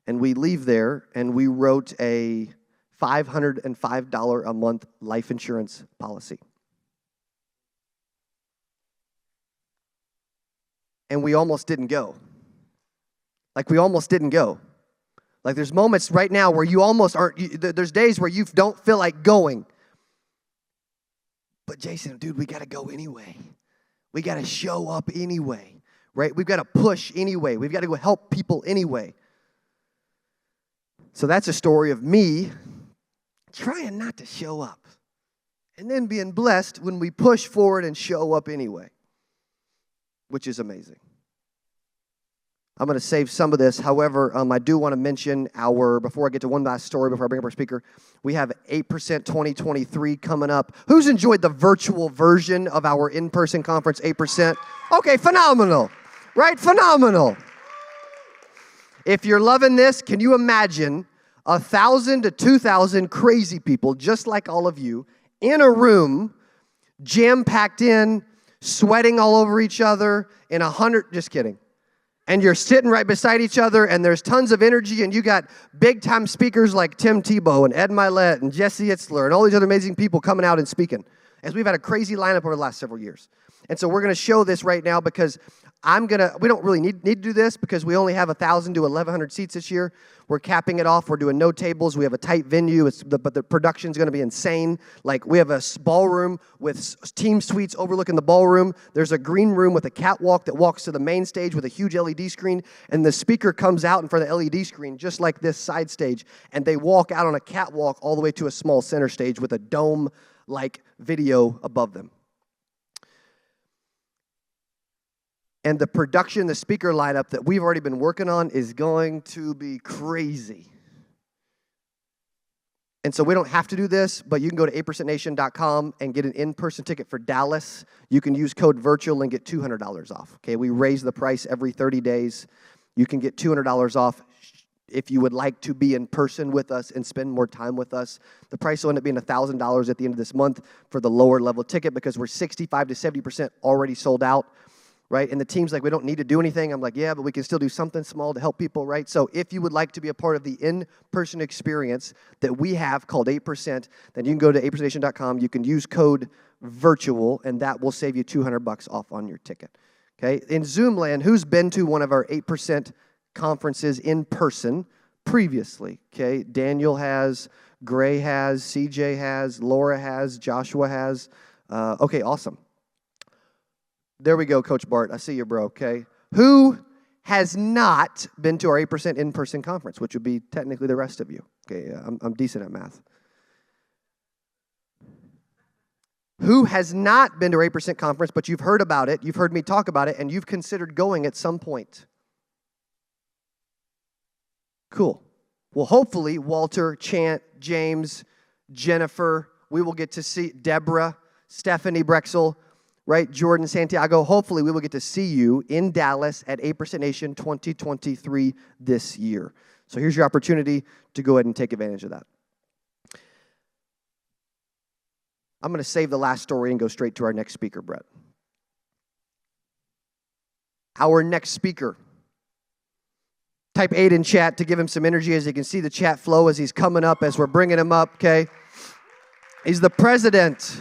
And we leave there, and we wrote a $505 a month life insurance policy. And we almost didn't go. We almost didn't go. There's moments right now where you almost aren't, there's days where you don't feel like going. But Jason, dude, we got to go anyway. We got to show up anyway, right? We've got to push anyway. We've got to go help people anyway. So that's a story of me trying not to show up and then being blessed when we push forward and show up anyway, which is amazing. I'm going to save some of this. However, I do want to mention before I get to one last story, before I bring up our speaker, we have 8% 2023 coming up. Who's enjoyed the virtual version of our in-person conference, 8%? Okay, phenomenal, right? Phenomenal. If you're loving this, can you imagine 1,000 to 2,000 crazy people, just like all of you, in a room, jam-packed in, sweating all over each other, in 100, just kidding. And you're sitting right beside each other, and there's tons of energy, and you got big-time speakers like Tim Tebow and Ed Milet and Jesse Itzler and all these other amazing people coming out and speaking, as we've had a crazy lineup over the last several years. And so we're going to show this right now because we don't really need to do this because we only have 1,000 to 1,100 seats this year. We're capping it off. We're doing no tables. We have a tight venue, but the production's going to be insane. We have a ballroom with team suites overlooking the ballroom. There's a green room with a catwalk that walks to the main stage with a huge LED screen, and the speaker comes out in front of the LED screen, just like this side stage, and they walk out on a catwalk all the way to a small center stage with a dome-like video above them. And the production, the speaker lineup that we've already been working on is going to be crazy. And so we don't have to do this, but you can go to 8percentnation.com and get an in-person ticket for Dallas. You can use code VIRTUAL and get $200 off. Okay, we raise the price every 30 days. You can get $200 off if you would like to be in person with us and spend more time with us. The price will end up being $1,000 at the end of this month for the lower level ticket because we're 65 to 70% already sold out. Right? And the team's like, we don't need to do anything. I'm like, yeah, but we can still do something small to help people, right? So if you would like to be a part of the in-person experience that we have called 8%, then you can go to 8percentnation.com. You can use code VIRTUAL, and that will save you $200 off on your ticket. Okay? In Zoom land, who's been to one of our 8% conferences in person previously? Okay? Daniel has, Gray has, CJ has, Laura has, Joshua has. Okay, awesome. There we go, Coach Bart. I see you, bro, okay? Who has not been to our 8% in-person conference, which would be technically the rest of you? Okay, I'm decent at math. Who has not been to our 8% conference, but you've heard about it, you've heard me talk about it, and you've considered going at some point? Cool. Well, hopefully, Walter, Chant, James, Jennifer, we will get to see Deborah, Stephanie Brexel, right, Jordan, Santiago. Hopefully, we will get to see you in Dallas at 8% Nation 2023 this year. So here's your opportunity to go ahead and take advantage of that. I'm going to save the last story and go straight to our next speaker, Brett. Our next speaker. Type 8 in chat to give him some energy as you can see the chat flow as he's coming up, as we're bringing him up, okay? He's the president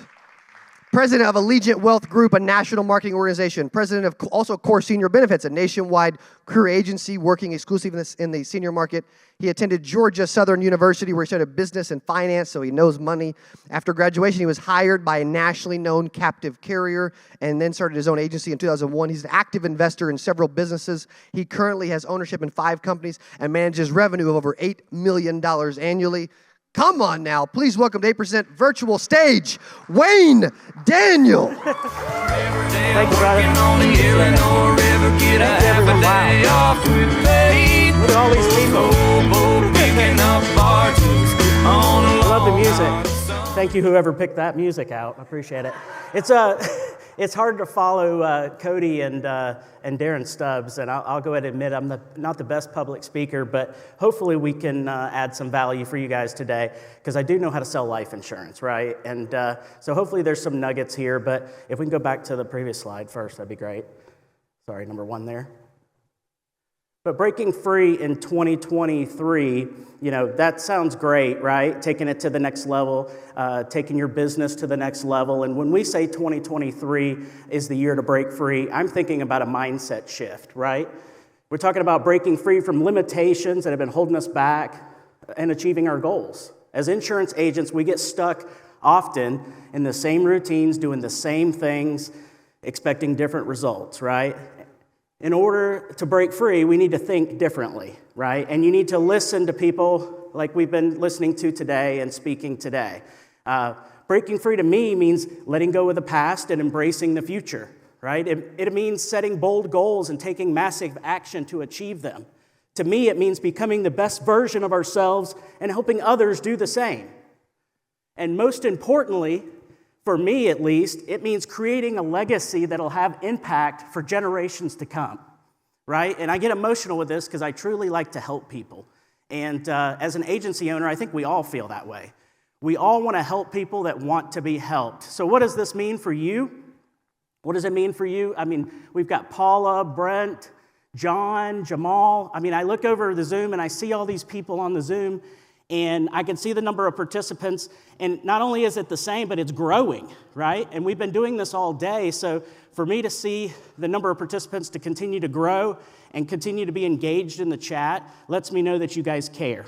of Allegiant Wealth Group, a national marketing organization. President of also Core Senior Benefits, a nationwide career agency working exclusively in the senior market. He attended Georgia Southern University where he studied business and finance, so he knows money. After graduation, he was hired by a nationally known captive carrier and then started his own agency in 2001. He's an active investor in several businesses. He currently has ownership in 5 companies and manages revenue of over $8 million annually. Come on now, please welcome to 8% virtual stage, Wayne Daniel. Thank you, brother. Thank you, everyone. Wow. Look at all these people. I love the music. Thank you, whoever picked that music out. I appreciate it. It's hard to follow Cody and Darren Stubbs, and I'll go ahead and admit I'm not the best public speaker, but hopefully we can add some value for you guys today, because I do know how to sell life insurance, right? And so hopefully there's some nuggets here, but if we can go back to the previous slide first, that'd be great. Sorry, number 1 there. But breaking free in 2023, that sounds great, right? Taking it to the next level, taking your business to the next level. And when we say 2023 is the year to break free, I'm thinking about a mindset shift, right? We're talking about breaking free from limitations that have been holding us back and achieving our goals. As insurance agents, we get stuck often in the same routines, doing the same things, expecting different results, right? In order to break free, we need to think differently, right? And you need to listen to people like we've been listening to today and speaking today. Breaking free to me means letting go of the past and embracing the future, right? It means setting bold goals and taking massive action to achieve them. To me, it means becoming the best version of ourselves and helping others do the same. And most importantly, for me at least, it means creating a legacy that'll have impact for generations to come, right? And I get emotional with this because I truly like to help people. And as an agency owner, I think we all feel that way. We all want to help people that want to be helped. So what does this mean for you? What does it mean for you? I mean, we've got Paula, Brent, John, Jamal. I mean, I look over the Zoom and I see all these people on the Zoom, and I can see the number of participants, and not only is it the same, but it's growing, right? And we've been doing this all day, so for me to see the number of participants to continue to grow and continue to be engaged in the chat lets me know that you guys care,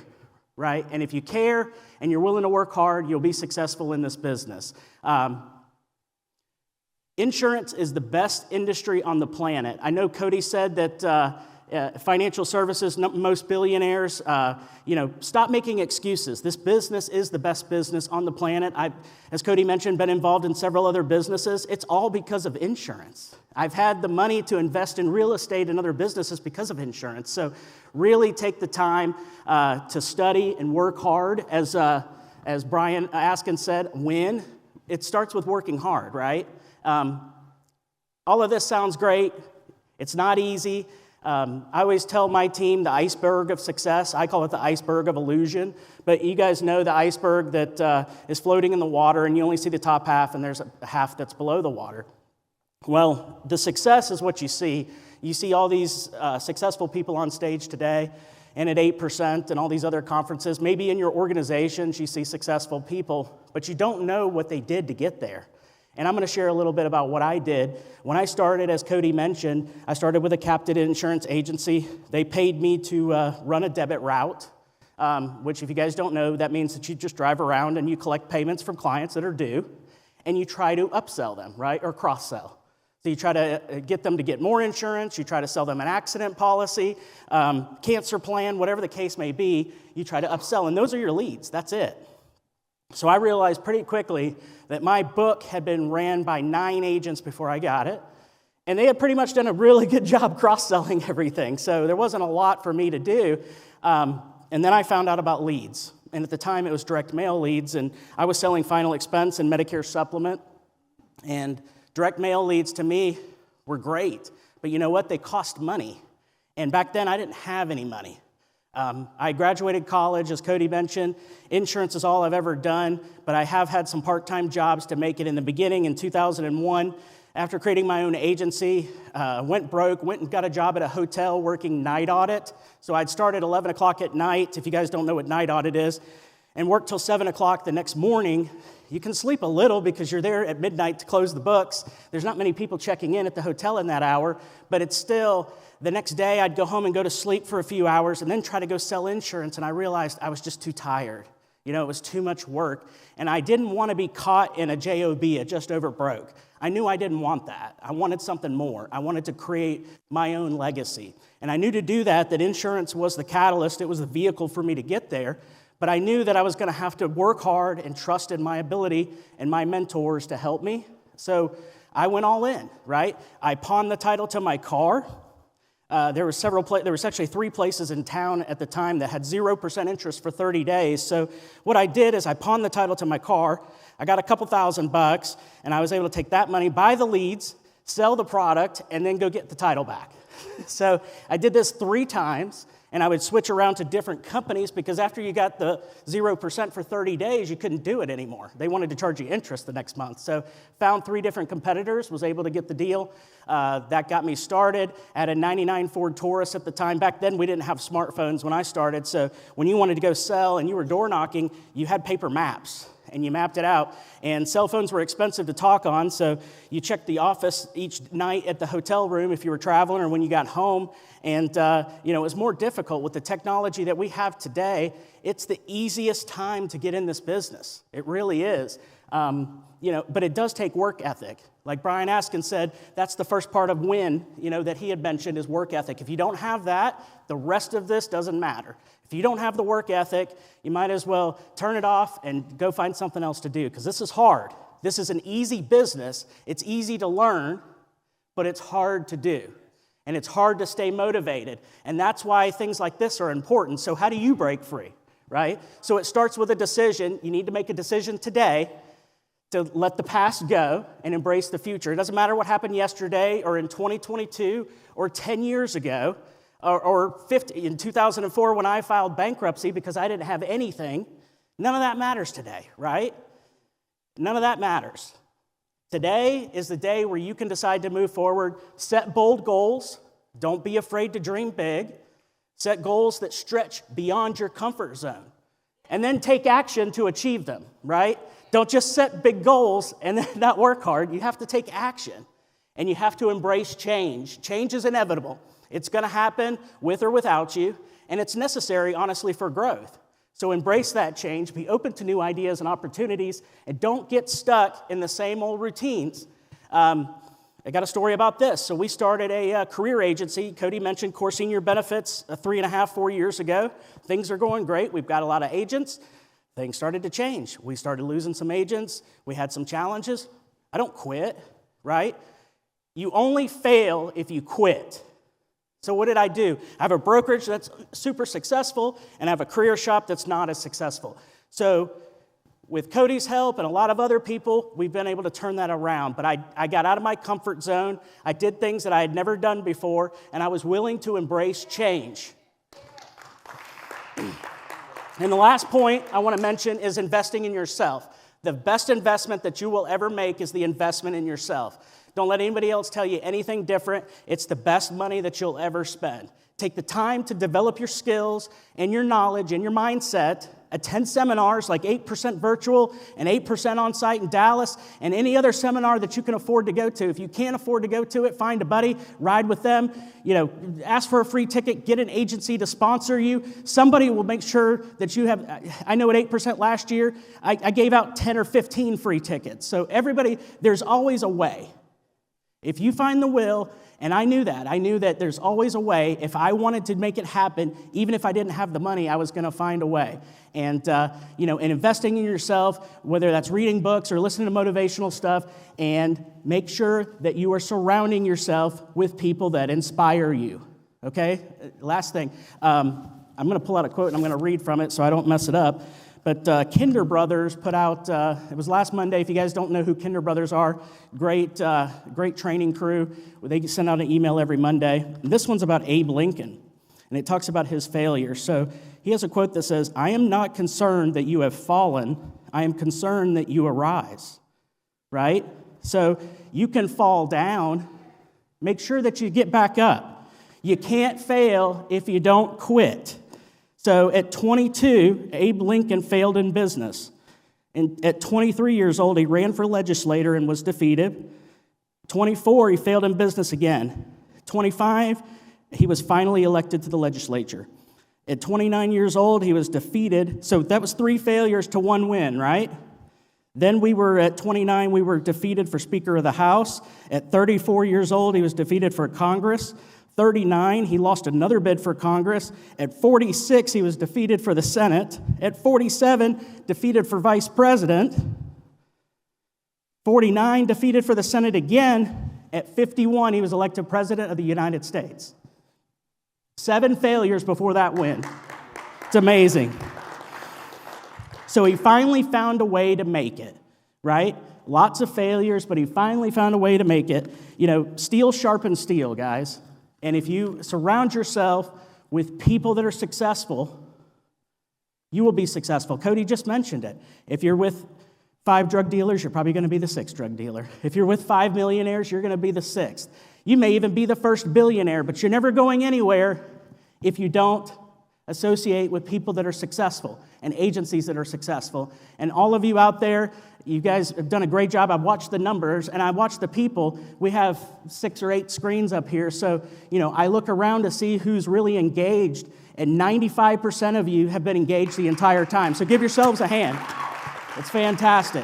right? And if you care and you're willing to work hard, you'll be successful in this business. Insurance is the best industry on the planet. I know Cody said that financial services, most billionaires, stop making excuses. This business is the best business on the planet. I've, as Cody mentioned, been involved in several other businesses. It's all because of insurance. I've had the money to invest in real estate and other businesses because of insurance. So really take the time to study and work hard. As Brian Askins said, win. It starts with working hard, right? All of this sounds great. It's not easy. I always tell my team the iceberg of success. I call it the iceberg of illusion. But you guys know the iceberg that is floating in the water, and you only see the top half, and there's a half that's below the water. Well, the success is what you see. You see all these successful people on stage today, and at 8% and all these other conferences. Maybe in your organizations you see successful people, but you don't know what they did to get there. And I'm going to share a little bit about what I did. When I started, as Cody mentioned, I started with a captive insurance agency. They paid me to run a debit route, which if you guys don't know, that means that you just drive around and you collect payments from clients that are due, and you try to upsell them, right, or cross-sell. So you try to get them to get more insurance, you try to sell them an accident policy, cancer plan, whatever the case may be, you try to upsell, and those are your leads, that's it. So I realized pretty quickly that my book had been ran by 9 agents before I got it, and they had pretty much done a really good job cross-selling everything, so there wasn't a lot for me to do. And then I found out about leads, and at the time it was direct mail leads, and I was selling final expense and Medicare supplement, and direct mail leads to me were great, but you know what? They cost money, and back then I didn't have any money. I graduated college, as Cody mentioned. Insurance is all I've ever done, but I have had some part-time jobs to make it. In the beginning, in 2001, after creating my own agency, went broke, went and got a job at a hotel working night audit. So I'd start at 11 o'clock at night, if you guys don't know what night audit is, and work till 7 o'clock the next morning. You can sleep a little because you're there at midnight to close the books. There's not many people checking in at the hotel in that hour, but it's still, the next day I'd go home and go to sleep for a few hours and then try to go sell insurance, and I realized I was just too tired. You know, it was too much work, and I didn't want to be caught in a job, a just over broke. I knew I didn't want that. I wanted something more. I wanted to create my own legacy, and I knew to do that insurance was the catalyst. It was the vehicle for me to get there. But I knew that I was going to have to work hard and trust in my ability and my mentors to help me. So I went all in, right? I pawned the title to my car. There was actually 3 places in town at the time that had 0% interest for 30 days. So what I did is I pawned the title to my car. I got a couple $1,000, and I was able to take that money, buy the leads, sell the product, and then go get the title back. So I did this 3 times, and I would switch around to different companies because after you got the 0% for 30 days, you couldn't do it anymore. They wanted to charge you interest the next month. So found 3 different competitors, was able to get the deal. That got me started. I had a 99 Ford Taurus at the time. Back then, we didn't have smartphones when I started. So when you wanted to go sell and you were door knocking, you had paper maps. And you mapped it out. And cell phones were expensive to talk on, so you checked the office each night at the hotel room if you were traveling or when you got home. And it was more difficult with the technology that we have today. It's the easiest time to get in this business. It really is. But it does take work ethic. Like Brian Askins said, that's the first part of win, that he had mentioned is work ethic. If you don't have that, the rest of this doesn't matter. If you don't have the work ethic, you might as well turn it off and go find something else to do, because this is hard. This is an easy business. It's easy to learn, but it's hard to do. And it's hard to stay motivated. And that's why things like this are important. So how do you break free, right? So it starts with a decision. You need to make a decision today to let the past go and embrace the future. It doesn't matter what happened yesterday or in 2022 or 10 years ago. Or 50, in 2004 when I filed bankruptcy because I didn't have anything, none of that matters today, right? None of that matters. Today is the day where you can decide to move forward, set bold goals, don't be afraid to dream big, set goals that stretch beyond your comfort zone, and then take action to achieve them, right? Don't just set big goals and then not work hard. You have to take action, and you have to embrace change. Change is inevitable. It's going to happen with or without you, and it's necessary, honestly, for growth. So embrace that change, be open to new ideas and opportunities, and don't get stuck in the same old routines. I got a story about this. So we started a career agency. Cody mentioned Core Senior Benefits 3.5, 4 years ago. Things are going great. We've got a lot of agents. Things started to change. We started losing some agents. We had some challenges. I don't quit, right? You only fail if you quit. So what did I do? I have a brokerage that's super successful, and I have a career shop that's not as successful. So with Cody's help and a lot of other people, we've been able to turn that around. But I got out of my comfort zone. I did things that I had never done before, and I was willing to embrace change. And the last point I want to mention is investing in yourself. The best investment that you will ever make is the investment in yourself. Don't let anybody else tell you anything different. It's the best money that you'll ever spend. Take the time to develop your skills and your knowledge and your mindset. Attend seminars like 8% virtual and 8% on-site in Dallas and any other seminar that you can afford to go to. If you can't afford to go to it, find a buddy, ride with them. Ask for a free ticket, get an agency to sponsor you. Somebody will make sure that you have, I know at 8% last year, I gave out 10 or 15 free tickets. So everybody, there's always a way. If you find the will, and I knew that there's always a way. If I wanted to make it happen, even if I didn't have the money, I was going to find a way. And, and investing in yourself, whether that's reading books or listening to motivational stuff, and make sure that you are surrounding yourself with people that inspire you, okay? Last thing, I'm going to pull out a quote, and I'm going to read from it so I don't mess it up. But Kinder Brothers put out, it was last Monday. If you guys don't know who Kinder Brothers are, great training crew. They send out an email every Monday. And this one's about Abe Lincoln, and it talks about his failure. So he has a quote that says, "I am not concerned that you have fallen. I am concerned that you arise." Right? So you can fall down. Make sure that you get back up. You can't fail if you don't quit. So at 22, Abe Lincoln failed in business. And at 23 years old, he ran for legislator and was defeated. 24, he failed in business again. 25, he was finally elected to the legislature. At 29 years old, he was defeated. So that was 3 failures to 1 win, right? Then at 29, we were defeated for Speaker of the House. At 34 years old, he was defeated for Congress. 39, he lost another bid for Congress. At 46, he was defeated for the Senate. At 47, defeated for Vice President. 49, defeated for the Senate again. At 51, he was elected President of the United States. 7 failures before that win. It's amazing. So he finally found a way to make it, right? Lots of failures, but he finally found a way to make it. You know, steel sharpens steel, guys. And if you surround yourself with people that are successful, you will be successful. Cody just mentioned it. If you're with 5 drug dealers, you're probably going to be the 6th drug dealer. If you're with 5 millionaires, you're going to be the 6th. You may even be the first billionaire, but you're never going anywhere if you don't associate with people that are successful and agencies that are successful. And all of you out there, you guys have done a great job. I've watched the numbers and I watched the people. We have 6 or 8 screens up here. So, you know, I look around to see who's really engaged, and 95% of you have been engaged the entire time. So give yourselves a hand. It's fantastic.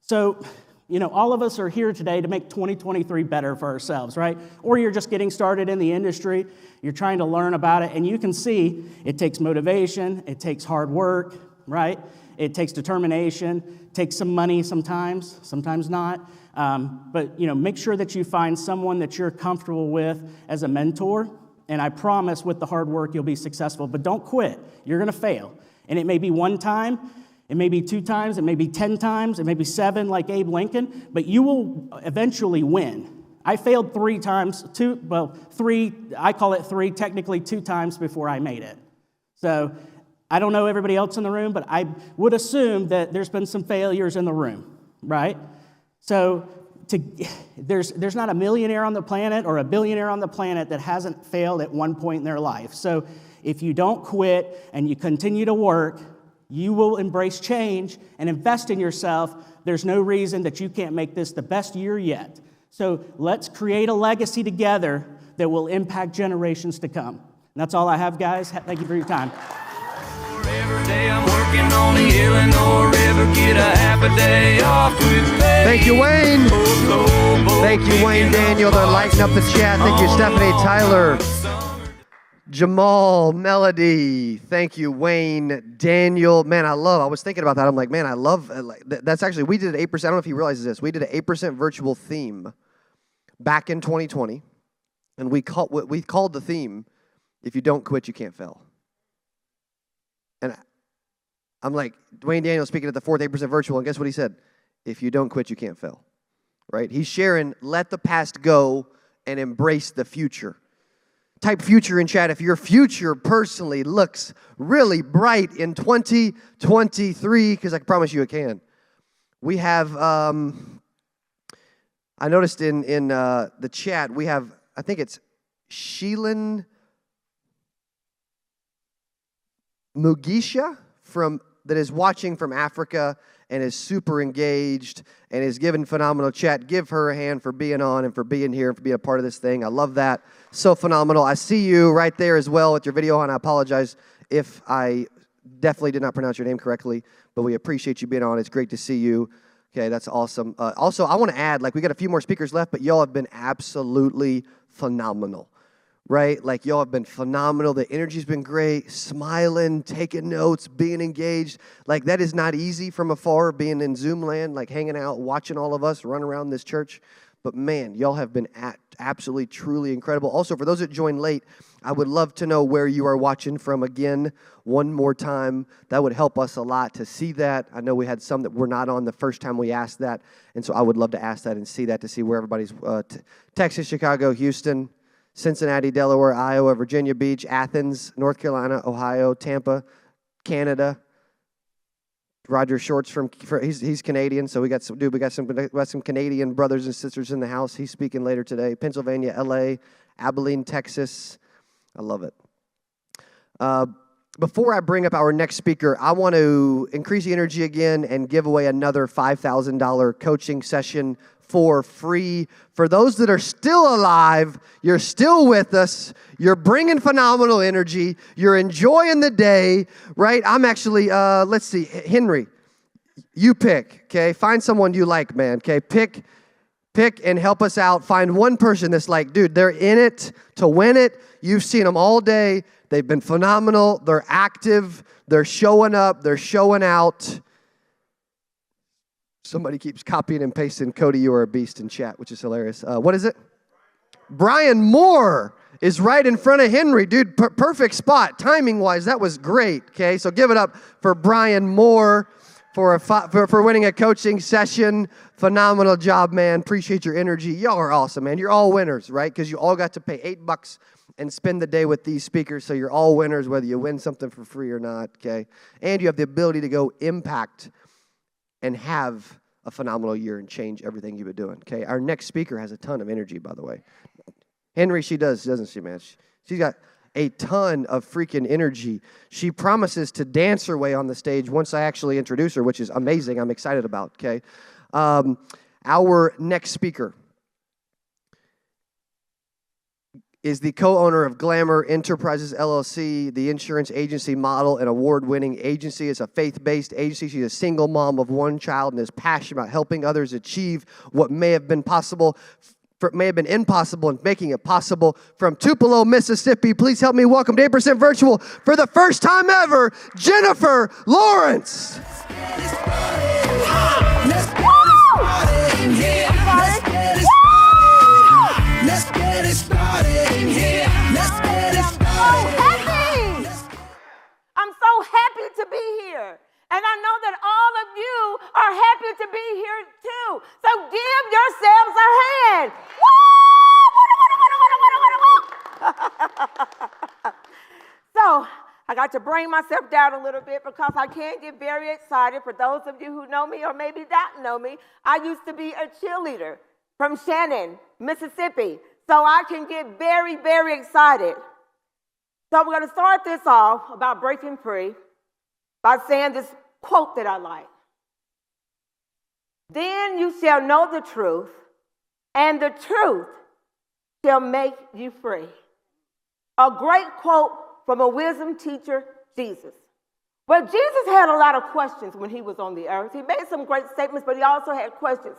So, you know, all of us are here today to make 2023 better for ourselves, right? Or you're just getting started in the industry, you're trying to learn about it, and you can see it takes motivation, it takes hard work, right? It takes determination, it takes some money sometimes, sometimes not. But, you know, make sure that you find someone that you're comfortable with as a mentor, and I promise with the hard work you'll be successful. But don't quit. You're going to fail. And it may be 1 time, it may be 2 times, it may be 10 times, it may be 7 like Abe Lincoln, but you will eventually win. I failed 3 times, 3, I call it 3, technically 2 times before I made it. So I don't know everybody else in the room, but I would assume that there's been some failures in the room, right? So there's not a millionaire on the planet or a billionaire on the planet that hasn't failed at one point in their life. So if you don't quit and you continue to work, you will embrace change and invest in yourself. There's no reason that you can't make this the best year yet. So let's create a legacy together that will impact generations to come. And that's all I have, guys. Thank you for your time. Every day I'm working on the Illinois River, get a half a day off with pay. Thank you, Wayne. Thank you, Wayne Daniel. They're lighting up the chat. Thank you, Stephanie, Tyler, Jamal, Melody. Thank you, Wayne, Daniel. Man, I was thinking about that. I'm like, man, I love, that's actually, we did an 8%, I don't know if he realizes this, we did an 8% virtual theme back in 2020, and we called the theme, if you don't quit, you can't fail. And I'm like, Wayne Daniel speaking at the 4th 8% virtual, and guess what he said? If you don't quit, you can't fail, right? He's sharing, let the past go and embrace the future. Type future in chat if your future personally looks really bright in 2023, because I can promise you it can. We have, I noticed in the chat, we have, I think it's Sheelan Mugisha that is watching from Africa and is super engaged and is giving phenomenal chat. Give her a hand for being on and for being here and for being a part of this thing. I love that. So phenomenal. I see you right there as well with your video on. I apologize if I definitely did not pronounce your name correctly, but we appreciate you being on. It's great to see you. Okay, that's awesome. Also, I want to add, we got a few more speakers left, but y'all have been absolutely phenomenal. Right? Y'all have been phenomenal. The energy's been great. Smiling, taking notes, being engaged. That is not easy from afar, being in Zoom land, hanging out, watching all of us run around this church. But man, y'all have been absolutely, truly incredible. Also, for those that joined late, I would love to know where you are watching from again, one more time. That would help us a lot to see that. I know we had some that were not on the first time we asked that. And so I would love to ask that and see that, to see where everybody's, Texas, Chicago, Houston, Cincinnati, Delaware, Iowa, Virginia Beach, Athens, North Carolina, Ohio, Tampa, Canada. Roger Short's he's Canadian, so we got some Canadian brothers and sisters in the house. He's speaking later today. Pennsylvania, LA, Abilene, Texas. I love it. Before I bring up our next speaker, I want to increase the energy again and give away another $5,000 coaching session for free. For those that are still alive, you're still with us, you're bringing phenomenal energy, you're enjoying the day, right? I'm actually, let's see, Henry, you pick, okay? Find someone you like, man, okay? Pick and help us out. Find one person that's dude, they're in it to win it. You've seen them all day. They've been phenomenal. They're active. They're showing up. They're showing out. Somebody keeps copying and pasting, Cody, you are a beast in chat, which is hilarious. What is it? Brian Moore is right in front of Henry. Dude, perfect spot. Timing-wise, that was great, okay? So give it up for Brian Moore for winning a coaching session. Phenomenal job, man. Appreciate your energy. Y'all are awesome, man. You're all winners, right? Because you all got to pay $8 and spend the day with these speakers, so you're all winners whether you win something for free or not, okay? And you have the ability to go impact and have a phenomenal year and change everything you've been doing, okay? Our next speaker has a ton of energy, by the way. Henry, she does, doesn't she, man? She's got a ton of freaking energy. She promises to dance her way on the stage once I actually introduce her, which is amazing. I'm excited about, okay? Our next speaker is the co-owner of Glamour Enterprises, LLC, the insurance agency model and award-winning agency. It's a faith-based agency. She's a single mom of one child and is passionate about helping others achieve what may have been impossible and making it possible. From Tupelo, Mississippi, please help me welcome to 8% Virtual for the first time ever, Jennifer Lawrence. I'm so happy to be here. And I know that all of you are happy to be here too. So give yourselves a hand. So I got to bring myself down a little bit because I can get very excited. For those of you who know me or maybe don't know me, I used to be a cheerleader from Shannon, Mississippi. So I can get very, very excited. So we're going to start this off about breaking free by saying this quote that I like. Then you shall know the truth, and the truth shall make you free. A great quote from a wisdom teacher, Jesus. Well, Jesus had a lot of questions when he was on the earth. He made some great statements, but he also had questions.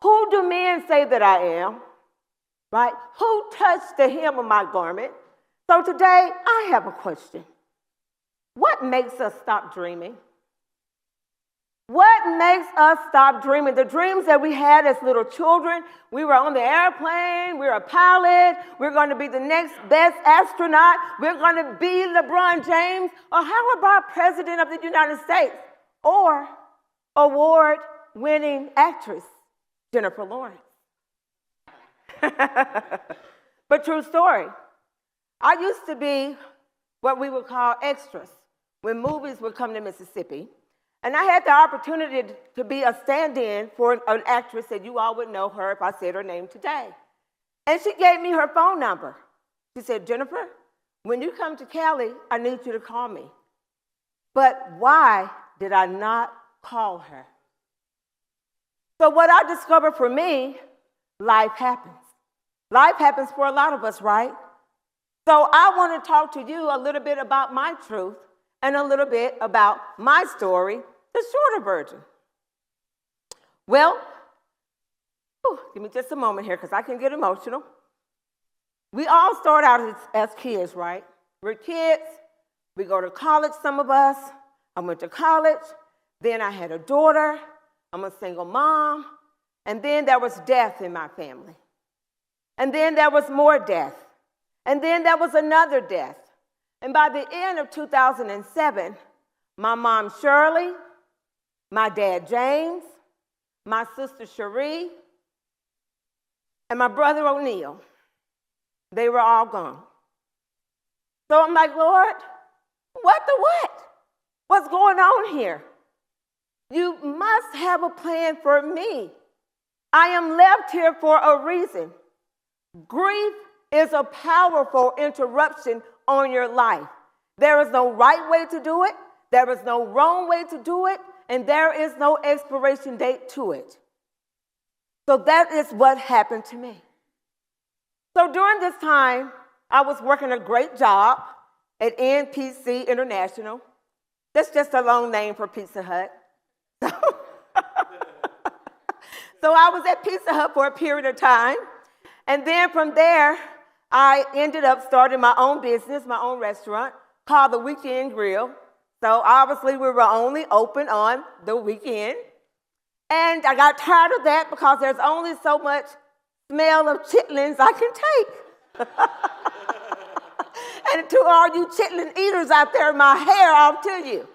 Who do men say that I am? Right? Who touched the hem of my garment? So today, I have a question. What makes us stop dreaming? What makes us stop dreaming? The dreams that we had as little children, we were on the airplane, we were a pilot, we're going to be the next best astronaut, we're going to be LeBron James, or how about President of the United States, or award-winning actress, Jennifer Lawrence. But true story. I used to be what we would call extras when movies would come to Mississippi. And I had the opportunity to be a stand-in for an actress that you all would know her if I said her name today. And she gave me her phone number. She said, Jennifer, when you come to Cali, I need you to call me. But why did I not call her? So what I discovered for me, life happens. Life happens for a lot of us, right? So I want to talk to you a little bit about my truth and a little bit about my story, the shorter version. Well, give me just a moment here because I can get emotional. We all start out as kids, right? We're kids. We go to college, some of us. I went to college. Then I had a daughter. I'm a single mom. And then there was death in my family. And then there was more death. And then there was another death. And by the end of 2007, my mom Shirley, my dad James, my sister Cherie, and my brother O'Neill, they were all gone. So I'm like, Lord, what the what? What's going on here? You must have a plan for me. I am left here for a reason. Grief is a powerful interruption on your life. There is no right way to do it. There is no wrong way to do it. And there is no expiration date to it. So that is what happened to me. So during this time, I was working a great job at NPC International. That's just a long name for Pizza Hut. So I was at Pizza Hut for a period of time. And then from there, I ended up starting my own business, my own restaurant called the Weekend Grill. So obviously we were only open on the weekend. And I got tired of that because there's only so much smell of chitlins I can take. And to all you chitlin eaters out there, my hair off to you.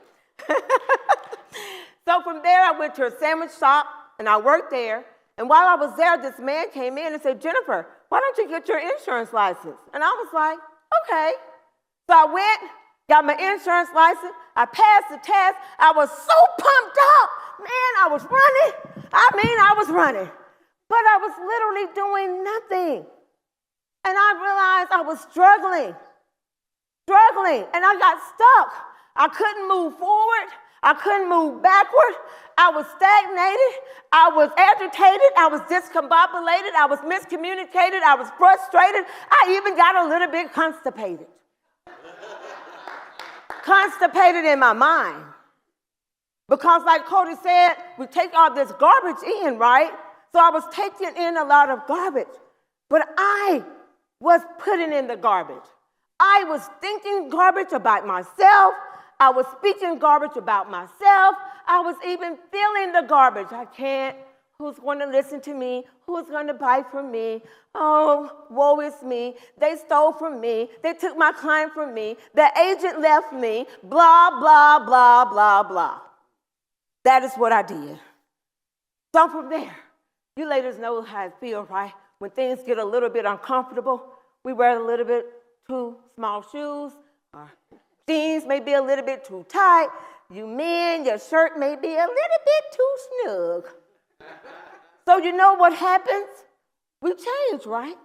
So from there, I went to a sandwich shop, and I worked there. And while I was there, this man came in and said, Jennifer, why don't you get your insurance license? And I was like, okay. So I went, got my insurance license. I passed the test. I was so pumped up. Man, I was running. I was running. But I was literally doing nothing. And I realized I was struggling. And I got stuck. I couldn't move forward. I couldn't move backward. I was stagnated. I was agitated. I was discombobulated. I was miscommunicated. I was frustrated. I even got a little bit constipated. Constipated in my mind. Because like Cody said, we take all this garbage in, right? So I was taking in a lot of garbage. But I was putting in the garbage. I was thinking garbage about myself. I was speaking garbage about myself. I was even feeling the garbage. I can't. Who's going to listen to me? Who's going to buy from me? Oh, woe is me. They stole from me. They took my client from me. The agent left me. Blah, blah, blah, blah, blah. That is what I did. So from there, you ladies know how it feels, right? When things get a little bit uncomfortable, we wear a little bit too small shoes. Jeans may be a little bit too tight. You men, your shirt may be a little bit too snug. So you know what happens? We change, right?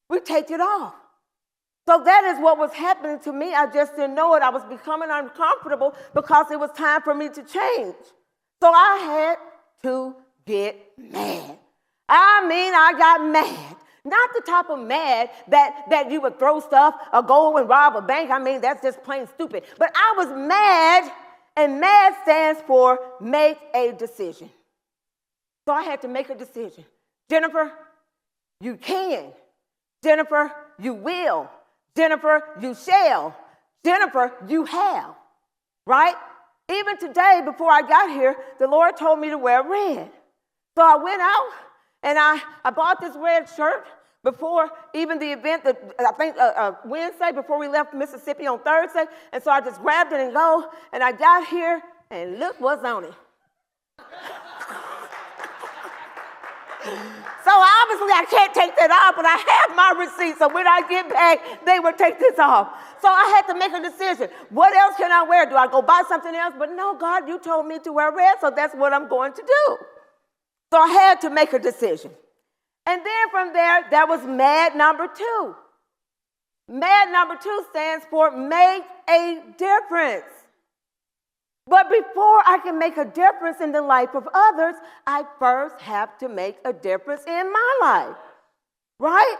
We take it off. So that is what was happening to me. I just didn't know it. I was becoming uncomfortable because it was time for me to change. So I had to get mad. I got mad. Not the type of mad that you would throw stuff or go and rob a bank. That's just plain stupid. But I was mad, and MAD stands for make a decision. So I had to make a decision. Jennifer, you can. Jennifer, you will. Jennifer, you shall. Jennifer, you have. Right? Even today, before I got here, the Lord told me to wear red. So I went out, and I bought this red shirt before even the event, I think Wednesday, before we left Mississippi on Thursday. And so I just grabbed it and go, and I got here, and look what's on it. So obviously I can't take that off, but I have my receipt, so when I get back, they will take this off. So I had to make a decision. What else can I wear? Do I go buy something else? But no, God, you told me to wear red, so that's what I'm going to do. So I had to make a decision. And then from there was MAD number 2. MAD number 2 stands for make a difference. But before I can make a difference in the life of others, I first have to make a difference in my life, right?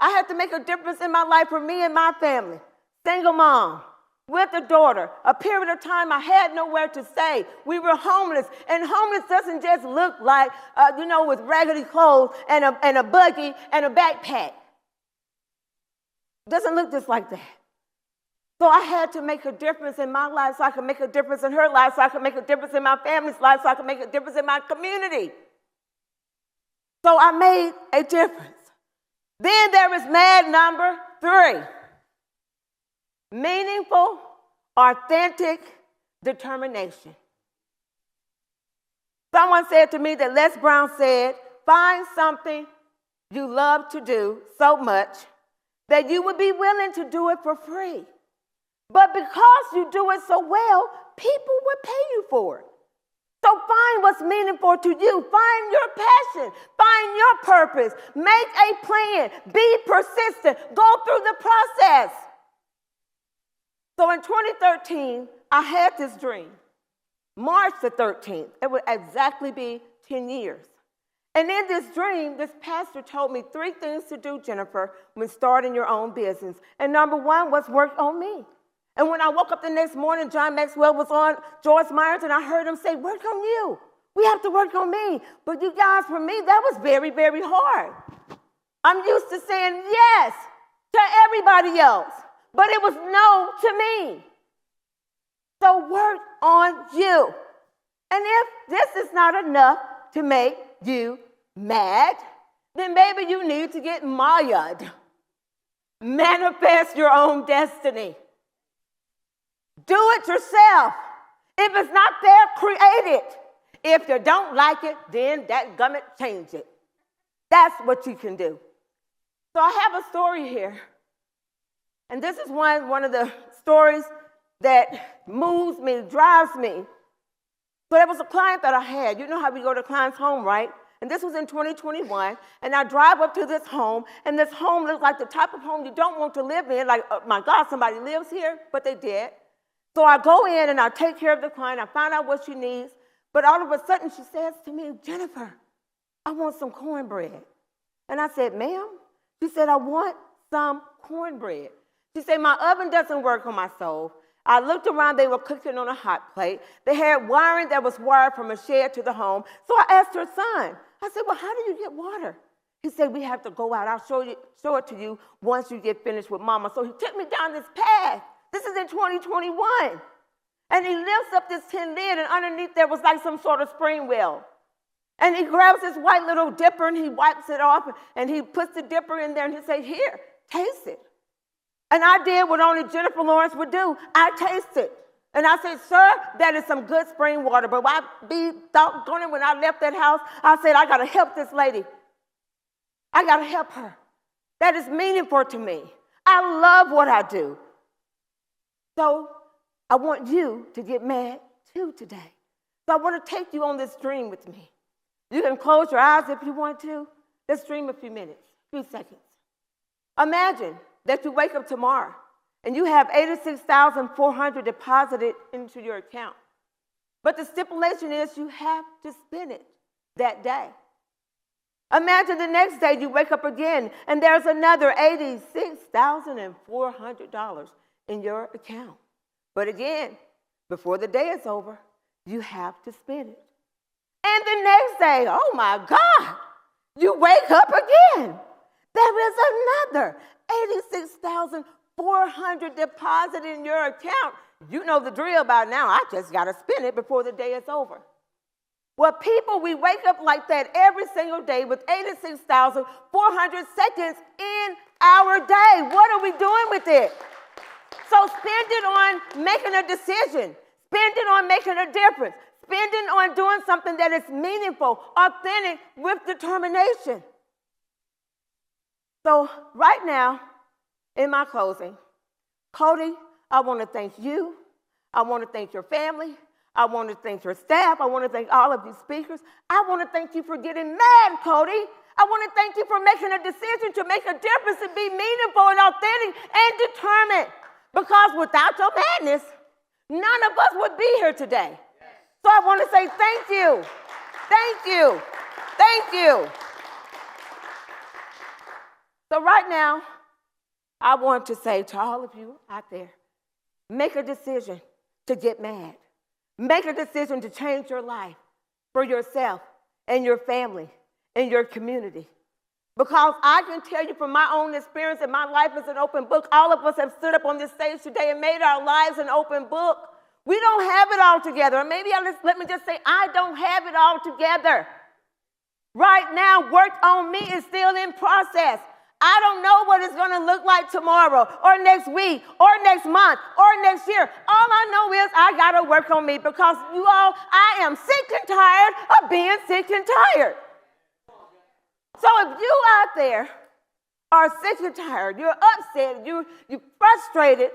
I had to make a difference in my life for me and my family. Single mom, with a daughter, a period of time I had nowhere to stay. We were homeless, and homeless doesn't just look like, with raggedy clothes and a buggy and a backpack. It doesn't look just like that. So I had to make a difference in my life so I could make a difference in her life, so I could make a difference in my family's life, so I could make a difference in my community. So I made a difference. Then there is MAD number 3. Meaningful, authentic determination. Someone said to me that Les Brown said, find something you love to do so much that you would be willing to do it for free. But because you do it so well, people would pay you for it. So find what's meaningful to you. Find your passion. Find your purpose. Make a plan. Be persistent. Go through the process. So in 2013, I had this dream. March the 13th, it would exactly be 10 years. And in this dream, this pastor told me 3 things to do, Jennifer, when starting your own business. And number 1 was work on me. And when I woke up the next morning, John Maxwell was on Joyce Myers, and I heard him say, work on you. We have to work on me. But you guys, for me, that was very, very hard. I'm used to saying yes to everybody else, but it was no to me. So work on you. And if this is not enough to make you mad, then maybe you need to get Maya'd. Manifest your own destiny. Do it yourself. If it's not there, create it. If you don't like it, then that gummit, change it. That's what you can do. So I have a story here. And this is one of the stories that moves me, drives me. So there was a client that I had. You know how we go to a client's home, right? And this was in 2021. And I drive up to this home, and this home looks like the type of home you don't want to live in. Like, oh my God, somebody lives here, but they did. So I go in and I take care of the client. I find out what she needs. But all of a sudden she says to me, Jennifer, I want some cornbread. And I said, ma'am? She said, I want some cornbread. She said, my oven doesn't work on my stove. I looked around, they were cooking on a hot plate. They had wiring that was wired from a shed to the home. So I asked her son, I said, well, how do you get water? He said, we have to go out. I'll show it to you once you get finished with mama. So he took me down this path. This is in 2021. And he lifts up this tin lid, and underneath there was like some sort of spring well. And he grabs this white little dipper, and he wipes it off, and he puts the dipper in there, and he says, here, taste it. And I did what only Jennifer Lawrence would do. I tasted. And I said, sir, that is some good spring water. But I be doggone it, when I left that house, I said, I got to help this lady. I got to help her. That is meaningful to me. I love what I do. So I want you to get mad too today. So I want to take you on this dream with me. You can close your eyes if you want to. Let's dream a few minutes, a few seconds. Imagine that you wake up tomorrow and you have $86,400 deposited into your account. But the stipulation is you have to spend it that day. Imagine the next day you wake up again and there's another $86,400 in your account. But again, before the day is over, you have to spend it. And the next day, oh my God, you wake up again. There is another $86,400 deposit in your account. You know the drill by now. I just got to spend it before the day is over. Well, people, we wake up like that every single day with 86,400 seconds in our day. What are we doing with it? So spend it on making a decision. Spend it on making a difference. Spend it on doing something that is meaningful, authentic, with determination. So right now, in my closing, Cody, I want to thank you. I want to thank your family. I want to thank your staff. I want to thank all of you speakers. I want to thank you for getting mad, Cody. I want to thank you for making a decision to make a difference and be meaningful and authentic and determined. Because without your madness, none of us would be here today. So I want to say thank you. Thank you. Thank you. So right now, I want to say to all of you out there, make a decision to get mad. Make a decision to change your life for yourself and your family and your community. Because I can tell you from my own experience that my life is an open book. All of us have stood up on this stage today and made our lives an open book. We don't have it all together. Or maybe let me just say, I don't have it all together. Right now, work on me is still in process. I don't know what it's going to look like tomorrow or next week or next month or next year. All I know is I got to work on me because you all, I am sick and tired of being sick and tired. So if you out there are sick and tired, you're upset, you're frustrated,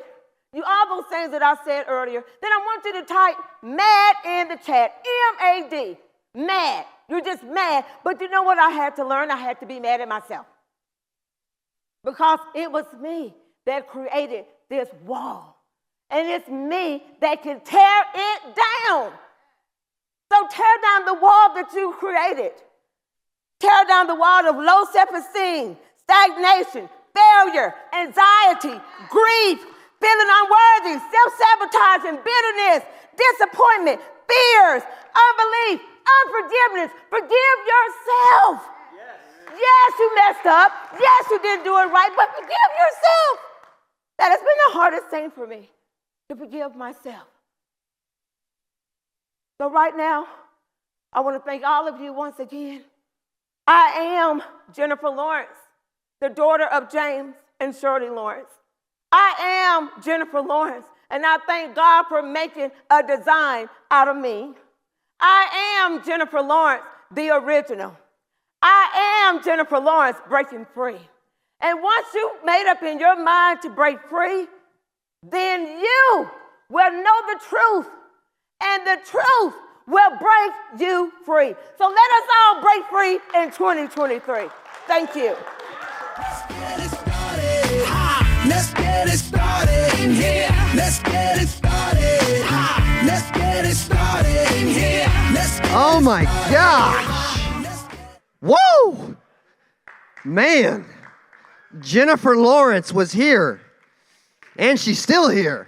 you all those things that I said earlier, then I want you to type MAD in the chat, M-A-D, mad. You're just mad. But you know what I had to learn? I had to be mad at myself. Because it was me that created this wall. And it's me that can tear it down. So tear down the wall that you created. Tear down the wall of low self-esteem, stagnation, failure, anxiety, grief, feeling unworthy, self-sabotaging, bitterness, disappointment, fears, unbelief, unforgiveness. Forgive yourself. Yes, you messed up. Yes, you didn't do it right, but forgive yourself. That has been the hardest thing for me, to forgive myself. So right now, I want to thank all of you once again I am Jennifer Lawrence, the daughter of James and Shirley Lawrence. I am Jennifer Lawrence, and I thank God for making a design out of me. I am Jennifer Lawrence, the original. I am Jennifer Lawrence, breaking free. And once you've made up in your mind to break free, then you will know the truth, and the truth will break you free. So let us all break free in 2023. Thank you. Let's get it started. Let's get it started in here. Let's get it started. Let's get it started in here. Oh my gosh. Whoa. Man, Jennifer Lawrence was here, and she's still here.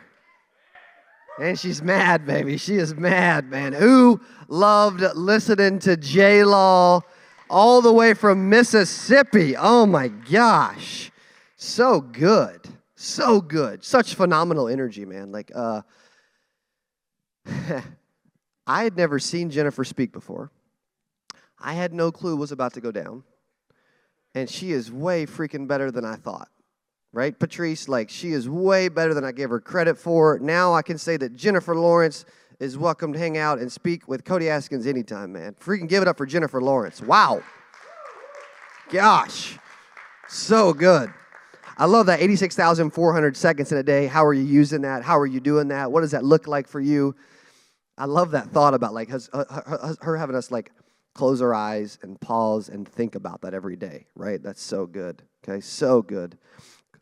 And she's mad, baby. She is mad, man. Who loved listening to J-Law all the way from Mississippi? Oh my gosh. So good. So good. Such phenomenal energy, man. Like, I had never seen Jennifer speak before. I had no clue what was about to go down. And she is way freaking better than I thought. Right, Patrice? Like, she is way better than I gave her credit for. Now I can say that Jennifer Lawrence is welcome to hang out and speak with Cody Askins anytime, man. Freaking give it up for Jennifer Lawrence. Wow. Gosh. So good. I love that 86,400 seconds in a day. How are you using that? How are you doing that? What does that look like for you? I love that thought about, like, her having us, like, close our eyes and pause and think about that every day, right? That's so good. Okay, so good.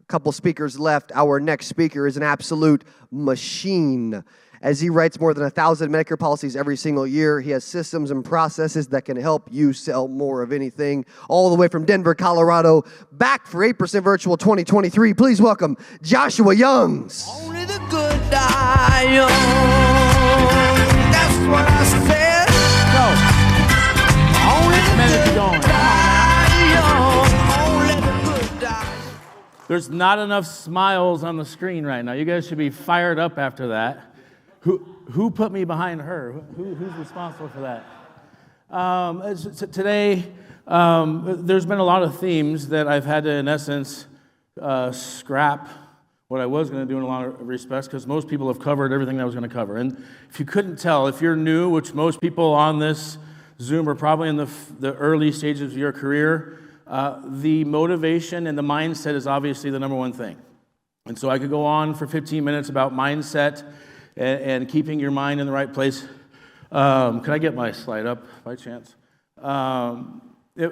Couple speakers left. Our next speaker is an absolute machine. As he writes more than 1,000 Medicare policies every single year, he has systems and processes that can help you sell more of anything. All the way from Denver, Colorado, back for 8% Virtual 2023. Please welcome Joshua Youngs. Only the good die young. That's what I said. Only the good die young. Only the good die. There's not enough smiles on the screen right now. You guys should be fired up after that. Who put me behind her? Who's responsible for that? Today, there's been a lot of themes that I've had to, in essence, scrap what I was going to do in a lot of respects, because most people have covered everything I was going to cover. And if you couldn't tell, if you're new, which most people on this Zoom are probably in the early stages of your career, the motivation and the mindset is obviously the number one thing. And so I could go on for 15 minutes about mindset and keeping your mind in the right place. Can I get my slide up by chance?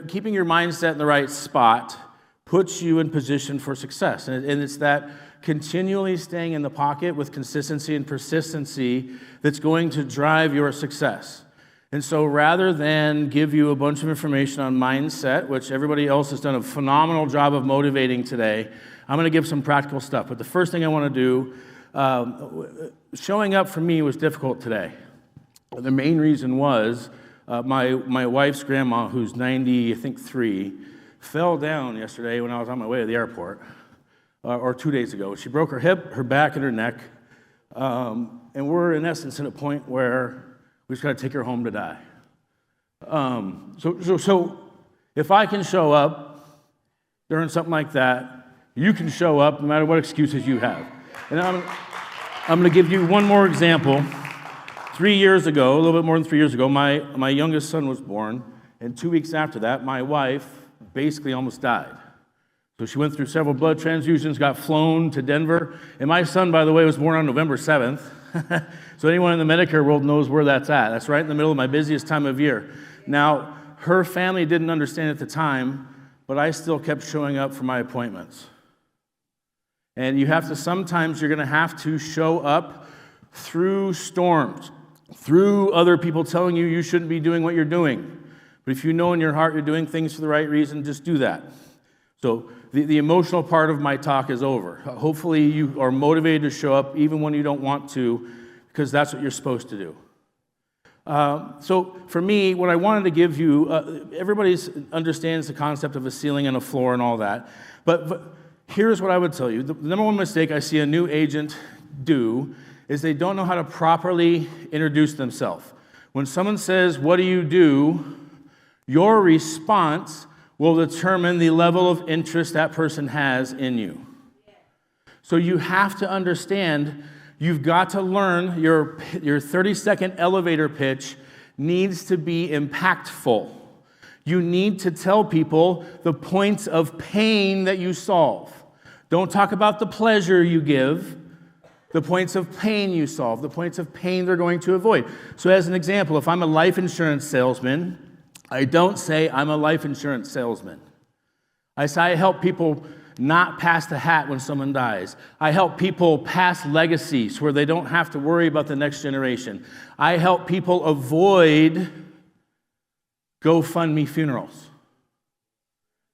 Keeping your mindset in the right spot puts you in position for success. And it's that continually staying in the pocket with consistency and persistency that's going to drive your success. And so rather than give you a bunch of information on mindset, which everybody else has done a phenomenal job of motivating today, I'm going to give some practical stuff. But the first thing I want to do, showing up for me was difficult today. The main reason was my wife's grandma, who's 93, fell down yesterday when I was on my way to the airport, or 2 days ago. She broke her hip, her back, and her neck. And we're, in essence, at a point where we just got to take her home to die. So if I can show up during something like that, you can show up no matter what excuses you have. And I'm going to give you one more example. 3 years ago, a little bit more than 3 years ago, my youngest son was born, and 2 weeks after that, my wife basically almost died. So she went through several blood transfusions, got flown to Denver, and my son, by the way, was born on November 7th. So anyone in the Medicare world knows where that's at. That's right in the middle of my busiest time of year. Now, her family didn't understand at the time, but I still kept showing up for my appointments. And sometimes you're going to have to show up through storms, through other people telling you shouldn't be doing what you're doing. But if you know in your heart you're doing things for the right reason, just do that. So the emotional part of my talk is over. Hopefully you are motivated to show up even when you don't want to, because that's what you're supposed to do. So for me, what I wanted to give you, everybody understands the concept of a ceiling and a floor and all that. But here's what I would tell you. The number one mistake I see a new agent do is they don't know how to properly introduce themselves. When someone says, "What do?" Your response will determine the level of interest that person has in you. So you have to understand, you've got to learn your 30-second elevator pitch needs to be impactful. You need to tell people the points of pain that you solve. Don't talk about the pleasure you give, the points of pain you solve, the points of pain they're going to avoid. So as an example, if I'm a life insurance salesman, I don't say I'm a life insurance salesman. I say I help people not pass the hat when someone dies. I help people pass legacies where they don't have to worry about the next generation. I help people avoid GoFundMe funerals.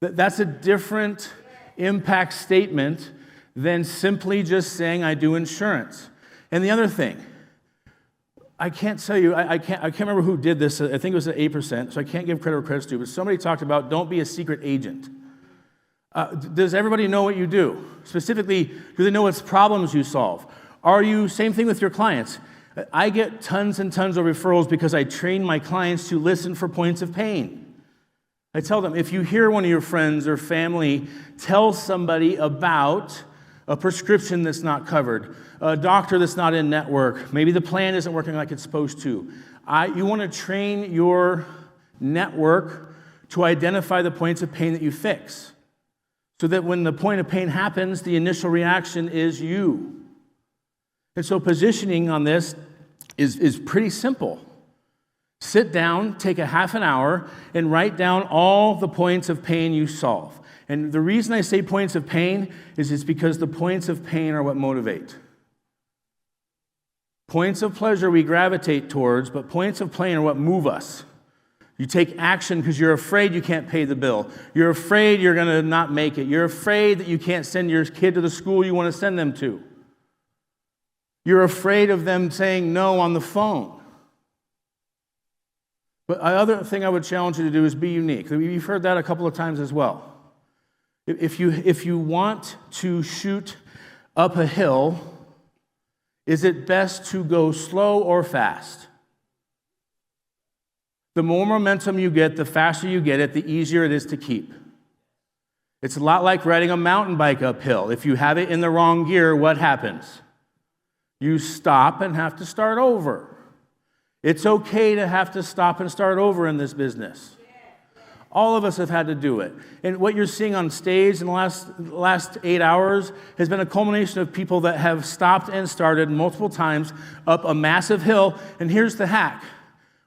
That's a different impact statement than simply just saying I do insurance. And the other thing, I can't tell you, I can't remember who did this. I think it was at 8%, so I can't give credit where credit's due, but somebody talked about don't be a secret agent. Does everybody know what you do? Specifically, do they know what problems you solve? Are you, same thing with your clients. I get tons and tons of referrals because I train my clients to listen for points of pain. I tell them, if you hear one of your friends or family tell somebody about a prescription that's not covered, a doctor that's not in network, maybe the plan isn't working like it's supposed to, you want to train your network to identify the points of pain that you fix, so that when the point of pain happens, the initial reaction is you. And so positioning on this is pretty simple. Sit down, take a half an hour, and write down all the points of pain you solve. And the reason I say points of pain is it's because the points of pain are what motivate. Points of pleasure we gravitate towards, but points of pain are what move us. You take action because you're afraid you can't pay the bill. You're afraid you're going to not make it. You're afraid that you can't send your kid to the school you want to send them to. You're afraid of them saying no on the phone. But the other thing I would challenge you to do is be unique. You've heard that a couple of times as well. If you want to shoot up a hill, is it best to go slow or fast? The more momentum you get, the faster you get it, the easier it is to keep. It's a lot like riding a mountain bike uphill. If you have it in the wrong gear, what happens? You stop and have to start over. It's okay to have to stop and start over in this business. All of us have had to do it. And what you're seeing on stage in the last 8 hours has been a culmination of people that have stopped and started multiple times up a massive hill. And here's the hack.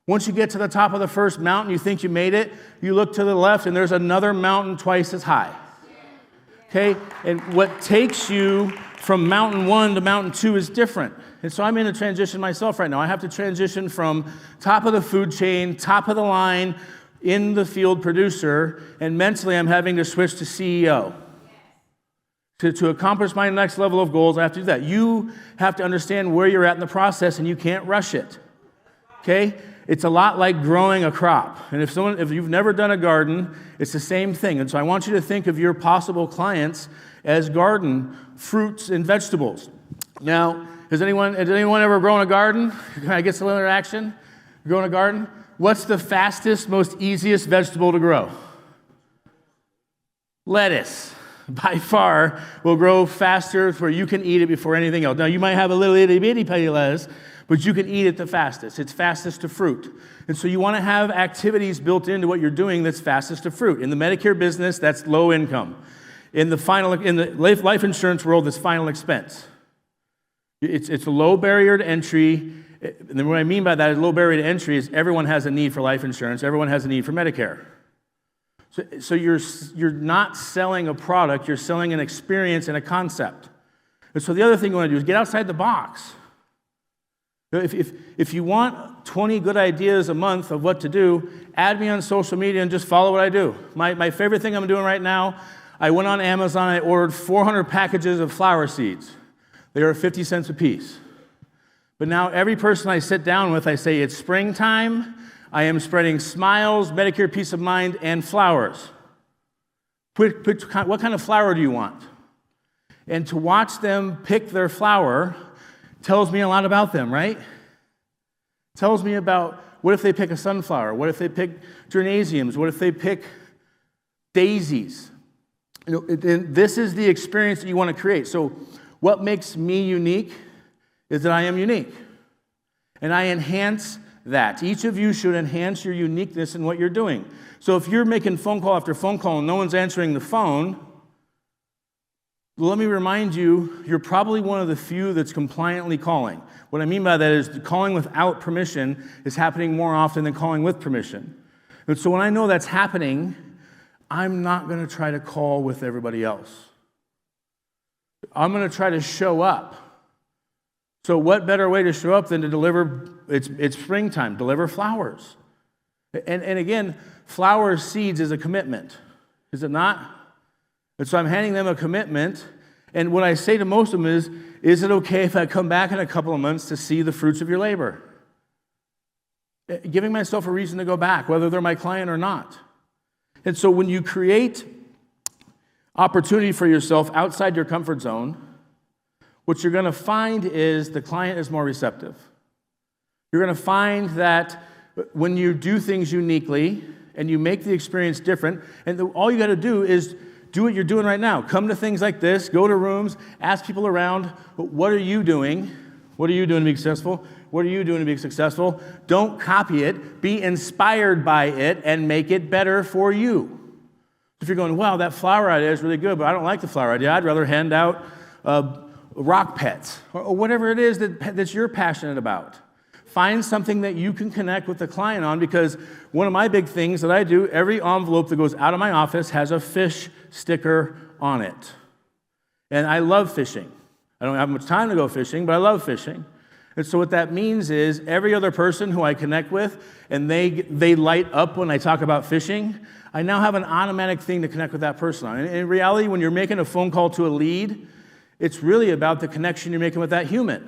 Once you get to the top of the first mountain, you think you made it, you look to the left, and there's another mountain twice as high. Okay? And what takes you from mountain 1 to mountain 2 is different. And so I'm in a transition myself right now. I have to transition from top of the food chain, top of the line, in the field producer, and mentally I'm having to switch to CEO. To accomplish my next level of goals, I have to do that. You have to understand where you're at in the process, and you can't rush it. Okay? It's a lot like growing a crop. And if you've never done a garden, it's the same thing. And so I want you to think of your possible clients as garden fruits and vegetables. Now, has anyone ever grown a garden? Can I get some interaction? Growing a garden? What's the fastest, most easiest vegetable to grow? Lettuce. By far will grow faster where you can eat it before anything else. Now, you might have a little itty bitty patty lettuce, but you can eat it the fastest. It's fastest to fruit. And so you want to have activities built into what you're doing that's fastest to fruit. In the Medicare business, that's low income. In the life insurance world, that's final expense. It's a low barrier to entry. And what I mean by that is low barrier to entry is everyone has a need for life insurance. Everyone has a need for Medicare. So you're not selling a product. You're selling an experience and a concept. And so the other thing you want to do is get outside the box. If you want 20 good ideas a month of what to do, add me on social media and just follow what I do. My favorite thing I'm doing right now, I went on Amazon, I ordered 400 packages of flower seeds. They are 50 cents a piece. But now every person I sit down with, I say, it's springtime, I am spreading smiles, Medicare peace of mind, and flowers. What kind of flower do you want? And to watch them pick their flower tells me a lot about them, right? Tells me about What if they pick a sunflower? What if they pick gymnasiums? What if they pick daisies? This is the experience that you want to create. So what makes me unique is that I am unique. And I enhance that. Each of you should enhance your uniqueness in what you're doing. So if you're making phone call after phone call and no one's answering the phone, let me remind you, you're probably one of the few that's compliantly calling. What I mean by that is calling without permission is happening more often than calling with permission. And so when I know that's happening, I'm not going to try to call with everybody else. I'm going to try to show up. So what better way to show up than to deliver, it's springtime, deliver flowers. And again, flower seeds is a commitment, is it not? And so I'm handing them a commitment, and what I say to most of them is it okay if I come back in a couple of months to see the fruits of your labor? Giving myself a reason to go back, whether they're my client or not. And so when you create opportunity for yourself outside your comfort zone, what you're going to find is the client is more receptive. You're going to find that when you do things uniquely and you make the experience different, and all you got to do is do what you're doing right now. Come to things like this, go to rooms, ask people around, what are you doing? What are you doing to be successful? What are you doing to be successful? Don't copy it. Be inspired by it and make it better for you. If you're going, wow, that flower idea is really good, but I don't like the flower idea. I'd rather hand out rock pets or whatever it is that you're passionate about. Find something that you can connect with the client on, because one of my big things that I do, every envelope that goes out of my office has a fish sticker on it. And I love fishing. I don't have much time to go fishing, but I love fishing. And so what that means is every other person who I connect with and they light up when I talk about fishing, I now have an automatic thing to connect with that person on. And in reality, when you're making a phone call to a lead, it's really about the connection you're making with that human.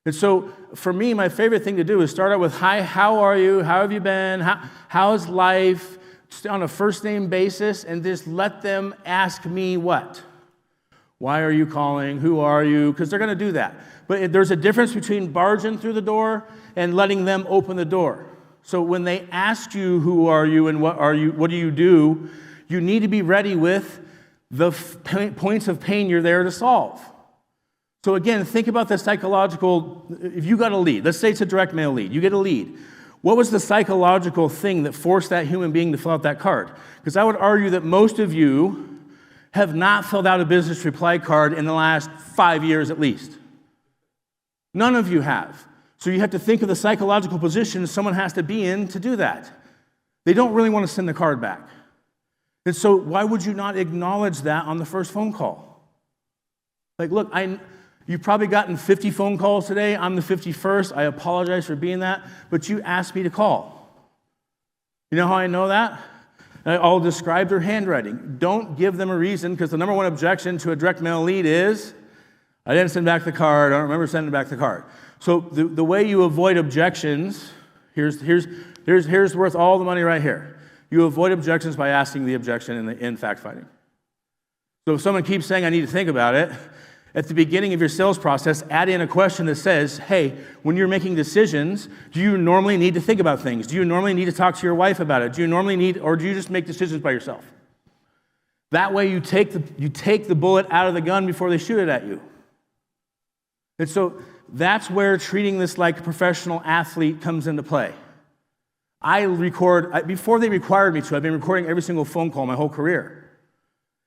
And so for me, my favorite thing to do is start out with, hi, how are you? How have you been? How's life? Just on a first name basis, and just let them ask me what? Why are you calling? Who are you? Because they're going to do that. But there's a difference between barging through the door and letting them open the door. So when they ask you, who are you and what do you do, you need to be ready with the points of pain you're there to solve. So again, think about the psychological, if you got a lead, let's say it's a direct mail lead, you get a lead. What was the psychological thing that forced that human being to fill out that card? Because I would argue that most of you have not filled out a business reply card in the last 5 years at least. None of you have. So you have to think of the psychological position someone has to be in to do that. They don't really want to send the card back. And so why would you not acknowledge that on the first phone call? Like, look, you've probably gotten 50 phone calls today. I'm the 51st. I apologize for being that, but you asked me to call. You know how I know that? I'll describe their handwriting. Don't give them a reason, because the number one objection to a direct mail lead is, I didn't send back the card. I don't remember sending back the card. So the way you avoid objections, here's worth all the money right here. You avoid objections by asking the objection in fact-finding. So if someone keeps saying, I need to think about it, at the beginning of your sales process, add in a question that says, hey, when you're making decisions, do you normally need to think about things? Do you normally need to talk to your wife about it? Do you normally need, or do you just make decisions by yourself? That way you take the bullet out of the gun before they shoot it at you. And so that's where treating this like a professional athlete comes into play. Before they required me to, I've been recording every single phone call my whole career.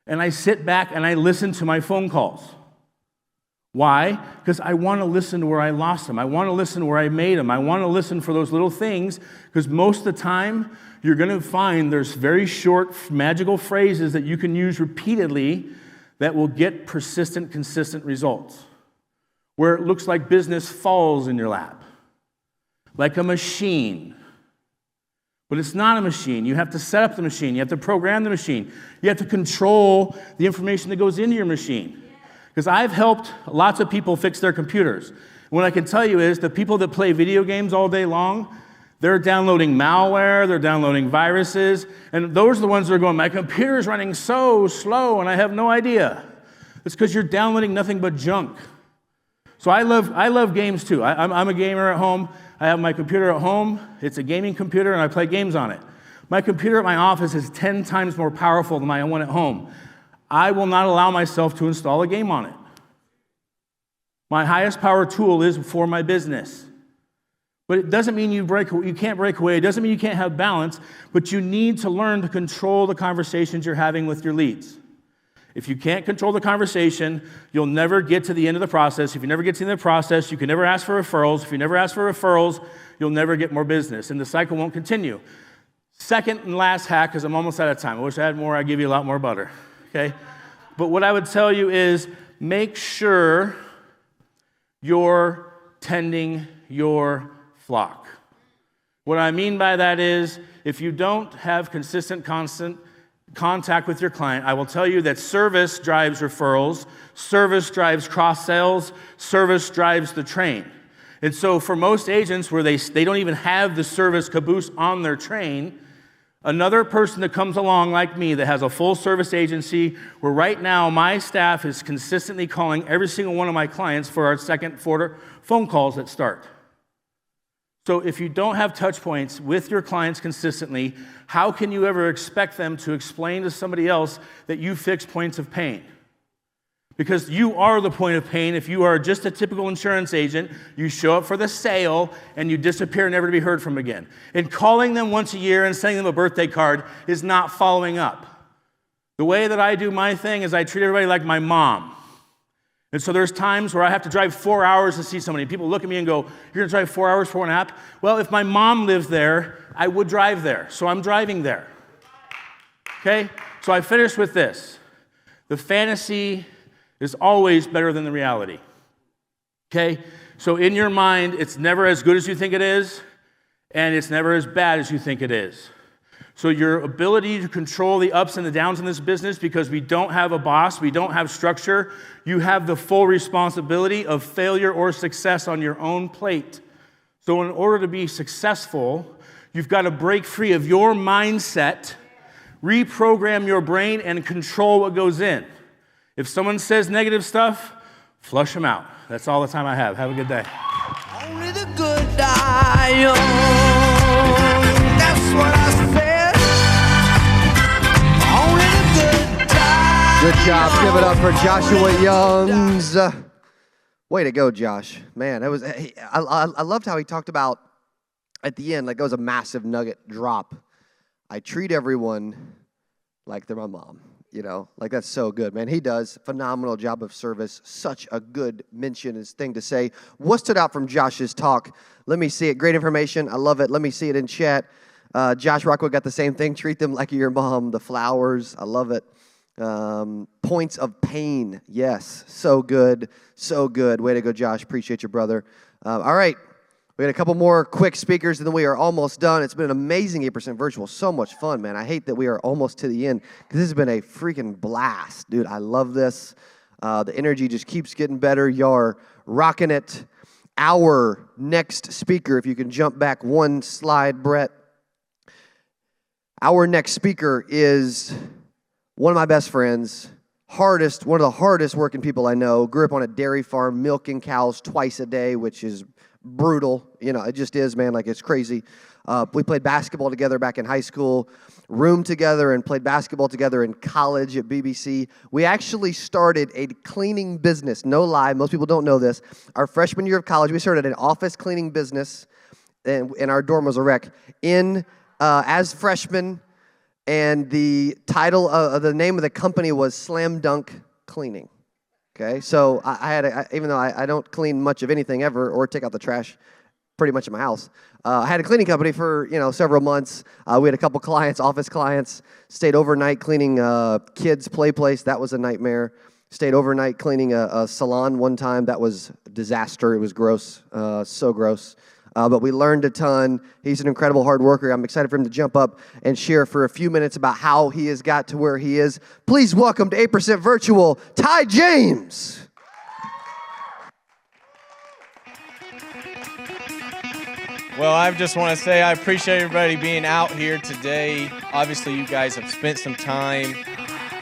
And I sit back and I listen to my phone calls. Why? Because I want to listen to where I lost them. I want to listen to where I made them. I want to listen for those little things, because most of the time you're going to find there's very short, magical phrases that you can use repeatedly that will get persistent, consistent results. Where it looks like business falls in your lap, like a machine. But it's not a machine. You have to set up the machine. You have to program the machine. You have to control the information that goes into your machine. Because I've helped lots of people fix their computers. What I can tell you is the people that play video games all day long, they're downloading malware, they're downloading viruses, and those are the ones that are going, my computer's running so slow and I have no idea. It's because you're downloading nothing but junk. So I love games too. I'm a gamer at home. I have my computer at home. It's a gaming computer, and I play games on it. My computer at my office is 10 times more powerful than my one at home. I will not allow myself to install a game on it. My highest power tool is for my business. But it doesn't mean you can't break away. It doesn't mean you can't have balance, but you need to learn to control the conversations you're having with your leads. If you can't control the conversation, you'll never get to the end of the process. If you never get to the end of the process, you can never ask for referrals. If you never ask for referrals, you'll never get more business, and the cycle won't continue. Second and last hack, because I'm almost out of time. I wish I had more. I'd give you a lot more butter, okay? But what I would tell you is make sure you're tending your flock. What I mean by that is if you don't have consistent, constant contact with your client, I will tell you that service drives referrals, service drives cross-sales, service drives the train. And so for most agents where they don't even have the service caboose on their train, another person that comes along like me that has a full service agency where right now my staff is consistently calling every single one of my clients for our second phone calls that start. So if you don't have touch points with your clients consistently, how can you ever expect them to explain to somebody else that you fix points of pain? Because you are the point of pain. If you are just a typical insurance agent, you show up for the sale and you disappear, never to be heard from again. And calling them once a year and sending them a birthday card is not following up. The way that I do my thing is I treat everybody like my mom. And so there's times where I have to drive 4 hours to see somebody. People look at me and go, you're going to drive 4 hours for an app? Well, if my mom lives there, I would drive there. So I'm driving there. Okay? So I finish with this. The fantasy is always better than the reality. Okay? So in your mind, it's never as good as you think it is, and it's never as bad as you think it is. So your ability to control the ups and the downs in this business, because we don't have a boss, we don't have structure, you have the full responsibility of failure or success on your own plate. So in order to be successful, you've got to break free of your mindset, reprogram your brain, and control what goes in. If someone says negative stuff, flush them out. That's all the time I have. Have a good day. Only the good die young. That's what I said. Only the good die Good job. Give it up for Joshua Youngs. Way to go, Josh. Man, it was. I loved how he talked about at the end, like it was a massive nugget drop. I treat everyone like they're my mom. You know, like that's so good, man. He does a phenomenal job of service. Such a good mention, his thing to say. What stood out from Josh's talk? Let me see it. Great information. I love it. Let me see it in chat. Josh Rockwell got the same thing. Treat them like your mom. The flowers. I love it. Points of pain. Yes. So good. So good. Way to go, Josh. Appreciate you, brother. All right. We got a couple more quick speakers, and then we are almost done. It's been an amazing 8% virtual. So much fun, man. I hate that we are almost to the end because this has been a freaking blast. Dude, I love this. The energy just keeps getting better. Y'all are rocking it. Our next speaker, if you can jump back one slide, Brett. Our next speaker is one of my best friends, one of the hardest working people I know. Grew up on a dairy farm, milking cows twice a day, which is brutal. You know, it just is, man. Like, it's crazy. We played basketball together back in high school, roomed together and played basketball together in college at BBC. We actually started a cleaning business. No lie. Most people don't know this. Our freshman year of college, we started an office cleaning business, and our dorm was a wreck. As freshmen, and the title of the name of the company was Slam Dunk Cleaning. Okay, so even though I don't clean much of anything ever or take out the trash pretty much in my house, I had a cleaning company for several months. We had a couple clients, office clients, stayed overnight cleaning kids' play place. That was a nightmare. Stayed overnight cleaning a salon one time. That was a disaster. It was gross, so gross. But we learned a ton. He's an incredible hard worker. I'm excited for him to jump up and share for a few minutes about how he has got to where he is. Please welcome to 8% Virtual, Ty James. Well, I just want to say I appreciate everybody being out here today. Obviously, you guys have spent some time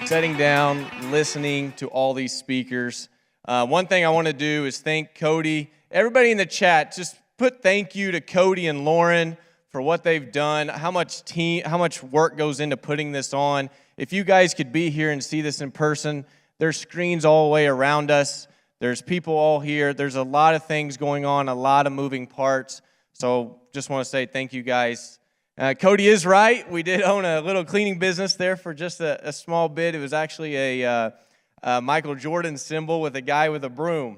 sitting down, listening to all these speakers. One thing I want to do is thank Cody. Everybody in the chat, just put thank you to Cody and Lauren for what they've done, how much work goes into putting this on. If you guys could be here and see this in person, there's screens all the way around us. There's people all here. There's a lot of things going on, a lot of moving parts. So just want to say thank you guys. Cody is right. We did own a little cleaning business there for just a small bit. It was actually a Michael Jordan symbol with a guy with a broom.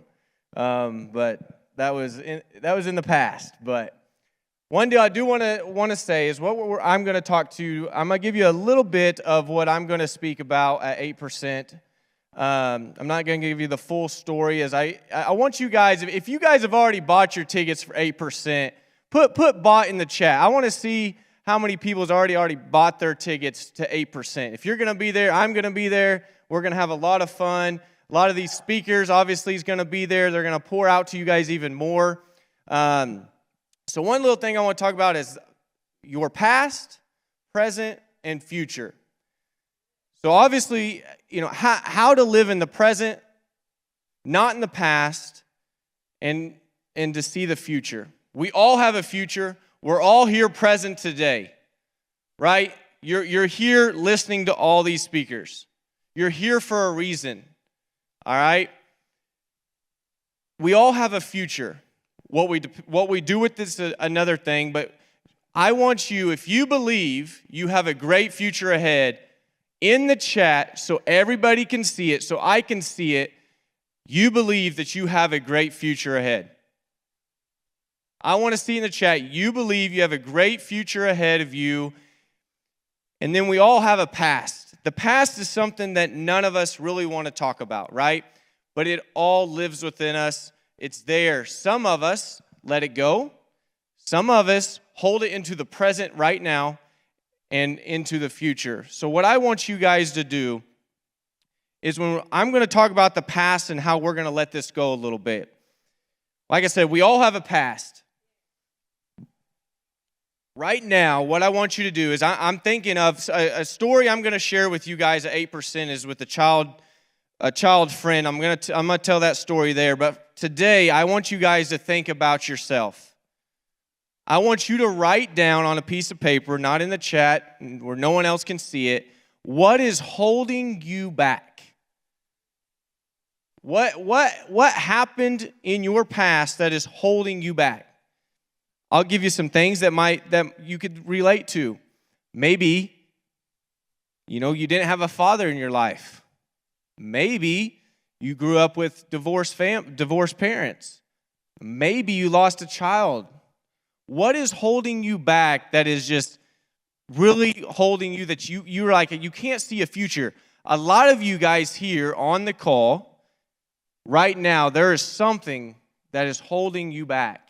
But that was in the past. But one deal I do want to say is I'm going to talk to. I'm going to give you a little bit of what I'm going to speak about at 8%. I'm not going to give you the full story. As I want you guys, if you guys have already bought your tickets for 8%, put bought in the chat. I want to see how many people has already bought their tickets to 8%. If you're going to be there, I'm going to be there. We're going to have a lot of fun. A lot of these speakers obviously is going to be there. They're going to pour out to you guys even more. So one little thing I want to talk about is your past, present, and future. So obviously, how to live in the present, not in the past, and to see the future. We all have a future. We're all here present today, right? You're here listening to all these speakers. You're here for a reason, all right? We all have a future. What we do with this is another thing, but I want you, if you believe you have a great future ahead, in the chat so everybody can see it, so I can see it, you believe that you have a great future ahead. I want to see in the chat, you believe you have a great future ahead of you. And then we all have a past. The past is something that none of us really want to talk about, right? But it all lives within us. It's there. Some of us let it go. Some of us hold it into the present right now and into the future. So what I want you guys to do is when I'm going to talk about the past and how we're going to let this go a little bit. Like I said, we all have a past. Right now, what I want you to do is I'm thinking of a story I'm going to share with you guys at 8% is with a child friend. I'm going to tell that story there. But today, I want you guys to think about yourself. I want you to write down on a piece of paper, not in the chat where no one else can see it, what is holding you back? What happened in your past that is holding you back? I'll give you some things that you could relate to. Maybe, you didn't have a father in your life. Maybe you grew up with divorced parents. Maybe you lost a child. What is holding you back that is just really holding you that you're like, you can't see a future? A lot of you guys here on the call right now, there is something that is holding you back.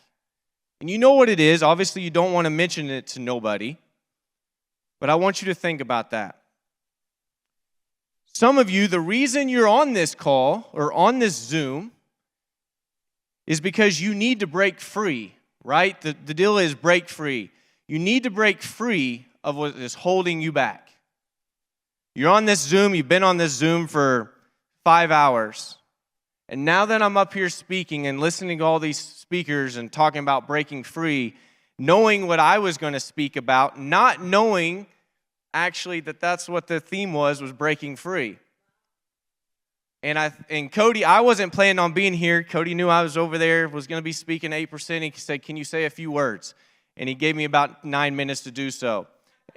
And you know what it is. Obviously, you don't want to mention it to nobody. But I want you to think about that. Some of you, the reason you're on this call or on this Zoom is because you need to break free, right? The deal is break free. You need to break free of what is holding you back. You're on this Zoom. You've been on this Zoom for 5 hours. And now that I'm up here speaking and listening to all these speakers and talking about breaking free, knowing what I was going to speak about, not knowing actually that's what the theme was breaking free. And Cody, I wasn't planning on being here. Cody knew I was over there, was going to be speaking 8%. He said, "Can you say a few words?" And he gave me about 9 minutes to do so.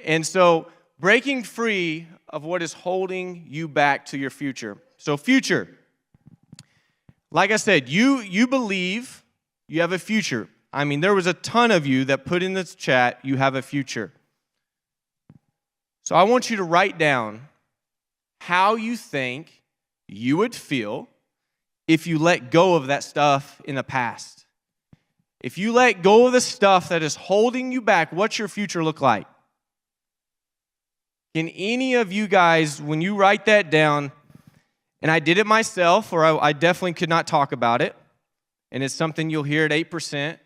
And so breaking free of what is holding you back to your future. So future. Like I said, you believe you have a future. I mean, there was a ton of you that put in this chat, you have a future. So I want you to write down how you think you would feel if you let go of that stuff in the past. If you let go of the stuff that is holding you back, what's your future look like? Can any of you guys, when you write that down, and I did it myself, or I definitely could not talk about it, and it's something you'll hear at 8%,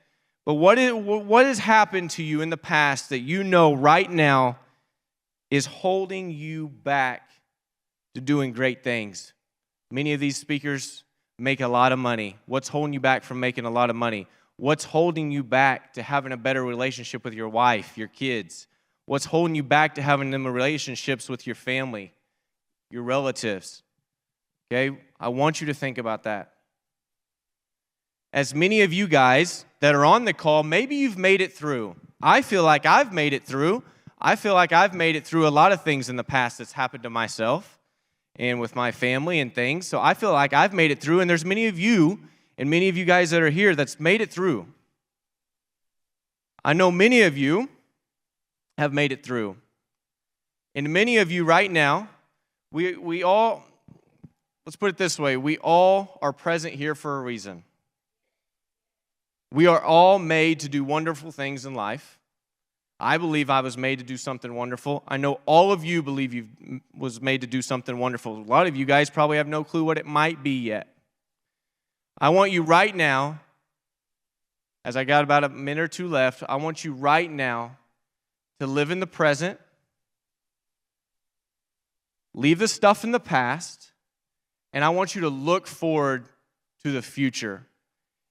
but what has happened to you in the past that you know right now is holding you back to doing great things? Many of these speakers make a lot of money? What's holding you back from making a lot of money? What's holding you back to having a better relationship with your wife, your kids? What's holding you back to having them relationships with your family, your relatives? Okay, I want you to think about that. As many of you guys that are on the call, maybe you've made it through. I feel like I've made it through. I feel like I've made it through a lot of things in the past that's happened to myself and with my family and things. So I feel like I've made it through, and there's many of you and many of you guys that are here that's made it through. I know many of you have made it through. And many of you right now, we all, let's put it this way, we all are present here for a reason. We are all made to do wonderful things in life. I believe I was made to do something wonderful. I know all of you believe you was made to do something wonderful. A lot of you guys probably have no clue what it might be yet. I want you right now, as I got about a minute or two left, I want you right now to live in the present, leave the stuff in the past, and I want you to look forward to the future.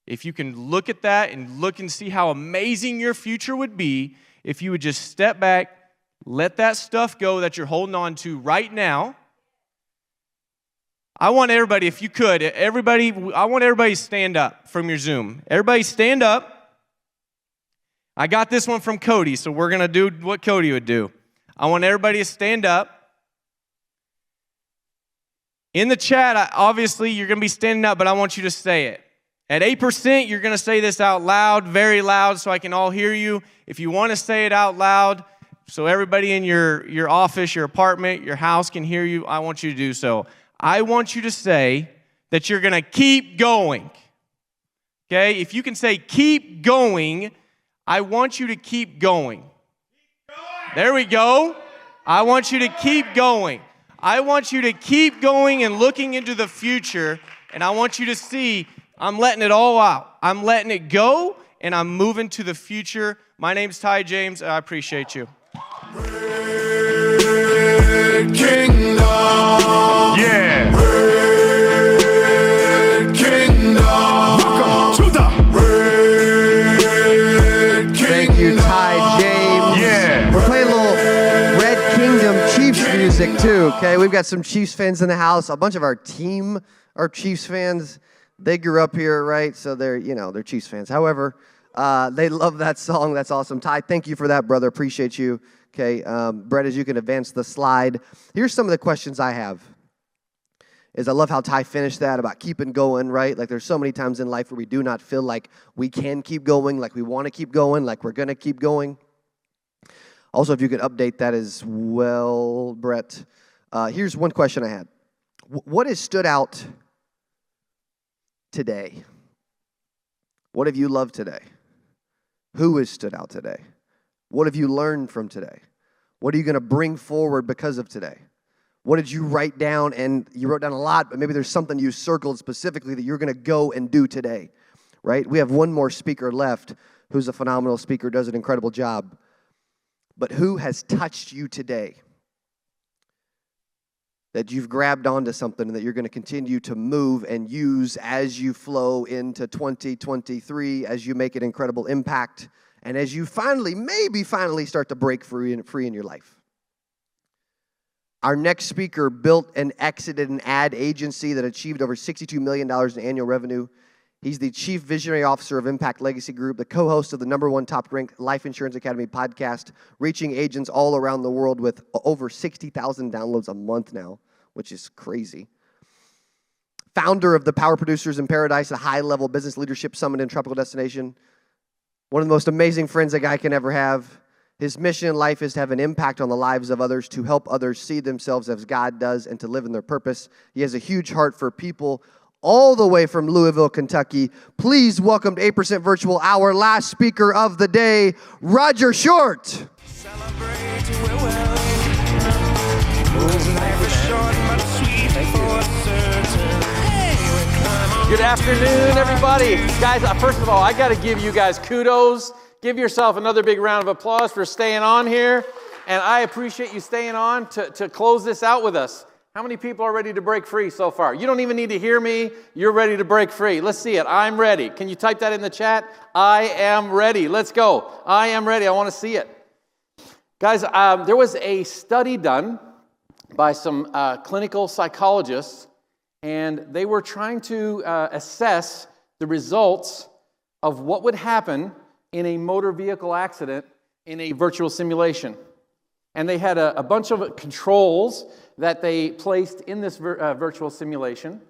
If you can look at that and look and see how amazing your future would be if you would just step back, let that stuff go that you're holding on to right now. I want everybody, if you could, I want everybody to stand up from your Zoom. Everybody stand up. I got this one from Cody, so we're going to do what Cody would do. I want everybody to stand up. In the chat, obviously, you're going to be standing up, but I want you to say it. At 8%, you're going to say this out loud, very loud, so I can all hear you. If you want to say it out loud, so everybody in your office, your apartment, your house can hear you, I want you to do so. I want you to say that you're going to keep going. Okay? If you can say keep going, I want you to keep going. There we go. I want you to keep going. I want you to keep going and looking into the future, and I want you to see I'm letting it all out. I'm letting it go, and I'm moving to the future. My name's Ty James, and I appreciate you. Red Kingdom. Yeah. Red Kingdom. Welcome to the Red Kingdom. Thank you, Ty James. Yeah. We're playing a little Red Kingdom Chiefs music too, okay? We've got some Chiefs fans in the house. A bunch of our team are Chiefs fans. They grew up here, right? So they're Chiefs fans. However, they love that song. That's awesome. Ty, thank you for that, brother. Appreciate you. Okay, Brett, as you can advance the slide. Here's some of the questions I have. I love how Ty finished that about keeping going, right? Like there's so many times in life where we do not feel like we can keep going, like we want to keep going, like we're going to keep going. Also, if you could update that as well, Brett. Here's one question I had. What has stood out today? What have you loved today? Who has stood out today? What have you learned from today? What are you going to bring forward because of today? What did you write down? And you wrote down a lot, but maybe there's something you circled specifically that you're going to go and do today, right? We have one more speaker left who's a phenomenal speaker, does an incredible job. But who has touched you today that you've grabbed onto something and that you're going to continue to move and use as you flow into 2023, as you make an incredible impact, and as you maybe finally start to break free in your life? Our next speaker built and exited an ad agency that achieved over $62 million in annual revenue. He's the Chief Visionary Officer of Impact Legacy Group, the co-host of the #1 top-ranked Life Insurance Academy podcast, reaching agents all around the world with over 60,000 downloads a month now, which is crazy. Founder of the Power Producers in Paradise, a high-level business leadership summit and tropical destination. One of the most amazing friends a guy can ever have. His mission in life is to have an impact on the lives of others, to help others see themselves as God does, and to live in their purpose. He has a huge heart for people all the way from Louisville, Kentucky. Please welcome to 8% Virtual, our last speaker of the day, Roger Short. Good afternoon, everybody. Guys, first of all, I got to give you guys kudos. Give yourself another big round of applause for staying on here. And I appreciate you staying on to close this out with us. How many people are ready to break free so far? You don't even need to hear me. You're ready to break free. Let's see it. I'm ready. Can you type that in the chat? I am ready. Let's go. I am ready. I want to see it. Guys, there was a study done by some clinical psychologists, and they were trying to assess the results of what would happen in a motor vehicle accident in a virtual simulation. And they had a bunch of controls that they placed in this virtual simulation.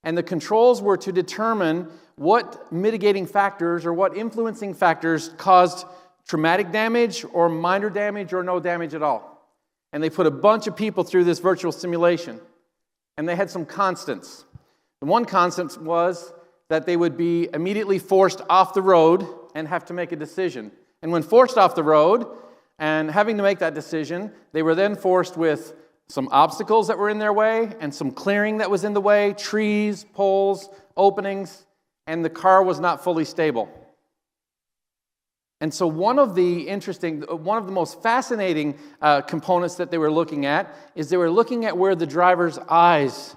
And the controls were to determine what mitigating factors or what influencing factors caused traumatic damage or minor damage or no damage at all. And they put a bunch of people through this virtual simulation. And they had some constants. The one constant was that they would be immediately forced off the road and have to make a decision. And when forced off the road and having to make that decision, they were then forced with some obstacles that were in their way and some clearing that was in the way, trees, poles, openings, and the car was not fully stable. And so one of the most fascinating components that they were looking at is they were looking at where the driver's eyes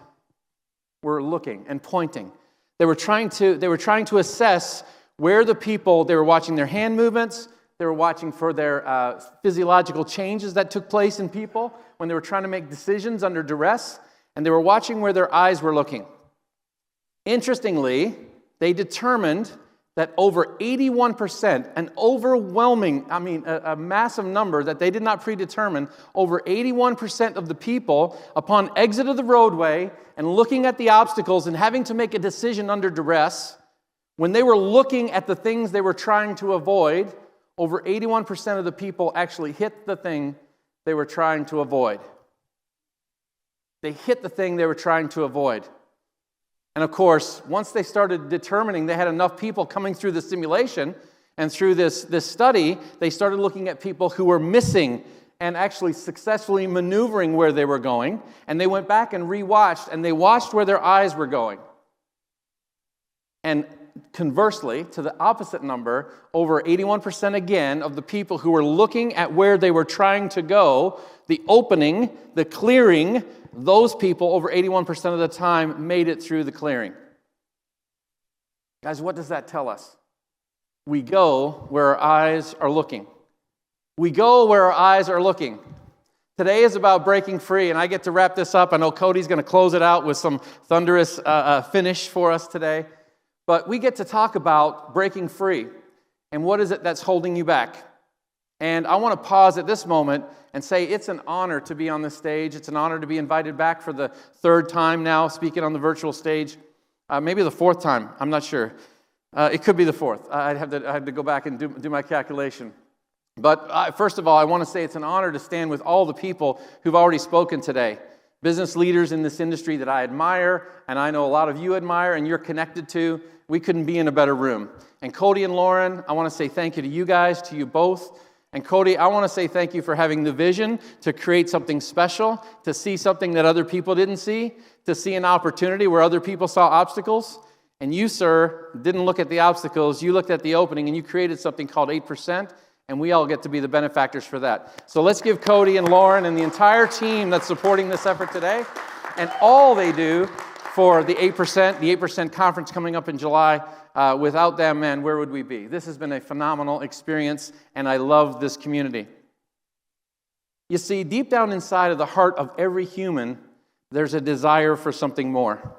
were looking and pointing. They were trying to assess where the people, they were watching their hand movements, they were watching for their physiological changes that took place in people when they were trying to make decisions under duress, and they were watching where their eyes were looking. Interestingly, they determined that over 81%, an overwhelming, a massive number that they did not predetermine, over 81% of the people, upon exit of the roadway and looking at the obstacles and having to make a decision under duress, when they were looking at the things they were trying to avoid, over 81% of the people actually hit the thing they were trying to avoid. They hit the thing they were trying to avoid. And of course, once they started determining they had enough people coming through the simulation and through this study, they started looking at people who were missing and actually successfully maneuvering where they were going. And they went back and rewatched, and they watched where their eyes were going. And conversely, to the opposite number, over 81% again of the people who were looking at where they were trying to go, the opening, the clearing, those people over 81% of the time made it through the clearing. Guys, what does that tell us? We go where our eyes are looking. We go where our eyes are looking. Today is about breaking free, and I get to wrap this up. I know Cody's going to close it out with some thunderous finish for us today. But we get to talk about breaking free and what is it that's holding you back. And I want to pause at this moment and say it's an honor to be on this stage. It's an honor to be invited back for the third time now, speaking on the virtual stage. Maybe the fourth time, I'm not sure. It could be the fourth. I had to go back and do my calculation. But first of all, I want to say it's an honor to stand with all the people who've already spoken today. Business leaders in this industry that I admire, and I know a lot of you admire and you're connected to. We couldn't be in a better room. And Cody and Lauren, I want to say thank you to you guys, to you both. And Cody, I want to say thank you for having the vision to create something special, to see something that other people didn't see, to see an opportunity where other people saw obstacles. And you, sir, didn't look at the obstacles. You looked at the opening, and you created something called 8%, and we all get to be the benefactors for that. So let's give Cody and Lauren and the entire team that's supporting this effort today and all they do for the 8% conference coming up in July. Without them, man, where would we be? This has been a phenomenal experience, and I love this community. You see, deep down inside of the heart of every human, there's a desire for something more.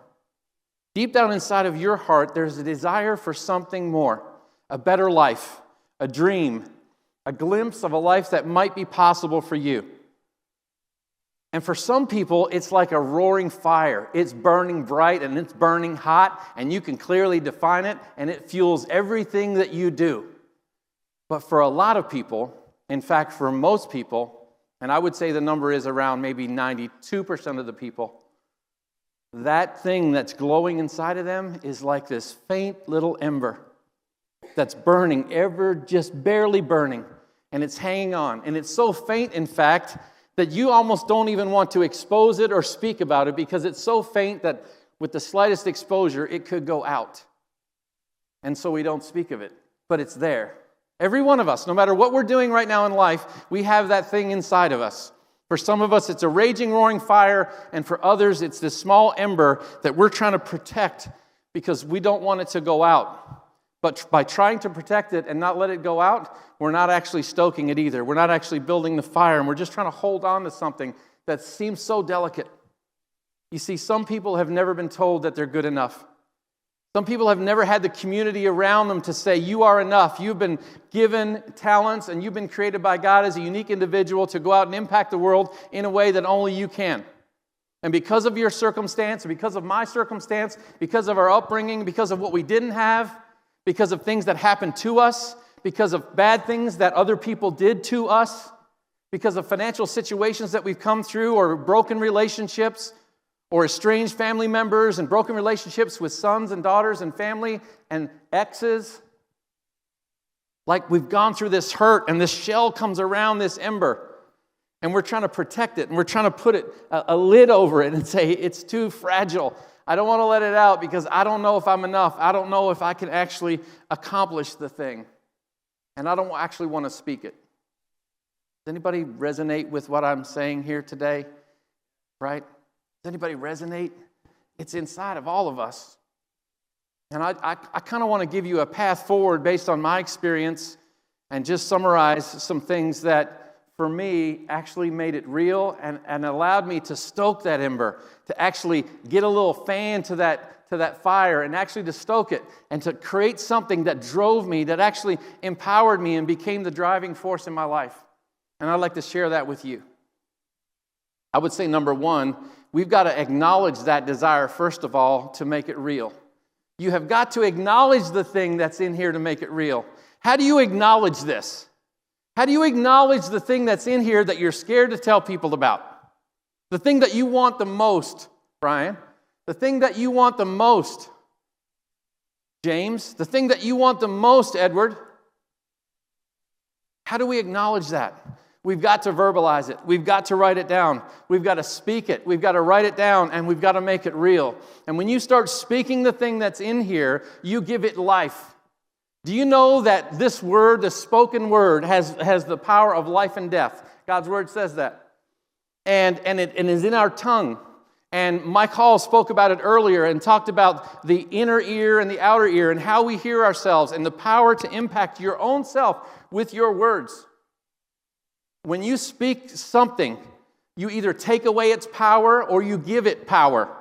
Deep down inside of your heart, there's a desire for something more, a better life, a dream, a glimpse of a life that might be possible for you. And for some people, it's like a roaring fire. It's burning bright and it's burning hot, and you can clearly define it, and it fuels everything that you do. But for a lot of people, in fact, for most people, and I would say the number is around maybe 92% of the people, that thing that's glowing inside of them is like this faint little ember that's burning, just barely burning, and it's hanging on. And it's so faint, in fact, that you almost don't even want to expose it or speak about it because it's so faint that with the slightest exposure, it could go out. And so we don't speak of it, but it's there. Every one of us, no matter what we're doing right now in life, we have that thing inside of us. For some of us, it's a raging, roaring fire, and for others, it's this small ember that we're trying to protect because we don't want it to go out. But by trying to protect it and not let it go out, we're not actually stoking it either. We're not actually building the fire, and we're just trying to hold on to something that seems so delicate. You see, some people have never been told that they're good enough. Some people have never had the community around them to say, you are enough. You've been given talents, and you've been created by God as a unique individual to go out and impact the world in a way that only you can. And because of your circumstance, because of my circumstance, because of our upbringing, because of what we didn't have, because of things that happened to us, because of bad things that other people did to us, because of financial situations that we've come through, or broken relationships, or estranged family members, and broken relationships with sons and daughters and family and exes. Like we've gone through this hurt, and this shell comes around this ember, and we're trying to protect it, and we're trying to put a lid over it and say, it's too fragile. I don't want to let it out because I don't know if I'm enough. I don't know if I can actually accomplish the thing. And I don't actually want to speak it. Does anybody resonate with what I'm saying here today? Right? Does anybody resonate? It's inside of all of us. And I kind of want to give you a path forward based on my experience and just summarize some things that, for me, actually made it real and allowed me to stoke that ember, to actually get a little fan to that fire and actually to stoke it and to create something that drove me, that actually empowered me and became the driving force in my life. And I'd like to share that with you. I would say, number one, we've got to acknowledge that desire, first of all, to make it real. You have got to acknowledge the thing that's in here to make it real. How do you acknowledge this? How do you acknowledge the thing that's in here that you're scared to tell people about? The thing that you want the most, Brian. The thing that you want the most, James. The thing that you want the most, Edward. How do we acknowledge that? We've got to verbalize it. We've got to write it down. We've got to speak it. We've got to write it down, and we've got to make it real. And when you start speaking the thing that's in here, you give it life. Do you know that this word, the spoken word, has the power of life and death? God's word says that. And it is in our tongue. And Mike Hall spoke about it earlier and talked about the inner ear and the outer ear and how we hear ourselves and the power to impact your own self with your words. When you speak something, you either take away its power or you give it power.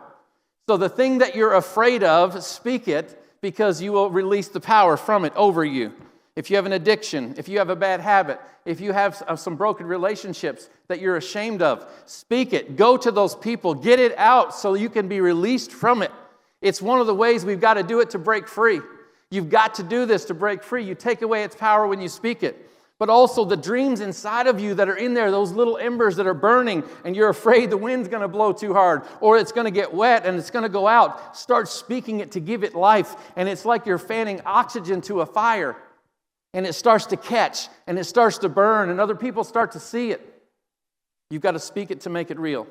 So the thing that you're afraid of, speak it, because you will release the power from it over you. If you have an addiction, if you have a bad habit, if you have some broken relationships that you're ashamed of, speak it. Go to those people. Get it out so you can be released from it. It's one of the ways we've got to do it to break free. You've got to do this to break free. You take away its power when you speak it. But also the dreams inside of you that are in there, those little embers that are burning, and you're afraid the wind's going to blow too hard, or it's going to get wet and it's going to go out. Start speaking it to give it life, and it's like you're fanning oxygen to a fire, and it starts to catch, and it starts to burn, and other people start to see it. You've got to speak it to make it real.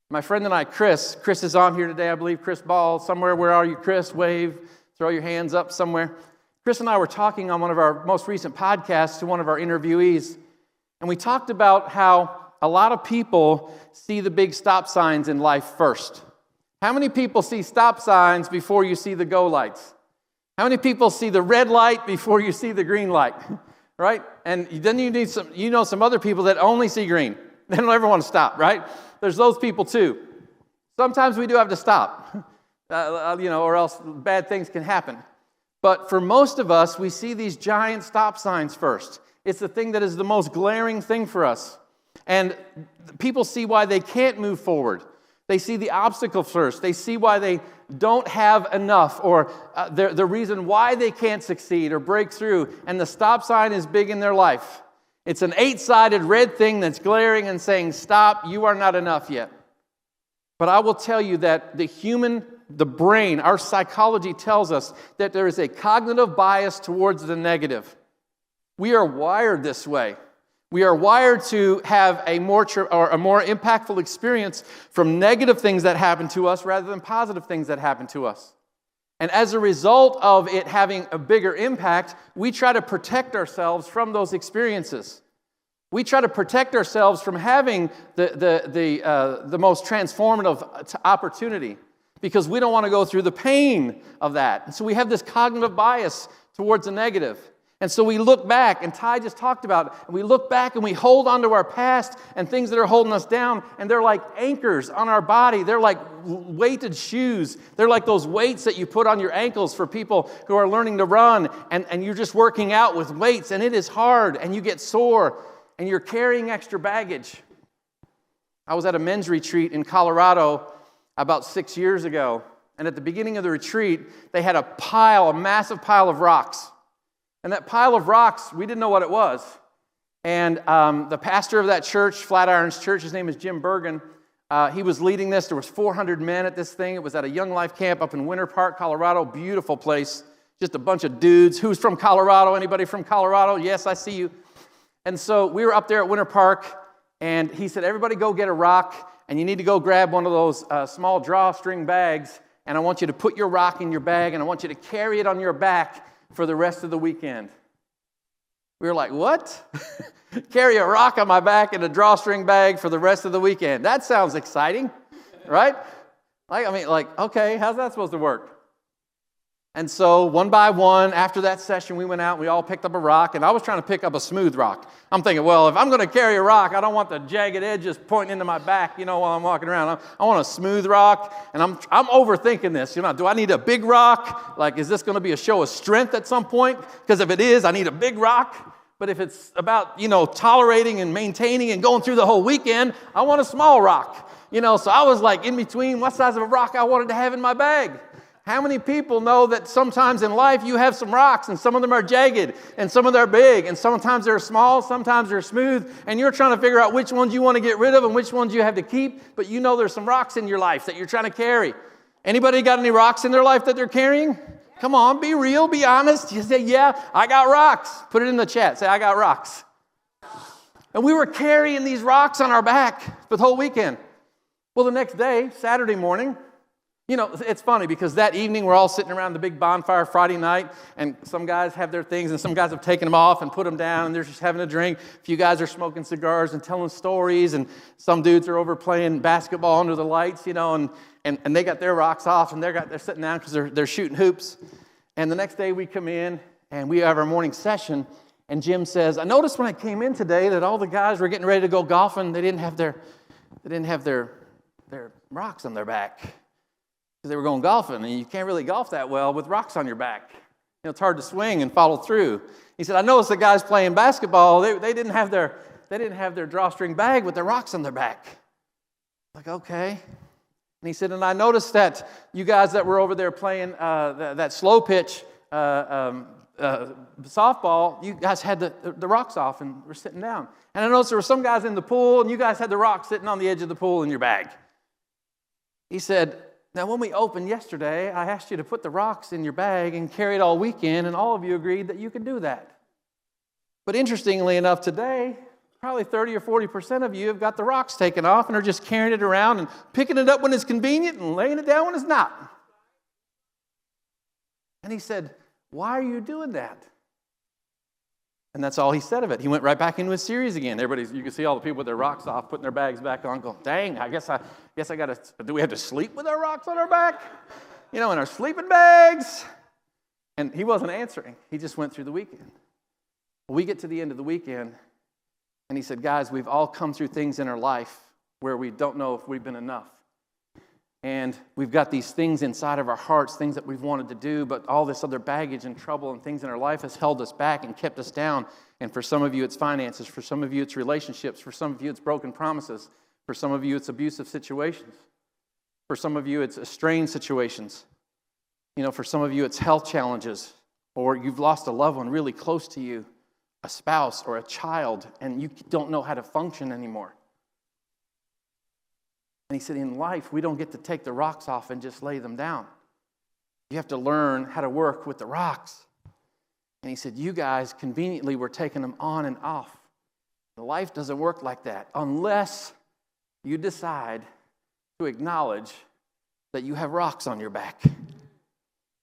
My friend and I, Chris is on here today, I believe. Chris Ball, somewhere. Where are you, Chris? Wave. Throw your hands up somewhere. Chris and I were talking on one of our most recent podcasts to one of our interviewees, and we talked about how a lot of people see the big stop signs in life first. How many people see stop signs before you see the go lights? How many people see the red light before you see the green light? Right? And then you need some other people that only see green. They don't ever want to stop, right? There's those people too. Sometimes we do have to stop, or else bad things can happen. But for most of us, we see these giant stop signs first. It's the thing that is the most glaring thing for us. And people see why they can't move forward. They see the obstacle first. They see why they don't have enough, or the reason why they can't succeed or break through. And the stop sign is big in their life. It's an 8-sided red thing that's glaring and saying, stop, you are not enough yet. But I will tell you that the brain, our psychology tells us that there is a cognitive bias towards the negative. We are wired this way. We are wired to have a more impactful experience from negative things that happen to us rather than positive things that happen to us. And as a result of it having a bigger impact, we try to protect ourselves from those experiences. We try to protect ourselves from having the most transformative opportunity because we don't want to go through the pain of that. And so we have this cognitive bias towards the negative. And so we look back, and Ty just talked about it, and we look back and we hold on to our past and things that are holding us down, and they're like anchors on our body. They're like weighted shoes. They're like those weights that you put on your ankles for people who are learning to run, and you're just working out with weights, and it is hard, and you get sore, and you're carrying extra baggage. I was at a men's retreat in Colorado about 6 years ago, and at the beginning of the retreat, they had a massive pile of rocks. And that pile of rocks, we didn't know what it was. And the pastor of that church, Flatirons Church, his name is Jim Bergen, he was leading this. There was 400 men at this thing. It was at a Young Life camp up in Winter Park, Colorado. Beautiful place. Just a bunch of dudes. Who's from Colorado? Anybody from Colorado? Yes, I see you. And so we were up there at Winter Park, and he said, everybody go get a rock, and you need to go grab one of those small drawstring bags, and I want you to put your rock in your bag, and I want you to carry it on your back for the rest of the weekend. We were like, what? Carry a rock on my back in a drawstring bag for the rest of the weekend. That sounds exciting, right? Okay, how's that supposed to work? And so one by one, after that session, we went out and we all picked up a rock, and I was trying to pick up a smooth rock. I'm thinking, well, if I'm going to carry a rock, I don't want the jagged edges pointing into my back, while I'm walking around. I want a smooth rock, and I'm overthinking this. Do I need a big rock? Like, is this going to be a show of strength at some point? Because if it is, I need a big rock. But if it's about, tolerating and maintaining and going through the whole weekend, I want a small rock. So I was like in between what size of a rock I wanted to have in my bag. How many people know that sometimes in life you have some rocks and some of them are jagged and some of them are big and sometimes they're small, sometimes they're smooth, and you're trying to figure out which ones you want to get rid of and which ones you have to keep, but there's some rocks in your life that you're trying to carry. Anybody got any rocks in their life that they're carrying? Come on, be real, be honest. You say, yeah, I got rocks. Put it in the chat. Say, I got rocks. And we were carrying these rocks on our back for the whole weekend. Well, the next day, Saturday morning, it's funny because that evening we're all sitting around the big bonfire Friday night, and some guys have their things and some guys have taken them off and put them down and they're just having a drink. A few guys are smoking cigars and telling stories, and some dudes are over playing basketball under the lights, and they got their rocks off and they're sitting down because they're shooting hoops. And the next day we come in and we have our morning session, and Jim says, I noticed when I came in today that all the guys were getting ready to go golfing. They didn't have their rocks on their back. Because they were going golfing, and you can't really golf that well with rocks on your back. It's hard to swing and follow through. He said, I noticed the guys playing basketball, they didn't have their drawstring bag with their rocks on their back. Like, okay. And he said, and I noticed that you guys that were over there playing that slow pitch softball, you guys had the rocks off and were sitting down. And I noticed there were some guys in the pool, and you guys had the rocks sitting on the edge of the pool in your bag. He said, now, when we opened yesterday, I asked you to put the rocks in your bag and carry it all weekend, and all of you agreed that you could do that. But interestingly enough, today, probably 30 or 40% of you have got the rocks taken off and are just carrying it around and picking it up when it's convenient and laying it down when it's not. And he said, why are you doing that? And that's all he said of it. He went right back into his series again. You can see all the people with their rocks off, putting their bags back on, going, dang, I guess I got to, do we have to sleep with our rocks on our back? In our sleeping bags? And he wasn't answering. He just went through the weekend. We get to the end of the weekend, and he said, guys, we've all come through things in our life where we don't know if we've been enough. And we've got these things inside of our hearts, things that we've wanted to do, but all this other baggage and trouble and things in our life has held us back and kept us down. And for some of you, it's finances. For some of you, it's relationships. For some of you, it's broken promises. For some of you, it's abusive situations. For some of you, it's strained situations. For some of you, it's health challenges, or you've lost a loved one really close to you, a spouse or a child, and you don't know how to function anymore. And he said, in life, we don't get to take the rocks off and just lay them down. You have to learn how to work with the rocks. And he said, you guys conveniently were taking them on and off. Life doesn't work like that unless you decide to acknowledge that you have rocks on your back.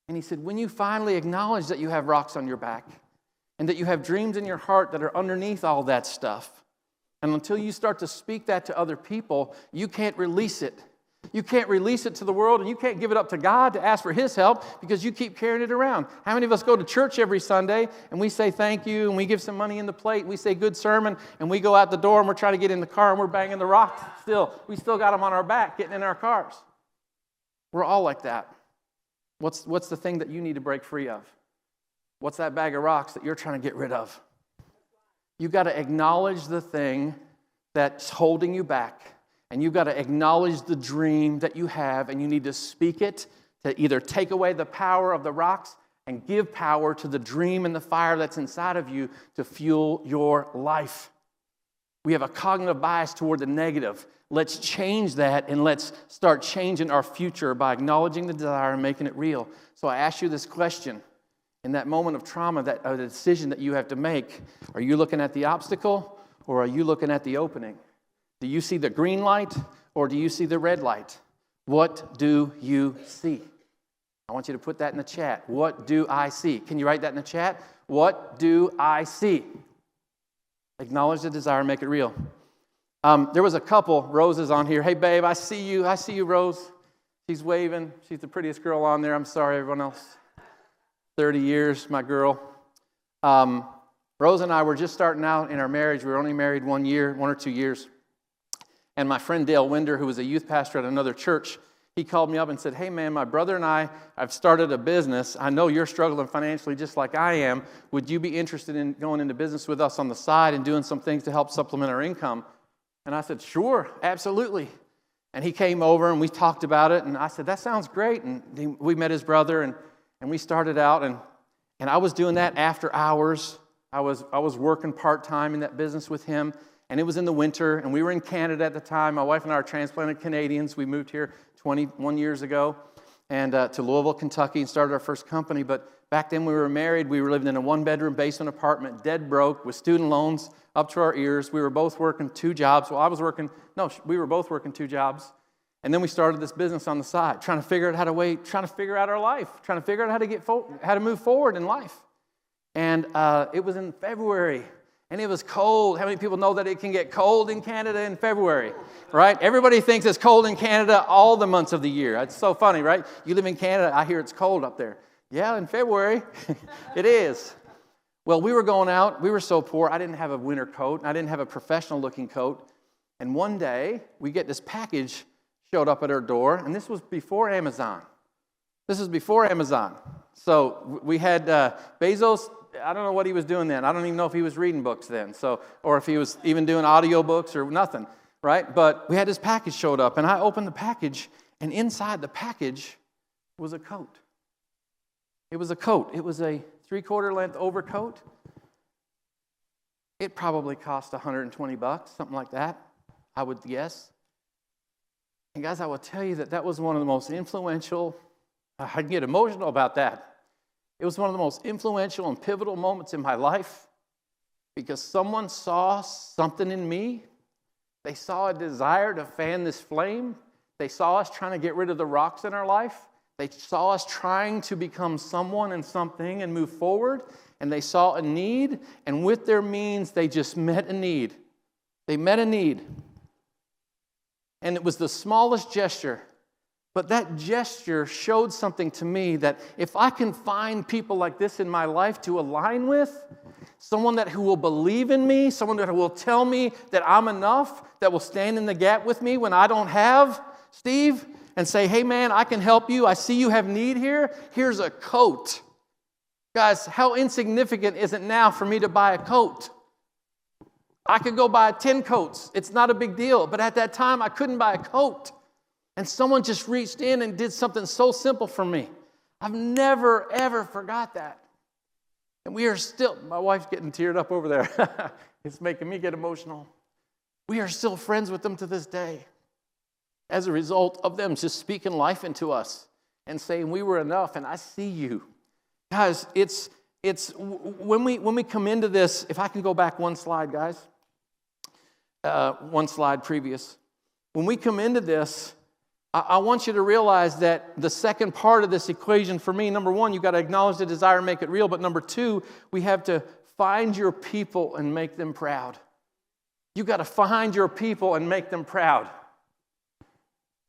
And he said, when you finally acknowledge that you have rocks on your back and that you have dreams in your heart that are underneath all that stuff, And until you start to speak that to other people, you can't release it. You can't release it to the world, and you can't give it up to God to ask for His help because you keep carrying it around. How many of us go to church every Sunday and we say thank you and we give some money in the plate and we say good sermon and we go out the door and we're trying to get in the car and we're banging the rocks still. We still got them on our back getting in our cars. We're all like that. What's the thing that you need to break free of? What's that bag of rocks that you're trying to get rid of? You've got to acknowledge the thing that's holding you back. And you've got to acknowledge the dream that you have, and you need to speak it to either take away the power of the rocks and give power to the dream and the fire that's inside of you to fuel your life. We have a cognitive bias toward the negative. Let's change that, and let's start changing our future by acknowledging the desire and making it real. So I ask you this question. In that moment of trauma, the decision that you have to make, are you looking at the obstacle or are you looking at the opening? Do you see the green light or do you see the red light? What do you see? I want you to put that in the chat. What do I see? Can you write that in the chat? What do I see? Acknowledge the desire, make it real. There was a couple, Roses on here. Hey, babe, I see you. I see you, Rose. She's waving. She's the prettiest girl on there. I'm sorry, everyone else. 30 years, my girl. Rose and I were just starting out in our marriage. We were only married 1 or 2 years. And my friend Dale Winder, who was a youth pastor at another church, he called me up and said, hey, man, my brother and I've started a business. I know you're struggling financially just like I am. Would you be interested in going into business with us on the side and doing some things to help supplement our income? And I said, sure, absolutely. And he came over and we talked about it. And I said, that sounds great. And we met his brother and we started out. And I was doing that after hours. I was working part-time in that business with him. And it was in the winter, and we were in Canada at the time. My wife and I are transplanted Canadians. We moved here 21 years ago and to Louisville, Kentucky, and started our first company. But back then we were married. We were living in a one-bedroom basement apartment, dead broke, with student loans up to our ears. We were both working 2 jobs. Well, we were both working 2 jobs. And then we started this business on the side, trying to figure out trying to figure out our life, trying to figure out how to move forward in life. And it was in February. And it was cold. How many people know that it can get cold in Canada in February, right? Everybody thinks it's cold in Canada all the months of the year. It's so funny, right? You live in Canada, I hear it's cold up there. Yeah, in February, it is. Well, we were going out. We were so poor, I didn't have a winter coat, and I didn't have a professional-looking coat. And one day, we get this package showed up at our door, and this was before Amazon. So we had Bezos. I don't know what he was doing then. I don't even know if he was reading books then, or if he was even doing audio books or nothing, right? But we had this package showed up, and I opened the package, and inside the package was a coat. It was a coat. It was a 3/4 length overcoat. It probably cost $120, something like that, I would guess. And guys, I will tell you that was one of the most influential, I can get emotional about that. It was one of the most influential and pivotal moments in my life because someone saw something in me. They saw a desire to fan this flame. They saw us trying to get rid of the rocks in our life. They saw us trying to become someone and something and move forward. And they saw a need, and with their means, they just met a need. They met a need. And it was the smallest gesture. But that gesture showed something to me that if I can find people like this in my life to align with, someone who will believe in me, someone that will tell me that I'm enough, that will stand in the gap with me when I don't have, Steve, and say, hey man, I can help you. I see you have need here. Here's a coat. Guys, how insignificant is it now for me to buy a coat? I could go buy 10 coats. It's not a big deal. But at that time, I couldn't buy a coat. And someone just reached in and did something so simple for me. I've never, ever forgot that. And we are still, my wife's getting teared up over there. It's making me get emotional. We are still friends with them to this day as a result of them just speaking life into us and saying we were enough and I see you. Guys, it's when we come into this, if I can go back one slide, guys. One slide previous. When we come into this, I want you to realize that the second part of this equation for me, number one, you've got to acknowledge the desire and make it real. But number two, we have to find your people and make them proud. You got to find your people and make them proud.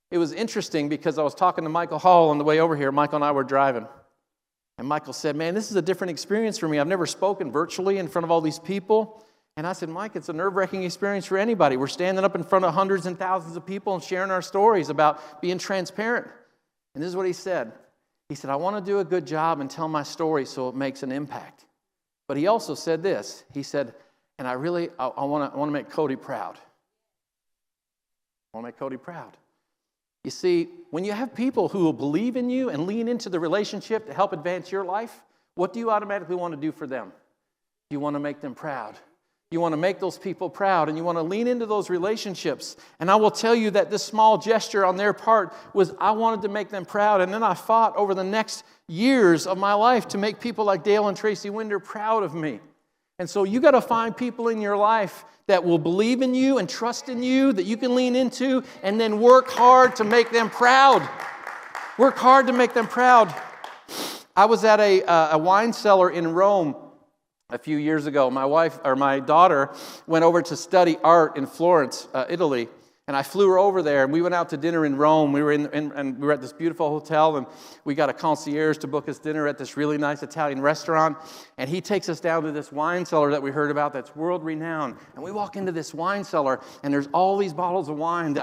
It was interesting because I was talking to Michael Hall on the way over here. Michael and I were driving. And Michael said, man, this is a different experience for me. I've never spoken virtually in front of all these people. And I said, Mike, it's a nerve-wracking experience for anybody. We're standing up in front of hundreds and thousands of people and sharing our stories about being transparent. And this is what he said. He said, I want to do a good job and tell my story so it makes an impact. But he also said this. He said, and I want to make Cody proud. I want to make Cody proud. You see, when you have people who will believe in you and lean into the relationship to help advance your life, what do you automatically want to do for them? You want to make them proud. You want to make those people proud, and you want to lean into those relationships. And I will tell you that this small gesture on their part was, I wanted to make them proud. And then I fought over the next years of my life to make people like Dale and Tracy Winder proud of me. And so you got to find people in your life that will believe in you and trust in you, that you can lean into, and then work hard to make them proud. Work hard to make them proud. I was at a wine cellar in Rome a few years ago. My daughter went over to study art in Florence, Italy, and I flew her over there, and we went out to dinner in Rome. We were and we were at this beautiful hotel, and we got a concierge to book us dinner at this really nice Italian restaurant, and he takes us down to this wine cellar that we heard about that's world-renowned, and we walk into this wine cellar, and there's all these bottles of wine,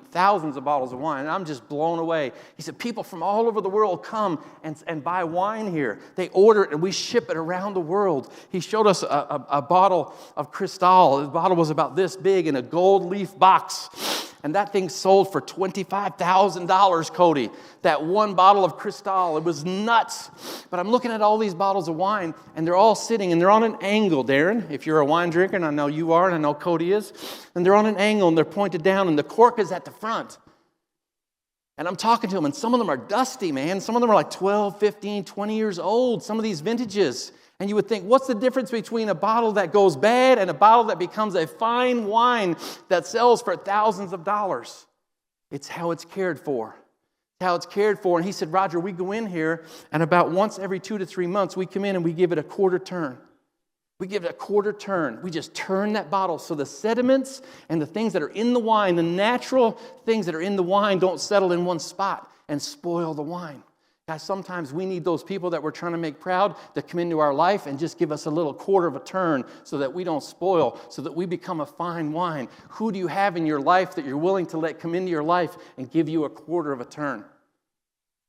thousands of bottles of wine, and I'm just blown away. He said, people from all over the world come and buy wine here. They order it, and we ship it around the world. He showed us a bottle of Cristal. The bottle was about this big in a gold leaf box. And that thing sold for $25,000, Cody. That one bottle of Cristal. It was nuts. But I'm looking at all these bottles of wine, and they're all sitting, and they're on an angle, Darren. If you're a wine drinker, and I know you are, and I know Cody is, and they're on an angle, and they're pointed down, and the cork is at the front. And I'm talking to them, and some of them are dusty, man. Some of them are like 12, 15, 20 years old, some of these vintages. And you would think, what's the difference between a bottle that goes bad and a bottle that becomes a fine wine that sells for thousands of dollars? It's how it's cared for. It's how it's cared for. And he said, Roger, we go in here, and about once every 2 to 3 months, we come in and we give it a quarter turn. We give it a quarter turn. We just turn that bottle so the sediments and the things that are in the wine, the natural things that are in the wine, don't settle in one spot and spoil the wine. Guys, sometimes we need those people that we're trying to make proud to come into our life and just give us a little quarter of a turn so that we don't spoil, so that we become a fine wine. Who do you have in your life that you're willing to let come into your life and give you a quarter of a turn?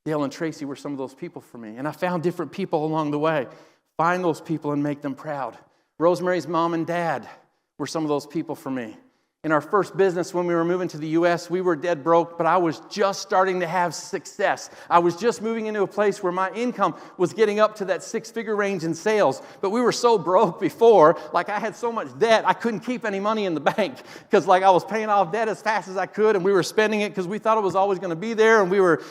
Dale and Tracy were some of those people for me, and I found different people along the way. Find those people and make them proud. Rosemary's mom and dad were some of those people for me. In our first business, when we were moving to the U.S., we were dead broke, but I was just starting to have success. I was just moving into a place where my income was getting up to that 6-figure range in sales. But we were so broke before, like I had so much debt, I couldn't keep any money in the bank because like I was paying off debt as fast as I could, and we were spending it because we thought it was always going to be there, and we were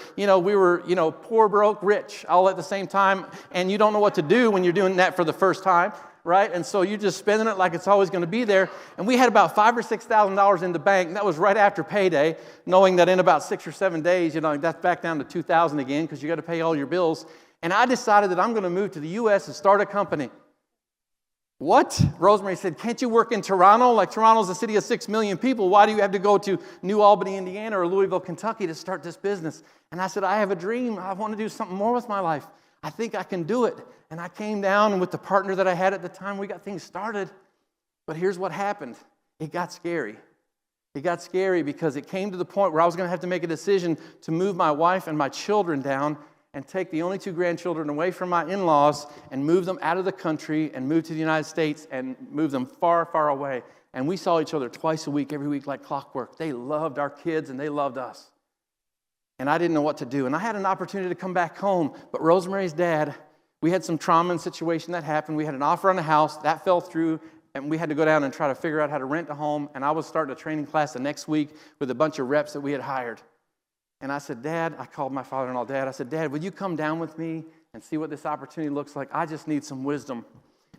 poor, broke, rich all at the same time, and you don't know what to do when you're doing that for the first time. Right? And so you're just spending it like it's always going to be there. And we had about $5,000 or $6,000 in the bank, and that was right after payday, knowing that in about 6 or 7 days, that's back down to $2,000 again because you got to pay all your bills. And I decided that I'm going to move to the U.S. and start a company. What? Rosemary said, can't you work in Toronto? Like Toronto's a city of 6 million people. Why do you have to go to New Albany, Indiana, or Louisville, Kentucky to start this business? And I said, I have a dream. I want to do something more with my life. I think I can do it. And I came down, and with the partner that I had at the time, we got things started. But here's what happened. It got scary. It got scary because it came to the point where I was going to have to make a decision to move my wife and my children down and take the only 2 grandchildren away from my in-laws and move them out of the country and move to the United States and move them far, far away. And we saw each other twice a week, every week like clockwork. They loved our kids, and they loved us. And I didn't know what to do. And I had an opportunity to come back home, but Rosemary's dad, we had some trauma and situation that happened. We had an offer on a house. That fell through, and we had to go down and try to figure out how to rent a home. And I was starting a training class the next week with a bunch of reps that we had hired. And I said, Dad, I called my father-in-law, Dad. I said, Dad, would you come down with me and see what this opportunity looks like? I just need some wisdom.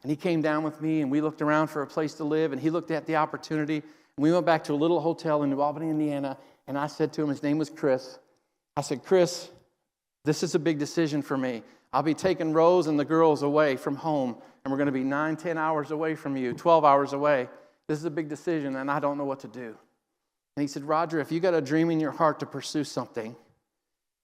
And he came down with me, and we looked around for a place to live, and he looked at the opportunity. And we went back to a little hotel in New Albany, Indiana, and I said to him, his name was Chris. I said, Chris, this is a big decision for me. I'll be taking Rose and the girls away from home, and we're going to be 9, 10 hours away from you, 12 hours away. this is a big decision, and I don't know what to do. And he said, Roger, if you got a dream in your heart to pursue something,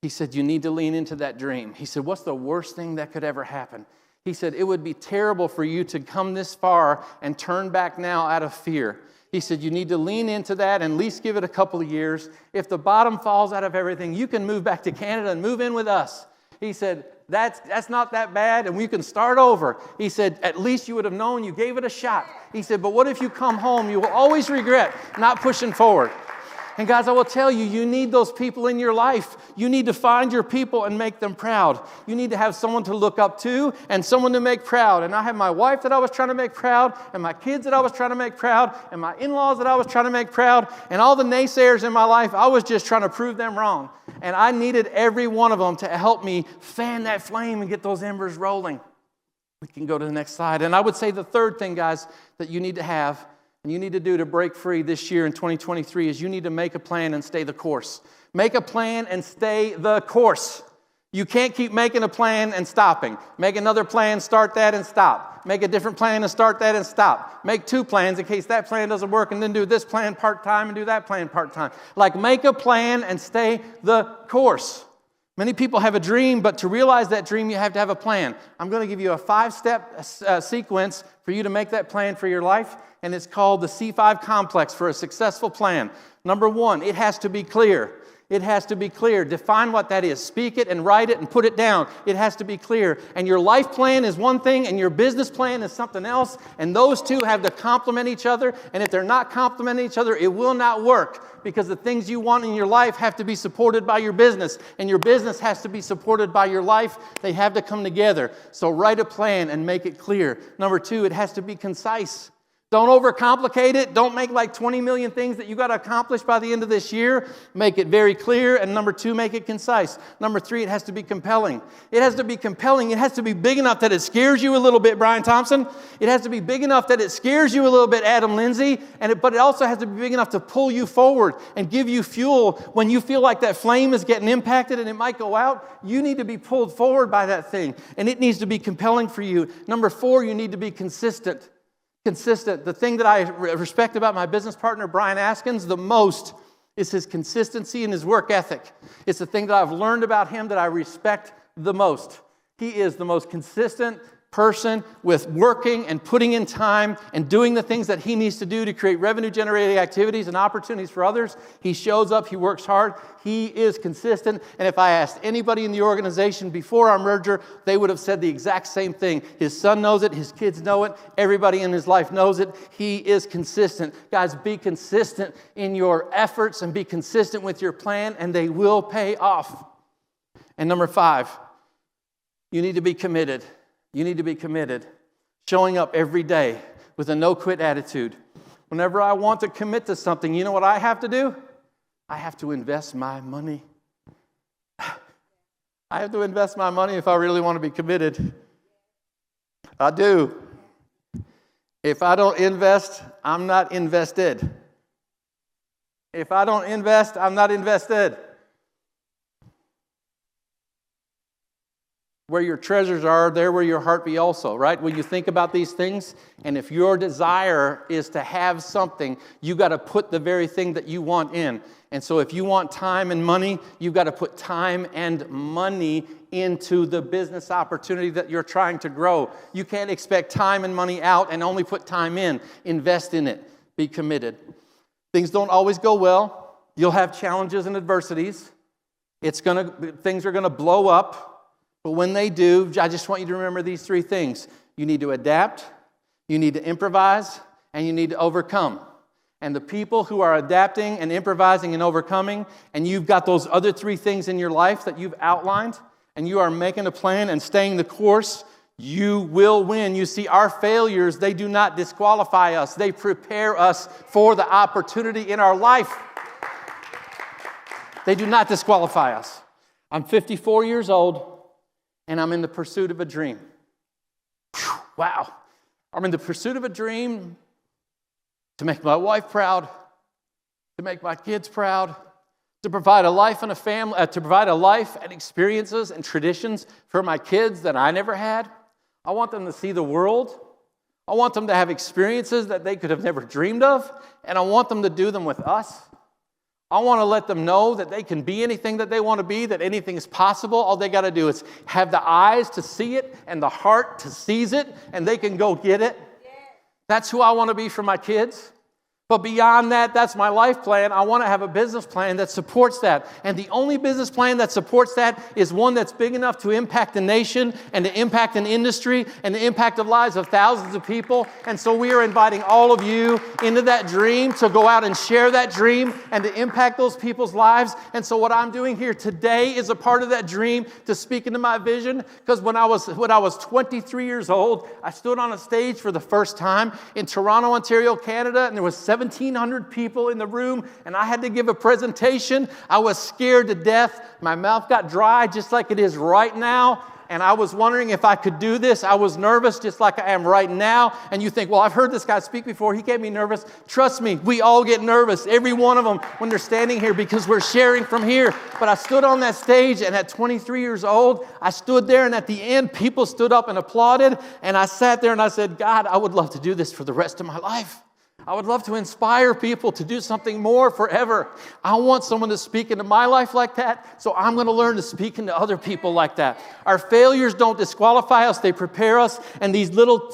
he said, you need to lean into that dream. He said, what's the worst thing that could ever happen? He said, it would be terrible for you to come this far and turn back now out of fear. He said, you need to lean into that and at least give it a couple of years. If the bottom falls out of everything, you can move back to Canada and move in with us. He said, that's not that bad, and we can start over. He said, at least you would have known you gave it a shot. He said, but what if you come home? You will always regret not pushing forward. And guys, I will tell you, you need those people in your life. You need to find your people and make them proud. You need to have someone to look up to and someone to make proud. And I have my wife that I was trying to make proud, and my kids that I was trying to make proud, and my in-laws that I was trying to make proud, and all the naysayers in my life, I was just trying to prove them wrong. And I needed every one of them to help me fan that flame and get those embers rolling. We can go to the next slide. And I would say the third thing, guys, that you need to have and you need to do to break free this year in 2023 is you need to make a plan and stay the course. Make a plan and stay the course. You can't keep making a plan and stopping. Make another plan, start that and stop. Make a different plan and start that and stop. Make 2 plans in case that plan doesn't work and then do this plan part-time and do that plan part-time. Like make a plan and stay the course. Many people have a dream, but to realize that dream, you have to have a plan. I'm going to give you a 5-step sequence for you to make that plan for your life, and it's called the C5 complex for a successful plan. Number 1, it has to be clear. It has to be clear. Define what that is. Speak it and write it and put it down. It has to be clear. And your life plan is one thing and your business plan is something else. And those two have to complement each other. And if they're not complementing each other, it will not work because the things you want in your life have to be supported by your business. And your business has to be supported by your life. They have to come together. So write a plan and make it clear. Number 2, it has to be concise. Don't overcomplicate it. Don't make like 20 million things that you got to accomplish by the end of this year. Make it very clear. And number 2, make it concise. Number 3, it has to be compelling. It has to be compelling. It has to be big enough that it scares you a little bit, Brian Thompson. It has to be big enough that it scares you a little bit, Adam Lindsay. But it also has to be big enough to pull you forward and give you fuel when you feel like that flame is getting impacted and it might go out. You need to be pulled forward by that thing. And it needs to be compelling for you. Number 4, you need to be consistent. Consistent. The thing that I respect about my business partner, Brian Askins, the most is his consistency and his work ethic. It's the thing that I've learned about him that I respect the most. He is the most consistent person with working and putting in time and doing the things that he needs to do to create revenue-generating activities and opportunities for others. He shows up. He works hard. He is consistent. And if I asked anybody in the organization before our merger, they would have said the exact same thing. His son knows it. His kids know it. Everybody in his life knows it. He is consistent. Guys, be consistent in your efforts and be consistent with your plan, and they will pay off. And number 5, you need to be committed. You need to be committed, showing up every day with a no-quit attitude. Whenever I want to commit to something, you know what I have to do? I have to invest my money. I have to invest my money if I really want to be committed. I do. If I don't invest, I'm not invested. If I don't invest, I'm not invested. Where your treasures are, there will your heart be also, right? When you think about these things, and if your desire is to have something, you got to put the very thing that you want in. And so if you want time and money, you've got to put time and money into the business opportunity that you're trying to grow. You can't expect time and money out and only put time in. Invest in it. Be committed. Things don't always go well. You'll have challenges and adversities. Things are going to blow up. But when they do, I just want you to remember these 3 things. You need to adapt, you need to improvise, and you need to overcome. And the people who are adapting and improvising and overcoming, and you've got those other 3 things in your life that you've outlined, and you are making a plan and staying the course, you will win. You see, our failures, they do not disqualify us. They prepare us for the opportunity in our life. They do not disqualify us. I'm 54 years old. And I'm in the pursuit of a dream. Whew, wow. I'm in the pursuit of a dream to make my wife proud, to make my kids proud, to provide a life and a family, to provide a life and experiences and traditions for my kids that I never had. I want them to see the world. I want them to have experiences that they could have never dreamed of, and I want them to do them with us. I want to let them know that they can be anything that they want to be, that anything is possible. All they got to do is have the eyes to see it and the heart to seize it, and they can go get it. That's who I want to be for my kids. But beyond that, that's my life plan. I want to have a business plan that supports that. And the only business plan that supports that is one that's big enough to impact the nation and to impact an industry and the impact of lives of thousands of people. And so we are inviting all of you into that dream to go out and share that dream and to impact those people's lives. And so what I'm doing here today is a part of that dream to speak into my vision. Because when I was 23 years old, I stood on a stage for the first time in Toronto, Ontario, Canada, and there was 1,700 people in the room, and I had to give a presentation. I was scared to death. My mouth got dry just like it is right now, and I was wondering if I could do this. I was nervous just like I am right now, and you think, well, I've heard this guy speak before. He can't be nervous. Trust me, we all get nervous, every one of them, when they're standing here because we're sharing from here. But I stood on that stage, and at 23 years old, I stood there, and at the end, people stood up and applauded, and I sat there and I said, God, I would love to do this for the rest of my life. I would love to inspire people to do something more forever. I want someone to speak into my life like that, so I'm going to learn to speak into other people like that. Our failures don't disqualify us, they prepare us, and these little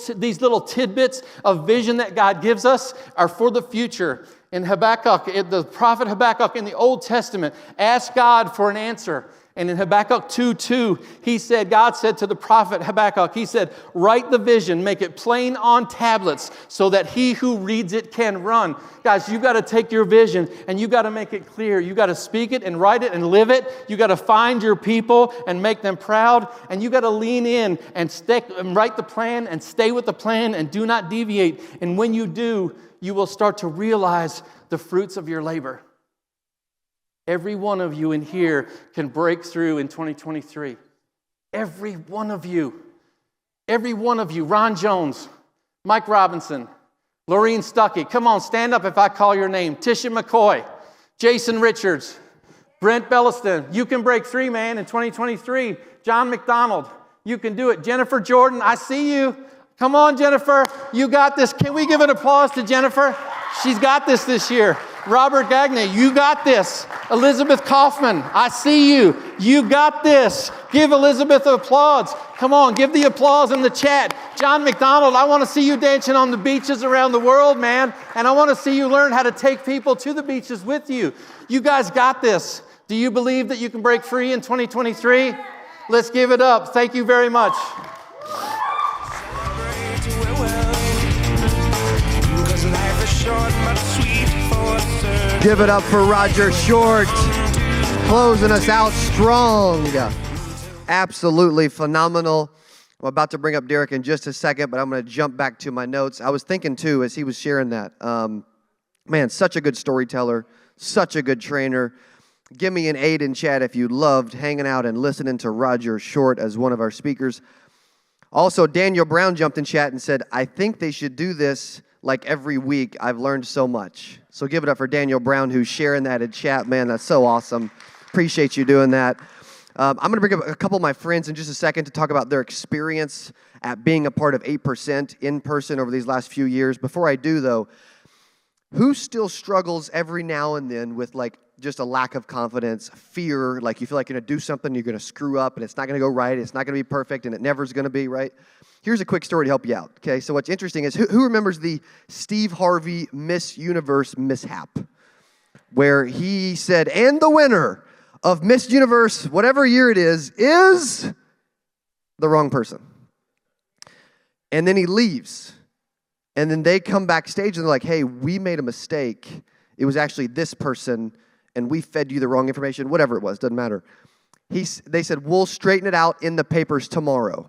tidbits of vision that God gives us are for the future. In Habakkuk, the prophet Habakkuk in the Old Testament asked God for an answer. And in Habakkuk 2:2, God said to the prophet Habakkuk, he said, write the vision, make it plain on tablets so that he who reads it can run. Guys, you got to take your vision and you got to make it clear. You got to speak it and write it and live it. You got to find your people and make them proud. And you got to lean in and stick and write the plan and stay with the plan and do not deviate. And when you do, you will start to realize the fruits of your labor. Every one of you in here can break through in 2023. Every one of you. Every one of you. Ron Jones, Mike Robinson, Laureen Stuckey. Come on, stand up if I call your name. Tisha McCoy, Jason Richards, Brent Belliston. You can break free, man, in 2023. John McDonald, you can do it. Jennifer Jordan, I see you. Come on, Jennifer. You got this. Can we give an applause to Jennifer? She's got this year. Robert Gagne, you got this. Elizabeth Kaufman, I see you. You got this. Give Elizabeth applause. Come on, give the applause in the chat. John McDonald, I want to see you dancing on the beaches around the world, man. And I want to see you learn how to take people to the beaches with you. You guys got this. Do you believe that you can break free in 2023? Let's give it up. Thank you very much. Give it up for Roger Short, closing us out strong. Absolutely phenomenal. I'm about to bring up Derek in just a second, but I'm going to jump back to my notes. I was thinking, too, as he was sharing that, man, such a good storyteller, such a good trainer. Give me an 8 in chat if you loved hanging out and listening to Roger Short as one of our speakers. Also, Daniel Brown jumped in chat and said, I think they should do this like every week. I've learned so much. So give it up for Daniel Brown, who's sharing that in chat. Man, that's so awesome. Appreciate you doing that. I'm going to bring up a couple of my friends in just a second to talk about their experience at being a part of 8% in person over these last few years. Before I do, though, who still struggles every now and then with like just a lack of confidence, fear, like you feel like you're going to do something, you're going to screw up, and it's not going to go right, it's not going to be perfect, and it never is going to be, right? Here's a quick story to help you out, okay? So what's interesting is, who remembers the Steve Harvey Miss Universe mishap? Where he said, and the winner of Miss Universe, whatever year it is the wrong person. And then he leaves. And then they come backstage and they're like, hey, we made a mistake. It was actually this person, and we fed you the wrong information, whatever it was, doesn't matter. They said, we'll straighten it out in the papers tomorrow.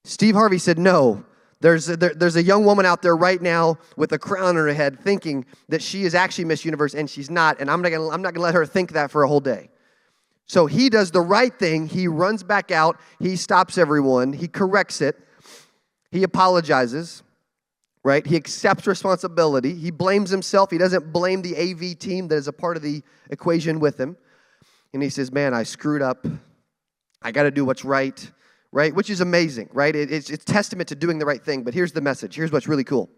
Steve Harvey said, no, there's a young woman out there right now with a crown on her head thinking that she is actually Miss Universe, and she's not, and I'm not gonna let her think that for a whole day. So he does the right thing. He runs back out. He stops everyone. He corrects it. He apologizes, right? He accepts responsibility. He blames himself. He doesn't blame the AV team that is a part of the equation with him. And he says, man, I screwed up. I got to do what's right. right? Which is amazing, right? It's testament to doing the right thing. But here's the message. Here's what's really cool.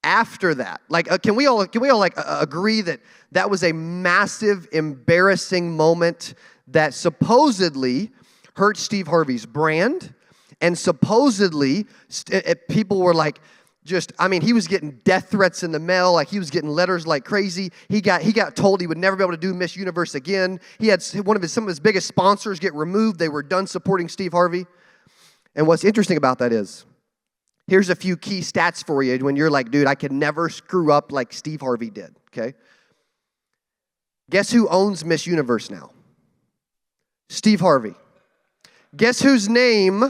After that, can we all agree that that was a massive, embarrassing moment that supposedly hurt Steve Harvey's brand, and supposedly people were like, he was getting death threats in the mail, like he was getting letters like crazy. He got told he would never be able to do Miss Universe again. He had some of his biggest sponsors get removed. They were done supporting Steve Harvey. And what's interesting about that is, here's a few key stats for you when you're like, dude, I can never screw up like Steve Harvey did, okay? Guess who owns Miss Universe now? Steve Harvey. Guess whose name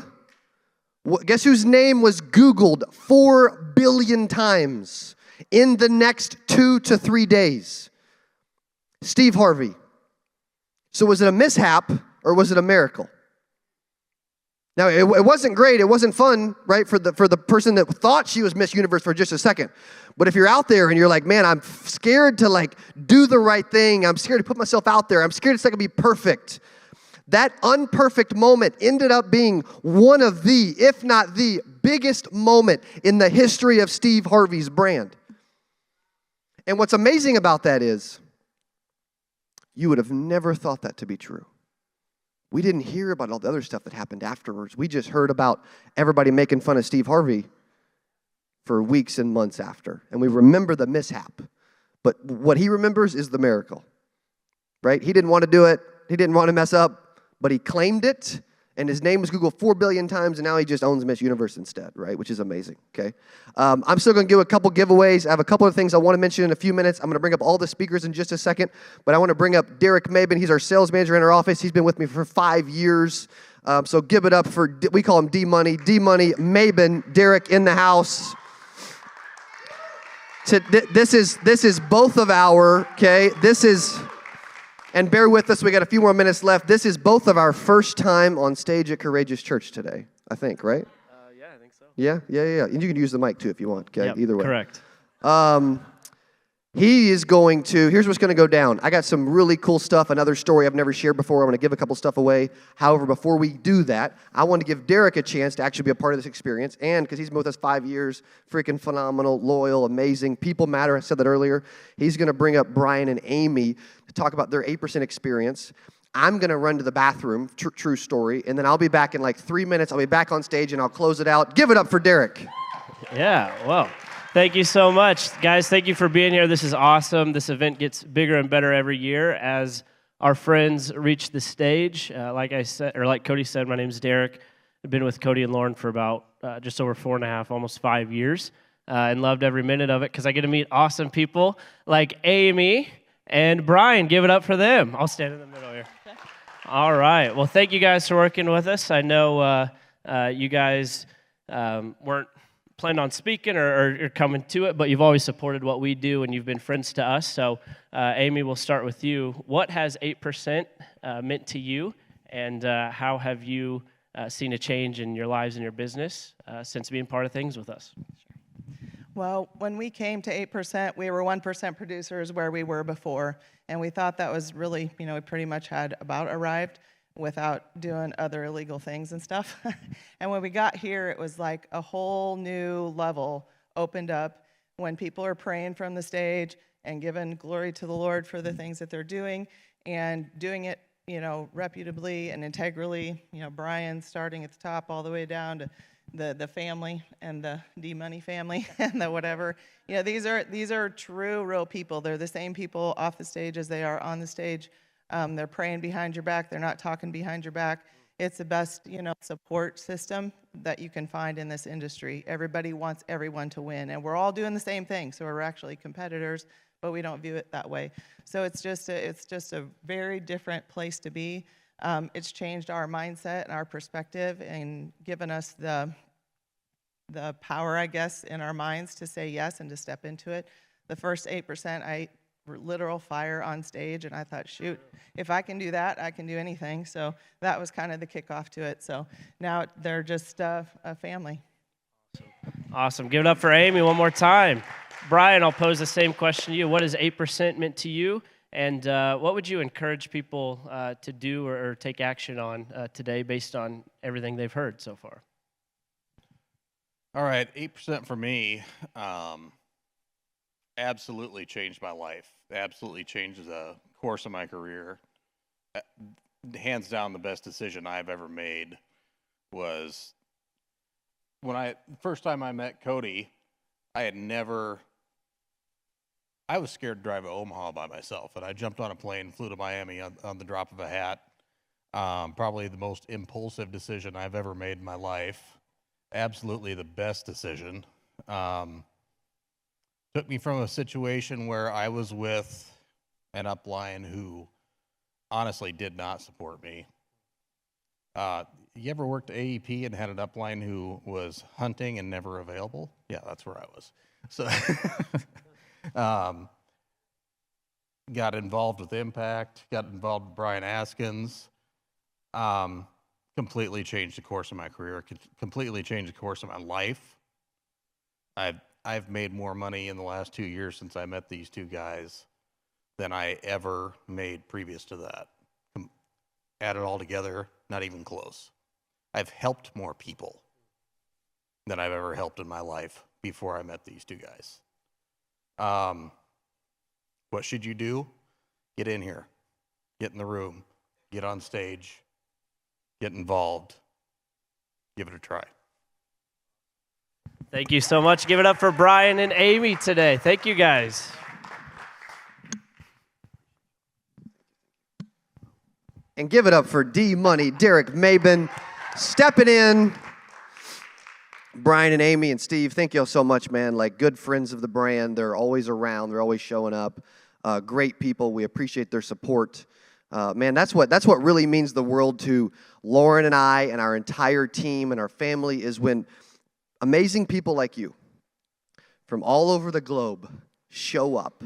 was Googled 4 billion times in the next 2 to 3 days? Steve Harvey. So was it a mishap or was it a miracle? Now, it wasn't great. It wasn't fun, right, for the person that thought she was Miss Universe for just a second. But if you're out there and you're like, man, I'm scared to do the right thing. I'm scared to put myself out there. I'm scared it's not going to be perfect. That unperfect moment ended up being one of the, if not the biggest moment in the history of Steve Harvey's brand. And what's amazing about that is you would have never thought that to be true. We didn't hear about all the other stuff that happened afterwards. We just heard about everybody making fun of Steve Harvey for weeks and months after. And we remember the mishap. But what he remembers is the miracle, right? He didn't want to do it. He didn't want to mess up, but he claimed it. And his name was Googled 4 billion times, and now he just owns Miss Universe instead, right? Which is amazing, okay? I'm still going to give a couple giveaways. I have a couple of things I want to mention in a few minutes. I'm going to bring up all the speakers in just a second, but I want to bring up Derek Mabin. He's our sales manager in our office. He's been with me for 5 years. So give it up for, we call him D-Money. D-Money, Mabin, Derek in the house. This is both of our, okay? And bear with us, we got a few more minutes left. This is both of our first time on stage at Courageous Church today, I think, right? Yeah, I think so. Yeah. And you can use the mic too if you want, okay? Yep, either way. correct. Here's what's going to go down. I got some really cool stuff, another story I've never shared before. I want to give a couple stuff away. However, before we do that, I want to give Derek a chance to actually be a part of this experience. And because he's been with us 5 years, freaking phenomenal, loyal, amazing. People matter. I said that earlier. He's going to bring up Brian and Amy to talk about their 8% experience. I'm going to run to the bathroom, true story, and then I'll be back in like 3 minutes. I'll be back on stage, and I'll close it out. Give it up for Derek. Yeah, well, thank you so much. Guys, thank you for being here. This is awesome. This event gets bigger and better every year as our friends reach the stage. Like Cody said, my name's Derek. I've been with Cody and Lauren for about just over 4.5, almost 5 years, and loved every minute of it because I get to meet awesome people like Amy and Brian. Give it up for them. I'll stand in the middle here. All right. Well, thank you guys for working with us. I know you guys weren't planned on speaking or coming to it, but you've always supported what we do, and you've been friends to us. So, Amy, we'll start with you. What has 8% meant to you, and how have you seen a change in your lives and your business since being part of things with us? Well, when we came to 8%, we were 1% producers where we were before, and we thought that was really, we pretty much had about arrived without doing other illegal things and stuff. And when we got here, it was like a whole new level opened up when people are praying from the stage and giving glory to the Lord for the things that they're doing and doing it, reputably and integrally. Brian starting at the top all the way down to the family and the D-Money family and the whatever. These are true, real people. They're the same people off the stage as they are on the stage. They're praying behind your back. They're not talking behind your back. It's the best, support system that you can find in this industry. Everybody wants everyone to win, and we're all doing the same thing. So we're actually competitors, but we don't view it that way. So it's just a very different place to be. It's changed our mindset and our perspective and given us the power, I guess, in our minds to say yes and to step into it. The first 8%, I literal fire on stage, and I thought, shoot, if I can do that, I can do anything. So that was kind of the kickoff to it. So now they're just a family. Awesome. Give it up for Amy one more time. Brian, I'll pose the same question to you. What has 8% meant to you, And what would you encourage people to do or take action on today based on everything they've heard so far? All right, 8% for me absolutely changed my life. Absolutely changed the course of my career. Hands down, the best decision I've ever made was when first time I met Cody. I was scared to drive to Omaha by myself, and I jumped on a plane, flew to Miami on the drop of a hat. Probably the most impulsive decision I've ever made in my life. Absolutely the best decision. Took me from a situation where I was with an upline who honestly did not support me. You ever worked at AEP and had an upline who was hunting and never available? Yeah, that's where I was. So got involved with Impact, got involved with Brian Askins, completely changed the course of my career, completely changed the course of my life. I've made more money in the last 2 years since I met these two guys than I ever made previous to that. Add it all together, not even close. I've helped more people than I've ever helped in my life before I met these two guys. What should you do? Get in here, get in the room, get on stage, get involved, give it a try. Thank you so much. Give it up for Brian and Amy today. Thank you, guys. And give it up for D-Money, Derek Mabin, stepping in. Brian and Amy and Steve, thank you all so much, man. Like good friends of the brand. They're always around. They're always showing up. Great people. We appreciate their support. Man, that's what really means the world to Lauren and I and our entire team and our family is when amazing people like you from all over the globe show up.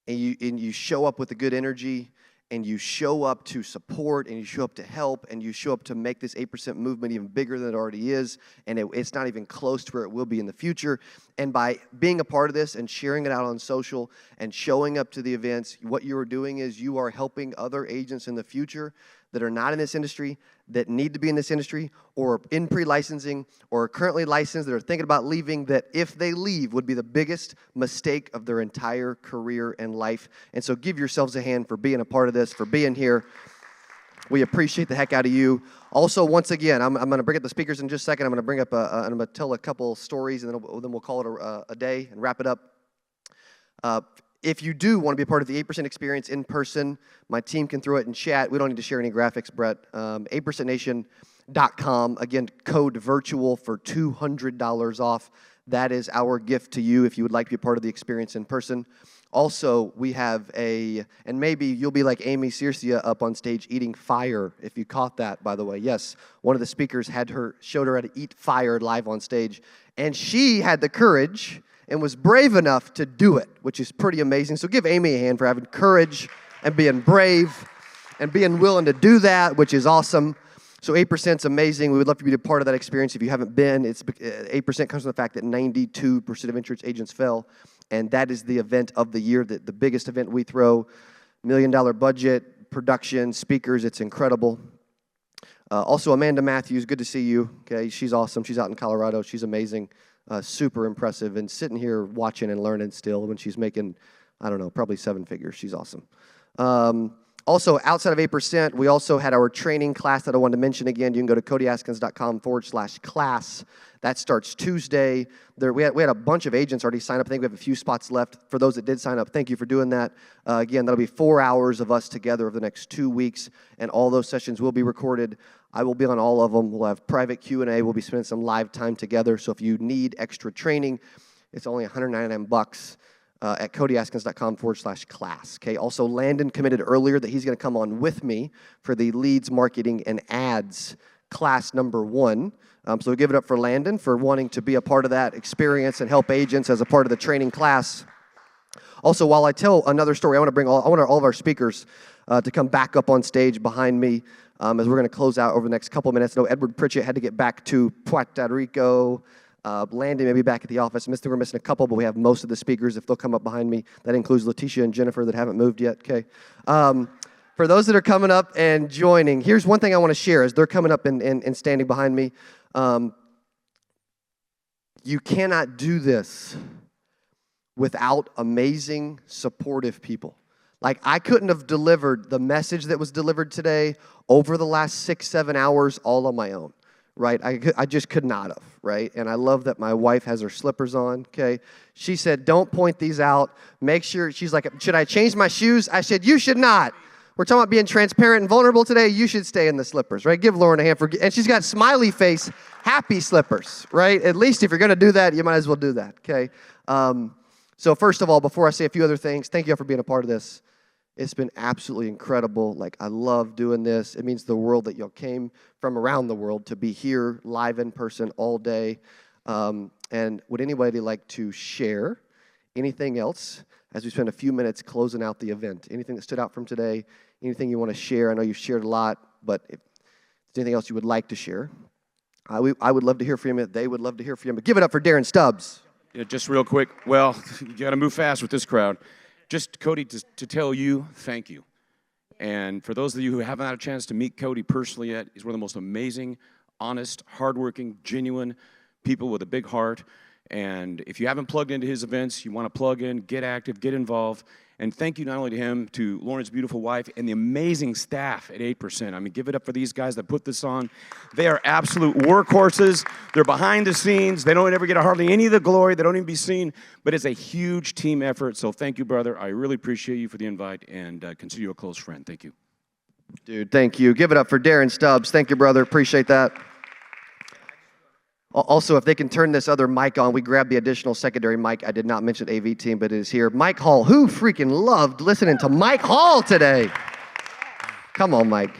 And you show up with a good energy, and you show up to support, and you show up to help, and you show up to make this 8% movement even bigger than it already is, and it's not even close to where it will be in the future. And by being a part of this and sharing it out on social and showing up to the events, what you are doing is you are helping other agents in the future that are not in this industry, that need to be in this industry, or in pre-licensing, or are currently licensed, that are thinking about leaving, that if they leave would be the biggest mistake of their entire career and life. And so give yourselves a hand for being a part of this, for being here. We appreciate the heck out of you. Also, once again, I'm going to bring up the speakers in just a second. I'm going to bring up, I'm going to tell a couple stories, and then we'll call it a day and wrap it up. If you do want to be a part of the 8% experience in person, my team can throw it in chat. We don't need to share any graphics, Brett. 8percentnation.com. Again, code virtual for $200 off. That is our gift to you if you would like to be a part of the experience in person. Also, we have and maybe you'll be like Amy Searcia up on stage eating fire, if you caught that, by the way. Yes, one of the speakers showed her how to eat fire live on stage, and she had the courage and was brave enough to do it, which is pretty amazing. So give Amy a hand for having courage and being brave and being willing to do that, which is awesome. So 8% is amazing. We would love for you to be a part of that experience. If you haven't been, 8% comes from the fact that 92% of insurance agents fail, and that is the event of the year, the biggest event we throw. $1 million budget, production, speakers, it's incredible. Also, Amanda Matthews, good to see you. Okay, she's awesome. She's out in Colorado. She's amazing. Super impressive, and sitting here watching and learning still when she's making, I don't know, probably 7 figures. She's awesome. Also, outside of 8%, we also had our training class that I wanted to mention again. You can go to CodyAskins.com/class. That starts Tuesday. We had a bunch of agents already sign up. I think we have a few spots left. For those that did sign up, thank you for doing that. Again, that'll be 4 hours of us together over the next 2 weeks, and all those sessions will be recorded. I will be on all of them. We'll have private Q&A. We'll be spending some live time together. So if you need extra training, it's only $199 at CodyAskins.com/class. Okay. Also, Landon committed earlier that he's going to come on with me for the leads, marketing, and ads class number 1. So give it up for Landon for wanting to be a part of that experience and help agents as a part of the training class. Also, while I tell another story, I want all of our speakers to come back up on stage behind me as we're going to close out over the next couple minutes. I know Edward Pritchett had to get back to Puerto Rico. Landon may be back at the office. We're missing a couple, but we have most of the speakers if they'll come up behind me. That includes Letitia and Jennifer that haven't moved yet, okay? For those that are coming up and joining, here's one thing I want to share as they're coming up and standing behind me. You cannot do this without amazing, supportive people. Like, I couldn't have delivered the message that was delivered today over the last 6-7 hours all on my own, right? I just could not have, right? And I love that my wife has her slippers on, okay? She said, don't point these out. Make sure, she's like, should I change my shoes? I said, you should not. We're talking about being transparent and vulnerable today. You should stay in the slippers, right? Give Lauren a hand for, and she's got smiley face, happy slippers, right? At least if you're going to do that, you might as well do that, okay? So first of all, before I say a few other things, thank you all for being a part of this. It's been absolutely incredible. Like, I love doing this. It means the world that y'all came from around the world to be here live in person all day. And would anybody like to share anything else as we spend a few minutes closing out the event? Anything that stood out from today? Anything you want to share? I know you've shared a lot, but if there's anything else you would like to share, I would love to hear from you. They would love to hear from you. But give it up for Darren Stubbs. Yeah, just real quick. Well, you got to move fast with this crowd. Just, Cody, to tell you, thank you. And for those of you who haven't had a chance to meet Cody personally yet, he's one of the most amazing, honest, hardworking, genuine people with a big heart. And if you haven't plugged into his events, you want to plug in, get active, get involved. And thank you not only to him, to Lauren's beautiful wife, and the amazing staff at 8%. I mean, give it up for these guys that put this on. They are absolute workhorses. They're behind the scenes. They don't ever get hardly any of the glory. They don't even be seen. But it's a huge team effort. So thank you, brother. I really appreciate you for the invite and consider you a close friend. Thank you. Dude, thank you. Give it up for Darren Stubbs. Thank you, brother. Appreciate that. Also, if they can turn this other mic on, we grabbed the additional secondary mic. I did not mention AV team, but it is here. Mike Hall. Who freaking loved listening to Mike Hall today? Come on, Mike.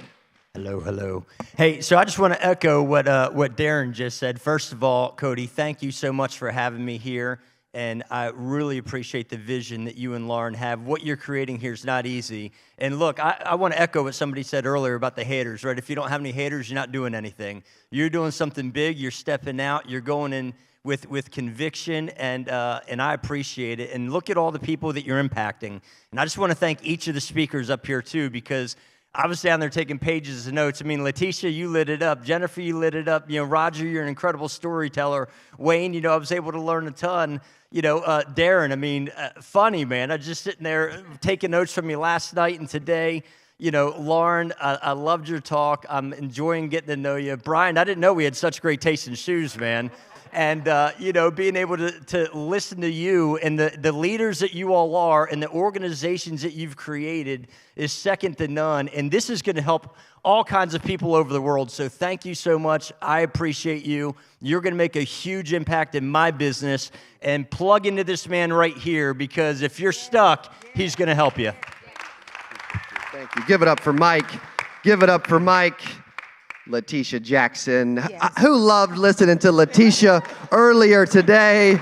Hello, hello. Hey, so I just want to echo what Darren just said. First of all, Cody, thank you so much for having me here. And I really appreciate the vision that you and Lauren have. What you're creating here is not easy. And look, I want to echo what somebody said earlier about the haters, right? If you don't have any haters, you're not doing anything. You're doing something big. You're stepping out. You're going in with conviction, and I appreciate it. And look at all the people that you're impacting. And I just want to thank each of the speakers up here, too, because I was down there taking pages of notes. I mean, Letitia, you lit it up. Jennifer, you lit it up. You know, Roger, you're an incredible storyteller. Wayne, you know, I was able to learn a ton. You know, Darren, I mean, funny, man. I was just sitting there taking notes from you last night and today. You know, Lauren, I loved your talk. I'm enjoying getting to know you. Brian, I didn't know we had such great taste in shoes, man. And, you know, being able to listen to you and the leaders that you all are and the organizations that you've created is second to none. And this is going to help all kinds of people over the world. So thank you so much. I appreciate you. You're going to make a huge impact in my business. And plug into this man right here, because if you're stuck, he's going to help you. Thank you. Give it up for Mike. Give it up for Mike. Letitia Jackson. Yes. Who loved listening to Letitia earlier today?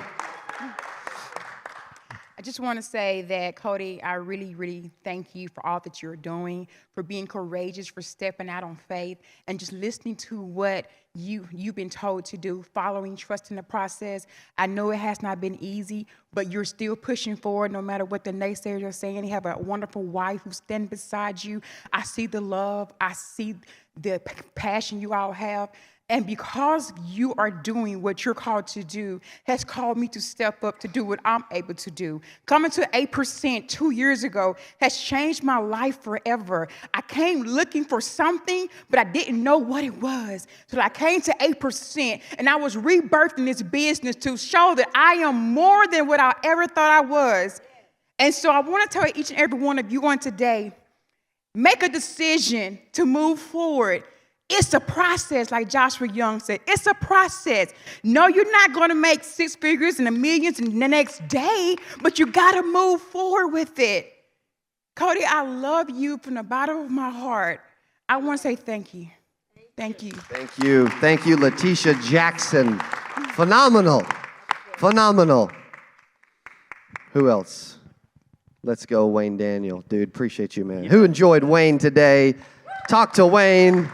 I just want to say that, Cody, I really, really thank you for all that you're doing, for being courageous, for stepping out on faith, and just listening to what you've been told to do, following, trusting the process. I know it has not been easy, but you're still pushing forward no matter what the naysayers are saying. You have a wonderful wife who's standing beside you. I see the love. I see the passion you all have. And because you are doing what you're called to do, has called me to step up to do what I'm able to do. Coming to 8% 2 years ago has changed my life forever. I came looking for something, but I didn't know what it was. So I came to 8%, and I was rebirthing this business to show that I am more than what I ever thought I was. And so I want to tell each and every one of you on today, make a decision to move forward. It's a process, like Joshua Young said. It's a process. No, you're not going to make six figures and the millions in the next day, but you got to move forward with it. Cody, I love you from the bottom of my heart. I want to say thank you. Thank you. Thank you. Thank you, Letitia Jackson. Phenomenal. Phenomenal. Who else? Let's go, Wayne Daniel. Dude, appreciate you, man. Who enjoyed Wayne today? Talk to Wayne.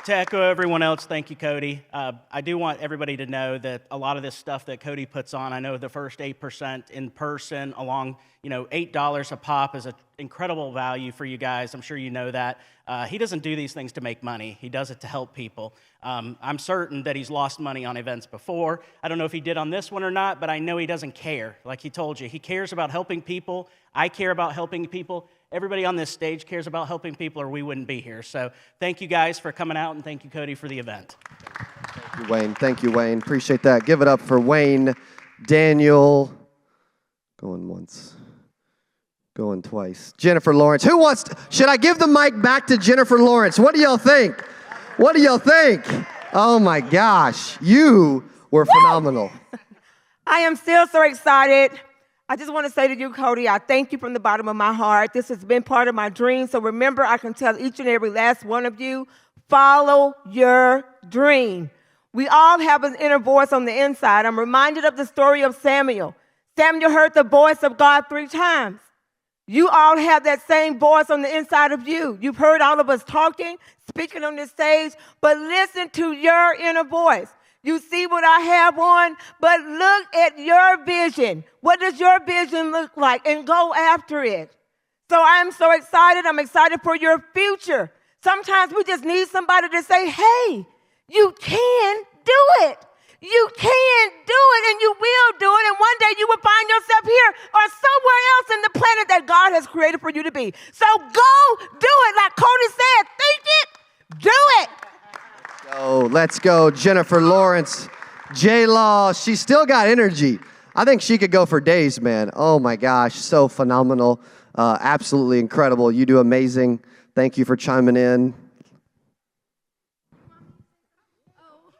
To echo everyone else, thank you, Cody. I do want everybody to know that a lot of this stuff that Cody puts on, I know the first 8% in person along, $8 a pop is an incredible value for you guys. I'm sure you know that. He doesn't do these things to make money. He does it to help people. I'm certain that he's lost money on events before. I don't know if he did on this one or not, but I know he doesn't care. Like he told you, he cares about helping people. I care about helping people. Everybody on this stage cares about helping people or we wouldn't be here. So thank you guys for coming out and thank you, Cody, for the event. Thank you, Wayne. Thank you, Wayne. Appreciate that. Give it up for Wayne, Daniel. Going once. Going twice. Jennifer Lawrence. Should I give the mic back to Jennifer Lawrence? What do y'all think? What do y'all think? Oh my gosh. You were phenomenal. I am still so excited. I just want to say to you, Cody, I thank you from the bottom of my heart. This has been part of my dream. So remember, I can tell each and every last one of you, follow your dream. We all have an inner voice on the inside. I'm reminded of the story of Samuel. Samuel heard the voice of God 3 times. You all have that same voice on the inside of you. You've heard all of us talking, speaking on this stage, but listen to your inner voice. You see what I have on, but look at your vision. What does your vision look like? And go after it. So I'm so excited. I'm excited for your future. Sometimes we just need somebody to say, hey, you can do it. You can do it, and you will do it. And one day you will find yourself here or somewhere else in the planet that God has created for you to be. So go do it. Like Cody said, think it, do it. Oh, let's go. Jennifer Lawrence, J-Law. She's still got energy. I think she could go for days, man. Oh my gosh, so phenomenal. Absolutely incredible. You do amazing. Thank you for chiming in.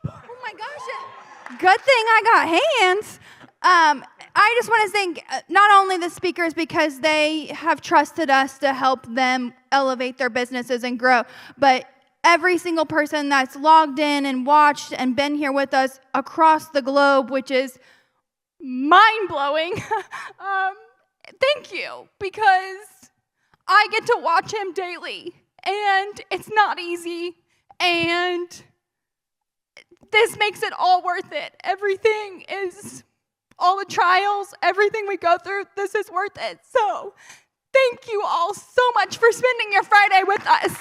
Oh my gosh. Good thing I got hands. I just want to thank not only the speakers because they have trusted us to help them elevate their businesses and grow, but every single person that's logged in and watched and been here with us across the globe, which is mind-blowing. Thank you, because I get to watch him daily, and it's not easy, and this makes it all worth it. Everything is, all the trials, everything we go through, this is worth it. So thank you all so much for spending your Friday with us.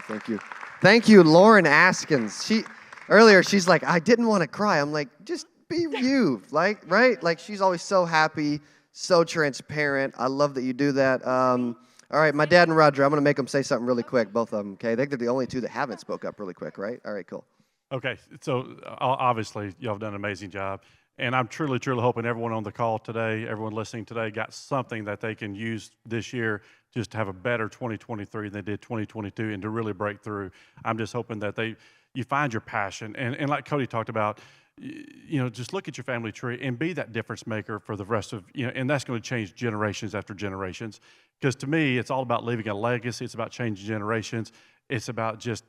Thank you. Thank you, Lauren Askins. Earlier, she's like, I didn't want to cry. I'm like, just be you, right? Like, she's always so happy, so transparent. I love that you do that. All right, my dad and Roger, I'm going to make them say something really quick, both of them, okay? I think they're the only two that haven't spoke up really quick, right? All right, cool. Okay, so obviously, y'all have done an amazing job. And I'm truly, truly hoping everyone on the call today, everyone listening today, got something that they can use this year just to have a better 2023 than they did 2022 and to really break through. I'm just hoping that you find your passion. And like Cody talked about, just look at your family tree and be that difference maker for the rest of, and that's going to change generations after generations. Because to me, it's all about leaving a legacy. It's about changing generations. It's about just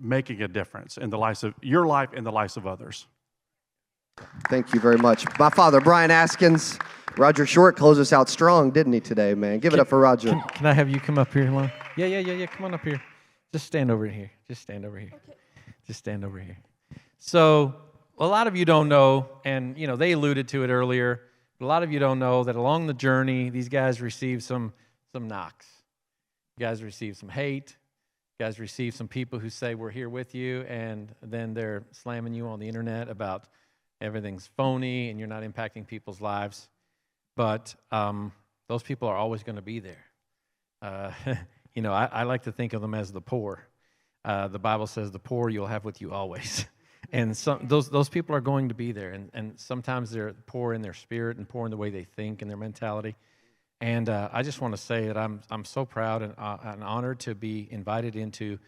making a difference in the lives of your life and the lives of others. Thank you very much. My father, Brian Askins. Roger Short closed us out strong, didn't he, today, man? Give it up for Roger. Can I have you come up here, Lon? Yeah. Come on up here. Just stand over here. Just stand over here. Okay. Just stand over here. So a lot of you don't know, and they alluded to it earlier, but a lot of you don't know that along the journey, these guys received some knocks. You guys received some hate. You guys received some people who say, we're here with you, and then they're slamming you on the internet about everything's phony and you're not impacting people's lives. But those people are always going to be there. I like to think of them as the poor. The Bible says the poor you'll have with you always. And those people are going to be there. And sometimes they're poor in their spirit and poor in the way they think and their mentality. And I just want to say that I'm so proud and honored to be invited into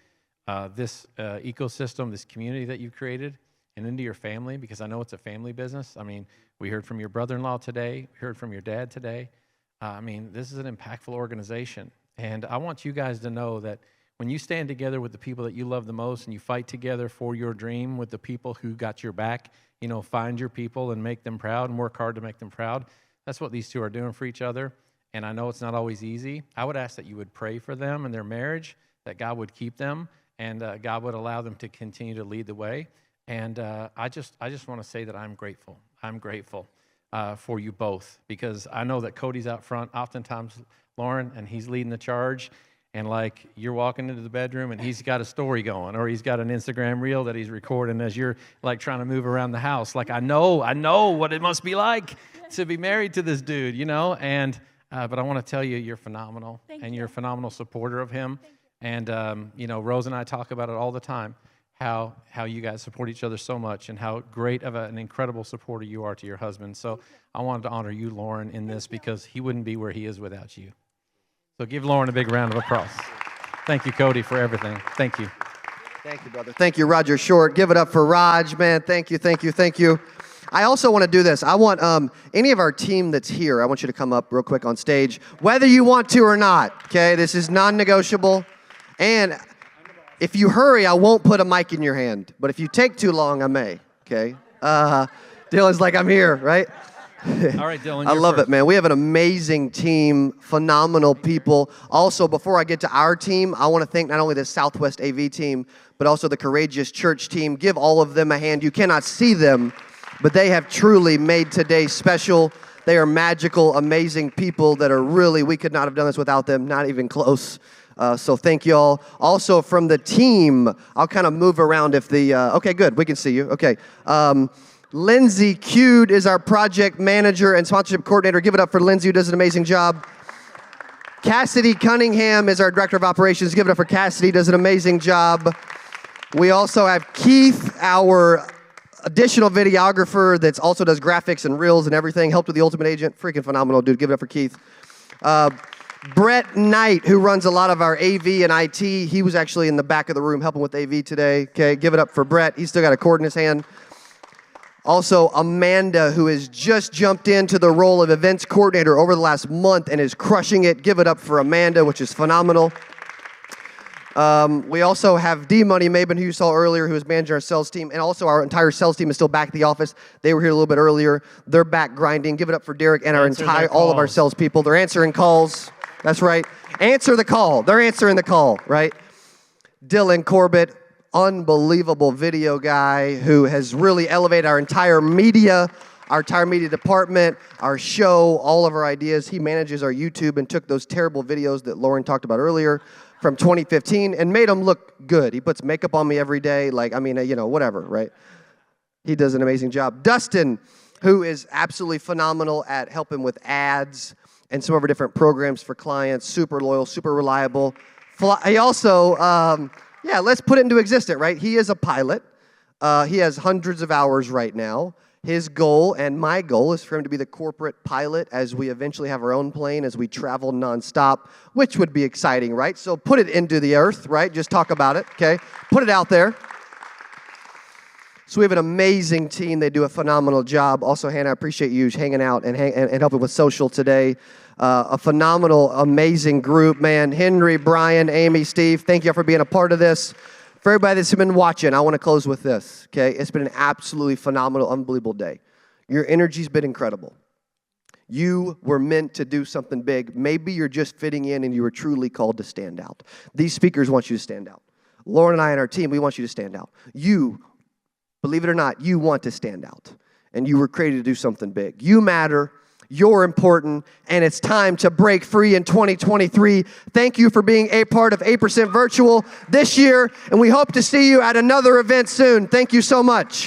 this ecosystem, this community that you've created, and into your family, because I know it's a family business. I mean, we heard from your brother-in-law today. We heard from your dad today. This is an impactful organization. And I want you guys to know that when you stand together with the people that you love the most and you fight together for your dream with the people who got your back, find your people and make them proud and work hard to make them proud. That's what these two are doing for each other. And I know it's not always easy. I would ask that you would pray for them and their marriage, that God would keep them and God would allow them to continue to lead the way. And I just want to say that I'm grateful. I'm grateful for you both, because I know that Cody's out front oftentimes, Lauren, and he's leading the charge. And like you're walking into the bedroom and he's got a story going, or he's got an Instagram reel that he's recording as you're like trying to move around the house. Like I know what it must be like to be married to this dude, you know. And but I want to tell you, you're phenomenal, and you're a phenomenal supporter of him. And you know, Rose and I talk about it all the time, how you guys support each other so much, and how great of an incredible supporter you are to your husband. So I wanted to honor you, Lauren, in this, because he wouldn't be where he is without you. So give Lauren a big round of applause. Thank you, Cody, for everything. Thank you. Thank you, brother. Thank you, Roger Short. Give it up for Raj, man. Thank you, thank you, thank you. I also want to do this. I want any of our team that's here, I want you to come up real quick on stage, whether you want to or not, okay? This is non-negotiable. And if you hurry, I won't put a mic in your hand. But if you take too long, I may, okay? Dylan's like, I'm here, right? All right, Dylan. I love it, man. We have an amazing team, phenomenal people. Also, before I get to our team, I want to thank not only the Southwest AV team, but also the Courageous Church team. Give all of them a hand. You cannot see them, but they have truly made today special. They are magical, amazing people that are really, we could not have done this without them, not even close. So thank you all. Also from the team, I'll kind of move around if the, okay, good, we can see you. Okay. Lindsay Cude is our project manager and sponsorship coordinator. Give it up for Lindsay, who does an amazing job. Cassidy Cunningham is our director of operations. Give it up for Cassidy, does an amazing job. We also have Keith, our additional videographer that also does graphics and reels and everything. Helped with the Ultimate Agent. Freaking phenomenal, dude. Give it up for Keith. Brett Knight, who runs a lot of our AV and IT. He was actually in the back of the room helping with AV today. Okay, give it up for Brett. He's still got a cord in his hand. Also, Amanda, who has just jumped into the role of events coordinator over the last month and is crushing it. Give it up for Amanda, which is phenomenal. We also have D-Money Maben, who you saw earlier, who is managing our sales team. And also our entire sales team is still back at the office. They were here a little bit earlier. They're back grinding. Give it up for Derek and all of our sales people. They're answering calls. That's right. Answer the call. They're answering the call, right? Dylan Corbett, unbelievable video guy who has really elevated our entire media department, our show, all of our ideas. He manages our YouTube and took those terrible videos that Lauren talked about earlier from 2015 and made them look good. He puts makeup on me every day. Like, I mean, you know, whatever, right? He does an amazing job. Dustin, who is absolutely phenomenal at helping with ads and some of our different programs for clients, super loyal, super reliable. He also, let's put it into existence, right? He is a pilot. He has hundreds of hours right now. His goal and my goal is for him to be the corporate pilot as we eventually have our own plane, as we travel nonstop, which would be exciting, right? So put it into the earth, right? Just talk about it, okay? Put it out there. So we have an amazing team. They do a phenomenal job. Also, Hannah, I appreciate you hanging out and helping with social today. A phenomenal, amazing group, man. Henry, Brian, Amy, Steve, thank you for being a part of this. For everybody that's been watching, I want to close with this, okay? It's been an absolutely phenomenal, unbelievable day. Your energy's been incredible. You were meant to do something big. Maybe you're just fitting in and you were truly called to stand out. These speakers want you to stand out. Lauren and I and our team, we want you to stand out. You, believe it or not, you want to stand out. And you were created to do something big. You matter. You're important, and it's time to break free in 2023. Thank you for being a part of 8% Virtual this year, and we hope to see you at another event soon. Thank you so much.